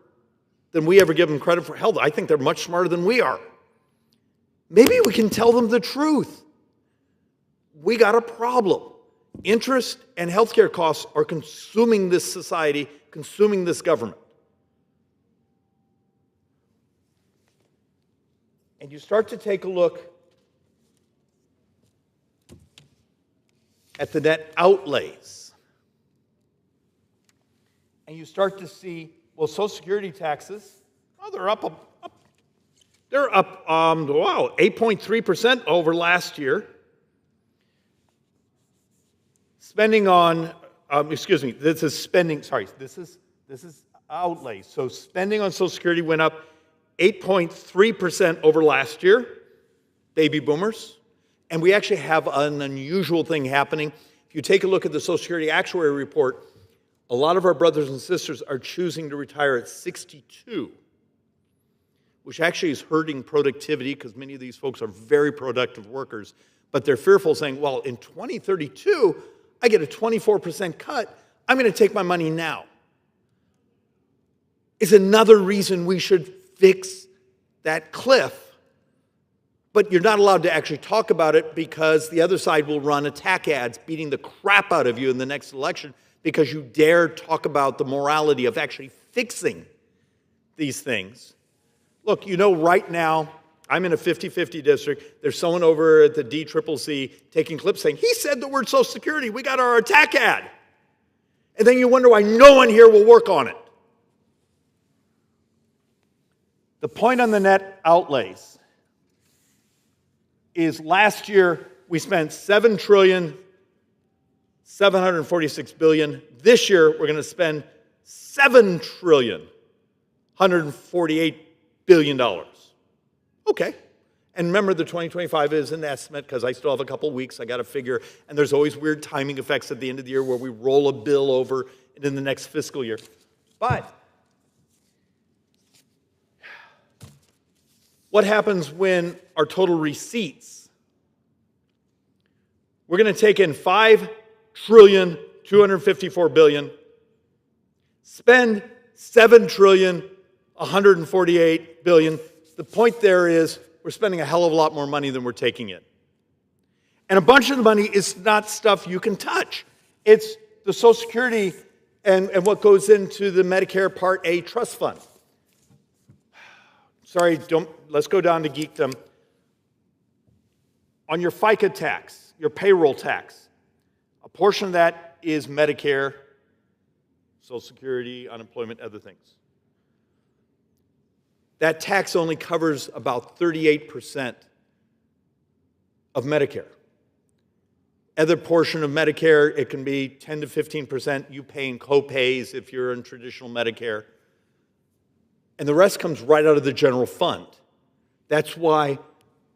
than we ever give them credit for. Hell, I think they're much smarter than we are. Maybe we can tell them the truth. We got a problem. Interest and healthcare costs are consuming this society, consuming this government. And you start to take a look at the net outlays. And you start to see, well, Social Security taxes, oh, they're up 8.3% over last year. Spending on, this is outlays. So spending on Social Security went up 8.3% over last year, baby boomers. And we actually have an unusual thing happening. If you take a look at the Social Security Actuary Report, a lot of our brothers and sisters are choosing to retire at 62, which actually is hurting productivity because many of these folks are very productive workers, but they're fearful saying, well, in 2032, I get a 24% cut. I'm going to take my money now. It's another reason we should fix that cliff. But you're not allowed to actually talk about it because the other side will run attack ads beating the crap out of you in the next election because you dare talk about the morality of actually fixing these things. Look, you know, right now, I'm in a 50-50 district. There's someone over at the DCCC taking clips saying, he said the word Social Security, we got our attack ad. And then you wonder why no one here will work on it. The point on the net outlays is last year we spent $7,746 billion. This year we're going to spend $7,148 billion. Okay. And remember, the 2025 is an estimate because I still have a couple weeks. I got to figure, and there's always weird timing effects at the end of the year where we roll a bill over into the next fiscal year. But what happens when our total receipts? We're going to take in $5,254 billion, spend $7,148 billion. The point there is we're spending a hell of a lot more money than we're taking in. And a bunch of the money is not stuff you can touch. It's the Social Security and what goes into the Medicare Part A trust fund. Sorry, let's go down to geekdom. On your FICA tax, your payroll tax, a portion of that is Medicare, Social Security, unemployment, other things. That tax only covers about 38% of Medicare. Other portion of Medicare, it can be 10 to 15% you pay in co-pays if you're in traditional Medicare. And the rest comes right out of the general fund. That's why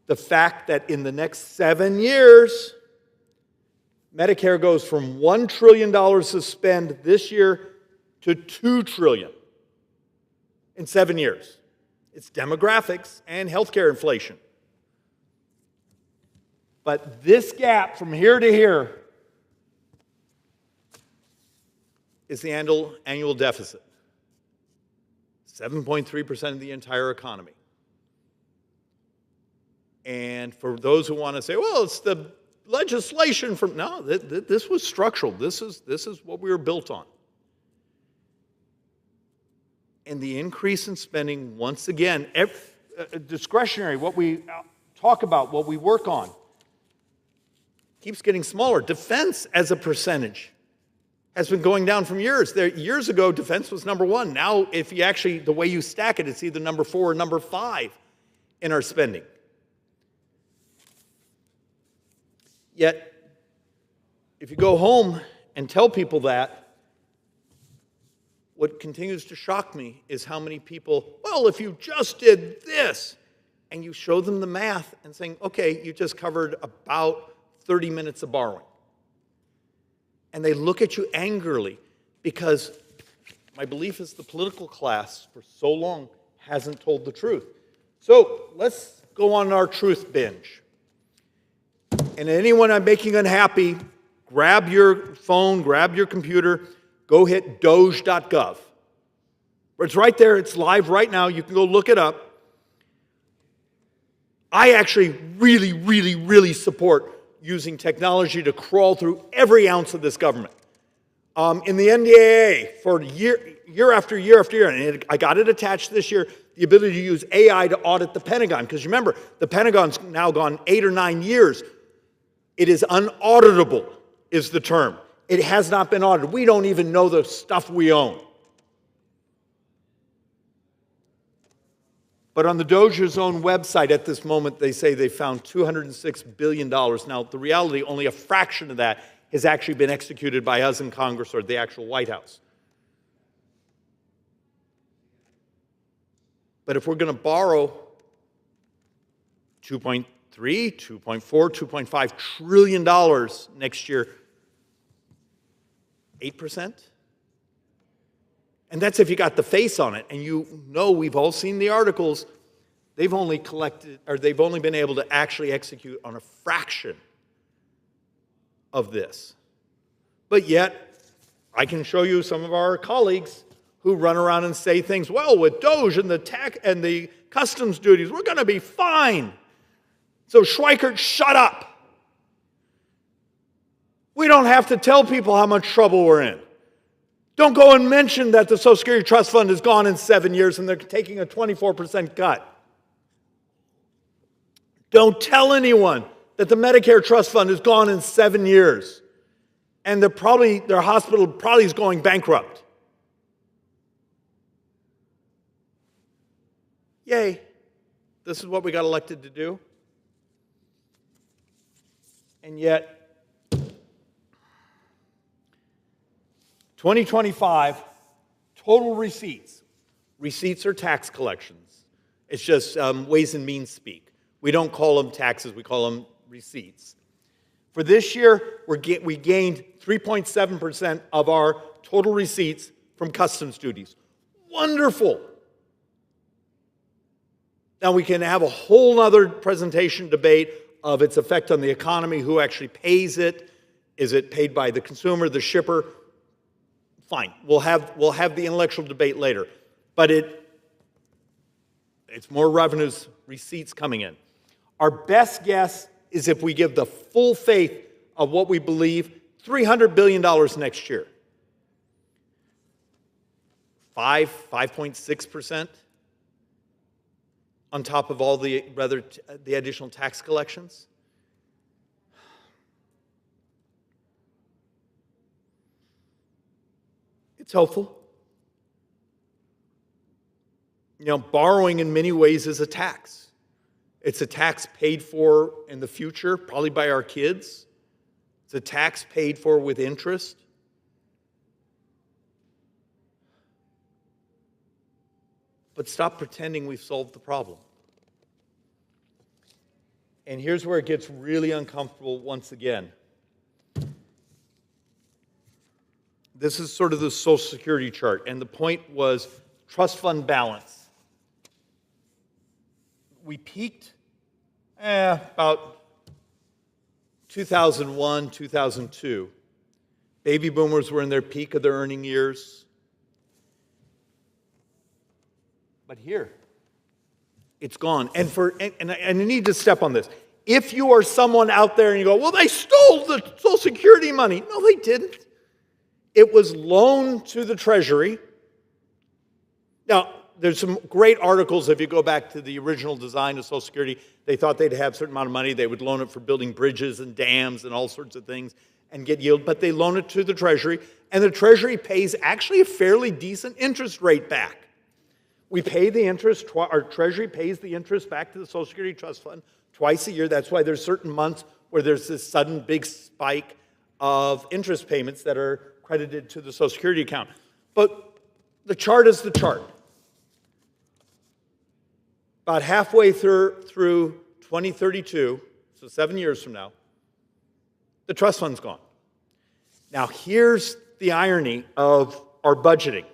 the fact that in the next 7 years, Medicare goes from $1 trillion to spend this year to $2 trillion in 7 years. It's demographics and healthcare inflation. But this gap from here to here is the annual deficit. 7.3% of the entire economy. And for those who want to say, well, it's the legislation from, no, this was structural. This is what we were built on. And the increase in spending, once again, discretionary, what we talk about, what we work on, keeps getting smaller. Defense as a percentage has been going down from years. Years ago, defense was number one. Now, if you actually, the way you stack it, it's either number 4 or number 5 in our spending. Yet, if you go home and tell people that, what continues to shock me is how many people, well, if you just did this, and you show them the math and saying, okay, you just covered about 30 minutes of borrowing. And they look at you angrily because my belief is the political class for so long hasn't told the truth. So let's go on our truth binge. And anyone I'm making unhappy, grab your phone, grab your computer, go hit doge.gov. It's right there. It's live right now. You can go look it up. I actually really support using technology to crawl through every ounce of this government. In the NDAA, for year after year, and I got it attached this year, the ability to use AI to audit the Pentagon. Because remember, the Pentagon's now gone 8 or 9 years. It is unauditable, is the term. It has not been audited. We don't even know the stuff we own. But on the Doge's own website at this moment, they say they found $206 billion. Now, the reality, only a fraction of that has actually been executed by us in Congress or the actual White House. But if we're going to borrow $2.3, $2.4, $2.5 trillion next year, 8%? And that's if you got the face on it. And you know, we've all seen the articles. They've only been able to actually execute on a fraction of this. But yet, I can show you some of our colleagues who run around and say things, well, with Doge and the tech and the customs duties, we're going to be fine. So Schweikert, shut up. We don't have to tell people how much trouble we're in. Don't go and mention that the Social Security Trust Fund is gone in 7 years and they're taking a 24% cut. Don't tell anyone that the Medicare Trust Fund is gone in 7 years and their hospital probably is going bankrupt. Yay. This is what we got elected to do. And yet, 2025, total receipts. Receipts are tax collections. It's just Ways and Means speak. We don't call them taxes, we call them receipts. For this year, we gained 3.7% of our total receipts from customs duties. Wonderful. Now we can have a whole other presentation debate of its effect on the economy, who actually pays it. Is it paid by the consumer, the shipper? Fine, we'll have the intellectual debate later. But it's more revenues, receipts coming in. Our best guess is if we give the full faith of what we believe, $300 billion next year. 5.6% on top of all the additional tax collections. It's helpful. You know, borrowing in many ways is a tax. It's a tax paid for in the future, probably by our kids. It's a tax paid for with interest. But stop pretending we've solved the problem. And here's where it gets really uncomfortable once again. This is sort of the Social Security chart, and the point was trust fund balance. We peaked about 2001, 2002. Baby boomers were in their peak of their earning years. But here, it's gone. And I need to step on this. If you are someone out there and you go, well, they stole the Social Security money. No, they didn't. It was loaned to the Treasury. Now, there's some great articles. If you go back to the original design of Social Security, they thought they'd have a certain amount of money. They would loan it for building bridges and dams and all sorts of things and get yield. But they loan it to the Treasury, and the Treasury pays actually a fairly decent interest rate back. We pay the interest, our Treasury pays the interest back to the Social Security Trust Fund twice a year. That's why there's certain months where there's this sudden big spike of interest payments that are credited to the Social Security account. But the chart is the chart. About halfway through 2032, so 7 years from now, the trust fund's gone. Now here's the irony of our budgeting.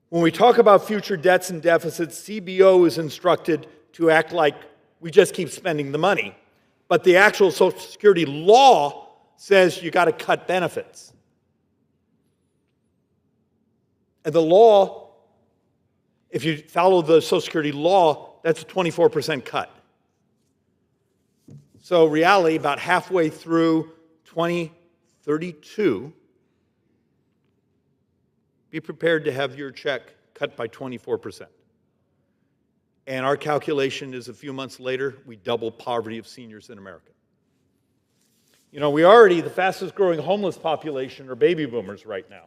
When we talk about future debts and deficits, CBO is instructed to act like we just keep spending the money. But the actual Social Security law says you got to cut benefits. And the law, if you follow the Social Security law, that's a 24% cut. So reality, about halfway through 2032, be prepared to have your check cut by 24%. And our calculation is a few months later, we double poverty of seniors in America. You know, we already, the fastest growing homeless population are baby boomers right now.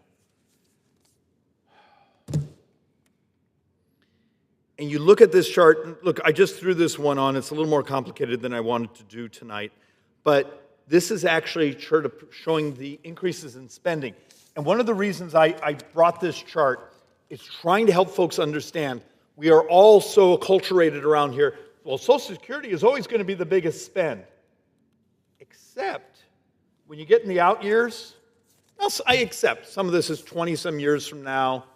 And you look at this chart, look, I just threw this one on. It's a little more complicated than I wanted to do tonight. But this is actually a chart showing the increases in spending. And one of the reasons I brought this chart is trying to help folks understand we are all so acculturated around here. Well, Social Security is always going to be the biggest spend. Except when you get in the out years, I accept some of this is 20-some years from now,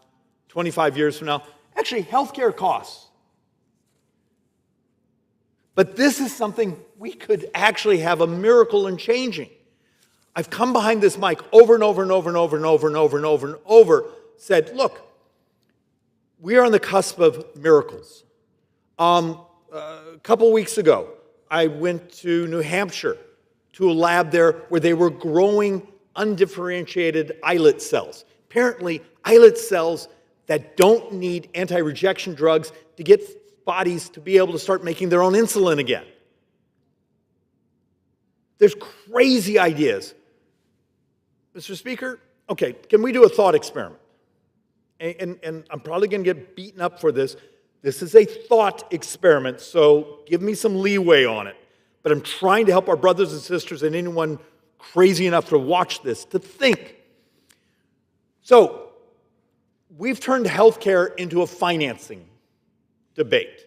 25 years from now. Actually, healthcare costs. But this is something we could actually have a miracle in changing. I've come behind this mic over and over and over and over and over and over and over and over, said, look, we are on the cusp of miracles. A couple weeks ago, I went to New Hampshire to a lab there where they were growing undifferentiated islet cells. Apparently, islet cells that don't need anti-rejection drugs to get bodies to be able to start making their own insulin again. There's crazy ideas. Mr. Speaker, okay, can we do a thought experiment? And I'm probably going to get beaten up for this. This is a thought experiment, so give me some leeway on it. But I'm trying to help our brothers and sisters and anyone crazy enough to watch this to think. So, we've turned healthcare into a financing debate.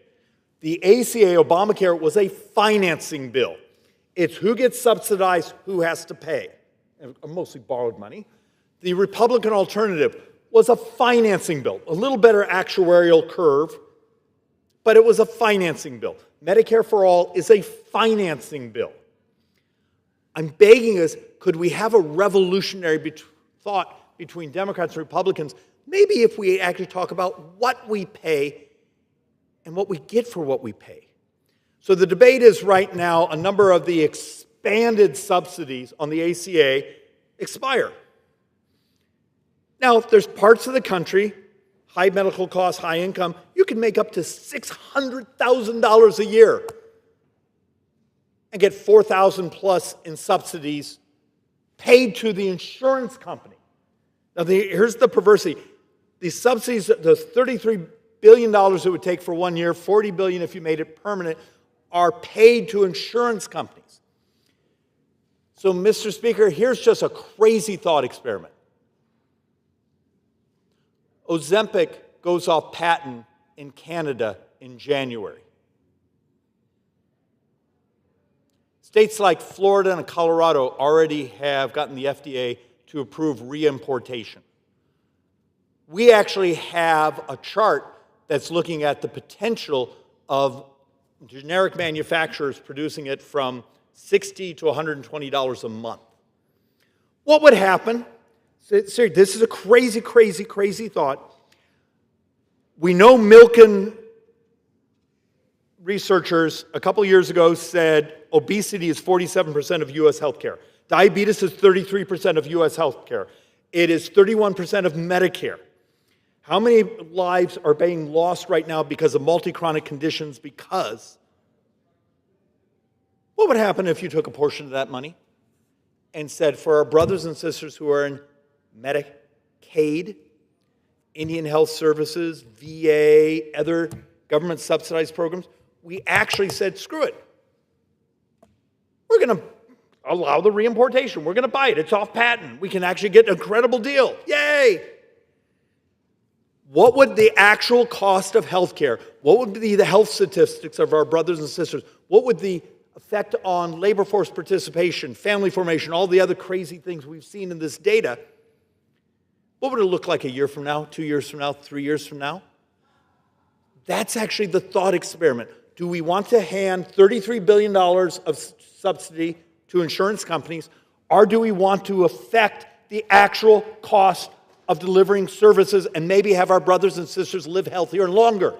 The ACA, Obamacare, was a financing bill. It's who gets subsidized, who has to pay. Mostly borrowed money. The Republican alternative was a financing bill, a little better actuarial curve, but it was a financing bill. Medicare for All is a financing bill. I'm begging us, could we have a revolutionary thought between Democrats and Republicans, maybe if we actually talk about what we pay and what we get for what we pay. So the debate is right now, a number of the expanded subsidies on the ACA expire. Now, there's parts of the country, high medical costs, high income, you can make up to $600,000 a year and get $4,000 plus in subsidies paid to the insurance company. Now, here's the perversity. These subsidies, the $33 billion it would take for 1 year, $40 billion if you made it permanent, are paid to insurance companies. So, Mr. Speaker, here's just a crazy thought experiment. Ozempic goes off patent in Canada in January. States like Florida and Colorado already have gotten the FDA to approve reimportation. We actually have a chart that's looking at the potential of generic manufacturers producing it from $60 to $120 a month. What would happen? This is a crazy, crazy, crazy thought. We know Milken researchers a couple years ago said obesity is 47% of U.S. healthcare. Diabetes is 33% of U.S. healthcare. It is 31% of Medicare. How many lives are being lost right now because of multi-chronic conditions? Because what would happen if you took a portion of that money and said, for our brothers and sisters who are in Medicaid, Indian Health Services, VA, other government subsidized programs, we actually said, screw it. We're going to allow the reimportation. We're going to buy it. It's off patent. We can actually get an incredible deal. Yay! What would the actual cost of health care, what would be the health statistics of our brothers and sisters? What would the effect on labor force participation, family formation, all the other crazy things we've seen in this data? What would it look like a year from now, 2 years from now, 3 years from now? That's actually the thought experiment. Do we want to hand $33 billion of subsidy to insurance companies, or do we want to affect the actual cost of delivering services and maybe have our brothers and sisters live healthier and longer?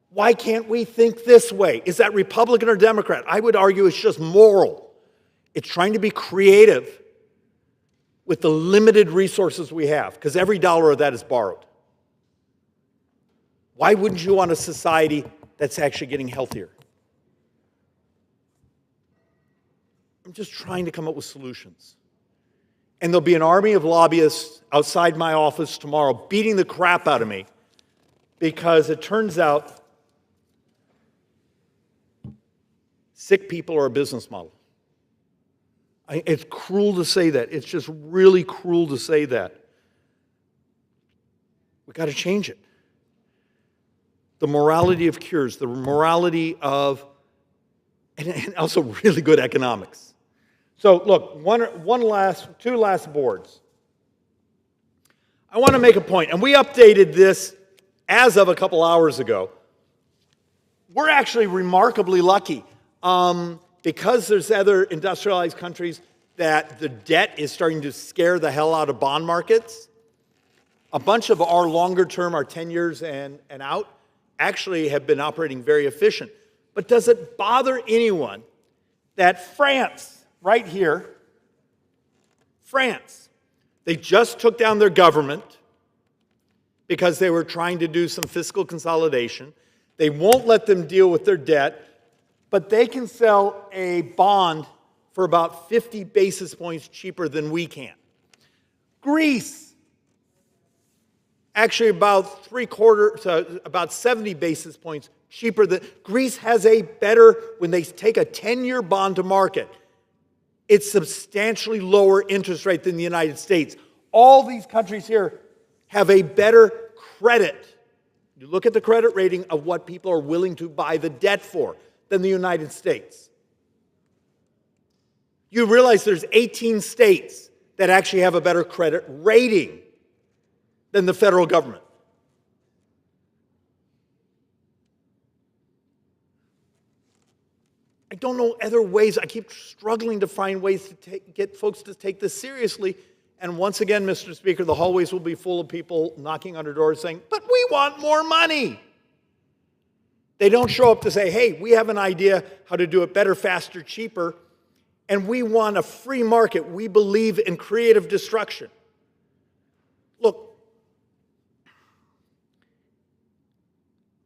Why can't we think this way? Is that Republican or Democrat? I would argue it's just moral. It's trying to be creative with the limited resources we have, because every dollar of that is borrowed. Why wouldn't you want a society that's actually getting healthier? I'm just trying to come up with solutions. And there'll be an army of lobbyists outside my office tomorrow beating the crap out of me because it turns out sick people are a business model. It's cruel to say that. It's just really cruel to say that. We've got to change it. The morality of cures, the morality of, and also really good economics. So look, two last boards. I want to make a point, and we updated this as of a couple hours ago. We're actually remarkably lucky. Because there's other industrialized countries that the debt is starting to scare the hell out of bond markets, a bunch of our longer term, our 10 years and out, actually have been operating very efficient. But does it bother anyone that France, right here, France. They just took down their government because they were trying to do some fiscal consolidation. They won't let them deal with their debt, but they can sell a bond for about 50 basis points cheaper than we can. Greece, actually about about 70 basis points cheaper than Greece has a better, when they take a 10-year bond to market, it's substantially lower interest rate than the United States. All these countries here have a better credit. You look at the credit rating of what people are willing to buy the debt for than the United States. You realize there's 18 states that actually have a better credit rating than the federal government. I don't know other ways. I keep struggling to find ways to get folks to take this seriously. And once again, Mr. Speaker, the hallways will be full of people knocking on our doors saying, but we want more money. They don't show up to say, hey, we have an idea how to do it better, faster, cheaper, and we want a free market. We believe in creative destruction. Look,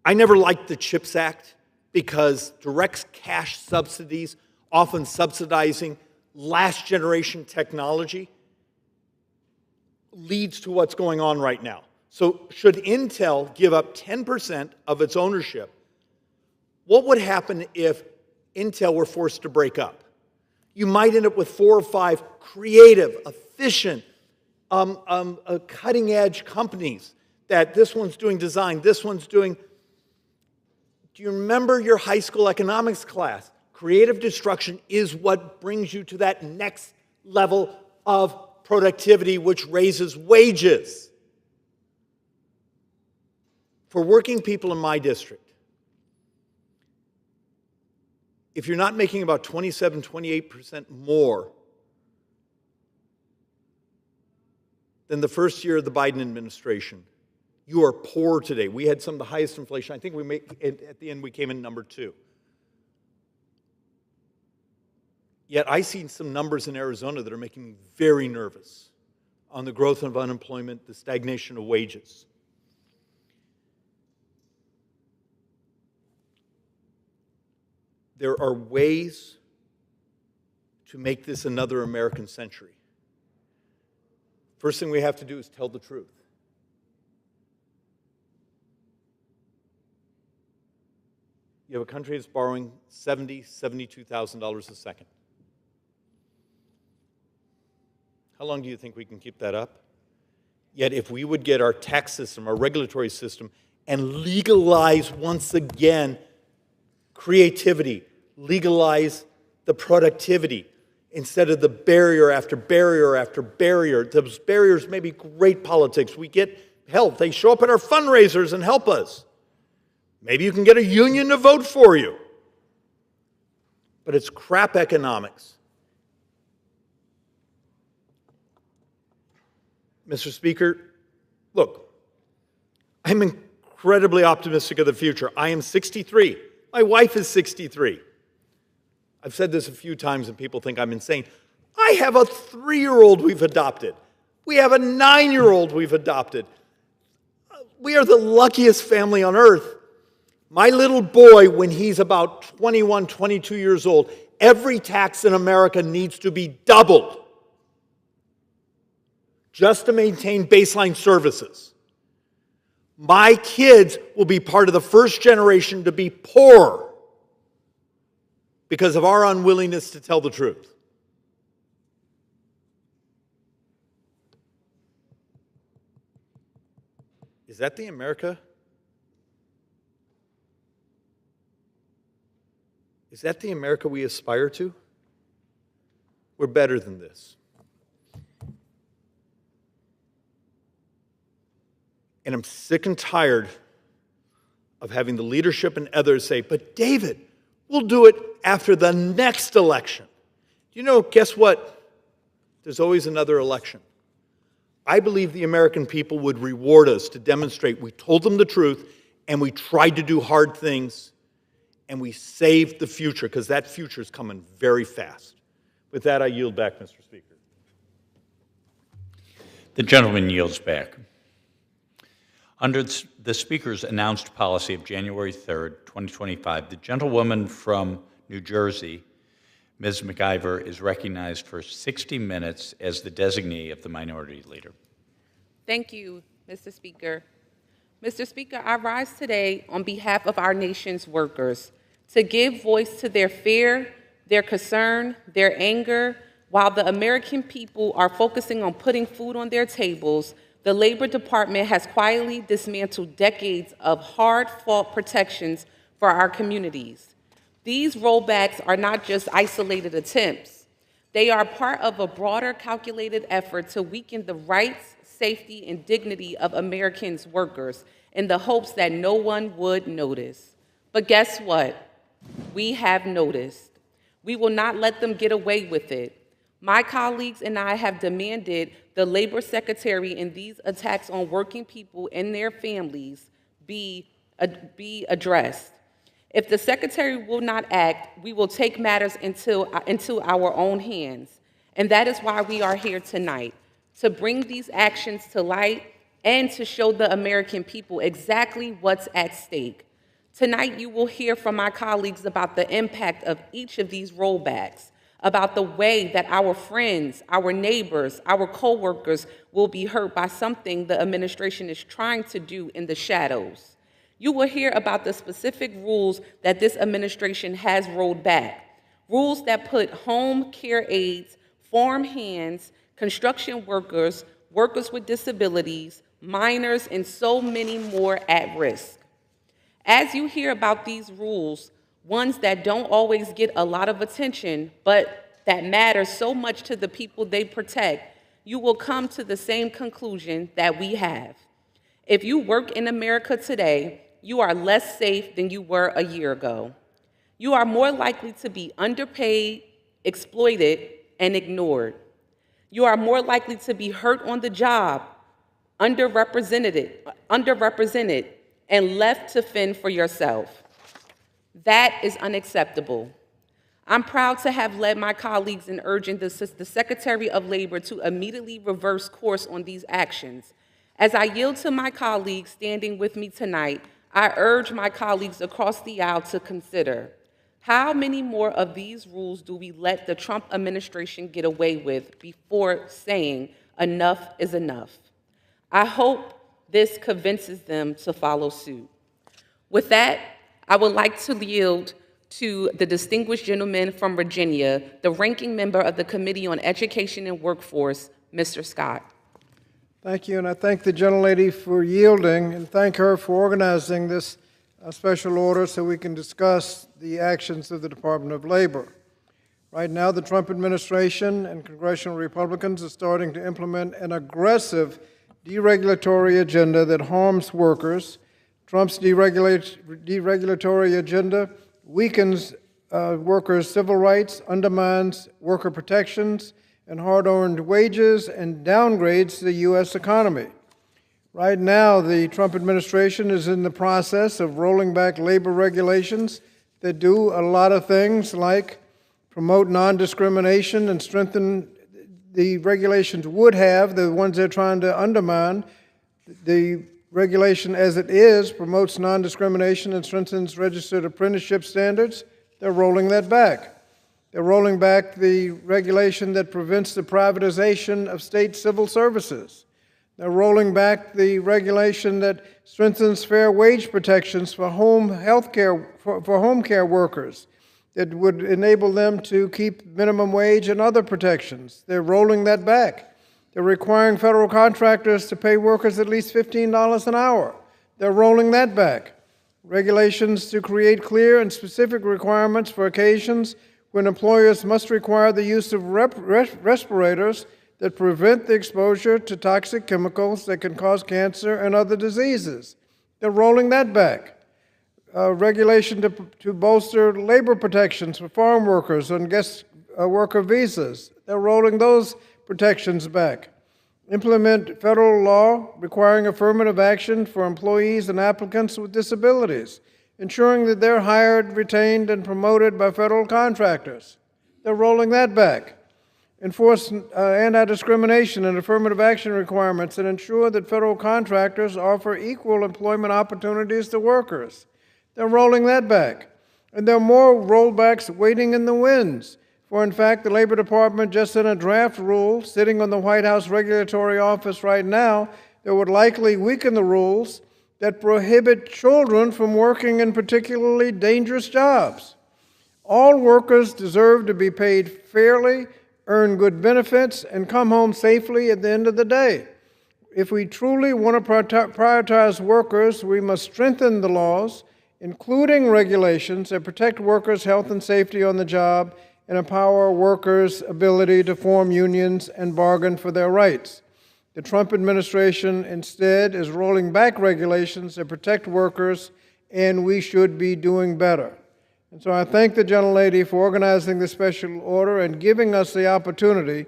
I never liked the CHIPS Act because direct cash subsidies, often subsidizing last generation technology, leads to what's going on right now. So should Intel give up 10% of its ownership, what would happen if Intel were forced to break up? You might end up with 4 or 5 creative, efficient, cutting-edge companies that this one's doing design, this one's doing. Do you remember your high school economics class? Creative destruction is what brings you to that next level of productivity, which raises wages. For working people in my district, if you're not making about 27, 28% more than the first year of the Biden administration, you are poor today. We had some of the highest inflation. I think at the end we came in number 2. Yet I see some numbers in Arizona that are making me very nervous on the growth of unemployment, the stagnation of wages. There are ways to make this another American century. First thing we have to do is tell the truth. You have a country that's borrowing $70,000, $72,000 a second. How long do you think we can keep that up? Yet if we would get our tax system, our regulatory system, and legalize once again creativity, legalize the productivity, instead of the barrier after barrier after barrier. Those barriers may be great politics. We get help. They show up at our fundraisers and help us. Maybe you can get a union to vote for you. But it's crap economics. Mr. Speaker, look, I'm incredibly optimistic of the future. I am 63. My wife is 63. I've said this a few times and people think I'm insane. I have a 3-year-old we've adopted. We have a 9-year-old we've adopted. We are the luckiest family on earth. My little boy, when he's about 21, 22 years old, every tax in America needs to be doubled just to maintain baseline services. My kids will be part of the first generation to be poor because of our unwillingness to tell the truth. Is that the America? Is that the America we aspire to? We're better than this. And I'm sick and tired of having the leadership and others say, but David, we'll do it after the next election. You know, guess what? There's always another election. I believe the American people would reward us to demonstrate we told them the truth and we tried to do hard things and we saved the future, because that future is coming very fast. With that, I yield back, Mr. Speaker. The gentleman yields back. Under the Speaker's announced policy of January 3rd, 2025, the gentlewoman from New Jersey, Ms. McIver, is recognized for 60 minutes as the designee of the Minority Leader. Thank you, Mr. Speaker. Mr. Speaker, I rise today on behalf of our nation's workers to give voice to their fear, their concern, their anger. While the American people are focusing on putting food on their tables, the Labor Department has quietly dismantled decades of hard-fought protections for our communities. These rollbacks are not just isolated attempts. They are part of a broader calculated effort to weaken the rights, safety, and dignity of Americans' workers in the hopes that no one would notice. But guess what? We have noticed. We will not let them get away with it. My colleagues and I have demanded the Labor Secretary in these attacks on working people and their families be addressed. If the Secretary will not act, we will take matters into our own hands. And that is why we are here tonight, to bring these actions to light and to show the American people exactly what's at stake. Tonight, you will hear from my colleagues about the impact of each of these rollbacks, about the way that our friends, our neighbors, our coworkers will be hurt by something the administration is trying to do in the shadows. You will hear about the specific rules that this administration has rolled back, rules that put home care aides, farm hands, construction workers, workers with disabilities, minors, and so many more at risk. As you hear about these rules, ones that don't always get a lot of attention, but that matter so much to the people they protect, you will come to the same conclusion that we have. If you work in America today, you are less safe than you were a year ago. You are more likely to be underpaid, exploited, and ignored. You are more likely to be hurt on the job, underrepresented, and left to fend for yourself. That is unacceptable. I'm proud to have led my colleagues in urging the Secretary of Labor to immediately reverse course on these actions. As I yield to my colleagues standing with me tonight, I urge my colleagues across the aisle to consider, how many more of these rules do we let the Trump administration get away with before saying enough is enough? I hope this convinces them to follow suit. With that, I would like to yield to the distinguished gentleman from Virginia, the ranking member of the Committee on Education and Workforce, Mr. Scott. Thank you, and I thank the gentlelady for yielding and thank her for organizing this special order so we can discuss the actions of the Department of Labor. Right now, the Trump administration and congressional Republicans are starting to implement an aggressive deregulatory agenda that harms workers. Trump's deregulatory agenda weakens workers' civil rights, undermines worker protections and hard-earned wages, and downgrades the U.S. economy. Right now, the Trump administration is in the process of rolling back labor regulations that do a lot of things like promote non-discrimination and strengthen the regulations would have, the ones they're trying to undermine. The regulation as it is promotes non-discrimination and strengthens registered apprenticeship standards. They're rolling that back. They're rolling back the regulation that prevents the privatization of state civil services. They're rolling back the regulation that strengthens fair wage protections for home health care, for home care workers, that would enable them to keep minimum wage and other protections. They're rolling that back. They're requiring federal contractors to pay workers at least $15 an hour. They're rolling that back. Regulations to create clear and specific requirements for occasions when employers must require the use of respirators that prevent the exposure to toxic chemicals that can cause cancer and other diseases. They're rolling that back. Regulation to bolster labor protections for farm workers on guest worker visas. They're rolling those protections back. Implement federal law requiring affirmative action for employees and applicants with disabilities, ensuring that they're hired, retained, and promoted by federal contractors. They're rolling that back. enforce anti-discrimination and affirmative action requirements, and ensure that federal contractors offer equal employment opportunities to workers. They're rolling that back. And there are more rollbacks waiting in the wings. For in fact, the Labor Department just sent a draft rule sitting on the White House Regulatory Office right now that would likely weaken the rules that prohibit children from working in particularly dangerous jobs. All workers deserve to be paid fairly, earn good benefits, and come home safely at the end of the day. If we truly want to prioritize workers, we must strengthen the laws, including regulations that protect workers' health and safety on the job and empower workers' ability to form unions and bargain for their rights. The Trump administration instead is rolling back regulations that protect workers, and we should be doing better. And so I thank the gentlelady for organizing this special order and giving us the opportunity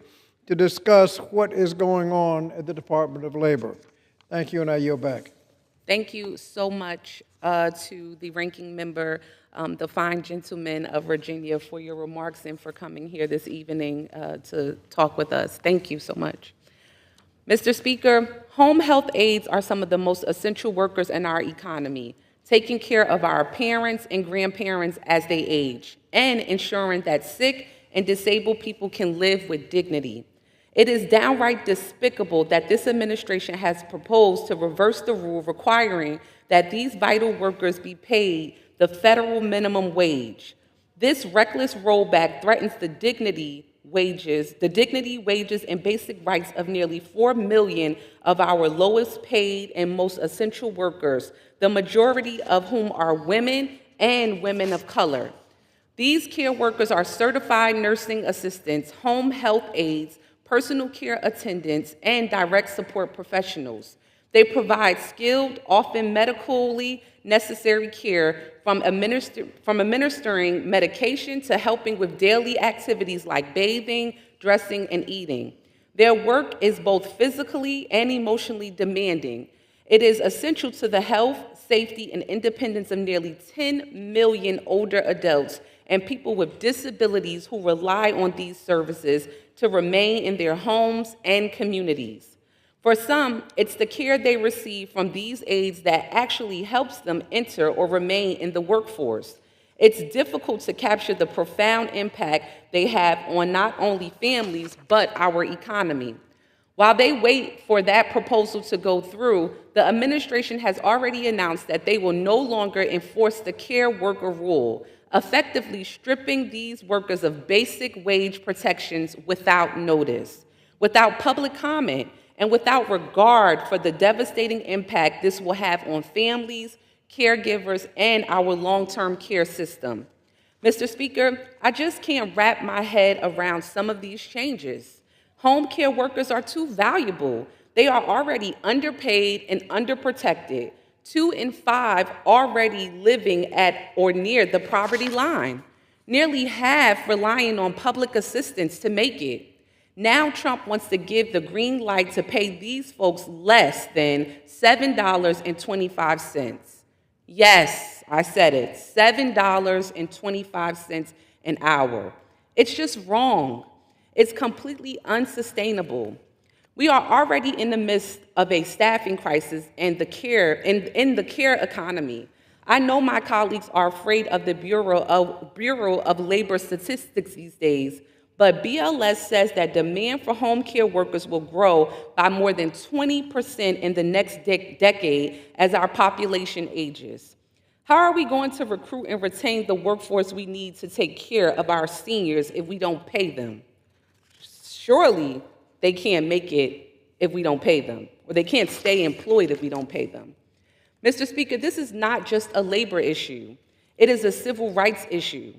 to discuss what is going on at the Department of Labor. Thank you, and I yield back. Thank you so much to the ranking member, the fine gentleman of Virginia, for your remarks and for coming here this evening to talk with us. Thank you so much. Mr. Speaker, home health aides are some of the most essential workers in our economy, taking care of our parents and grandparents as they age, and ensuring that sick and disabled people can live with dignity. It is downright despicable that this administration has proposed to reverse the rule requiring that these vital workers be paid the federal minimum wage. This reckless rollback threatens the dignity, wages, and basic rights of nearly 4 million of our lowest paid and most essential workers, the majority of whom are women and women of color. These care workers are certified nursing assistants, home health aides, personal care attendants, and direct support professionals. They provide skilled, often medically necessary care from administering medication to helping with daily activities like bathing, dressing, and eating. Their work is both physically and emotionally demanding. It is essential to the health, safety, and independence of nearly 10 million older adults and people with disabilities who rely on these services to remain in their homes and communities. For some, it's the care they receive from these aides that actually helps them enter or remain in the workforce. It's difficult to capture the profound impact they have on not only families, but our economy. While they wait for that proposal to go through, the administration has already announced that they will no longer enforce the care worker rule, effectively stripping these workers of basic wage protections without notice, without public comment, and without regard for the devastating impact this will have on families, caregivers, and our long-term care system. Mr. Speaker, I just can't wrap my head around some of these changes. Home care workers are too valuable. They are already underpaid and underprotected. 2 in 5 already living at or near the poverty line. Nearly half relying on public assistance to make it. Now Trump wants to give the green light to pay these folks less than $7.25. Yes, I said it, $7.25 an hour. It's just wrong. It's completely unsustainable. We are already in the midst of a staffing crisis in the care economy. I know my colleagues are afraid of the Bureau of Labor Statistics these days, but BLS says that demand for home care workers will grow by more than 20% in the next decade as our population ages. How are we going to recruit and retain the workforce we need to take care of our seniors if we don't pay them? Surely they can't make it if we don't pay them, or they can't stay employed if we don't pay them. Mr. Speaker, this is not just a labor issue. It is a civil rights issue.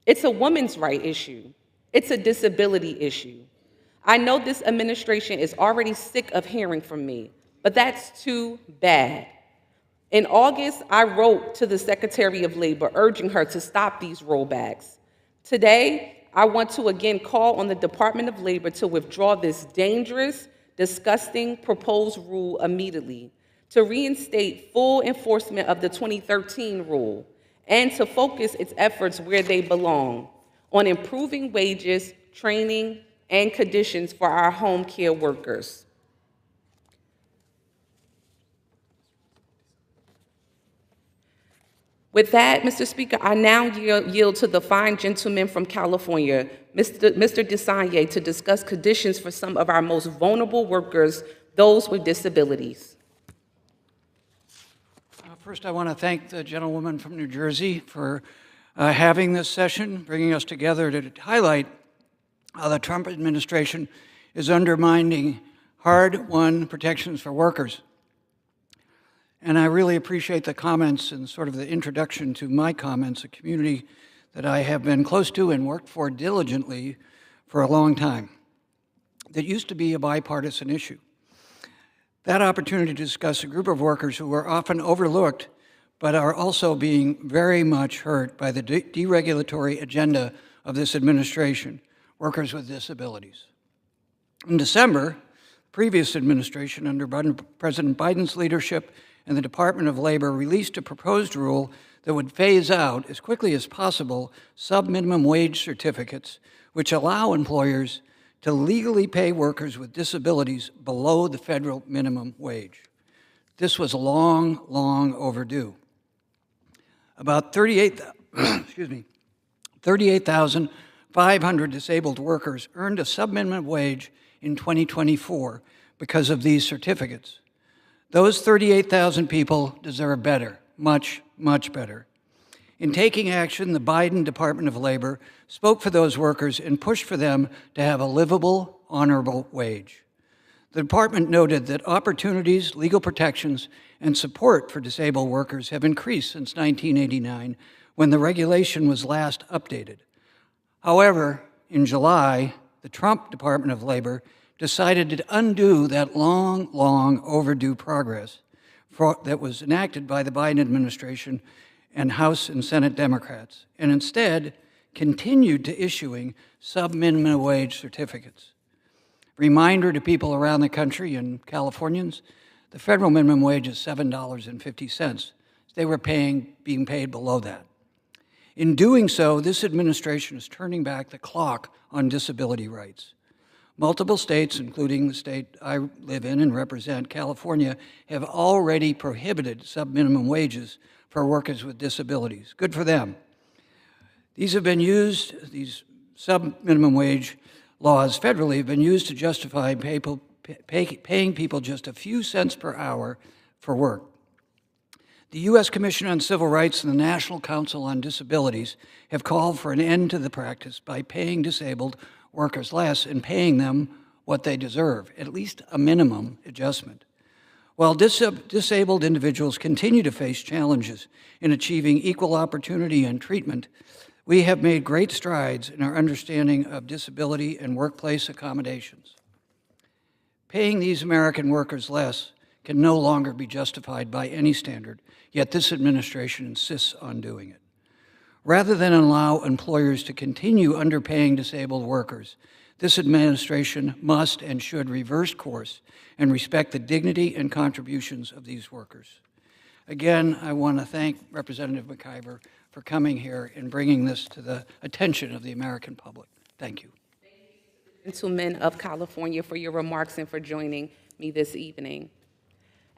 It's a women's right issue. It's a disability issue. I know this administration is already sick of hearing from me, but that's too bad. In August, I wrote to the Secretary of Labor urging her to stop these rollbacks. Today, I want to again call on the Department of Labor to withdraw this dangerous, disgusting proposed rule immediately, to reinstate full enforcement of the 2013 rule, and to focus its efforts where they belong, on improving wages, training, and conditions for our home care workers. With that, Mr. Speaker, I now yield to the fine gentleman from California, Mr. Desanye, to discuss conditions for some of our most vulnerable workers, those with disabilities. First, I want to thank the gentlewoman from New Jersey for having this session, bringing us together to highlight how the Trump administration is undermining hard-won protections for workers. And I really appreciate the comments and sort of the introduction to my comments, a community that I have been close to and worked for diligently for a long time. That used to be a bipartisan issue. That opportunity to discuss a group of workers who are often overlooked, but are also being very much hurt by the deregulatory agenda of this administration, workers with disabilities. In December, the previous administration under President Biden's leadership and the Department of Labor released a proposed rule that would phase out, as quickly as possible, sub-minimum wage certificates, which allow employers to legally pay workers with disabilities below the federal minimum wage. This was long, long overdue. About 38,500 disabled workers earned a sub-minimum wage in 2024 because of these certificates. Those 38,000 people deserve better, much, much better. In taking action, the Biden Department of Labor spoke for those workers and pushed for them to have a livable, honorable wage. The department noted that opportunities, legal protections, and support for disabled workers have increased since 1989, when the regulation was last updated. However, in July, the Trump Department of Labor decided to undo that long, long overdue progress that was enacted by the Biden administration and House and Senate Democrats, and instead continued to issuing sub-minimum wage certificates. Reminder to people around the country and Californians, the federal minimum wage is $7.50. They were being paid below that. In doing so, this administration is turning back the clock on disability rights. Multiple states, including the state I live in and represent, California, have already prohibited sub-minimum wages for workers with disabilities. Good for them. These these sub-minimum wage laws federally have been used to justify paying people just a few cents per hour for work. The U.S. Commission on Civil Rights and the National Council on Disabilities have called for an end to the practice by paying disabled workers less and paying them what they deserve, at least a minimum adjustment. While disabled individuals continue to face challenges in achieving equal opportunity and treatment, we have made great strides in our understanding of disability and workplace accommodations. Paying these American workers less can no longer be justified by any standard, yet this administration insists on doing it. Rather than allow employers to continue underpaying disabled workers, this administration must and should reverse course and respect the dignity and contributions of these workers. Again, I want to thank Representative McIver for coming here and bringing this to the attention of the American public. Thank you. Thank you, gentlemen of California, for your remarks and for joining me this evening.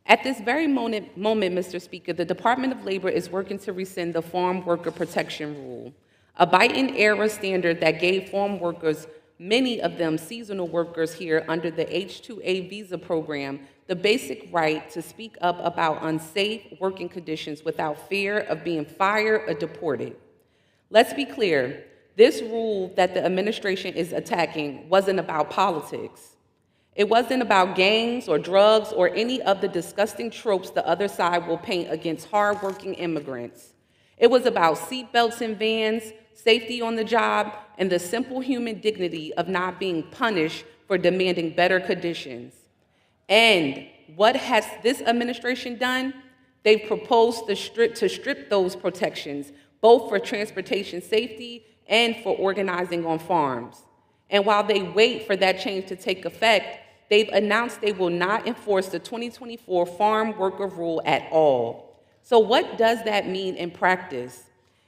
At this very moment, Mr. Speaker, the Department of Labor is working to rescind the Farm Worker Protection Rule, a Biden-era standard that gave farm workers, many of them seasonal workers here under the H-2A visa program, the basic right to speak up about unsafe working conditions without fear of being fired or deported. Let's be clear, this rule that the administration is attacking wasn't about politics. It wasn't about gangs or drugs or any of the disgusting tropes the other side will paint against hardworking immigrants. It was about seatbelts in vans, safety on the job, and the simple human dignity of not being punished for demanding better conditions. And what has this administration done? They've proposed to strip those protections, both for transportation safety and for organizing on farms. And while they wait for that change to take effect, they've announced they will not enforce the 2024 Farm Worker Rule at all. So what does that mean in practice?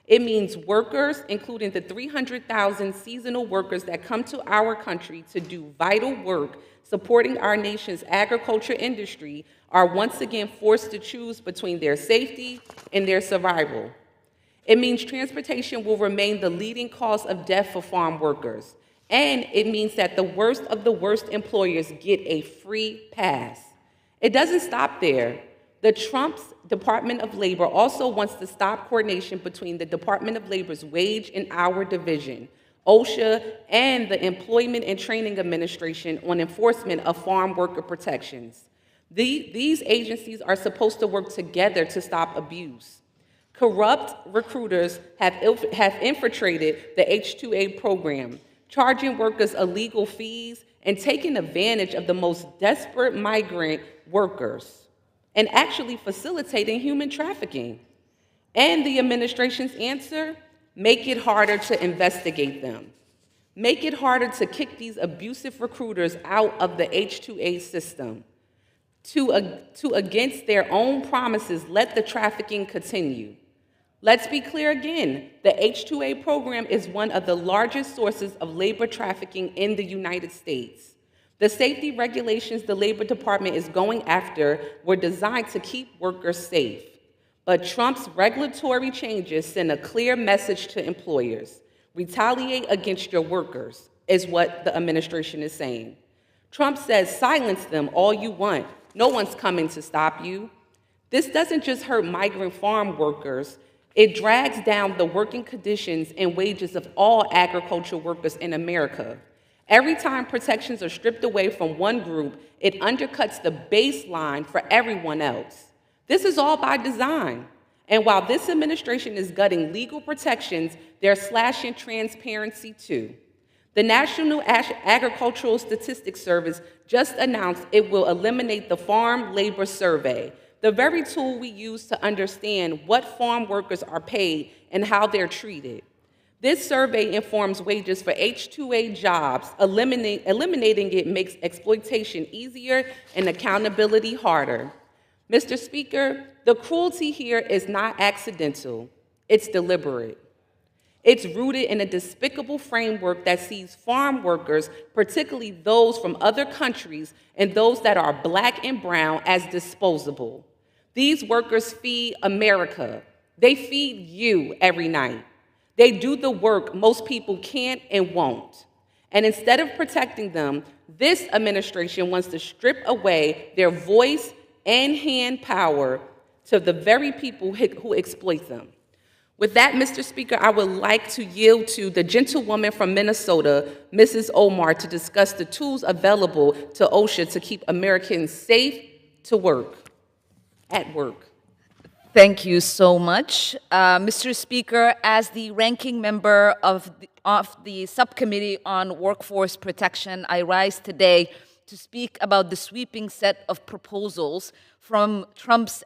It means workers, including the 300,000 seasonal workers that come to our country to do vital work supporting our nation's agriculture industry, are once again forced to choose between their safety and their survival. It means transportation will remain the leading cause of death for farm workers. And it means that the worst of the worst employers get a free pass. It doesn't stop there. The Trump's Department of Labor also wants to stop coordination between the Department of Labor's Wage and Hour Division, OSHA, and the Employment and Training Administration on enforcement of farm worker protections. These agencies are supposed to work together to stop abuse. Corrupt recruiters have infiltrated the H-2A program, charging workers illegal fees and taking advantage of the most desperate migrant workers, and actually facilitating human trafficking. And the administration's answer? Make it harder to investigate them. Make it harder to kick these abusive recruiters out of the H-2A system. To against their own promises, let the trafficking continue. Let's be clear again, the H-2A program is one of the largest sources of labor trafficking in the United States. The safety regulations the Labor Department is going after were designed to keep workers safe. But Trump's regulatory changes send a clear message to employers. Retaliate against your workers, is what the administration is saying. Trump says, silence them all you want. No one's coming to stop you. This doesn't just hurt migrant farm workers. It drags down the working conditions and wages of all agricultural workers in America. Every time protections are stripped away from one group, it undercuts the baseline for everyone else. This is all by design. And while this administration is gutting legal protections, they're slashing transparency too. The National Agricultural Statistics Service just announced it will eliminate the Farm Labor Survey, the very tool we use to understand what farm workers are paid and how they're treated. This survey informs wages for H-2A jobs. Eliminating it makes exploitation easier and accountability harder. Mr. Speaker, the cruelty here is not accidental, it's deliberate. It's rooted in a despicable framework that sees farm workers, particularly those from other countries and those that are black and brown, as disposable. These workers feed America. They feed you every night. They do the work most people can't and won't. And instead of protecting them, this administration wants to strip away their voice and hand power to the very people who exploit them. With that, Mr. Speaker, I would like to yield to the gentlewoman from Minnesota, Mrs. Omar, to discuss the tools available to OSHA to keep Americans safe at work. Thank you so much. Mr. Speaker, as the ranking member of the Subcommittee on Workforce Protection, I rise today to speak about the sweeping set of proposals from Trump's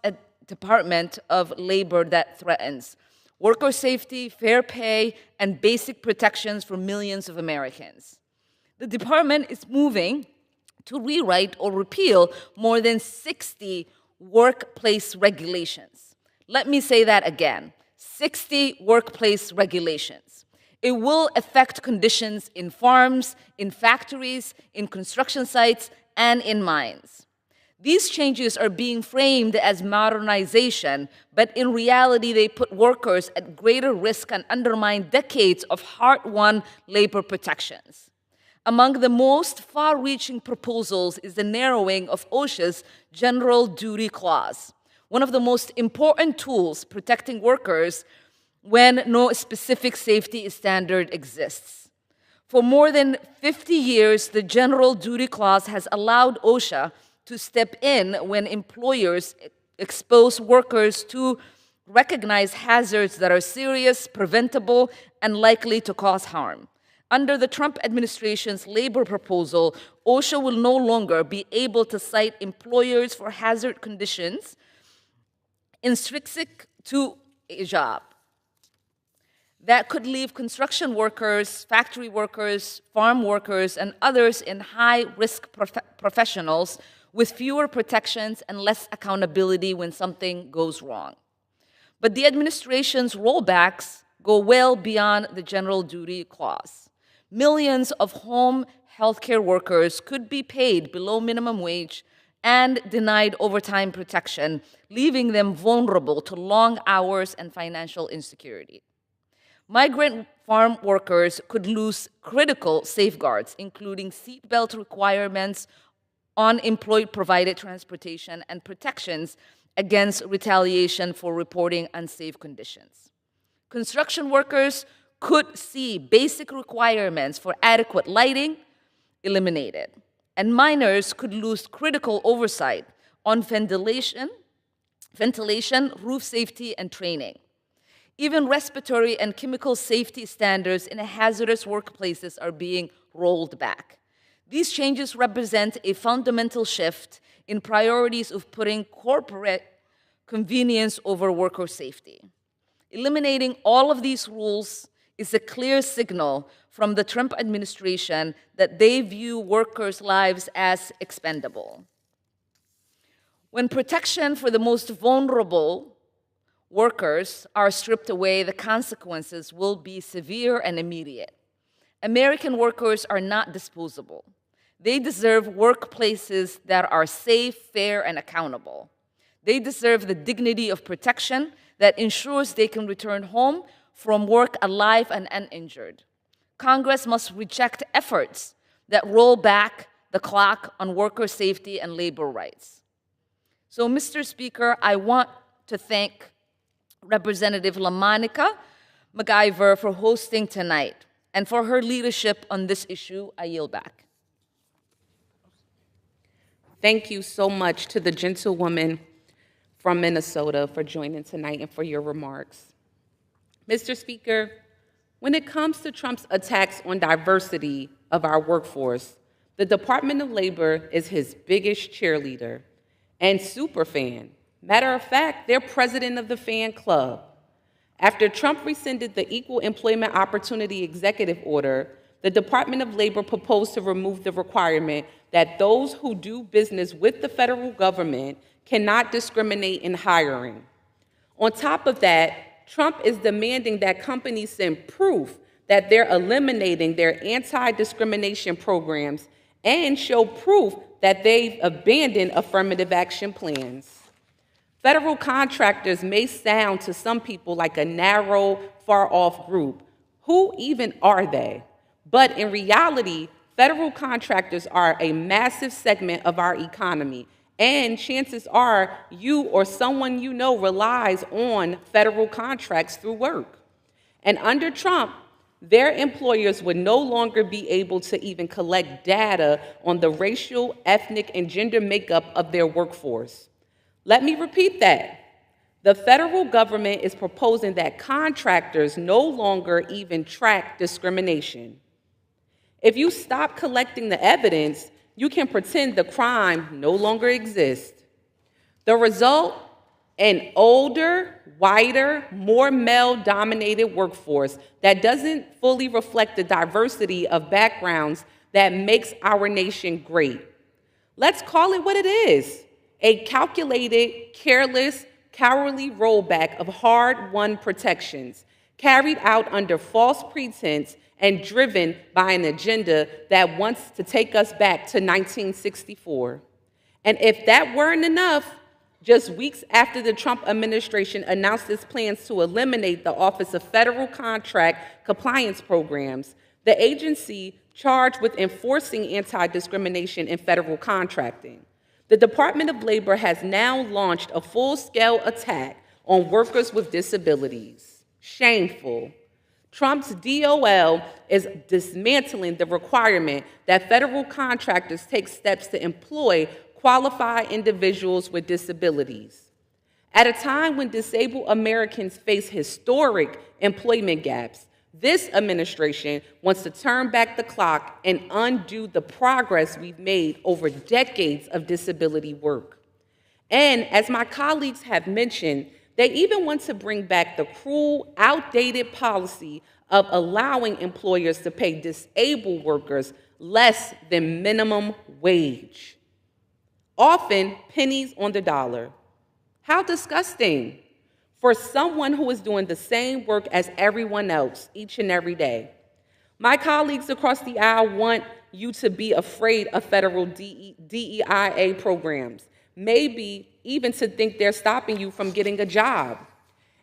Department of Labor that threatens worker safety, fair pay, and basic protections for millions of Americans. The department is moving to rewrite or repeal more than 60 workplace regulations. Let me say that again, 60 workplace regulations. It will affect conditions in farms, in factories, in construction sites, and in mines. These changes are being framed as modernization, but in reality, they put workers at greater risk and undermine decades of hard-won labor protections. Among the most far-reaching proposals is the narrowing of OSHA's General Duty Clause, one of the most important tools protecting workers when no specific safety standard exists. For more than 50 years, the General Duty Clause has allowed OSHA to step in when employers expose workers to recognize hazards that are serious, preventable, and likely to cause harm. Under the Trump administration's labor proposal, OSHA will no longer be able to cite employers for hazard conditions intrinsic to a job. That could leave construction workers, factory workers, farm workers, and others in high-risk professionals with fewer protections and less accountability when something goes wrong. But the administration's rollbacks go well beyond the general duty clause. Millions of home healthcare workers could be paid below minimum wage and denied overtime protection, leaving them vulnerable to long hours and financial insecurity. Migrant farm workers could lose critical safeguards, including seatbelt requirements on employee-provided transportation and protections against retaliation for reporting unsafe conditions. Construction workers could see basic requirements for adequate lighting eliminated, and miners could lose critical oversight on ventilation, roof safety, and training. Even respiratory and chemical safety standards in hazardous workplaces are being rolled back. These changes represent a fundamental shift in priorities of putting corporate convenience over worker safety. Eliminating all of these rules is a clear signal from the Trump administration that they view workers' lives as expendable. When protection for the most vulnerable workers are stripped away, the consequences will be severe and immediate. American workers are not disposable. They deserve workplaces that are safe, fair, and accountable. They deserve the dignity of protection that ensures they can return home from work alive and uninjured. Congress must reject efforts that roll back the clock on worker safety and labor rights. So, Mr. Speaker, I want to thank Representative LaMonica McIver for hosting tonight and for her leadership on this issue. I yield back. Thank you so much to the gentlewoman from Minnesota for joining tonight and for your remarks. Mr. Speaker, when it comes to Trump's attacks on diversity of our workforce, the Department of Labor is his biggest cheerleader and superfan. Matter of fact, they're president of the fan club. After Trump rescinded the Equal Employment Opportunity Executive Order, the Department of Labor proposed to remove the requirement that those who do business with the federal government cannot discriminate in hiring. On top of that, Trump is demanding that companies send proof that they're eliminating their anti-discrimination programs and show proof that they've abandoned affirmative action plans. Federal contractors may sound to some people like a narrow, far-off group. Who even are they? But in reality, federal contractors are a massive segment of our economy, and chances are you or someone you know relies on federal contracts through work. And under Trump, their employers would no longer be able to even collect data on the racial, ethnic, and gender makeup of their workforce. Let me repeat that. The federal government is proposing that contractors no longer even track discrimination. If you stop collecting the evidence, you can pretend the crime no longer exists. The result? An older, whiter, more male-dominated workforce that doesn't fully reflect the diversity of backgrounds that makes our nation great. Let's call it what it is: a calculated, careless, cowardly rollback of hard-won protections carried out under false pretense and driven by an agenda that wants to take us back to 1964. And if that weren't enough, just weeks after the Trump administration announced its plans to eliminate the Office of Federal Contract Compliance Programs, the agency charged with enforcing anti-discrimination in federal contracting, the Department of Labor has now launched a full-scale attack on workers with disabilities. Shameful. Trump's DOL is dismantling the requirement that federal contractors take steps to employ qualified individuals with disabilities. At a time when disabled Americans face historic employment gaps, this administration wants to turn back the clock and undo the progress we've made over decades of disability work. And as my colleagues have mentioned, they even want to bring back the cruel, outdated policy of allowing employers to pay disabled workers less than minimum wage. Often pennies on the dollar. How disgusting. for someone who is doing the same work as everyone else each and every day. My colleagues across the aisle want you to be afraid of federal DEIA programs, maybe even to think they're stopping you from getting a job.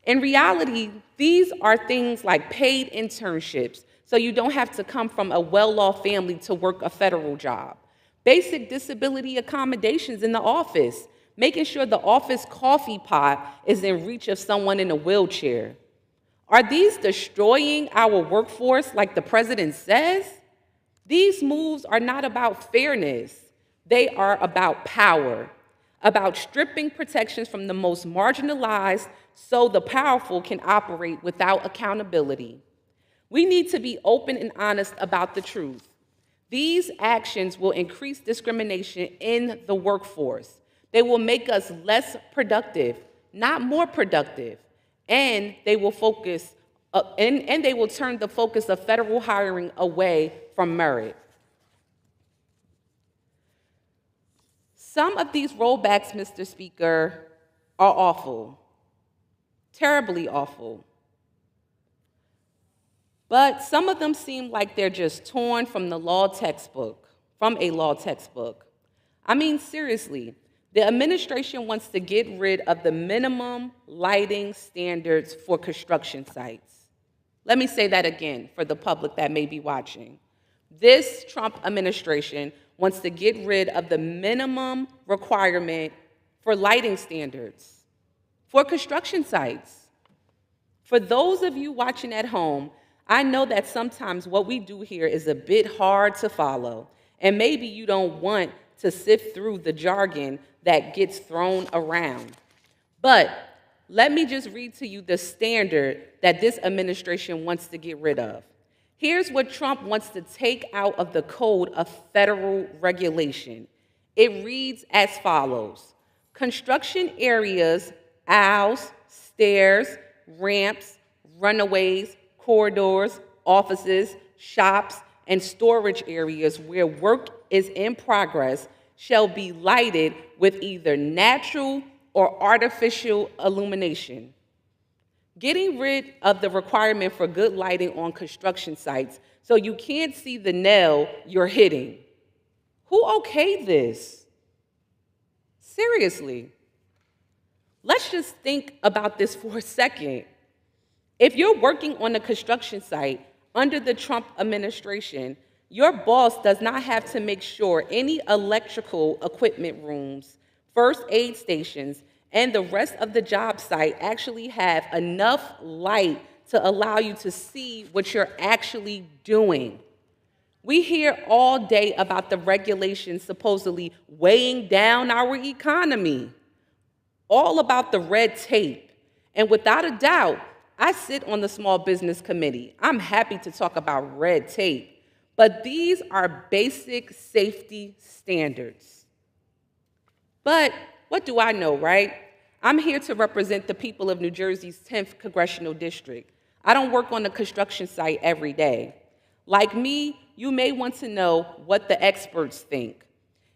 In reality, these are things like paid internships, so you don't have to come from a well-off family to work a federal job. Basic disability accommodations in the office, making sure the office coffee pot is in reach of someone in a wheelchair. Are these destroying our workforce like the president says? These moves are not about fairness. They are about power, about stripping protections from the most marginalized so the powerful can operate without accountability. We need to be open and honest about the truth. These actions will increase discrimination in the workforce. They will make us less productive, not more productive, and they will focus and they will turn the focus of federal hiring away from merit. Some of these rollbacks, Mr. Speaker, are awful, terribly awful. But some of them seem like they're just torn from the law textbook, from a law textbook. I mean, seriously, the administration wants to get rid of the minimum lighting standards for construction sites. Let me say that again for the public that may be watching. This Trump administration wants to get rid of the minimum requirement for lighting standards for construction sites. For those of you watching at home, I know that sometimes what we do here is a bit hard to follow, and maybe you don't want to sift through the jargon that gets thrown around. But let me just read to you the standard that this administration wants to get rid of. Here's what Trump wants to take out of the code of federal regulation. It reads as follows: construction areas, aisles, stairs, ramps, runways, corridors, offices, shops, and storage areas where work is in progress shall be lighted with either natural or artificial illumination. Getting rid of the requirement for good lighting on construction sites so you can't see the nail you're hitting. Who okayed this? Seriously. Let's just think about this for a second. If you're working on a construction site under the Trump administration, your boss does not have to make sure any electrical equipment rooms, first aid stations, and the rest of the job site actually have enough light to allow you to see what you're actually doing. We hear all day about the regulations supposedly weighing down our economy, all about the red tape. And without a doubt, I sit on the Small Business Committee. I'm happy to talk about red tape, but these are basic safety standards. But what do I know, right? I'm here to represent the people of New Jersey's 10th Congressional District. I don't work on a construction site every day. Like me, you may want to know what the experts think.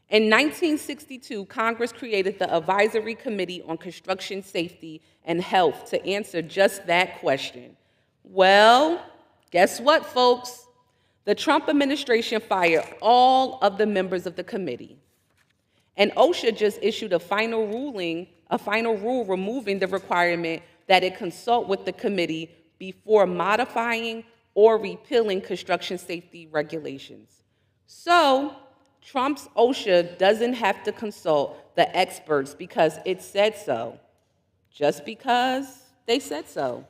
In 1962, Congress created the Advisory Committee on Construction Safety and Health to answer just that question. Well, guess what, folks? The Trump administration fired all of the members of the committee. And OSHA just issued a final rule removing the requirement that it consult with the committee before modifying or repealing construction safety regulations. So, Trump's OSHA doesn't have to consult the experts because it said so, just because they said so.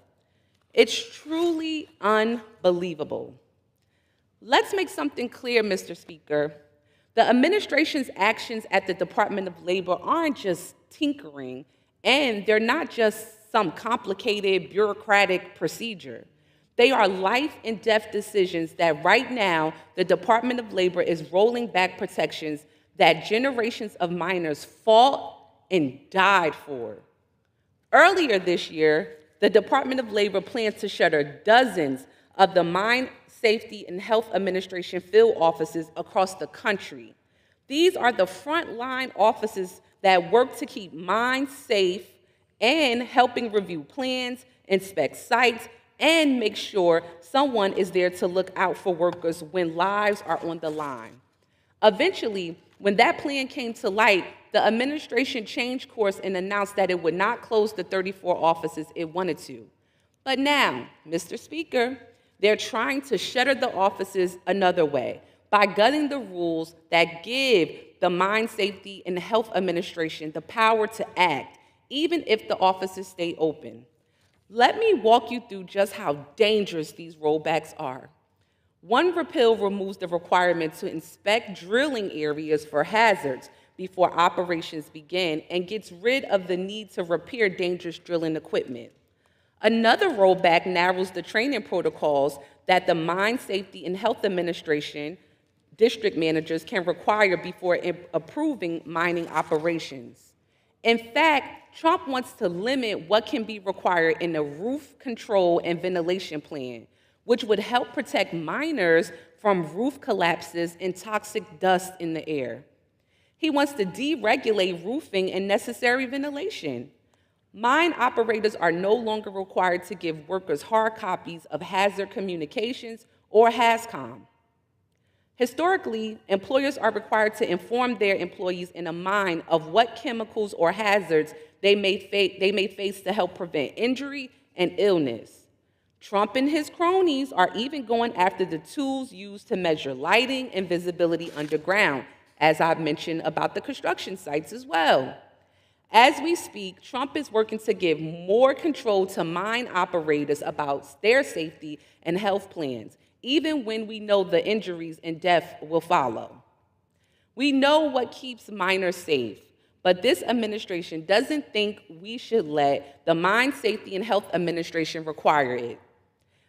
It's truly unbelievable. Let's make something clear, Mr. Speaker. The administration's actions at the Department of Labor aren't just tinkering, and they're not just some complicated bureaucratic procedure. They are life and death decisions that right now the Department of Labor is rolling back protections that generations of miners fought and died for. Earlier this year, the Department of Labor plans to shutter dozens of the Mine Safety and Health Administration field offices across the country. These are the frontline offices that work to keep mines safe and helping review plans, inspect sites, and make sure someone is there to look out for workers when lives are on the line. Eventually, when that plan came to light, the administration changed course and announced that it would not close the 34 offices it wanted to. But now, Mr. Speaker, they're trying to shutter the offices another way by gutting the rules that give the Mine Safety and Health Administration the power to act, even if the offices stay open. Let me walk you through just how dangerous these rollbacks are. One repeal removes the requirement to inspect drilling areas for hazards before operations begin and gets rid of the need to repair dangerous drilling equipment. Another rollback narrows the training protocols that the Mine Safety and Health Administration district managers can require before approving mining operations. In fact, Trump wants to limit what can be required in a roof control and ventilation plan, which would help protect miners from roof collapses and toxic dust in the air. He wants to deregulate roofing and necessary ventilation. Mine operators are no longer required to give workers hard copies of hazard communications or HAZCOM. Historically, employers are required to inform their employees in a mine of what chemicals or hazards they may face to help prevent injury and illness. Trump and his cronies are even going after the tools used to measure lighting and visibility underground, as I've mentioned about the construction sites as well. As we speak, Trump is working to give more control to mine operators about their safety and health plans, even when we know the injuries and death will follow. We know what keeps miners safe, but this administration doesn't think we should let the Mine Safety and Health Administration require it.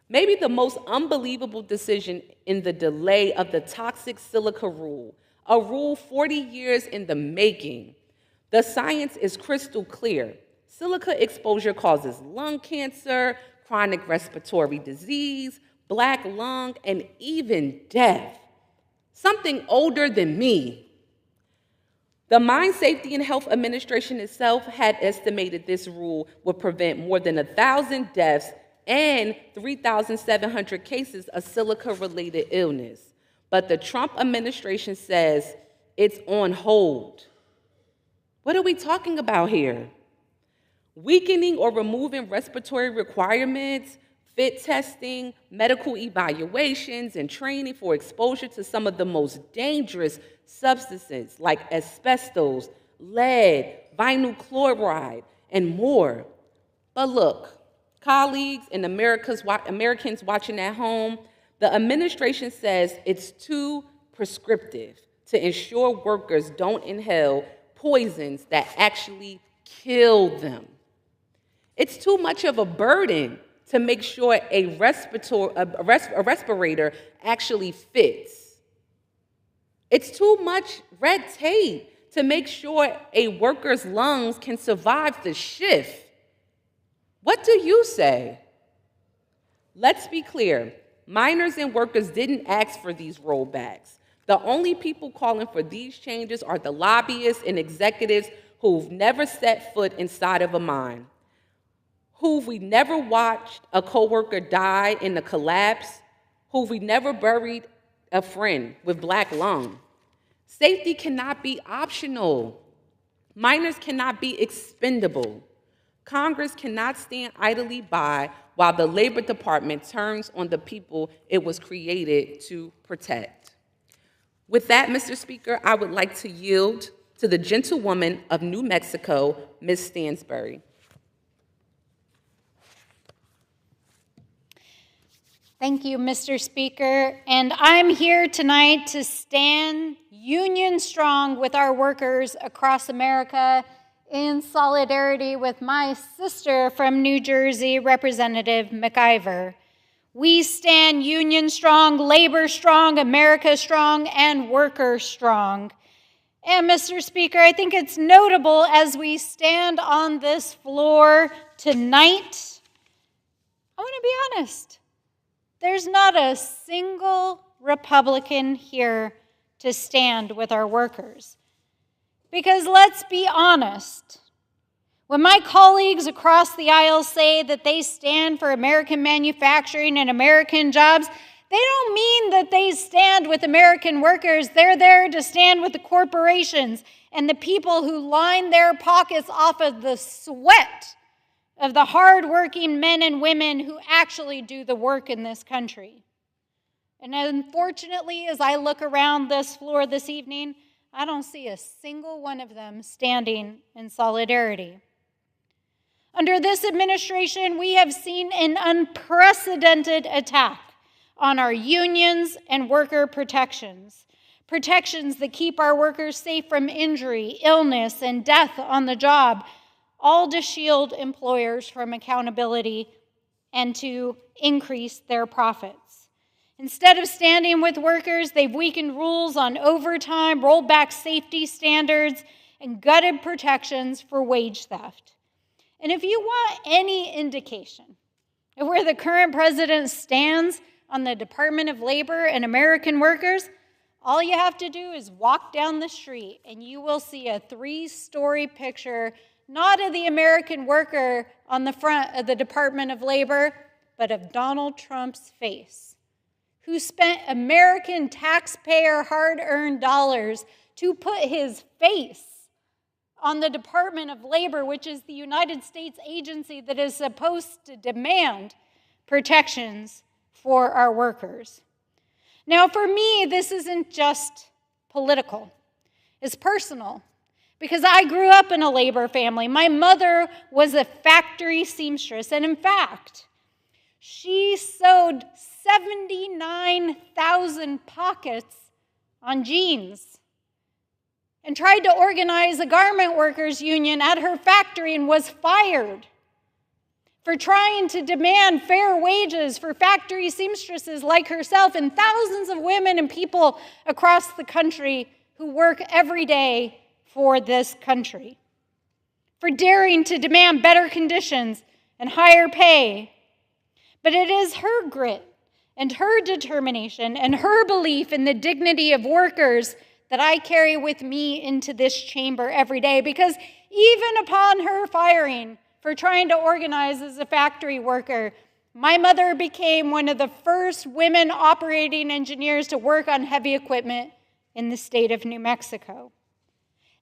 Maybe the most unbelievable decision in the delay of the toxic silica rule, a rule 40 years in the making. The science is crystal clear. Silica exposure causes lung cancer, chronic respiratory disease, black lung, and even death. Something older than me. The Mine Safety and Health Administration itself had estimated this rule would prevent more than 1,000 deaths and 3,700 cases of silica-related illness. But the Trump administration says it's on hold. What are we talking about here? Weakening or removing respiratory requirements, fit testing, medical evaluations, and training for exposure to some of the most dangerous substances like asbestos, lead, vinyl chloride, and more. But look, colleagues and Americans watching at home, the administration says it's too prescriptive to ensure workers don't inhale poisons that actually kill them. It's too much of a burden to make sure a respirator actually fits. It's too much red tape to make sure a worker's lungs can survive the shift. What do you say? Let's be clear. Miners and workers didn't ask for these rollbacks. The only people calling for these changes are the lobbyists and executives who've never set foot inside of a mine, who've we never watched a coworker die in the collapse, who've we never buried a friend with black lung. Safety cannot be optional. Miners cannot be expendable. Congress cannot stand idly by while the Labor Department turns on the people it was created to protect. With that, Mr. Speaker, I would like to yield to the gentlewoman of New Mexico, Ms. Stansbury. Thank you, Mr. Speaker. And I'm here tonight to stand union strong with our workers across America in solidarity with my sister from New Jersey, Representative McIver. We stand union strong, labor strong, America strong, and worker strong. And Mr. Speaker, I think it's notable as we stand on this floor tonight, I want to be honest, there's not a single Republican here to stand with our workers. Because let's be honest, When my colleagues across the aisle say that they stand for American manufacturing and American jobs, they don't mean that they stand with American workers. They're there to stand with the corporations and the people who line their pockets off of the sweat of the hardworking men and women who actually do the work in this country. And unfortunately, as I look around this floor this evening, I don't see a single one of them standing in solidarity. Under this administration, we have seen an unprecedented attack on our unions and worker protections. Protections that keep our workers safe from injury, illness, and death on the job, all to shield employers from accountability and to increase their profits. Instead of standing with workers, they've weakened rules on overtime, rolled back safety standards, and gutted protections for wage theft. And if you want any indication of where the current president stands on the Department of Labor and American workers, all you have to do is walk down the street and you will see a 3-story picture, not of the American worker on the front of the Department of Labor, but of Donald Trump's face, who spent American taxpayer hard-earned dollars to put his face on the Department of Labor, which is the United States agency that is supposed to demand protections for our workers. Now, for me, this isn't just political. It's personal, because I grew up in a labor family. My mother was a factory seamstress, and in fact, she sewed 79,000 pockets on jeans and tried to organize a garment workers union at her factory and was fired for trying to demand fair wages for factory seamstresses like herself and thousands of women and people across the country who work every day for this country, for daring to demand better conditions and higher pay. But it is her grit and her determination and her belief in the dignity of workers that I carry with me into this chamber every day, because even upon her firing for trying to organize as a factory worker, my mother became one of the first women operating engineers to work on heavy equipment in the state of New Mexico.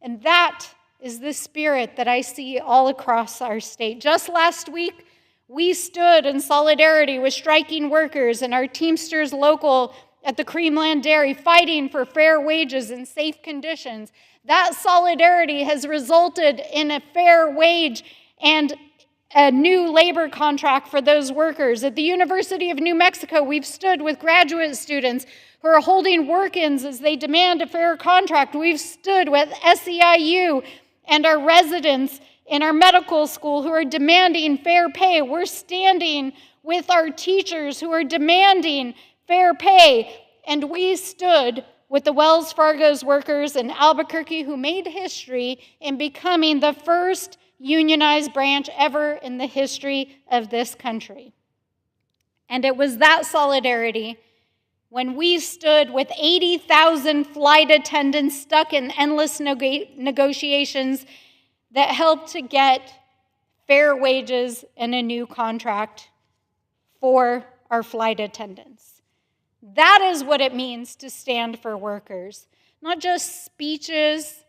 And that is the spirit that I see all across our state. Just last week, we stood in solidarity with striking workers and our Teamsters local at the Creamland Dairy, fighting for fair wages and safe conditions. That solidarity has resulted in a fair wage and a new labor contract for those workers. At the University of New Mexico, we've stood with graduate students who are holding work-ins as they demand a fair contract. We've stood with SEIU and our residents in our medical school who are demanding fair pay. We're standing with our teachers who are demanding fair pay. And we stood with the Wells Fargo's workers in Albuquerque who made history in becoming the first unionized branch ever in the history of this country. And it was that solidarity when we stood with 80,000 flight attendants stuck in endless negotiations that helped to get fair wages and a new contract for our flight attendants. That is what it means to stand for workers. Not just speeches,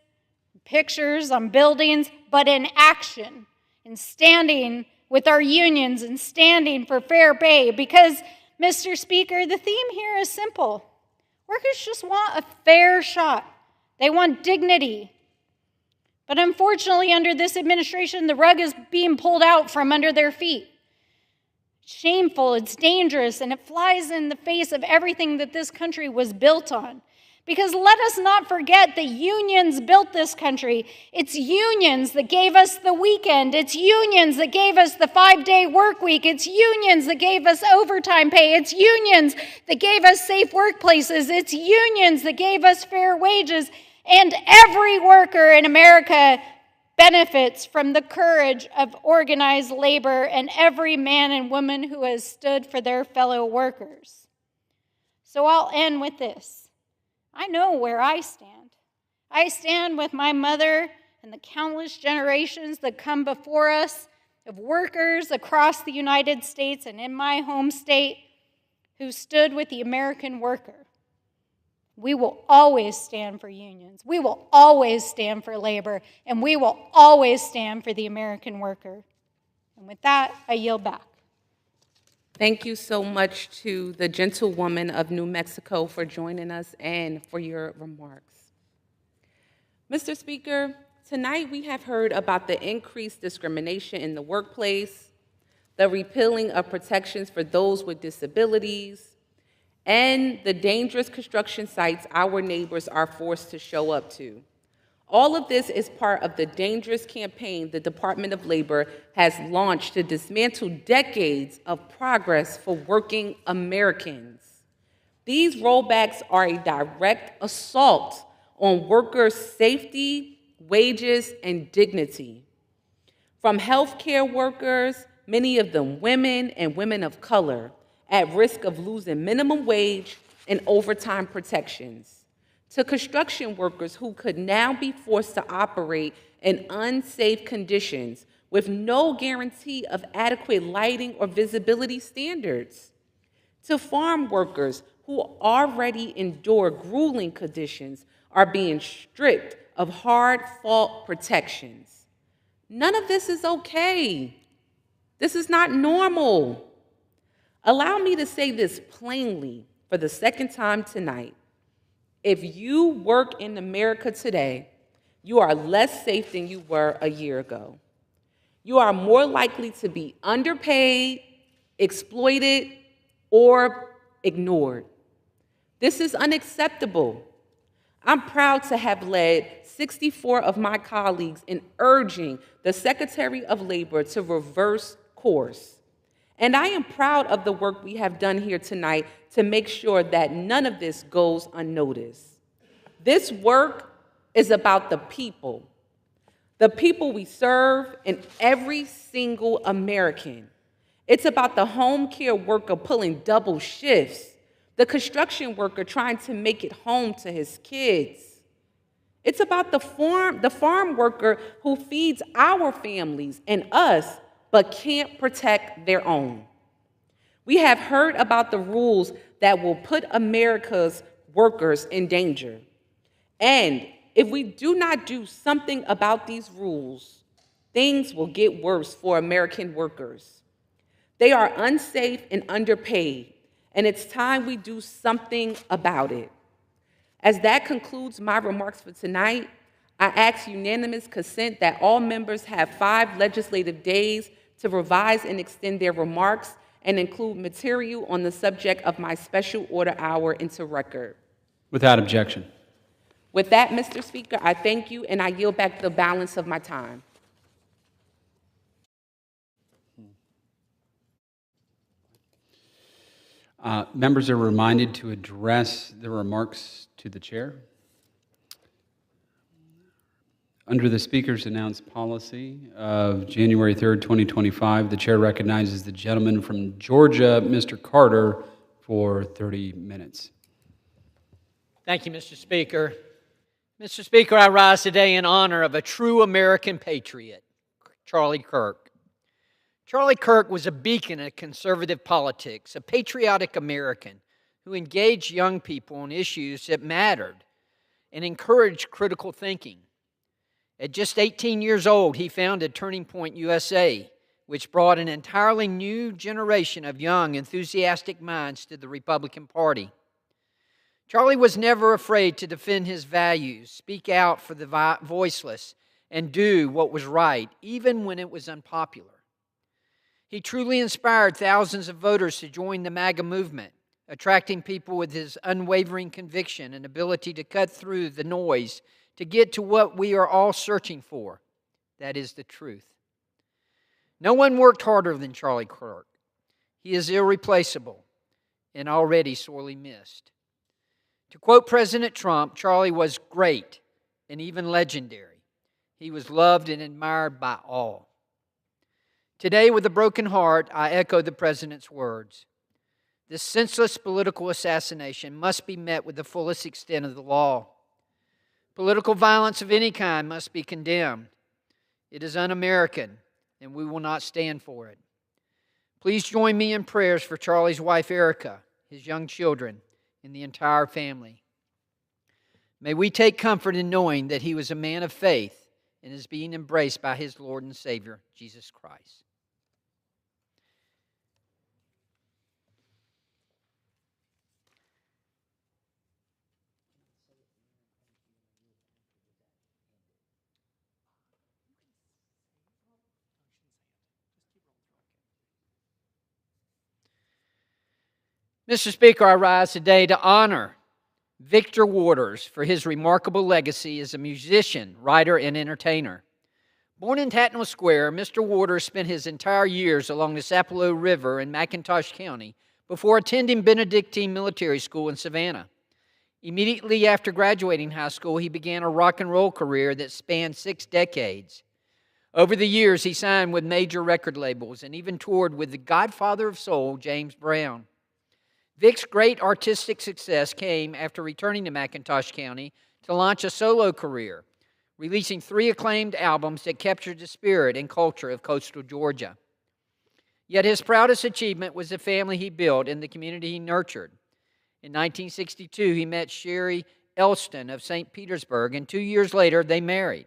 pictures on buildings, but in action, in standing with our unions and standing for fair pay. Because, Mr. Speaker, the theme here is simple. Workers just want a fair shot. They want dignity. But unfortunately, under this administration, the rug is being pulled out from under their feet. It's shameful, it's dangerous, and it flies in the face of everything that this country was built on. Because let us not forget that unions built this country. It's unions that gave us the weekend. It's unions that gave us the 5-day work week. It's unions that gave us overtime pay. It's unions that gave us safe workplaces. It's unions that gave us fair wages. And every worker in America benefits from the courage of organized labor and every man and woman who has stood for their fellow workers. So I'll end with this. I know where I stand. I stand with my mother and the countless generations that come before us of workers across the United States and in my home state who stood with the American worker. We will always stand for unions. We will always stand for labor, and we will always stand for the American worker. And with that, I yield back. Thank you so much to the gentlewoman of New Mexico for joining us and for your remarks. Mr. Speaker, tonight we have heard about the increased discrimination in the workplace, the repealing of protections for those with disabilities, and the dangerous construction sites our neighbors are forced to show up to. All of this is part of the dangerous campaign the Department of Labor has launched to dismantle decades of progress for working Americans. These rollbacks are a direct assault on workers' safety, wages, and dignity. From healthcare workers, many of them women and women of color, at risk of losing minimum wage and overtime protections, to construction workers who could now be forced to operate in unsafe conditions with no guarantee of adequate lighting or visibility standards, to farm workers who already endure grueling conditions are being stripped of hard-fought protections. None of this is okay. This is not normal. Allow me to say this plainly for the second time tonight. If you work in America today, you are less safe than you were a year ago. You are more likely to be underpaid, exploited, or ignored. This is unacceptable. I'm proud to have led 64 of my colleagues in urging the Secretary of Labor to reverse course. And I am proud of the work we have done here tonight to make sure that none of this goes unnoticed. This work is about the people we serve, and every single American. It's about the home care worker pulling double shifts, the construction worker trying to make it home to his kids. It's about the farm worker who feeds our families and us, but can't protect their own. We have heard about the rules that will put America's workers in danger. And if we do not do something about these rules, things will get worse for American workers. They are unsafe and underpaid, and it's time we do something about it. As that concludes my remarks for tonight, I ask unanimous consent that all members have 5 legislative days to revise and extend their remarks and include material on the subject of my special order hour into record. Without objection. With that, Mr. Speaker, I thank you and I yield back the balance of my time. Members are reminded to address their remarks to the chair. Under the Speaker's announced policy of January 3rd, 2025, the chair recognizes the gentleman from Georgia, Mr. Carter, for 30 minutes. Thank you, Mr. Speaker. Mr. Speaker, I rise today in honor of a true American patriot, Charlie Kirk. Charlie Kirk was a beacon of conservative politics, a patriotic American who engaged young people on issues that mattered and encouraged critical thinking. At just 18 years old, he founded Turning Point USA, which brought an entirely new generation of young, enthusiastic minds to the Republican Party. Charlie was never afraid to defend his values, speak out for the voiceless, and do what was right, even when it was unpopular. He truly inspired thousands of voters to join the MAGA movement, attracting people with his unwavering conviction and ability to cut through the noise to get to what we are all searching for, that is the truth. No one worked harder than Charlie Kirk. He is irreplaceable and already sorely missed. To quote President Trump, Charlie was great and even legendary. He was loved and admired by all. Today, with a broken heart, I echo the President's words. This senseless political assassination must be met with the fullest extent of the law. Political violence of any kind must be condemned. It is un-American, and we will not stand for it. Please join me in prayers for Charlie's wife, Erica, his young children, and the entire family. May we take comfort in knowing that he was a man of faith and is being embraced by his Lord and Savior, Jesus Christ. Mr. Speaker, I rise today to honor Victor Waters for his remarkable legacy as a musician, writer, and entertainer. Born in Tatnall Square, Mr. Waters spent his entire years along the Sapelo River in McIntosh County before attending Benedictine Military School in Savannah. Immediately after graduating high school, he began a rock and roll career that spanned 6 decades. Over the years, he signed with major record labels and even toured with the godfather of soul, James Brown. Vic's great artistic success came after returning to McIntosh County to launch a solo career, releasing 3 acclaimed albums that captured the spirit and culture of coastal Georgia. Yet his proudest achievement was the family he built and the community he nurtured. In 1962, he met Sherry Elston of St. Petersburg, and 2 years later, they married.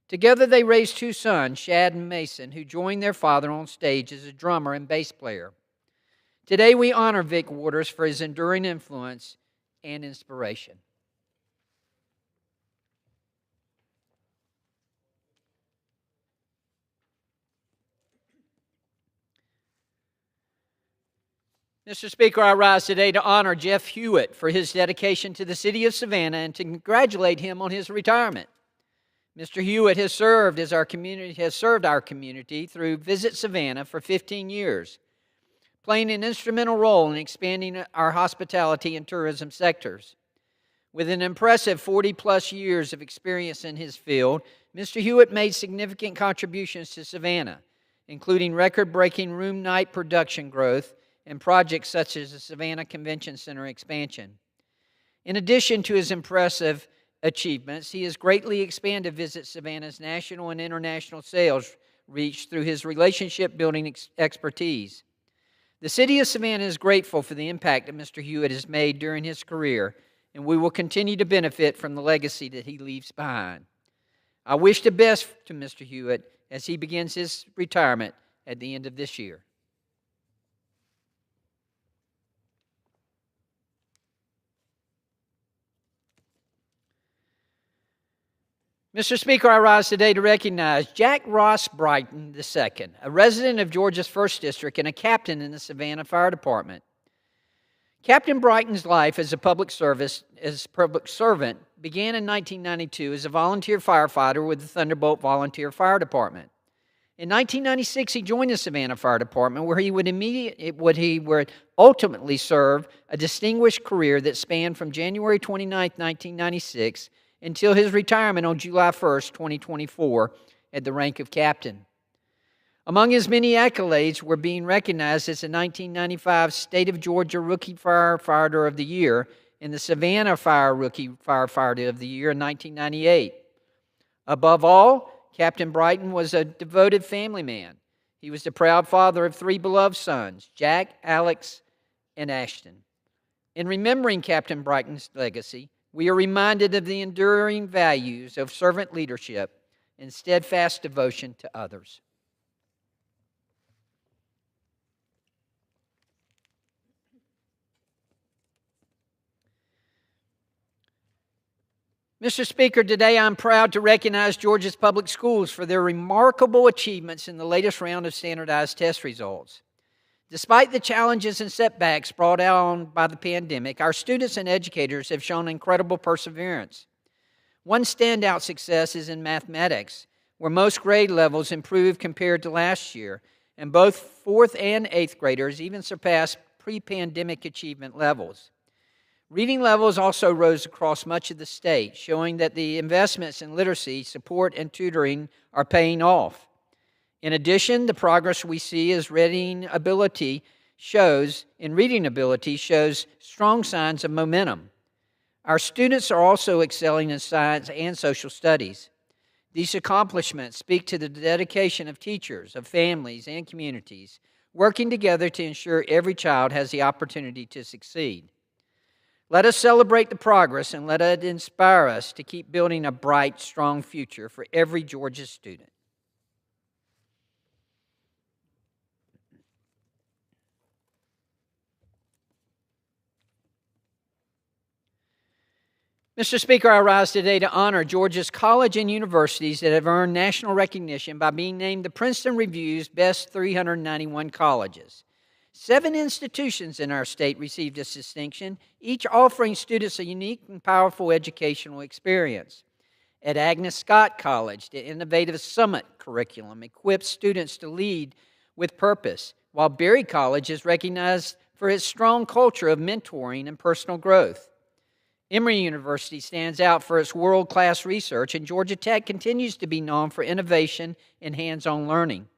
Together, they raised 2 sons, Shad and Mason, who joined their father on stage as a drummer and bass player. Today, we honor Vic Waters for his enduring influence and inspiration. Mr. Speaker, I rise today to honor Jeff Hewitt for his dedication to the city of Savannah and to congratulate him on his retirement. Mr. Hewitt has served our community through Visit Savannah for 15 years. Playing an instrumental role in expanding our hospitality and tourism sectors. With an impressive 40-plus years of experience in his field, Mr. Hewitt made significant contributions to Savannah, including record-breaking room night production growth and projects such as the Savannah Convention Center expansion. In addition to his impressive achievements, he has greatly expanded Visit Savannah's national and international sales reach through his relationship-building expertise. The city of Savannah is grateful for the impact that Mr. Hewitt has made during his career, and we will continue to benefit from the legacy that he leaves behind. I wish the best to Mr. Hewitt as he begins his retirement at the end of this year. Mr. Speaker, I rise today to recognize Jack Ross Brighton II, a resident of Georgia's 1st District and a captain in the Savannah Fire Department. Captain Brighton's life as a public servant began in 1992 as a volunteer firefighter with the Thunderbolt Volunteer Fire Department. In 1996, he joined the Savannah Fire Department, where he would ultimately serve a distinguished career that spanned from January 29, 1996, until his retirement on July 1, 2024, at the rank of captain. Among his many accolades were being recognized as the 1995 State of Georgia Rookie Firefighter of the Year and the Savannah Fire Rookie Firefighter of the Year in 1998. Above all, Captain Brighton was a devoted family man. He was the proud father of 3 beloved sons, Jack, Alex, and Ashton. In remembering Captain Brighton's legacy, we are reminded of the enduring values of servant leadership and steadfast devotion to others. Mr. Speaker, today I'm proud to recognize Georgia's public schools for their remarkable achievements in the latest round of standardized test results. Despite the challenges and setbacks brought on by the pandemic, our students and educators have shown incredible perseverance. One standout success is in mathematics, where most grade levels improved compared to last year, and both 4th and 8th graders even surpassed pre-pandemic achievement levels. Reading levels also rose across much of the state, showing that the investments in literacy, support, and tutoring are paying off. In addition, the progress we see in reading ability shows strong signs of momentum. Our students are also excelling in science and social studies. These accomplishments speak to the dedication of teachers, of families, and communities, working together to ensure every child has the opportunity to succeed. Let us celebrate the progress and let it inspire us to keep building a bright, strong future for every Georgia student. Mr. Speaker, I rise today to honor Georgia's colleges and universities that have earned national recognition by being named the Princeton Review's Best 391 Colleges. 7 institutions in our state received this distinction, each offering students a unique and powerful educational experience. At Agnes Scott College, the innovative Summit curriculum equips students to lead with purpose, while Berry College is recognized for its strong culture of mentoring and personal growth. Emory University stands out for its world-class research, and Georgia Tech continues to be known for innovation and hands-on learning.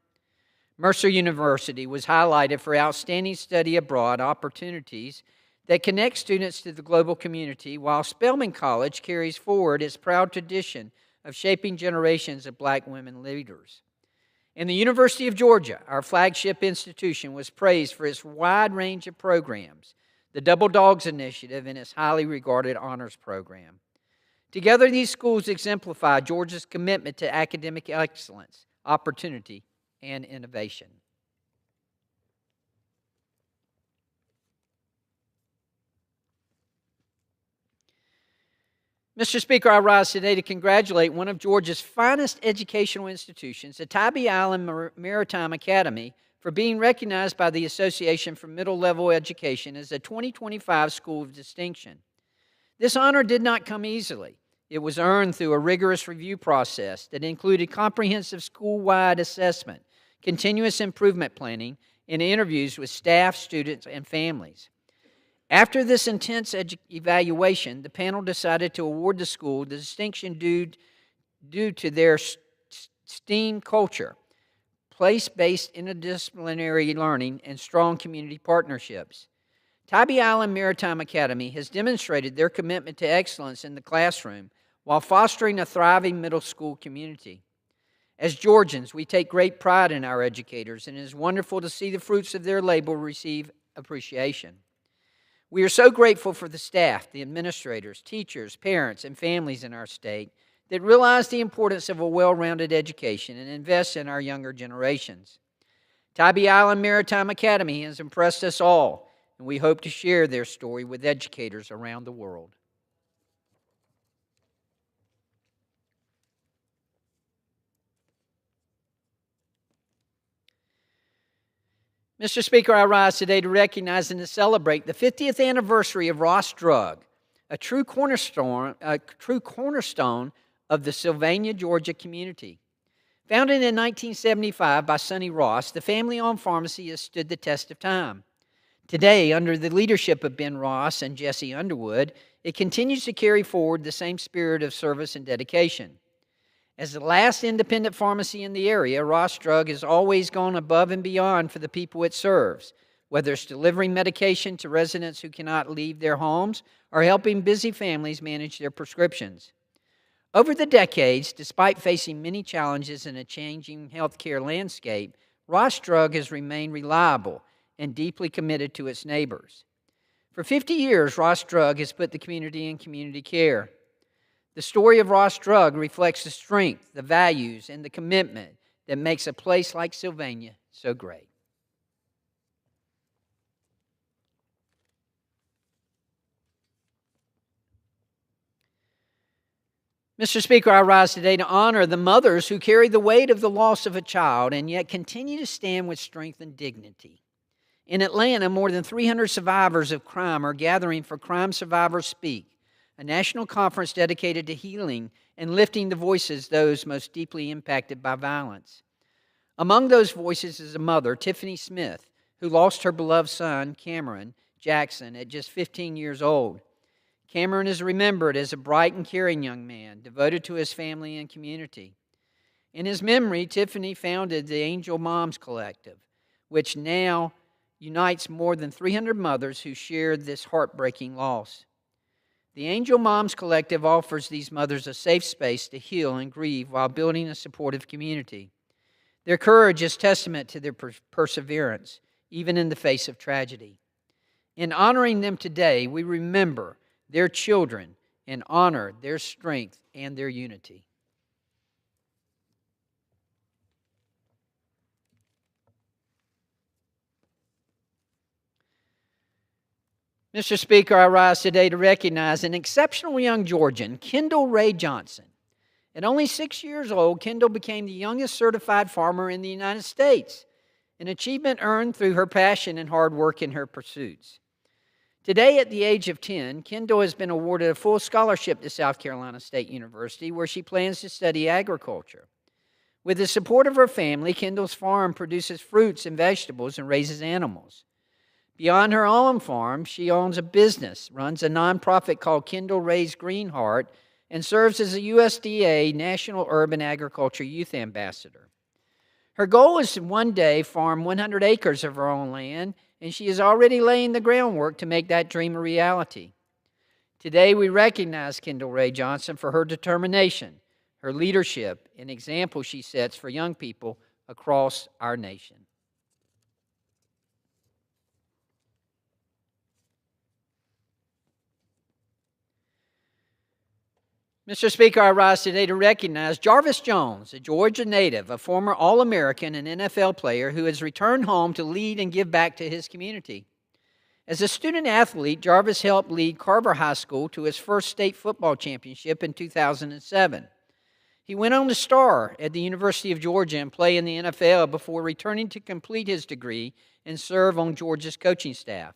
Mercer University was highlighted for outstanding study abroad opportunities that connect students to the global community, while Spelman College carries forward its proud tradition of shaping generations of black women leaders. And the University of Georgia, our flagship institution, was praised for its wide range of programs, the Double Dogs Initiative, and its highly regarded honors program. Together, these schools exemplify Georgia's commitment to academic excellence, opportunity, and innovation. Mr. Speaker, I rise today to congratulate one of Georgia's finest educational institutions, the Tybee Island Maritime Academy, for being recognized by the Association for Middle-Level Education as a 2025 School of Distinction. This honor did not come easily. It was earned through a rigorous review process that included comprehensive school-wide assessment, continuous improvement planning, and interviews with staff, students, and families. After this intense evaluation, the panel decided to award the school the distinction due to their STEAM culture, place-based interdisciplinary learning, and strong community partnerships. Tybee Island Maritime Academy has demonstrated their commitment to excellence in the classroom while fostering a thriving middle school community. As Georgians, we take great pride in our educators, and it is wonderful to see the fruits of their labor receive appreciation. We are so grateful for the staff, the administrators, teachers, parents, and families in our state that realize the importance of a well-rounded education and invest in our younger generations. Tybee Island Maritime Academy has impressed us all, and we hope to share their story with educators around the world. Mr. Speaker, I rise today to recognize and to celebrate the 50th anniversary of Ross Drug, a true cornerstone of the Sylvania, Georgia community. Founded in 1975 by Sonny Ross, the family-owned pharmacy has stood the test of time. Today, under the leadership of Ben Ross and Jesse Underwood, it continues to carry forward the same spirit of service and dedication. As the last independent pharmacy in the area, Ross Drug has always gone above and beyond for the people it serves, whether it's delivering medication to residents who cannot leave their homes or helping busy families manage their prescriptions. Over the decades, despite facing many challenges in a changing healthcare landscape, Ross Drug has remained reliable and deeply committed to its neighbors. For 50 years, Ross Drug has put the community in community care. The story of Ross Drug reflects the strength, the values, and the commitment that makes a place like Sylvania so great. Mr. Speaker, I rise today to honor the mothers who carry the weight of the loss of a child and yet continue to stand with strength and dignity. In Atlanta, more than 300 survivors of crime are gathering for Crime Survivors Speak, a national conference dedicated to healing and lifting the voices of those most deeply impacted by violence. Among those voices is a mother, Tiffany Smith, who lost her beloved son, Cameron Jackson, at just 15 years old. Cameron is remembered as a bright and caring young man, devoted to his family and community. In his memory, Tiffany founded the Angel Moms Collective, which now unites more than 300 mothers who shared this heartbreaking loss. The Angel Moms Collective offers these mothers a safe space to heal and grieve while building a supportive community. Their courage is testament to their perseverance, even in the face of tragedy. In honoring them today, we remember their children and honor their strength and their unity. Mr. Speaker, I rise today to recognize an exceptional young Georgian, Kendall Ray Johnson. At only 6 years old, Kendall became the youngest certified farmer in the United States, an achievement earned through her passion and hard work in her pursuits. Today, at the age of 10, Kendall has been awarded a full scholarship to South Carolina State University, where she plans to study agriculture. With the support of her family, Kendall's farm produces fruits and vegetables and raises animals. Beyond her own farm, she owns a business, runs a nonprofit called Kendall Ray's Green Heart, and serves as a USDA National Urban Agriculture Youth Ambassador. Her goal is to one day farm 100 acres of her own land, and she is already laying the groundwork to make that dream a reality. Today, we recognize Kendall Ray Johnson for her determination, her leadership, and example she sets for young people across our nation. Mr. Speaker, I rise today to recognize Jarvis Jones, a Georgia native, a former All-American and NFL player who has returned home to lead and give back to his community. As a student athlete, Jarvis helped lead Carver High School to its first state football championship in 2007. He went on to star at the University of Georgia and play in the NFL before returning to complete his degree and serve on Georgia's coaching staff.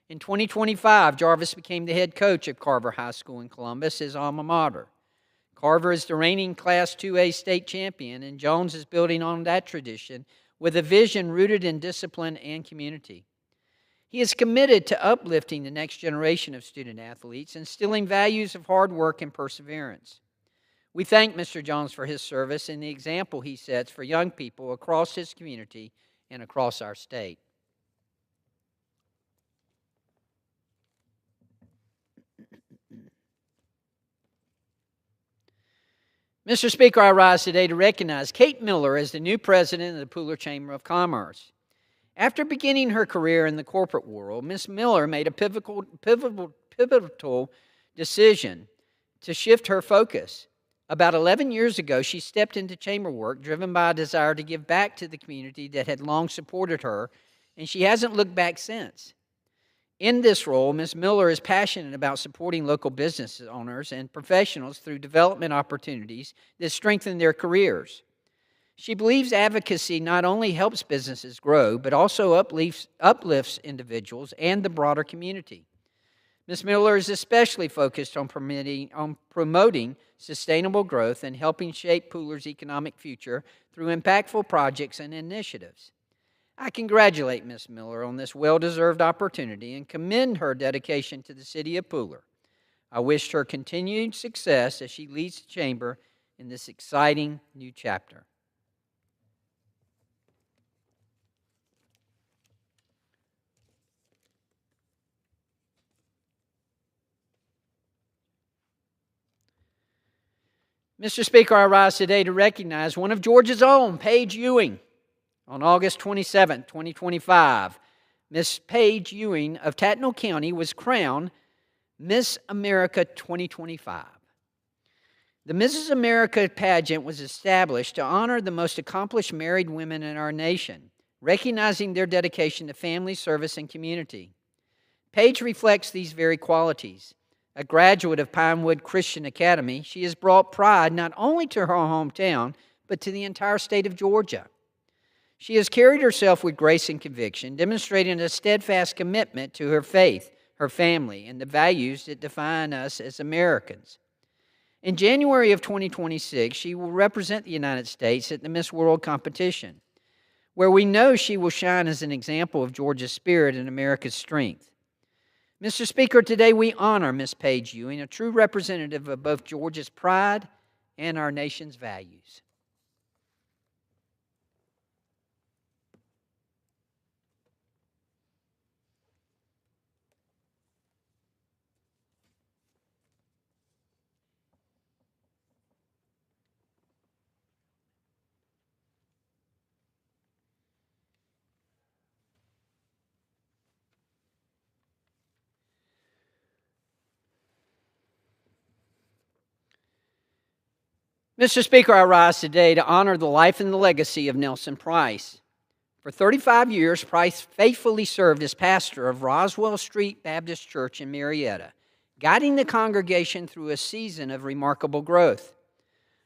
In 2025, Jarvis became the head coach of Carver High School in Columbus, his alma mater. Carver is the reigning Class 2A state champion, and Jones is building on that tradition with a vision rooted in discipline and community. He is committed to uplifting the next generation of student athletes, instilling values of hard work and perseverance. We thank Mr. Jones for his service and the example he sets for young people across his community and across our state. Mr. Speaker, I rise today to recognize Kate Miller as the new president of the Pooler Chamber of Commerce. After beginning her career in the corporate world, Ms. Miller made a pivotal decision to shift her focus. About 11 years ago, she stepped into chamber work driven by a desire to give back to the community that had long supported her, and she hasn't looked back since. In this role, Ms. Miller is passionate about supporting local business owners and professionals through development opportunities that strengthen their careers. She believes advocacy not only helps businesses grow, but also uplifts individuals and the broader community. Ms. Miller is especially focused on promoting sustainable growth and helping shape Pooler's economic future through impactful projects and initiatives. I congratulate Ms. Miller on this well-deserved opportunity and commend her dedication to the city of Pooler. I wish her continued success as she leads the chamber in this exciting new chapter. Mr. Speaker, I rise today to recognize one of Georgia's own, Paige Ewing. On August 27, 2025, Miss Paige Ewing of Tattnall County was crowned Miss America 2025. The Mrs. America pageant was established to honor the most accomplished married women in our nation, recognizing their dedication to family, service, and community. Paige reflects these very qualities. A graduate of Pinewood Christian Academy, she has brought pride not only to her hometown, but to the entire state of Georgia. She has carried herself with grace and conviction, demonstrating a steadfast commitment to her faith, her family, and the values that define us as Americans. In January of 2026, she will represent the United States at the Miss World competition, where we know she will shine as an example of Georgia's spirit and America's strength. Mr. Speaker, today we honor Miss Paige Ewing, a true representative of both Georgia's pride and our nation's values. Mr. Speaker, I rise today to honor the life and the legacy of Nelson Price. For 35 years, Price faithfully served as pastor of Roswell Street Baptist Church in Marietta, guiding the congregation through a season of remarkable growth.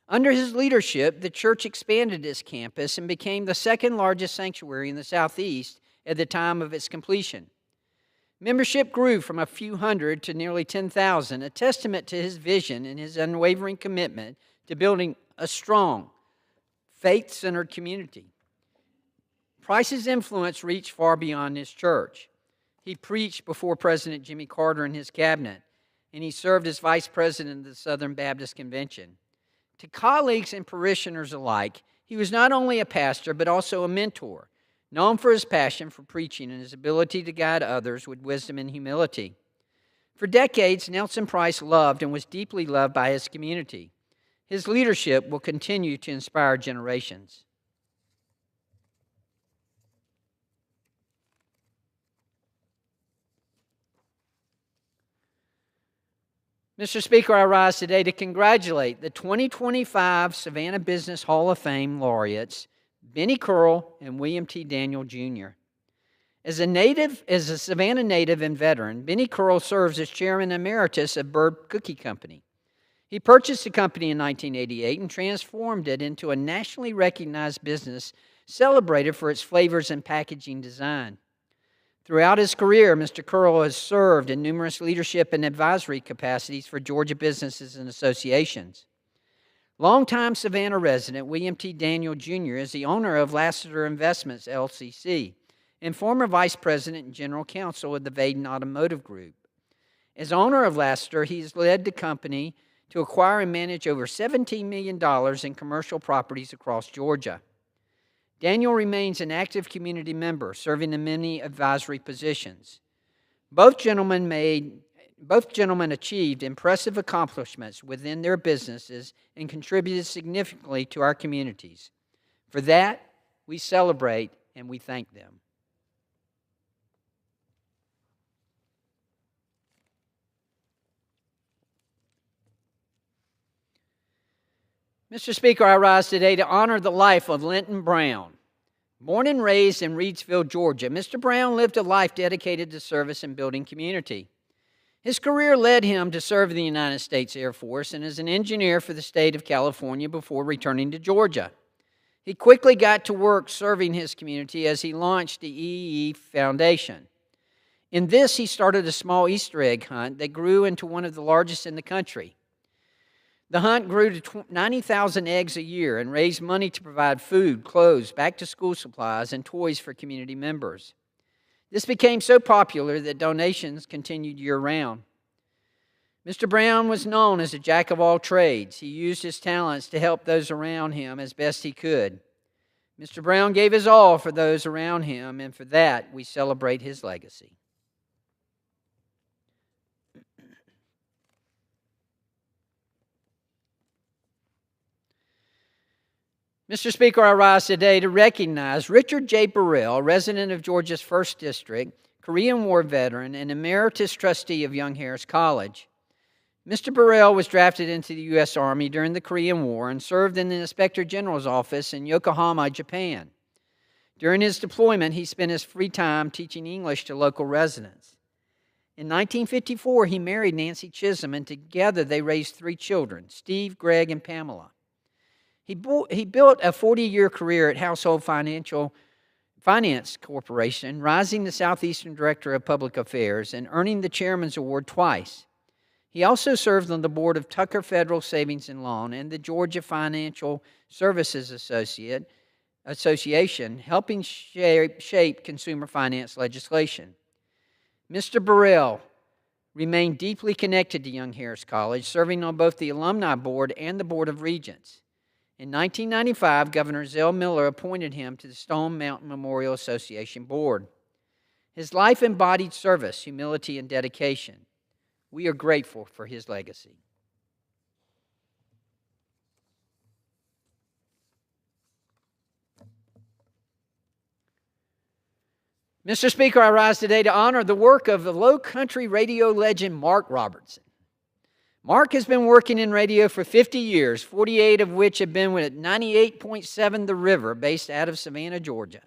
Under his leadership, the church expanded its campus and became the second largest sanctuary in the Southeast at the time of its completion. Membership grew from a few hundred to nearly 10,000, a testament to his vision and his unwavering commitment to building a strong, faith-centered community. Price's influence reached far beyond his church. He preached before President Jimmy Carter and his cabinet, and he served as vice president of the Southern Baptist Convention. To colleagues and parishioners alike, he was not only a pastor, but also a mentor, known for his passion for preaching and his ability to guide others with wisdom and humility. For decades, Nelson Price loved and was deeply loved by his community. His leadership will continue to inspire generations. Mr. Speaker, I rise today to congratulate the 2025 Savannah Business Hall of Fame laureates, Benny Curl and William T. Daniel, Jr. As a Savannah native and veteran, Benny Curl serves as chairman emeritus of Bird Cookie Company. He purchased the company in 1988 and transformed it into a nationally recognized business celebrated for its flavors and packaging design. Throughout his career, Mr. Curl has served in numerous leadership and advisory capacities for Georgia businesses and associations. Longtime Savannah resident William T. Daniel, Jr. is the owner of Lassiter Investments, LCC, and former vice president and general counsel of the Vaden Automotive Group. As owner of Lassiter, he has led the company to acquire and manage over $17 million in commercial properties across Georgia. Daniel remains an active community member, serving in many advisory positions. Both gentlemen achieved impressive accomplishments within their businesses and contributed significantly to our communities. For that, we celebrate and we thank them. Mr. Speaker, I rise today to honor the life of Linton Brown. Born and raised in Reidsville, Georgia, Mr. Brown lived a life dedicated to service and building community. His career led him to serve in the United States Air Force and as an engineer for the state of California before returning to Georgia. He quickly got to work serving his community as he launched the EEE Foundation. In this, he started a small Easter egg hunt that grew into one of the largest in the country. The hunt grew to 90,000 eggs a year and raised money to provide food, clothes, back-to-school supplies, and toys for community members. This became so popular that donations continued year-round. Mr. Brown was known as a jack of all trades. He used his talents to help those around him as best he could. Mr. Brown gave his all for those around him, and for that, we celebrate his legacy. Mr. Speaker, I rise today to recognize Richard J. Burrell, resident of Georgia's 1st District, Korean War veteran, and emeritus trustee of Young Harris College. Mr. Burrell was drafted into the U.S. Army during the Korean War and served in the Inspector General's office in Yokohama, Japan. During his deployment, he spent his free time teaching English to local residents. In 1954, he married Nancy Chisholm, and together they raised 3 children, Steve, Greg, and Pamela. He built a 40-year career at Household Finance Corporation, rising to Southeastern Director of Public Affairs and earning the Chairman's Award twice. He also served on the board of Tucker Federal Savings and Loan and the Georgia Financial Services Association, helping shape consumer finance legislation. Mr. Burrell remained deeply connected to Young Harris College, serving on both the Alumni Board and the Board of Regents. In 1995, Governor Zell Miller appointed him to the Stone Mountain Memorial Association Board. His life embodied service, humility, and dedication. We are grateful for his legacy. Mr. Speaker, I rise today to honor the work of the low country radio legend Mark Robertson. Mark has been working in radio for 50 years, 48 of which have been with 98.7 The River, based out of Savannah, Georgia.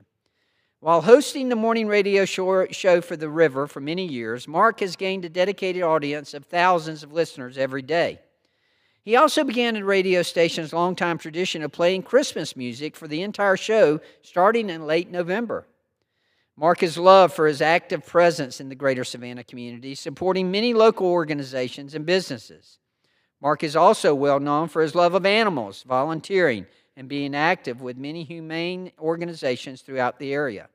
While hosting the morning radio show for The River for many years, Mark has gained a dedicated audience of thousands of listeners every day. He also began the radio station's longtime tradition of playing Christmas music for the entire show starting in late November. Mark is loved for his active presence in the greater Savannah community, supporting many local organizations and businesses. Mark is also well known for his love of animals, volunteering, and being active with many humane organizations throughout the area.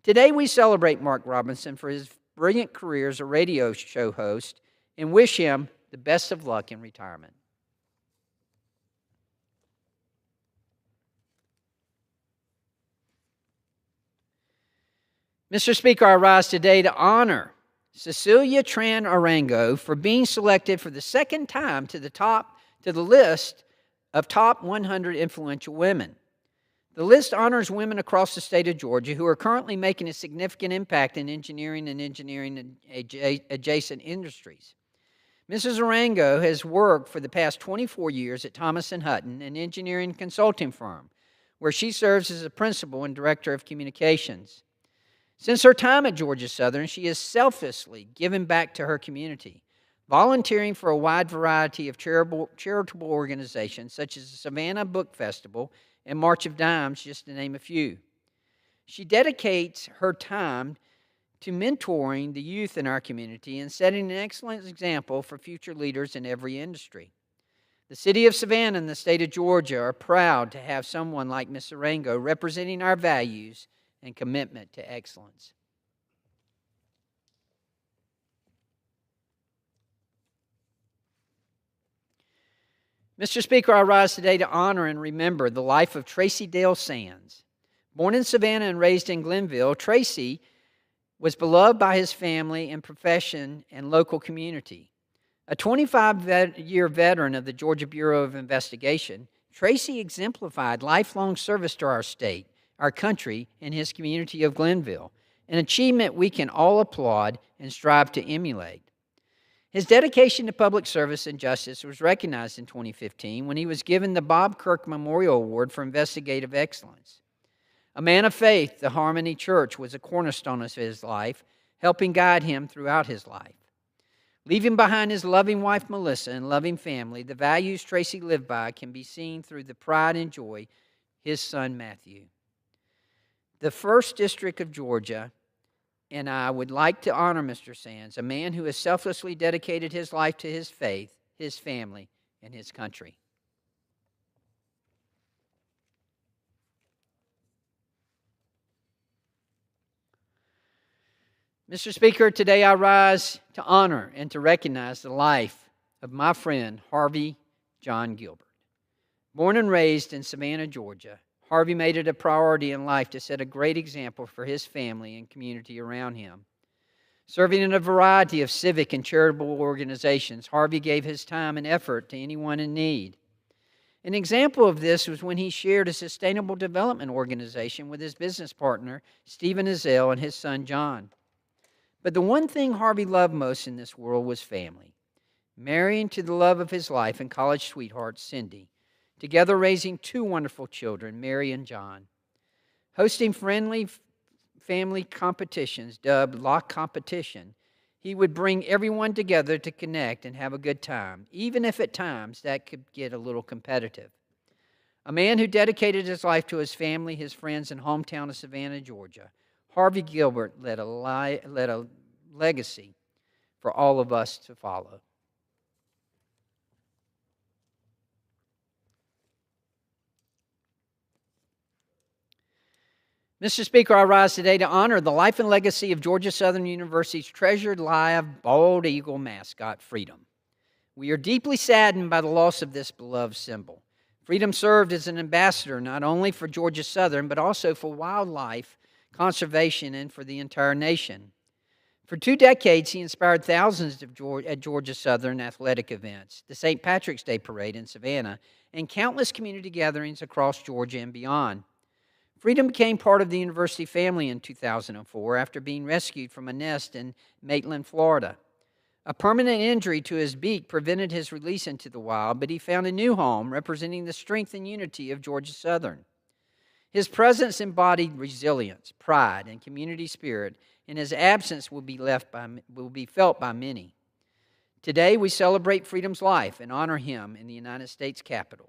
Today we celebrate Mark Robinson for his brilliant career as a radio show host and wish him the best of luck in retirement. Mr. Speaker, I rise today to honor Cecilia Tran Arango for being selected for the second time to the list of top 100 influential women. The list honors women across the state of Georgia who are currently making a significant impact in engineering and adjacent industries. Mrs. Arango has worked for the past 24 years at Thomas & Hutton, an engineering consulting firm, where she serves as a principal and director of communications. Since her time at Georgia Southern, she has selflessly given back to her community, volunteering for a wide variety of charitable organizations such as the Savannah Book Festival and March of Dimes, just to name a few. She dedicates her time to mentoring the youth in our community and setting an excellent example for future leaders in every industry. The city of Savannah and the state of Georgia are proud to have someone like Ms. Arango representing our values and commitment to excellence. Mr. Speaker, I rise today to honor and remember the life of Tracy Dale Sands. Born in Savannah and raised in Glenville, Tracy was beloved by his family and profession and local community. A 25-year veteran of the Georgia Bureau of Investigation, Tracy exemplified lifelong service to our state, our country, and his community of Glenville, an achievement we can all applaud and strive to emulate. His dedication to public service and justice was recognized in 2015 when he was given the Bob Kirk Memorial Award for Investigative Excellence. A man of faith, the Harmony Church was a cornerstone of his life, helping guide him throughout his life. Leaving behind his loving wife, Melissa, and loving family, the values Tracy lived by can be seen through the pride and joy his son, Matthew. The 1st District of Georgia and I would like to honor Mr. Sands, a man who has selflessly dedicated his life to his faith, his family, and his country. Mr. Speaker, today I rise to honor and to recognize the life of my friend Harvey John Gilbert. Born and raised in Savannah, Georgia, Harvey made it a priority in life to set a great example for his family and community around him. Serving in a variety of civic and charitable organizations, Harvey gave his time and effort to anyone in need. An example of this was when he shared a sustainable development organization with his business partner, Stephen Azell, and his son, John. But the one thing Harvey loved most in this world was family. Marrying to the love of his life and college sweetheart, Cindy, together raising 2 wonderful children, Mary and John. Hosting friendly family competitions dubbed Lock Competition, he would bring everyone together to connect and have a good time, even if at times that could get a little competitive. A man who dedicated his life to his family, his friends, and hometown of Savannah, Georgia, Harvey Gilbert led a legacy for all of us to follow. Mr. Speaker, I rise today to honor the life and legacy of Georgia Southern University's treasured live bald eagle mascot, Freedom. We are deeply saddened by the loss of this beloved symbol. Freedom served as an ambassador not only for Georgia Southern, but also for wildlife conservation and for the entire nation. For 2 decades, he inspired thousands at Georgia Southern athletic events, the St. Patrick's Day Parade in Savannah, and countless community gatherings across Georgia and beyond. Freedom became part of the university family in 2004 after being rescued from a nest in Maitland, Florida. A permanent injury to his beak prevented his release into the wild, but he found a new home representing the strength and unity of Georgia Southern. His presence embodied resilience, pride, and community spirit, and his absence will be felt by many. Today, we celebrate Freedom's life and honor him in the United States Capitol.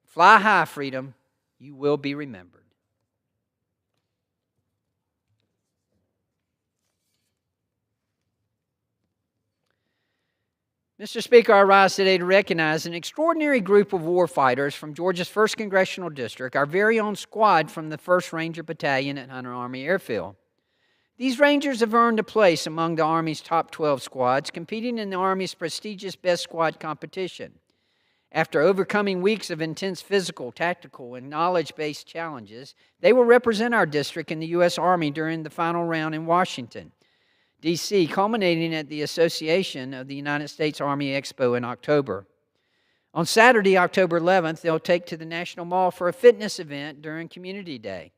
Fly high, Freedom. You will be remembered. Mr. Speaker, I rise today to recognize an extraordinary group of warfighters from Georgia's 1st Congressional District, our very own squad from the 1st Ranger Battalion at Hunter Army Airfield. These Rangers have earned a place among the Army's top 12 squads, competing in the Army's prestigious Best Squad competition. After overcoming weeks of intense physical, tactical, and knowledge-based challenges, they will represent our district in the U.S. Army during the final round in Washington, D.C., culminating at the Association of the United States Army Expo in October. On Saturday, October 11th, they'll take to the National Mall for a fitness event during Community Day.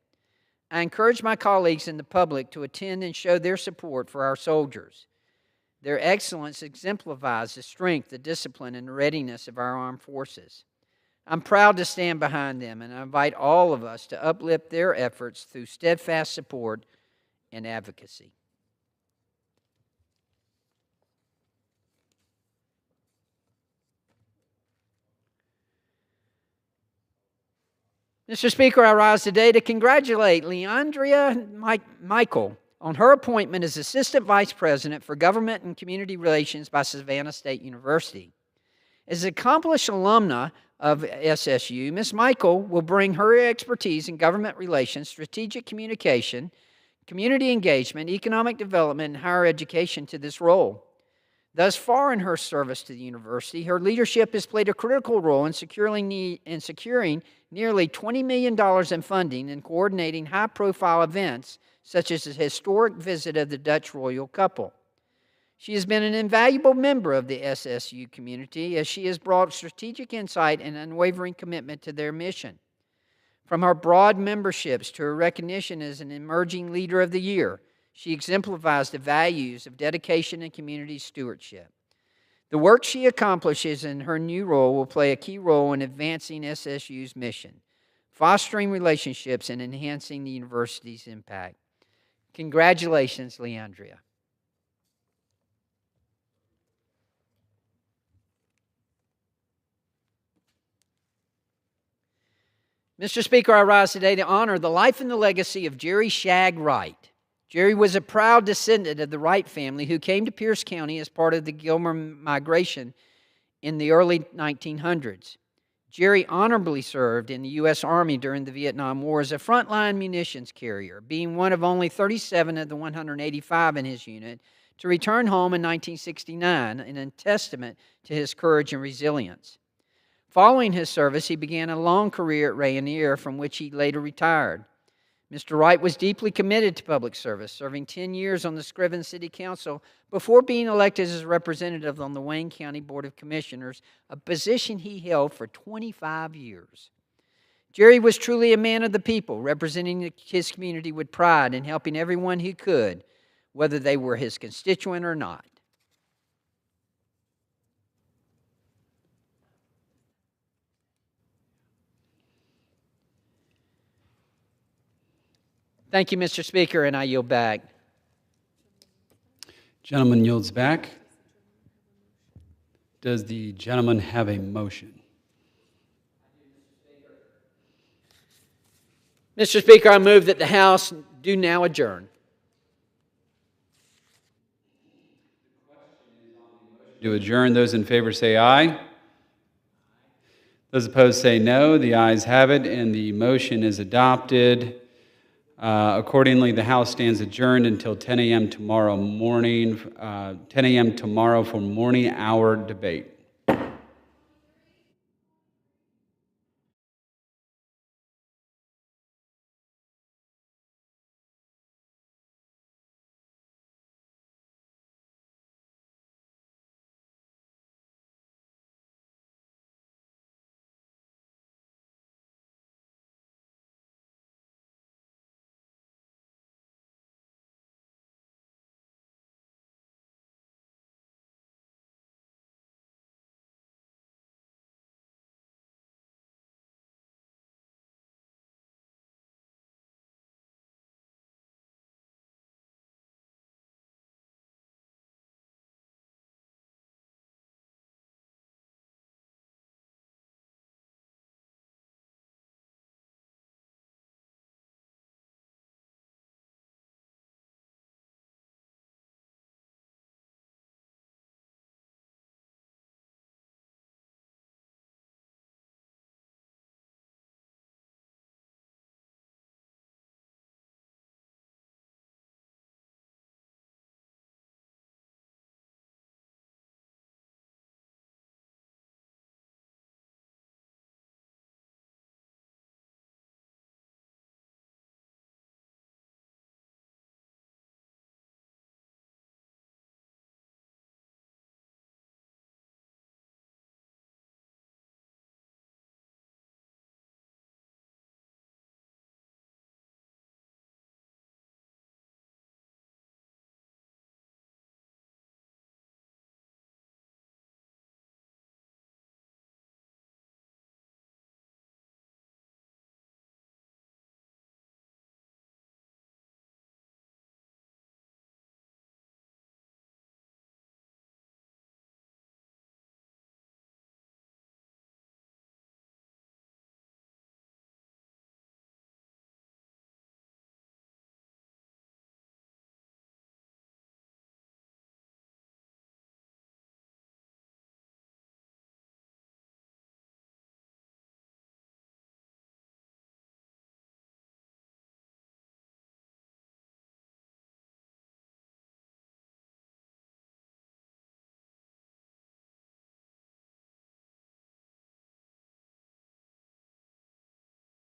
I encourage my colleagues and the public to attend and show their support for our soldiers. Their excellence exemplifies the strength, the discipline, and the readiness of our armed forces. I'm proud to stand behind them, and I invite all of us to uplift their efforts through steadfast support and advocacy. Mr. Speaker, I rise today to congratulate Leandria Michael on her appointment as Assistant Vice President for Government and Community Relations by Savannah State University. As an accomplished alumna of SSU, Ms. Michael will bring her expertise in government relations, strategic communication, community engagement, economic development, and higher education to this role. Thus far in her service to the university, her leadership has played a critical role in securing nearly $20 million in funding and coordinating high-profile events such as the historic visit of the Dutch royal couple. She has been an invaluable member of the SSU community as she has brought strategic insight and unwavering commitment to their mission. From her broad memberships to her recognition as an emerging leader of the year, she exemplifies the values of dedication and community stewardship. The work she accomplishes in her new role will play a key role in advancing SSU's mission, fostering relationships, and enhancing the university's impact. Congratulations, Leandria. Mr. Speaker, I rise today to honor the life and the legacy of Jerry Shag Wright. Jerry was a proud descendant of the Wright family who came to Pierce County as part of the Gilmer migration in the early 1900s. Jerry honorably served in the U.S. Army during the Vietnam War as a frontline munitions carrier, being one of only 37 of the 185 in his unit to return home in 1969, in a testament to his courage and resilience. Following his service, he began a long career at Rayonier, from which he later retired. Mr. Wright was deeply committed to public service, serving 10 years on the Scriven City Council before being elected as a representative on the Wayne County Board of Commissioners, a position he held for 25 years. Jerry was truly a man of the people, representing his community with pride and helping everyone he could, whether they were his constituent or not. Thank you, Mr. Speaker, and I yield back. Gentleman yields back. Does the gentleman have a motion? Mr. Speaker, I move that the House do now adjourn. To adjourn, those in favor say aye. Those opposed say no. The ayes have it, and the motion is adopted. Accordingly, the House stands adjourned until 10 a.m. tomorrow morning, 10 a.m. tomorrow for morning hour debate.